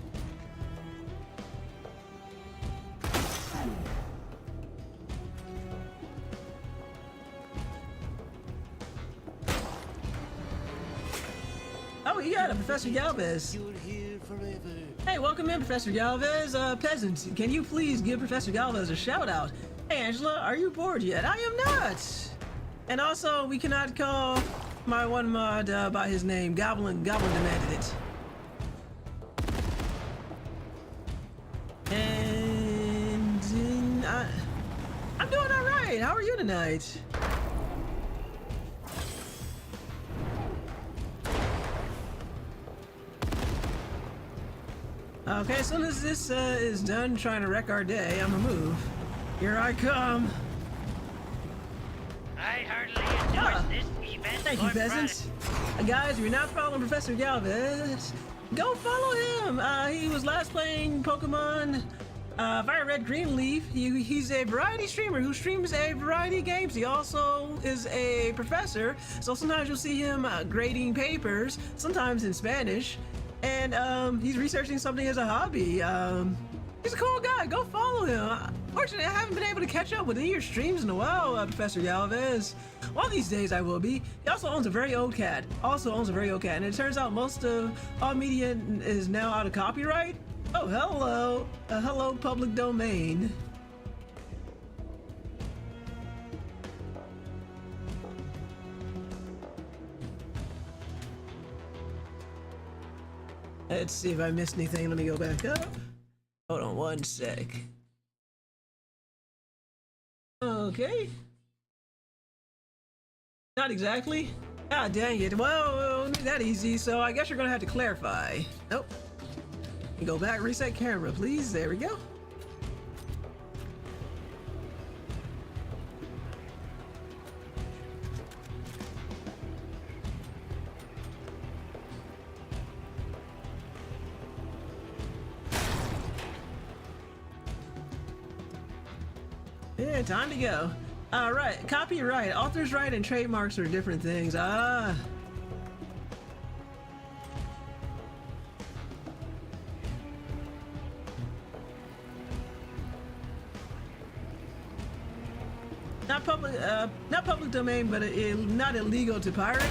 Oh, you got it, Professor Galvez. Hey, welcome in, Professor Galvez. Peasant, can you please give Professor Galvez a shout out? Hey, Angela, are you bored yet? I am not. And also, we cannot call my one mod by his name. Goblin demanded it. And I'm doing all right. How are you tonight? Okay, as soon as this is done trying to wreck our day, I'm gonna move. Here I come. I heartily endorse this event. Thank you, or peasants. Guys, if you're not following Professor Galvez, go follow him. He was last playing Pokemon Fire Red Green Leaf. He's a variety streamer who streams a variety of games. He also is a professor, so sometimes you'll see him grading papers, sometimes in Spanish. And he's researching something as a hobby. He's a cool guy. Go follow him. Fortunately, I haven't been able to catch up with any of your streams in a while, Professor Galvez. One of these days I will be. He also owns a very old cat. And it turns out most of all media is now out of copyright. Oh, hello. Hello, public domain. Let's see if I missed anything. Let me go back up. Hold on one sec. Okay. Not exactly. Ah, dang it. Well, not that easy, so I guess you're gonna have to clarify. Nope. Go back, reset camera, please. There we go. Yeah, time to go. All right, copyright, author's right, and trademarks are different things. Ah. Not public domain, but not illegal to pirate.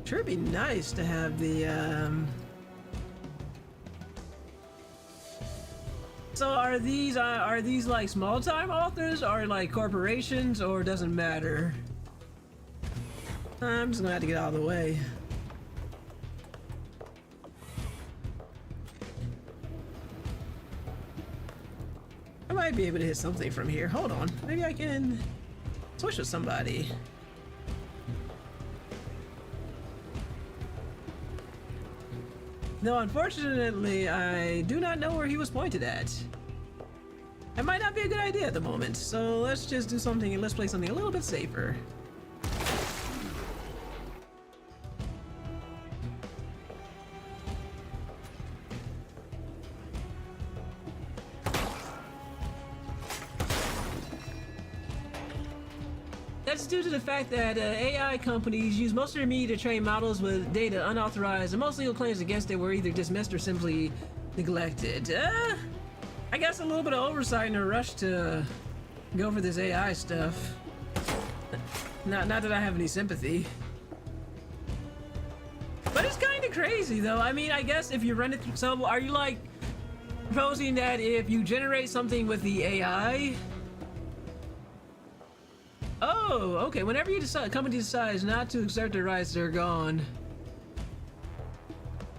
Sure, it'd be nice to have the, So are these like small-time authors, or like corporations, or doesn't matter? I'm just gonna have to get out of the way. I might be able to hit something from here. Hold on, maybe I can switch with somebody. No, unfortunately, I do not know where he was pointed at. That might not be a good idea at the moment, so let's just do something and let's play something a little bit safer. That's due to the fact that AI companies use most of their media to train models with data unauthorized, and most legal claims against it were either dismissed or simply neglected. I guess a little bit of oversight in a rush to go for this AI stuff. Not that I have any sympathy. But it's kind of crazy, though. I mean, I guess if you run it through... So, are you, like, proposing that if you generate something with the AI... Oh, okay. Whenever you decide, company decides not to exert their rights, they're gone.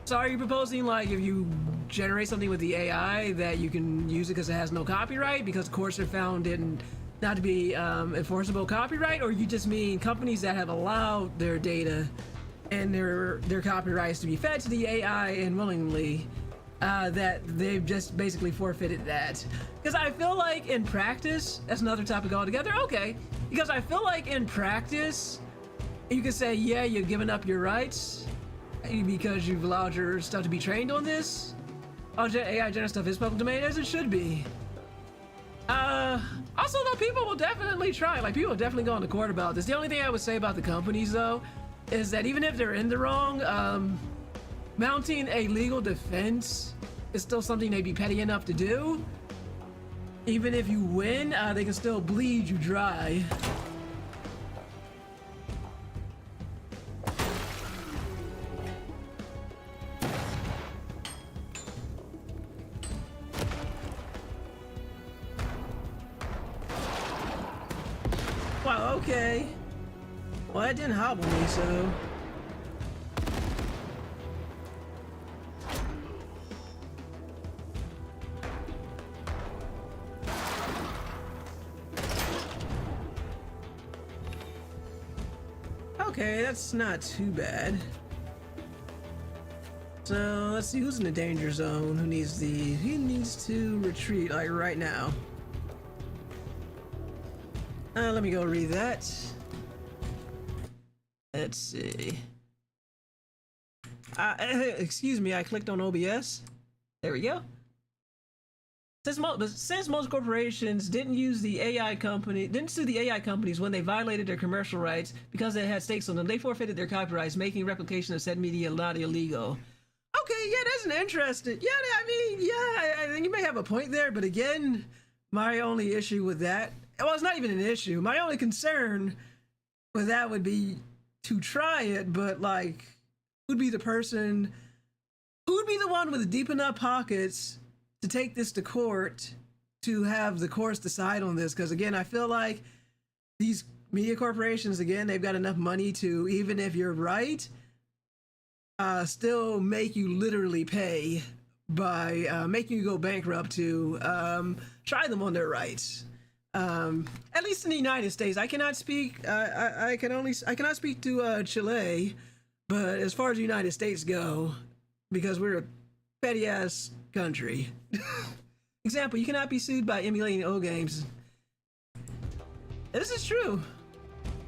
So are you proposing, like, if you generate something with the AI, that you can use it because it has no copyright, because courts are found in not to be enforceable copyright, or you just mean companies that have allowed their data and their copyrights to be fed to the AI and willingly that they've just basically forfeited that. Because I feel like in practice, that's another topic altogether. Okay, because I feel like in practice, you could say, yeah, you've given up your rights because you've allowed your stuff to be trained on this. All AI generated stuff is public domain, as it should be. Also, though, people will definitely try. Like, people will definitely go on the court about this. The only thing I would say about the companies, though, is that even if they're in the wrong, mounting a legal defense is still something they'd be petty enough to do. Even if you win, they can still bleed you dry. Wow, okay. Well, that didn't hobble me, so... Okay, that's not too bad. So let's see who's in the danger zone. Who needs to retreat like right now. Let me go read that. Let's see. Excuse me, I clicked on OBS. There we go. Since most corporations didn't sue the AI companies when they violated their commercial rights because they had stakes on them, they forfeited their copyrights, making replication of said media not illegal. Okay, yeah, that's an interesting. Yeah, I mean, yeah, I think you may have a point there, but again, my only issue with that, well, it's not even an issue. My only concern with that would be to try it, but like, who'd be the one with deep enough pockets to take this to court to have the courts decide on this? Because again, I feel like these media corporations, again, they've got enough money to, even if you're right, still make you literally pay by making you go bankrupt to try them on their rights. At least in the United States, I cannot speak. I cannot speak to Chile, but as far as the United States go, because we're a petty ass country. Example, you cannot be sued by emulating old games. This is true.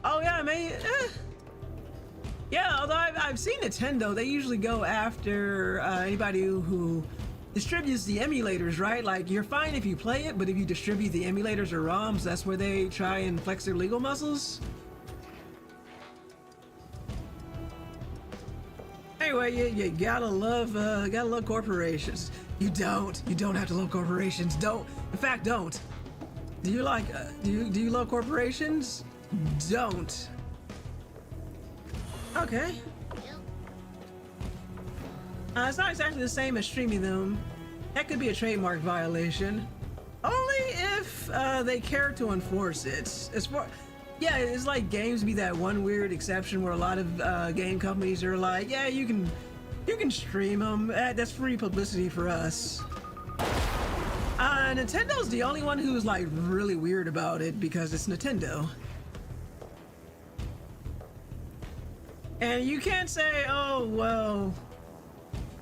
Oh yeah, yeah, although I've seen Nintendo, they usually go after anybody who distributes the emulators, right? Like, you're fine if you play it, but if you distribute the emulators or ROMs, that's where they try and flex their legal muscles. Anyway, you gotta love corporations. You don't have to love corporations. Don't. In fact, don't. Do you like? Do you love corporations? Don't. Okay. It's not exactly the same as streaming them. That could be a trademark violation. Only if they care to enforce it. Yeah, it's like games be that one weird exception where a lot of game companies are like, yeah, you can stream them. That's free publicity for us. Nintendo's the only one who's like really weird about it because it's Nintendo. And you can't say, oh, well,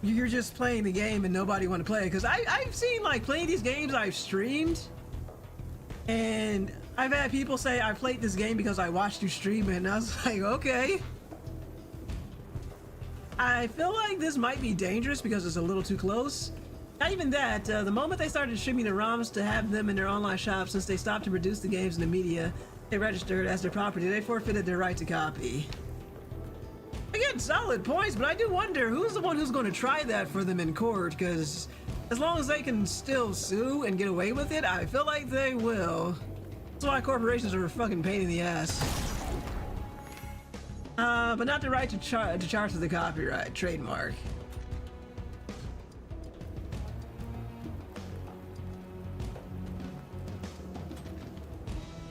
you're just playing the game and nobody want to play it. Because I've seen, like, playing these games I've streamed, and I've had people say, I played this game because I watched you stream it, and I was like, okay. I feel like this might be dangerous because it's a little too close. Not even that, the moment they started streaming the ROMs to have them in their online shop, since they stopped to produce the games in the media they registered as their property, they forfeited their right to copy. Again, solid points, but I do wonder who's the one who's going to try that for them in court, because as long as they can still sue and get away with it, I feel like they will. That's why corporations are a fucking pain in the ass. But not the right to charge the copyright trademark.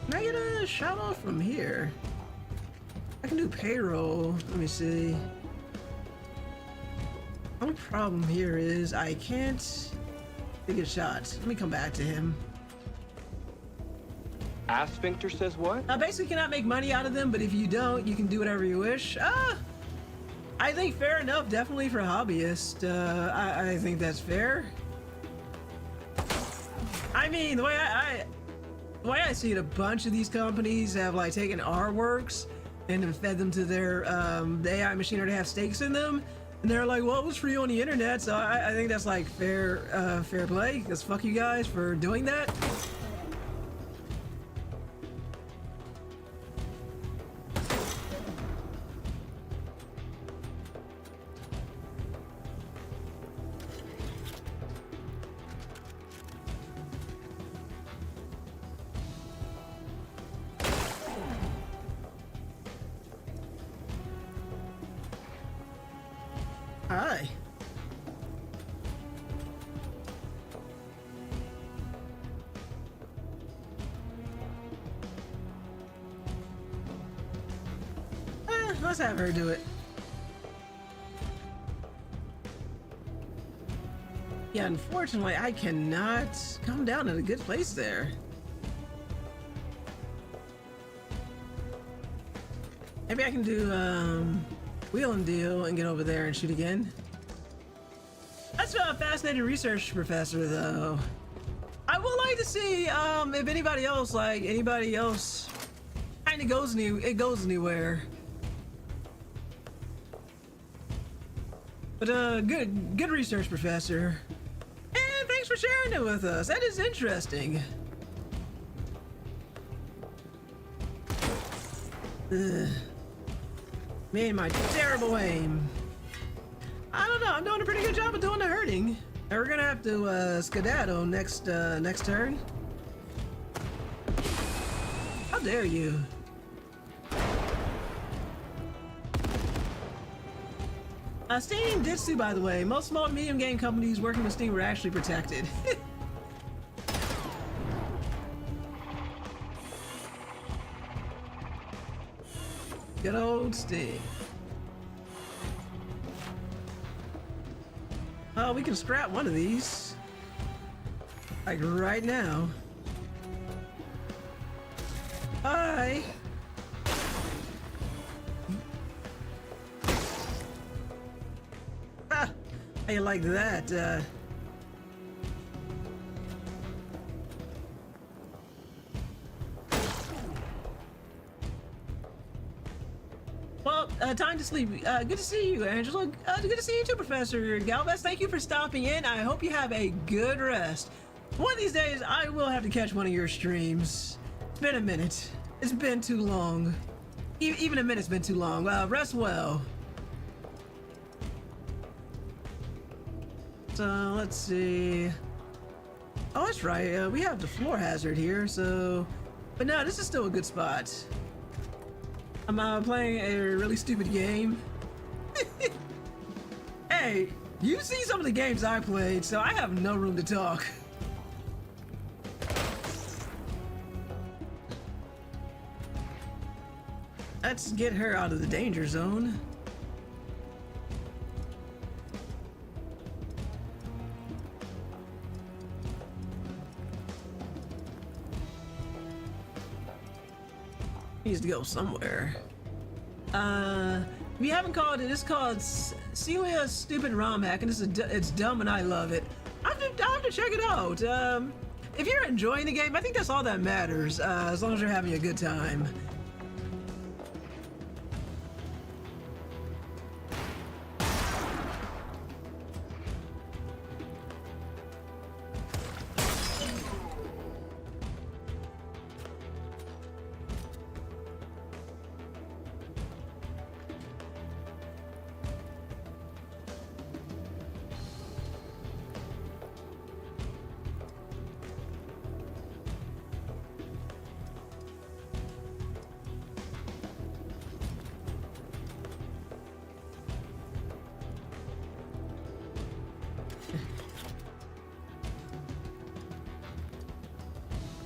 Can I get a shout out from here? I can do payroll. Let me see. Only problem here is I can't take a shot. Let me come back to him. Sphincter says what? Basically cannot make money out of them, but if you don't, you can do whatever you wish. I think fair enough, definitely for hobbyists. I think that's fair. I mean, the way I see it, a bunch of these companies have like taken our works and have fed them to their the AI machinery to have stakes in them, and they're like, well, it was free on the internet, so I think that's like fair play. Because fuck you guys for doing that. Hi. Let's have her do it. Yeah, unfortunately, I cannot come down in a good place there. Maybe I can do wheel and deal and get over there and shoot again. That's a fascinating research, Professor, though. I would like to see if anybody else kind of goes anywhere. But good research, Professor. And thanks for sharing it with us. That is interesting. Ugh. Me and my terrible aim. I don't know. I'm doing a pretty good job of doing the hurting. And we're gonna have to skedaddle next turn. How dare you? Steam did sue, by the way. Most small and medium game companies working with Steam were actually protected. Good old Steam. Oh, we can scrap one of these. Like right now. Bye. Ah, how you like that? Well, time to sleep. Good to see you, Angela. Good to see you too, Professor Galvez. Thank you for stopping in. I hope you have a good rest. One of these days, I will have to catch one of your streams. It's been a minute. It's been too long. Even a minute's been too long. Rest well. So, let's see. Oh, that's right. We have the floor hazard here, so... But no, this is still a good spot. I'm playing a really stupid game. Hey, you've seen some of the games I played, so I have no room to talk. Let's get her out of the danger zone. Needs to go somewhere. If you haven't called it, it's called Celia's Stupid ROM Hack, and it's dumb and I love it. I'll have to check it out. If you're enjoying the game, I think that's all that matters, as long as you're having a good time.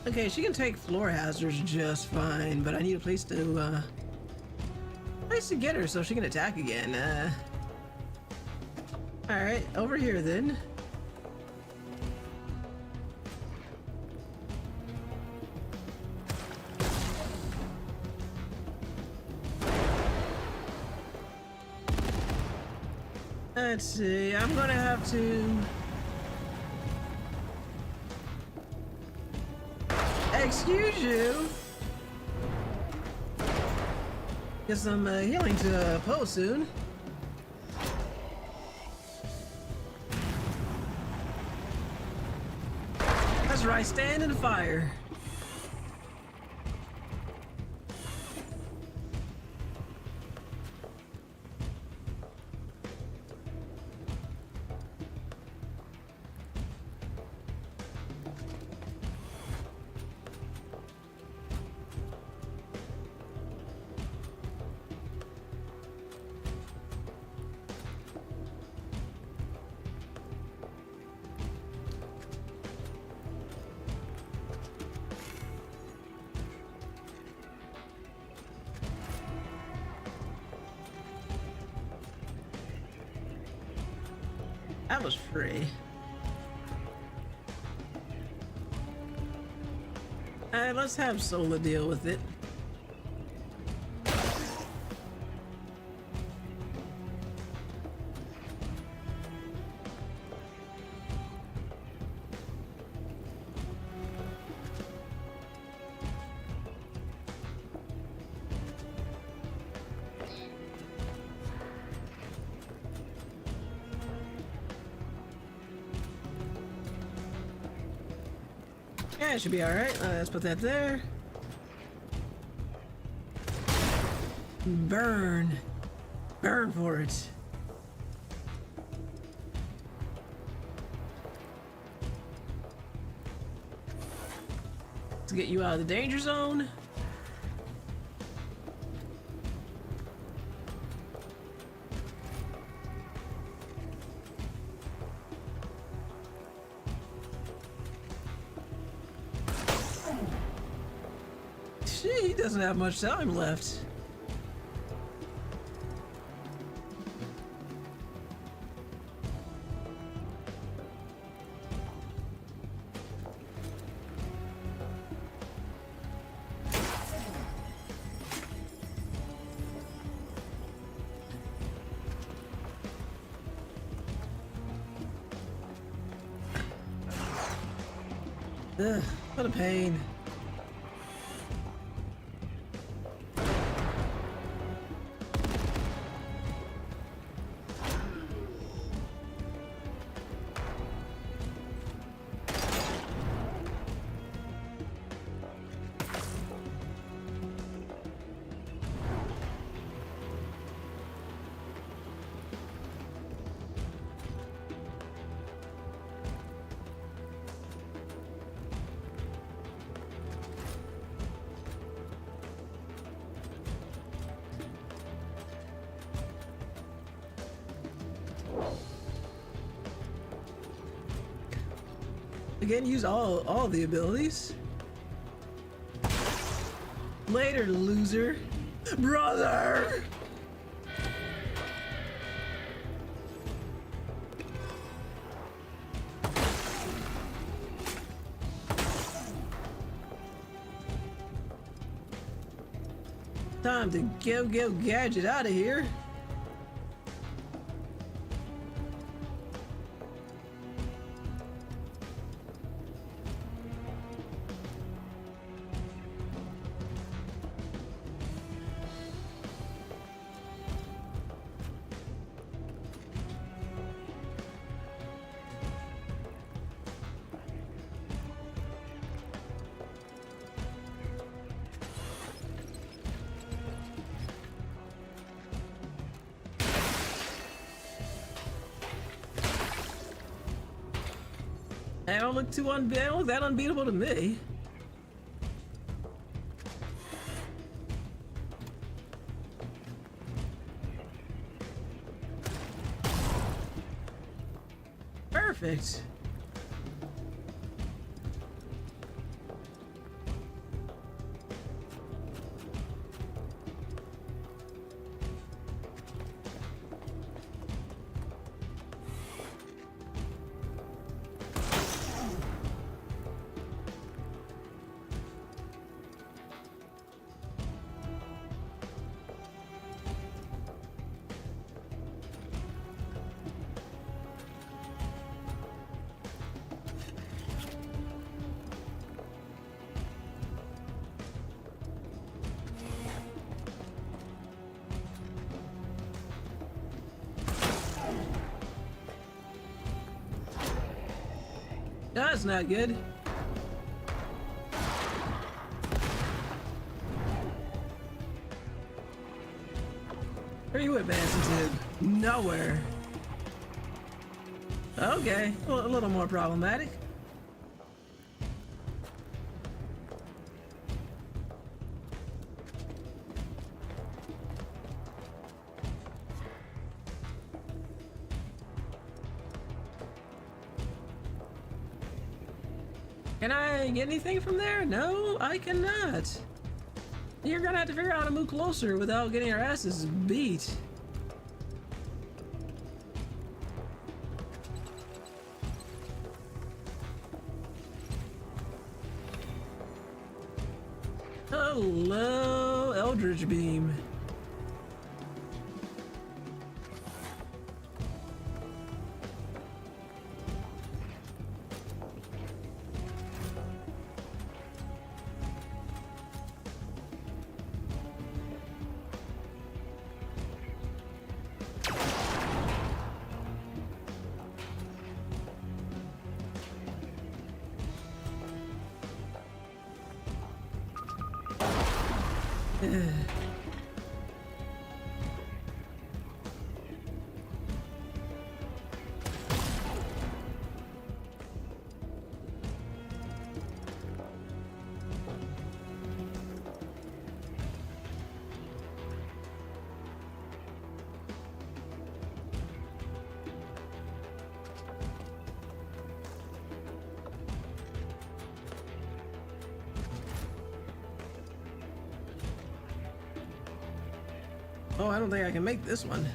Okay, she can take floor hazards just fine, but I need a place to get her so she can attack again. All right, over here then. Let's see. I'm gonna have to. Excuse you. Get some healing to post soon. That's right, stand in the fire. That was free. Let's have Sola deal with it. Yeah, it should be alright. Let's put that there. Burn. Burn for it. To get you out of the danger zone. He doesn't have much time left. Ugh, what a pain. Again, use all the abilities. Later, loser. Brother! Time to go gadget out of here. They don't look they don't look that unbeatable to me. Perfect. That's not good. Where are you advancing to? Nowhere. Okay, well, a little more problematic. Can I get anything from there? No, I cannot. You're gonna have to figure out how to move closer without getting our asses beat. Hello, Eldritch Beam. Oh, I don't think I can make this one.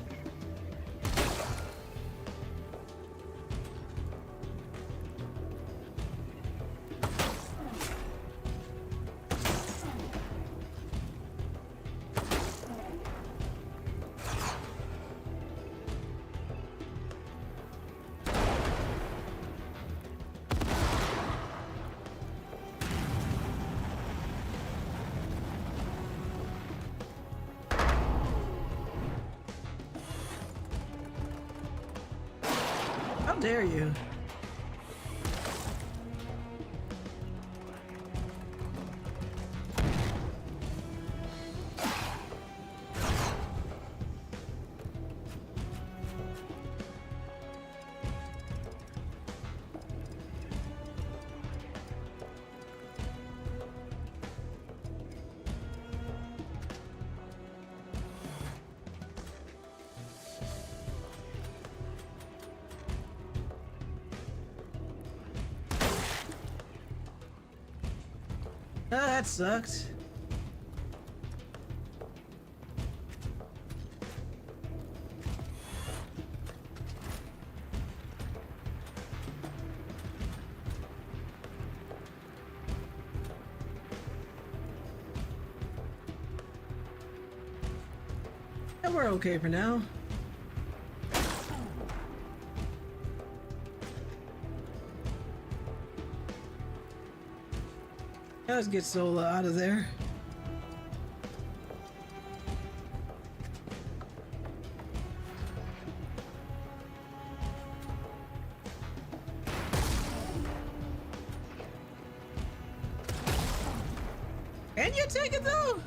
How dare you? Ah, that sucked. And we're okay for now. Let's get Sola out of there. Can you take it though?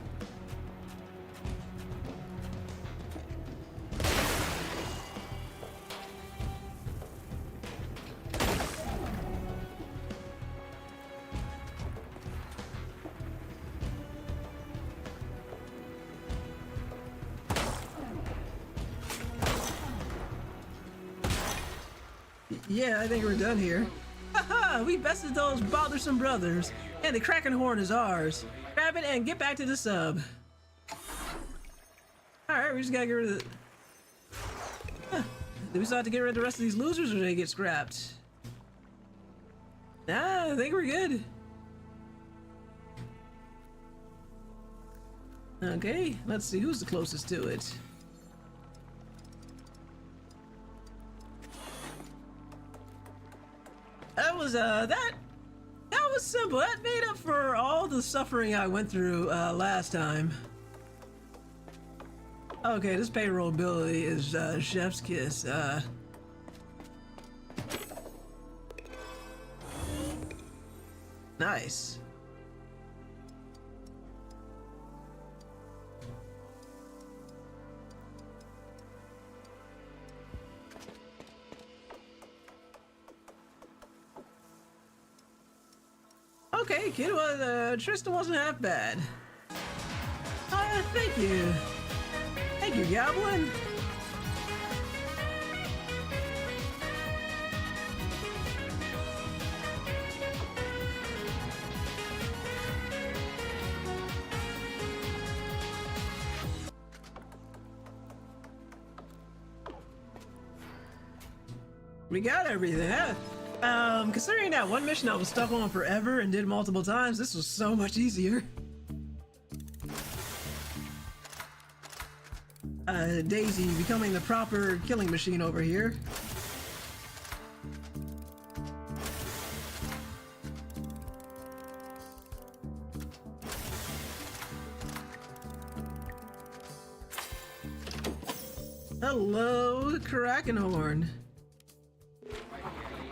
Yeah, I think we're done here. Haha, we bested those bothersome brothers, and the Kraken horn is ours. Grab it and get back to the sub. Alright, we just gotta get rid of the... Huh. Do we still have to get rid of the rest of these losers, or do they get scrapped? Nah, I think we're good. Okay, let's see who's the closest to it. That was that was simple. That made up for all the suffering I went through last time. Okay, this payroll ability is Chef's Kiss. Nice. Okay, kid, well, Tristan wasn't half bad. Thank you. Thank you, Goblin. We got everything. Considering that one mission I was stuck on forever and did multiple times, this was so much easier. Daisy becoming the proper killing machine over here. Hello, Kraken horn.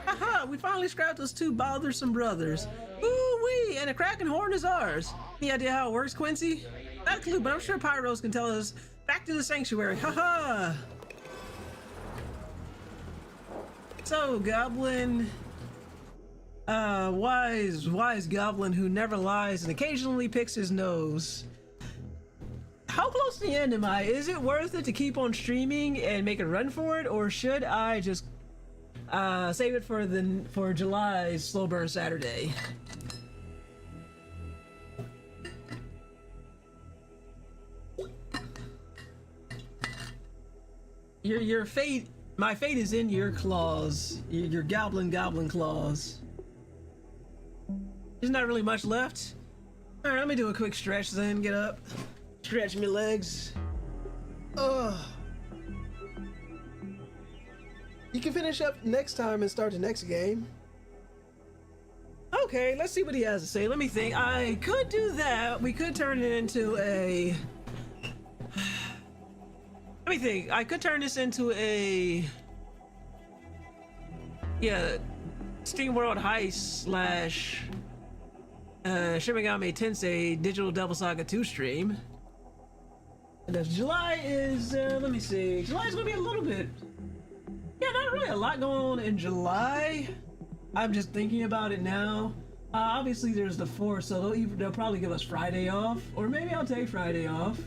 Haha, we finally scrapped those two bothersome brothers. Ooh-wee, and the Kraken horn is ours. Any idea how it works, Quincy? Not a clue, but I'm sure Pyros can tell us. Back to the sanctuary, haha! So, Goblin, wise Goblin who never lies and occasionally picks his nose. How close to the end am I? Is it worth it to keep on streaming and make a run for it, or should I just save it for July's slow burn Saturday? Your fate, my fate is in your claws. Your goblin claws. There's not really much left. All right, let me do a quick stretch then, get up. Stretch my legs. Ugh. You can finish up next time and start the next game. Okay, let's see what he has to say. Let me think. I could do that. We could turn it into a... Let me think. I could turn this into a... Yeah, SteamWorld Heist / Shin Megami Tensei Digital Devil Saga 2 stream. And July is, let me see. July's gonna be a little bit... Yeah, not really a lot going on in July. I'm just thinking about it now. Obviously there's the 4th, so they'll probably give us Friday off. Or maybe I'll take Friday off.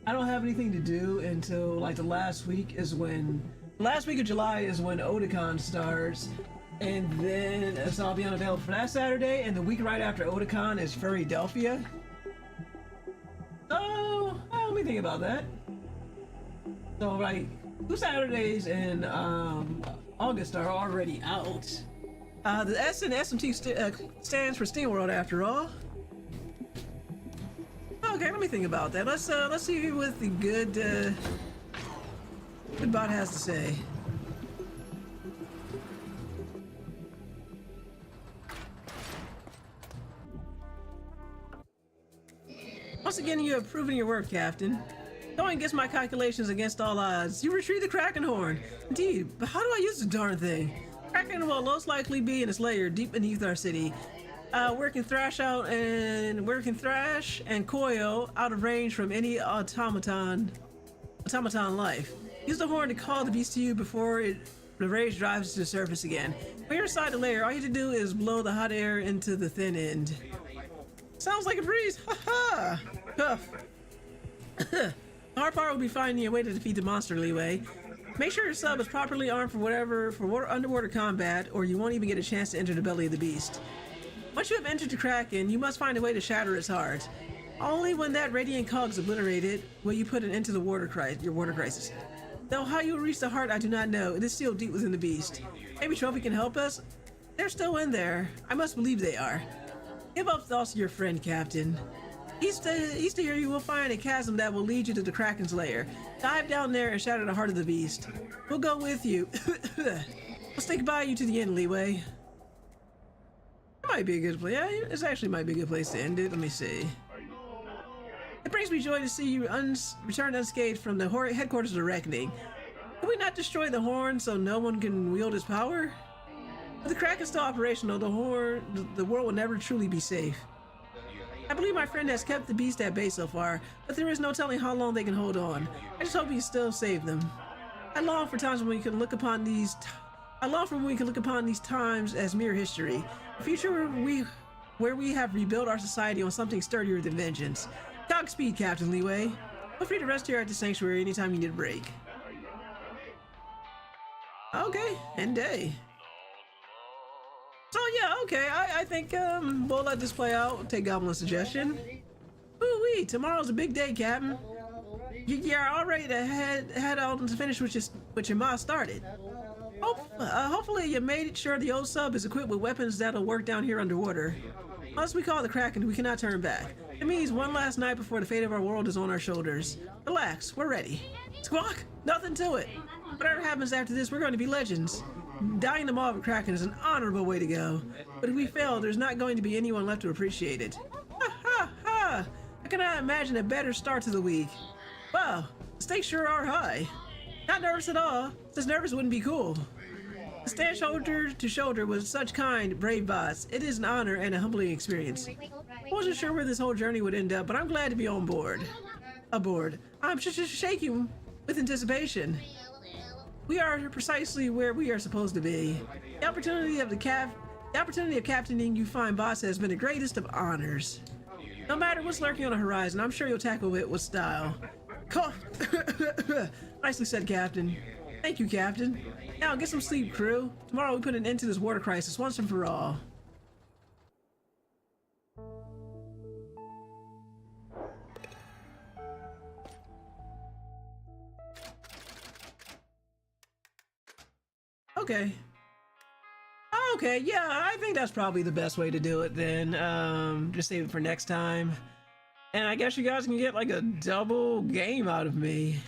I don't have anything to do until like the last week of July is when Otakon starts. And then, so I'll be unavailable for that Saturday, and the week right after Otakon is Philadelphia. So, let me think about that. So, like, 2 Saturdays in August are already out. The S in SMT stands for SteamWorld after all. Okay, let me think about that. Let's see what the good bot has to say. Once again, you have proven your worth, Captain. Going against my calculations against all odds. You retrieved the Kraken horn. Indeed, but how do I use the darn thing? Kraken will most likely be in its lair deep beneath our city. Where can Thrash and Koyo out of range from any automaton life. Use the horn to call the beast to you before the rage drives to the surface again. When you're inside the lair, all you have to do is blow the hot air into the thin end. Sounds like a breeze. Ha-ha! Huff. The hard part will be finding a way to defeat the monster, Leeway. Make sure your sub is properly armed for underwater combat, or you won't even get a chance to enter the belly of the beast. Once you have entered the Kraken, you must find a way to shatter its heart. Only when that radiant cog is obliterated will you put it into your water crisis. Though how you will reach the heart, I do not know. It is still deep within the beast. Maybe Trophy can help us? They're still in there. I must believe they are. Give up thoughts to your friend, Captain. East of here, you will find a chasm that will lead you to the Kraken's lair. Dive down there and shatter the heart of the beast. We'll go with you. We'll stick by you to the end, Leeway. It might be a good place. Yeah, this actually might be a good place to end it. Let me see. It brings me joy to see you return unscathed from the headquarters of the Reckoning. Can we not destroy the horn so no one can wield its power? With the Kraken still operational, the world will never truly be safe. I believe my friend has kept the beast at bay so far, but there is no telling how long they can hold on. I just hope he still save them. I long for times when we can look upon these times as mere history. A future where we have rebuilt our society on something sturdier than vengeance. Godspeed, Captain Leeway. Feel free to rest here at the sanctuary anytime you need a break. Okay, end day. So yeah, okay, I think we'll let this play out. Take Goblin's suggestion. Ooh-wee, tomorrow's a big day, Captain. You're all ready to head out and finish what your ma started. Hopefully you made sure the old sub is equipped with weapons that'll work down here underwater. Unless we call the Kraken, we cannot turn back. It means one last night before the fate of our world is on our shoulders. Relax, we're ready. Squawk, nothing to it. Whatever happens after this, we're going to be legends. Dying the maw of a Kraken is an honorable way to go. But if we fail, there's not going to be anyone left to appreciate it. Ha ha ha! I cannot imagine a better start to the week. Wow, the stakes sure are high. Not nervous at all, since nervous wouldn't be cool. To stand shoulder to shoulder with such kind, brave bots, it is an honor and a humbling experience. I wasn't sure where this whole journey would end up, but I'm glad to be on board. Aboard. I'm just shaking with anticipation. We are precisely where we are supposed to be. The opportunity of captaining you fine boss has been the greatest of honors. No matter what's lurking on the horizon, I'm sure you'll tackle it with style. Nicely said, Captain. Thank you, Captain. Now get some sleep, crew. Tomorrow we put an end to this water crisis once and for all. Okay. Okay, yeah, I think that's probably the best way to do it then. Just save it for next time. And I guess you guys can get like a double game out of me.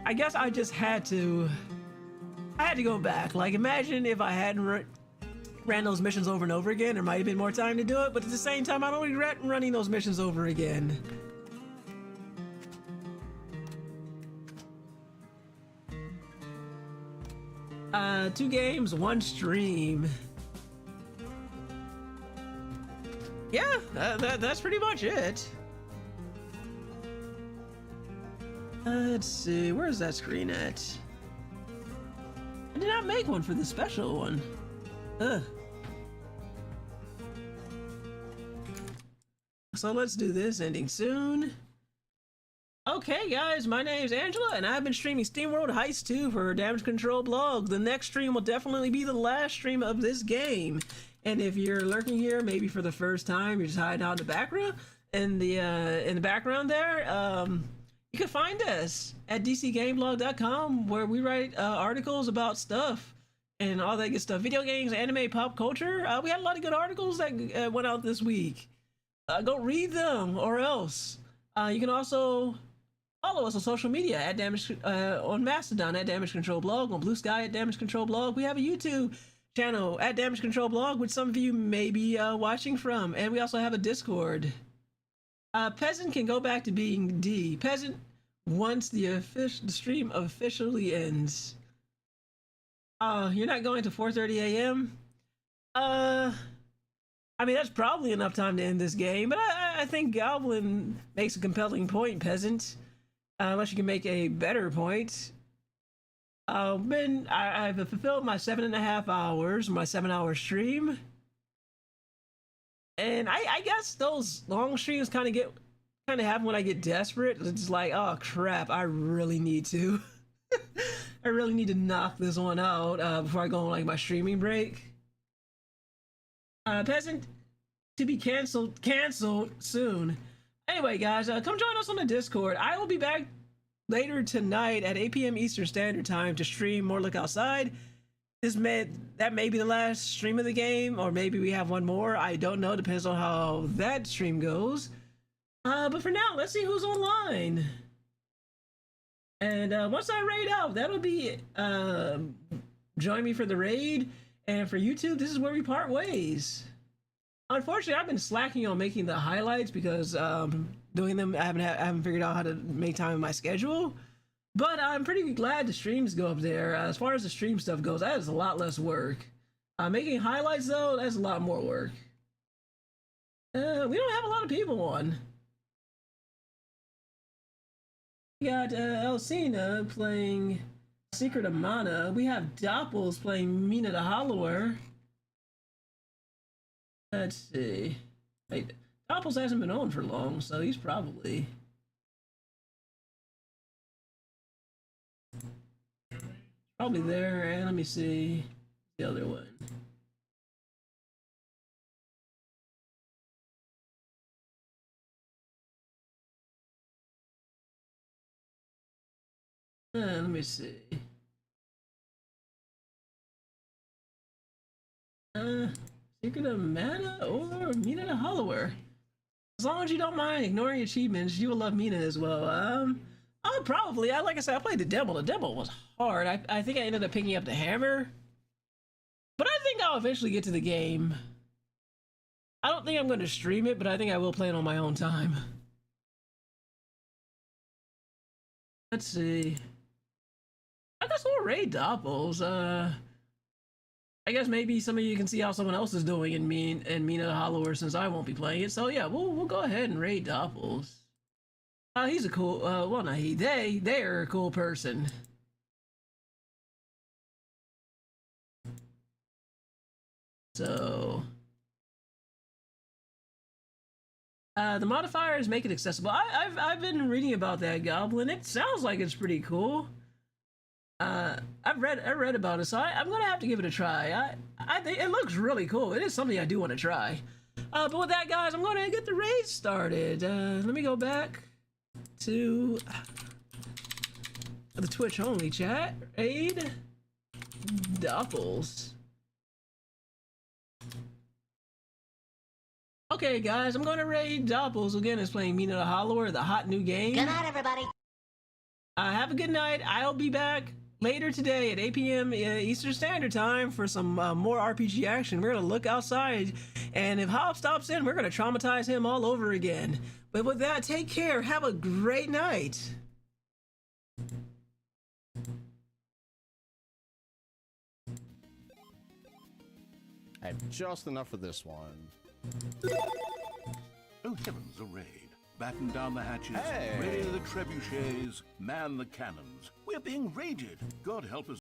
I guess I just had to go back. Like, imagine if I hadn't ran those missions over and over again. There might have been more time to do it, but at the same time, I don't regret running those missions over again. Two games, one stream. Yeah, that's pretty much it. Let's see, where's that screen at? I did not make one for the special one. Ugh. So let's do this, ending soon. Okay guys, my name is Angela and I've been streaming SteamWorld Heist 2 for Damage Control blog. The next stream will definitely be the last stream of this game. And if you're lurking here, maybe for the first time, you're just hiding out in the background, in the background there, you can find us at dcgameblog.com, where we write articles about stuff and all that good stuff. Video games, anime, pop culture. We had a lot of good articles that went out this week. Go read them or else. You can also follow us on social media at on Mastodon at Damage Control Blog, on Blue Sky at Damage Control Blog. We have a YouTube channel at Damage Control Blog, which some of you may be watching from, and we also have a Discord. Peasant can go back to being D. Peasant once the stream officially ends. You're not going to 4:30 a.m.? I mean, that's probably enough time to end this game, but I think Goblin makes a compelling point, Peasant. Unless you can make a better point. I've fulfilled my 7.5 hours, my 7-hour stream. And I guess those long streams kind of happen when I get desperate. It's like, oh crap, I really need to. I really need to knock this one out before I go on like my streaming break. Peasant to be canceled soon. Anyway, guys, come join us on the Discord. I will be back later tonight at 8 p.m. Eastern Standard Time to stream More Look Outside. That may be the last stream of the game, or maybe we have one more. I don't know. Depends on how that stream goes. But for now, let's see who's online. And once I raid out, that'll be join me for the raid. And for YouTube, this is where we part ways. Unfortunately, I've been slacking on making the highlights because doing them, I haven't figured out how to make time in my schedule. But I'm pretty glad the streams go up there. As far as the stream stuff goes, that is a lot less work. Making highlights, though, that's a lot more work. We don't have a lot of people on. We got Elsina playing Secret of Mana. We have Doppels playing Mina the Hollower. Let's see. Wait, Doppels hasn't been on for long, so he's probably... probably there. And let me see the other one. Let me see. Secret of Mana or Mina the Hollower. As long as you don't mind ignoring achievements, you will love Mina as well. Oh, probably. Like I said, I played the demo. The demo was hard. I think I ended up picking up the hammer. But I think I'll eventually get to the game. I don't think I'm going to stream it, but I think I will play it on my own time. Let's see. I guess we'll raid Doppels. I guess maybe some of you can see how someone else is doing in Mina the Hollower since I won't be playing it. So yeah, we'll go ahead and raid Doppels. He's a cool, well not he, they're a cool person. So the modifiers make it accessible. I've been reading about that goblin. It sounds like it's pretty cool. I read about it, so I'm gonna have to give it a try. I think it looks really cool. It is something I do want to try. But with that, guys, I'm gonna get the raid started. Let me go back to the Twitch only chat. Raid Doppels. Okay, guys, I'm gonna raid Doppels again. It's playing Mina the Hollower, the hot new game. Good night, everybody. Have a good night. I'll be back later today at 8 p.m. Eastern Standard Time for some more RPG action. We're gonna look outside, and if Hop stops in, we're gonna traumatize him all over again. But with that, take care. Have a great night. I have just enough of this one. Oh heavens, a raid. Batten down the hatches, Hey. ready the trebuchets, man the cannons. We're being raided. God help us.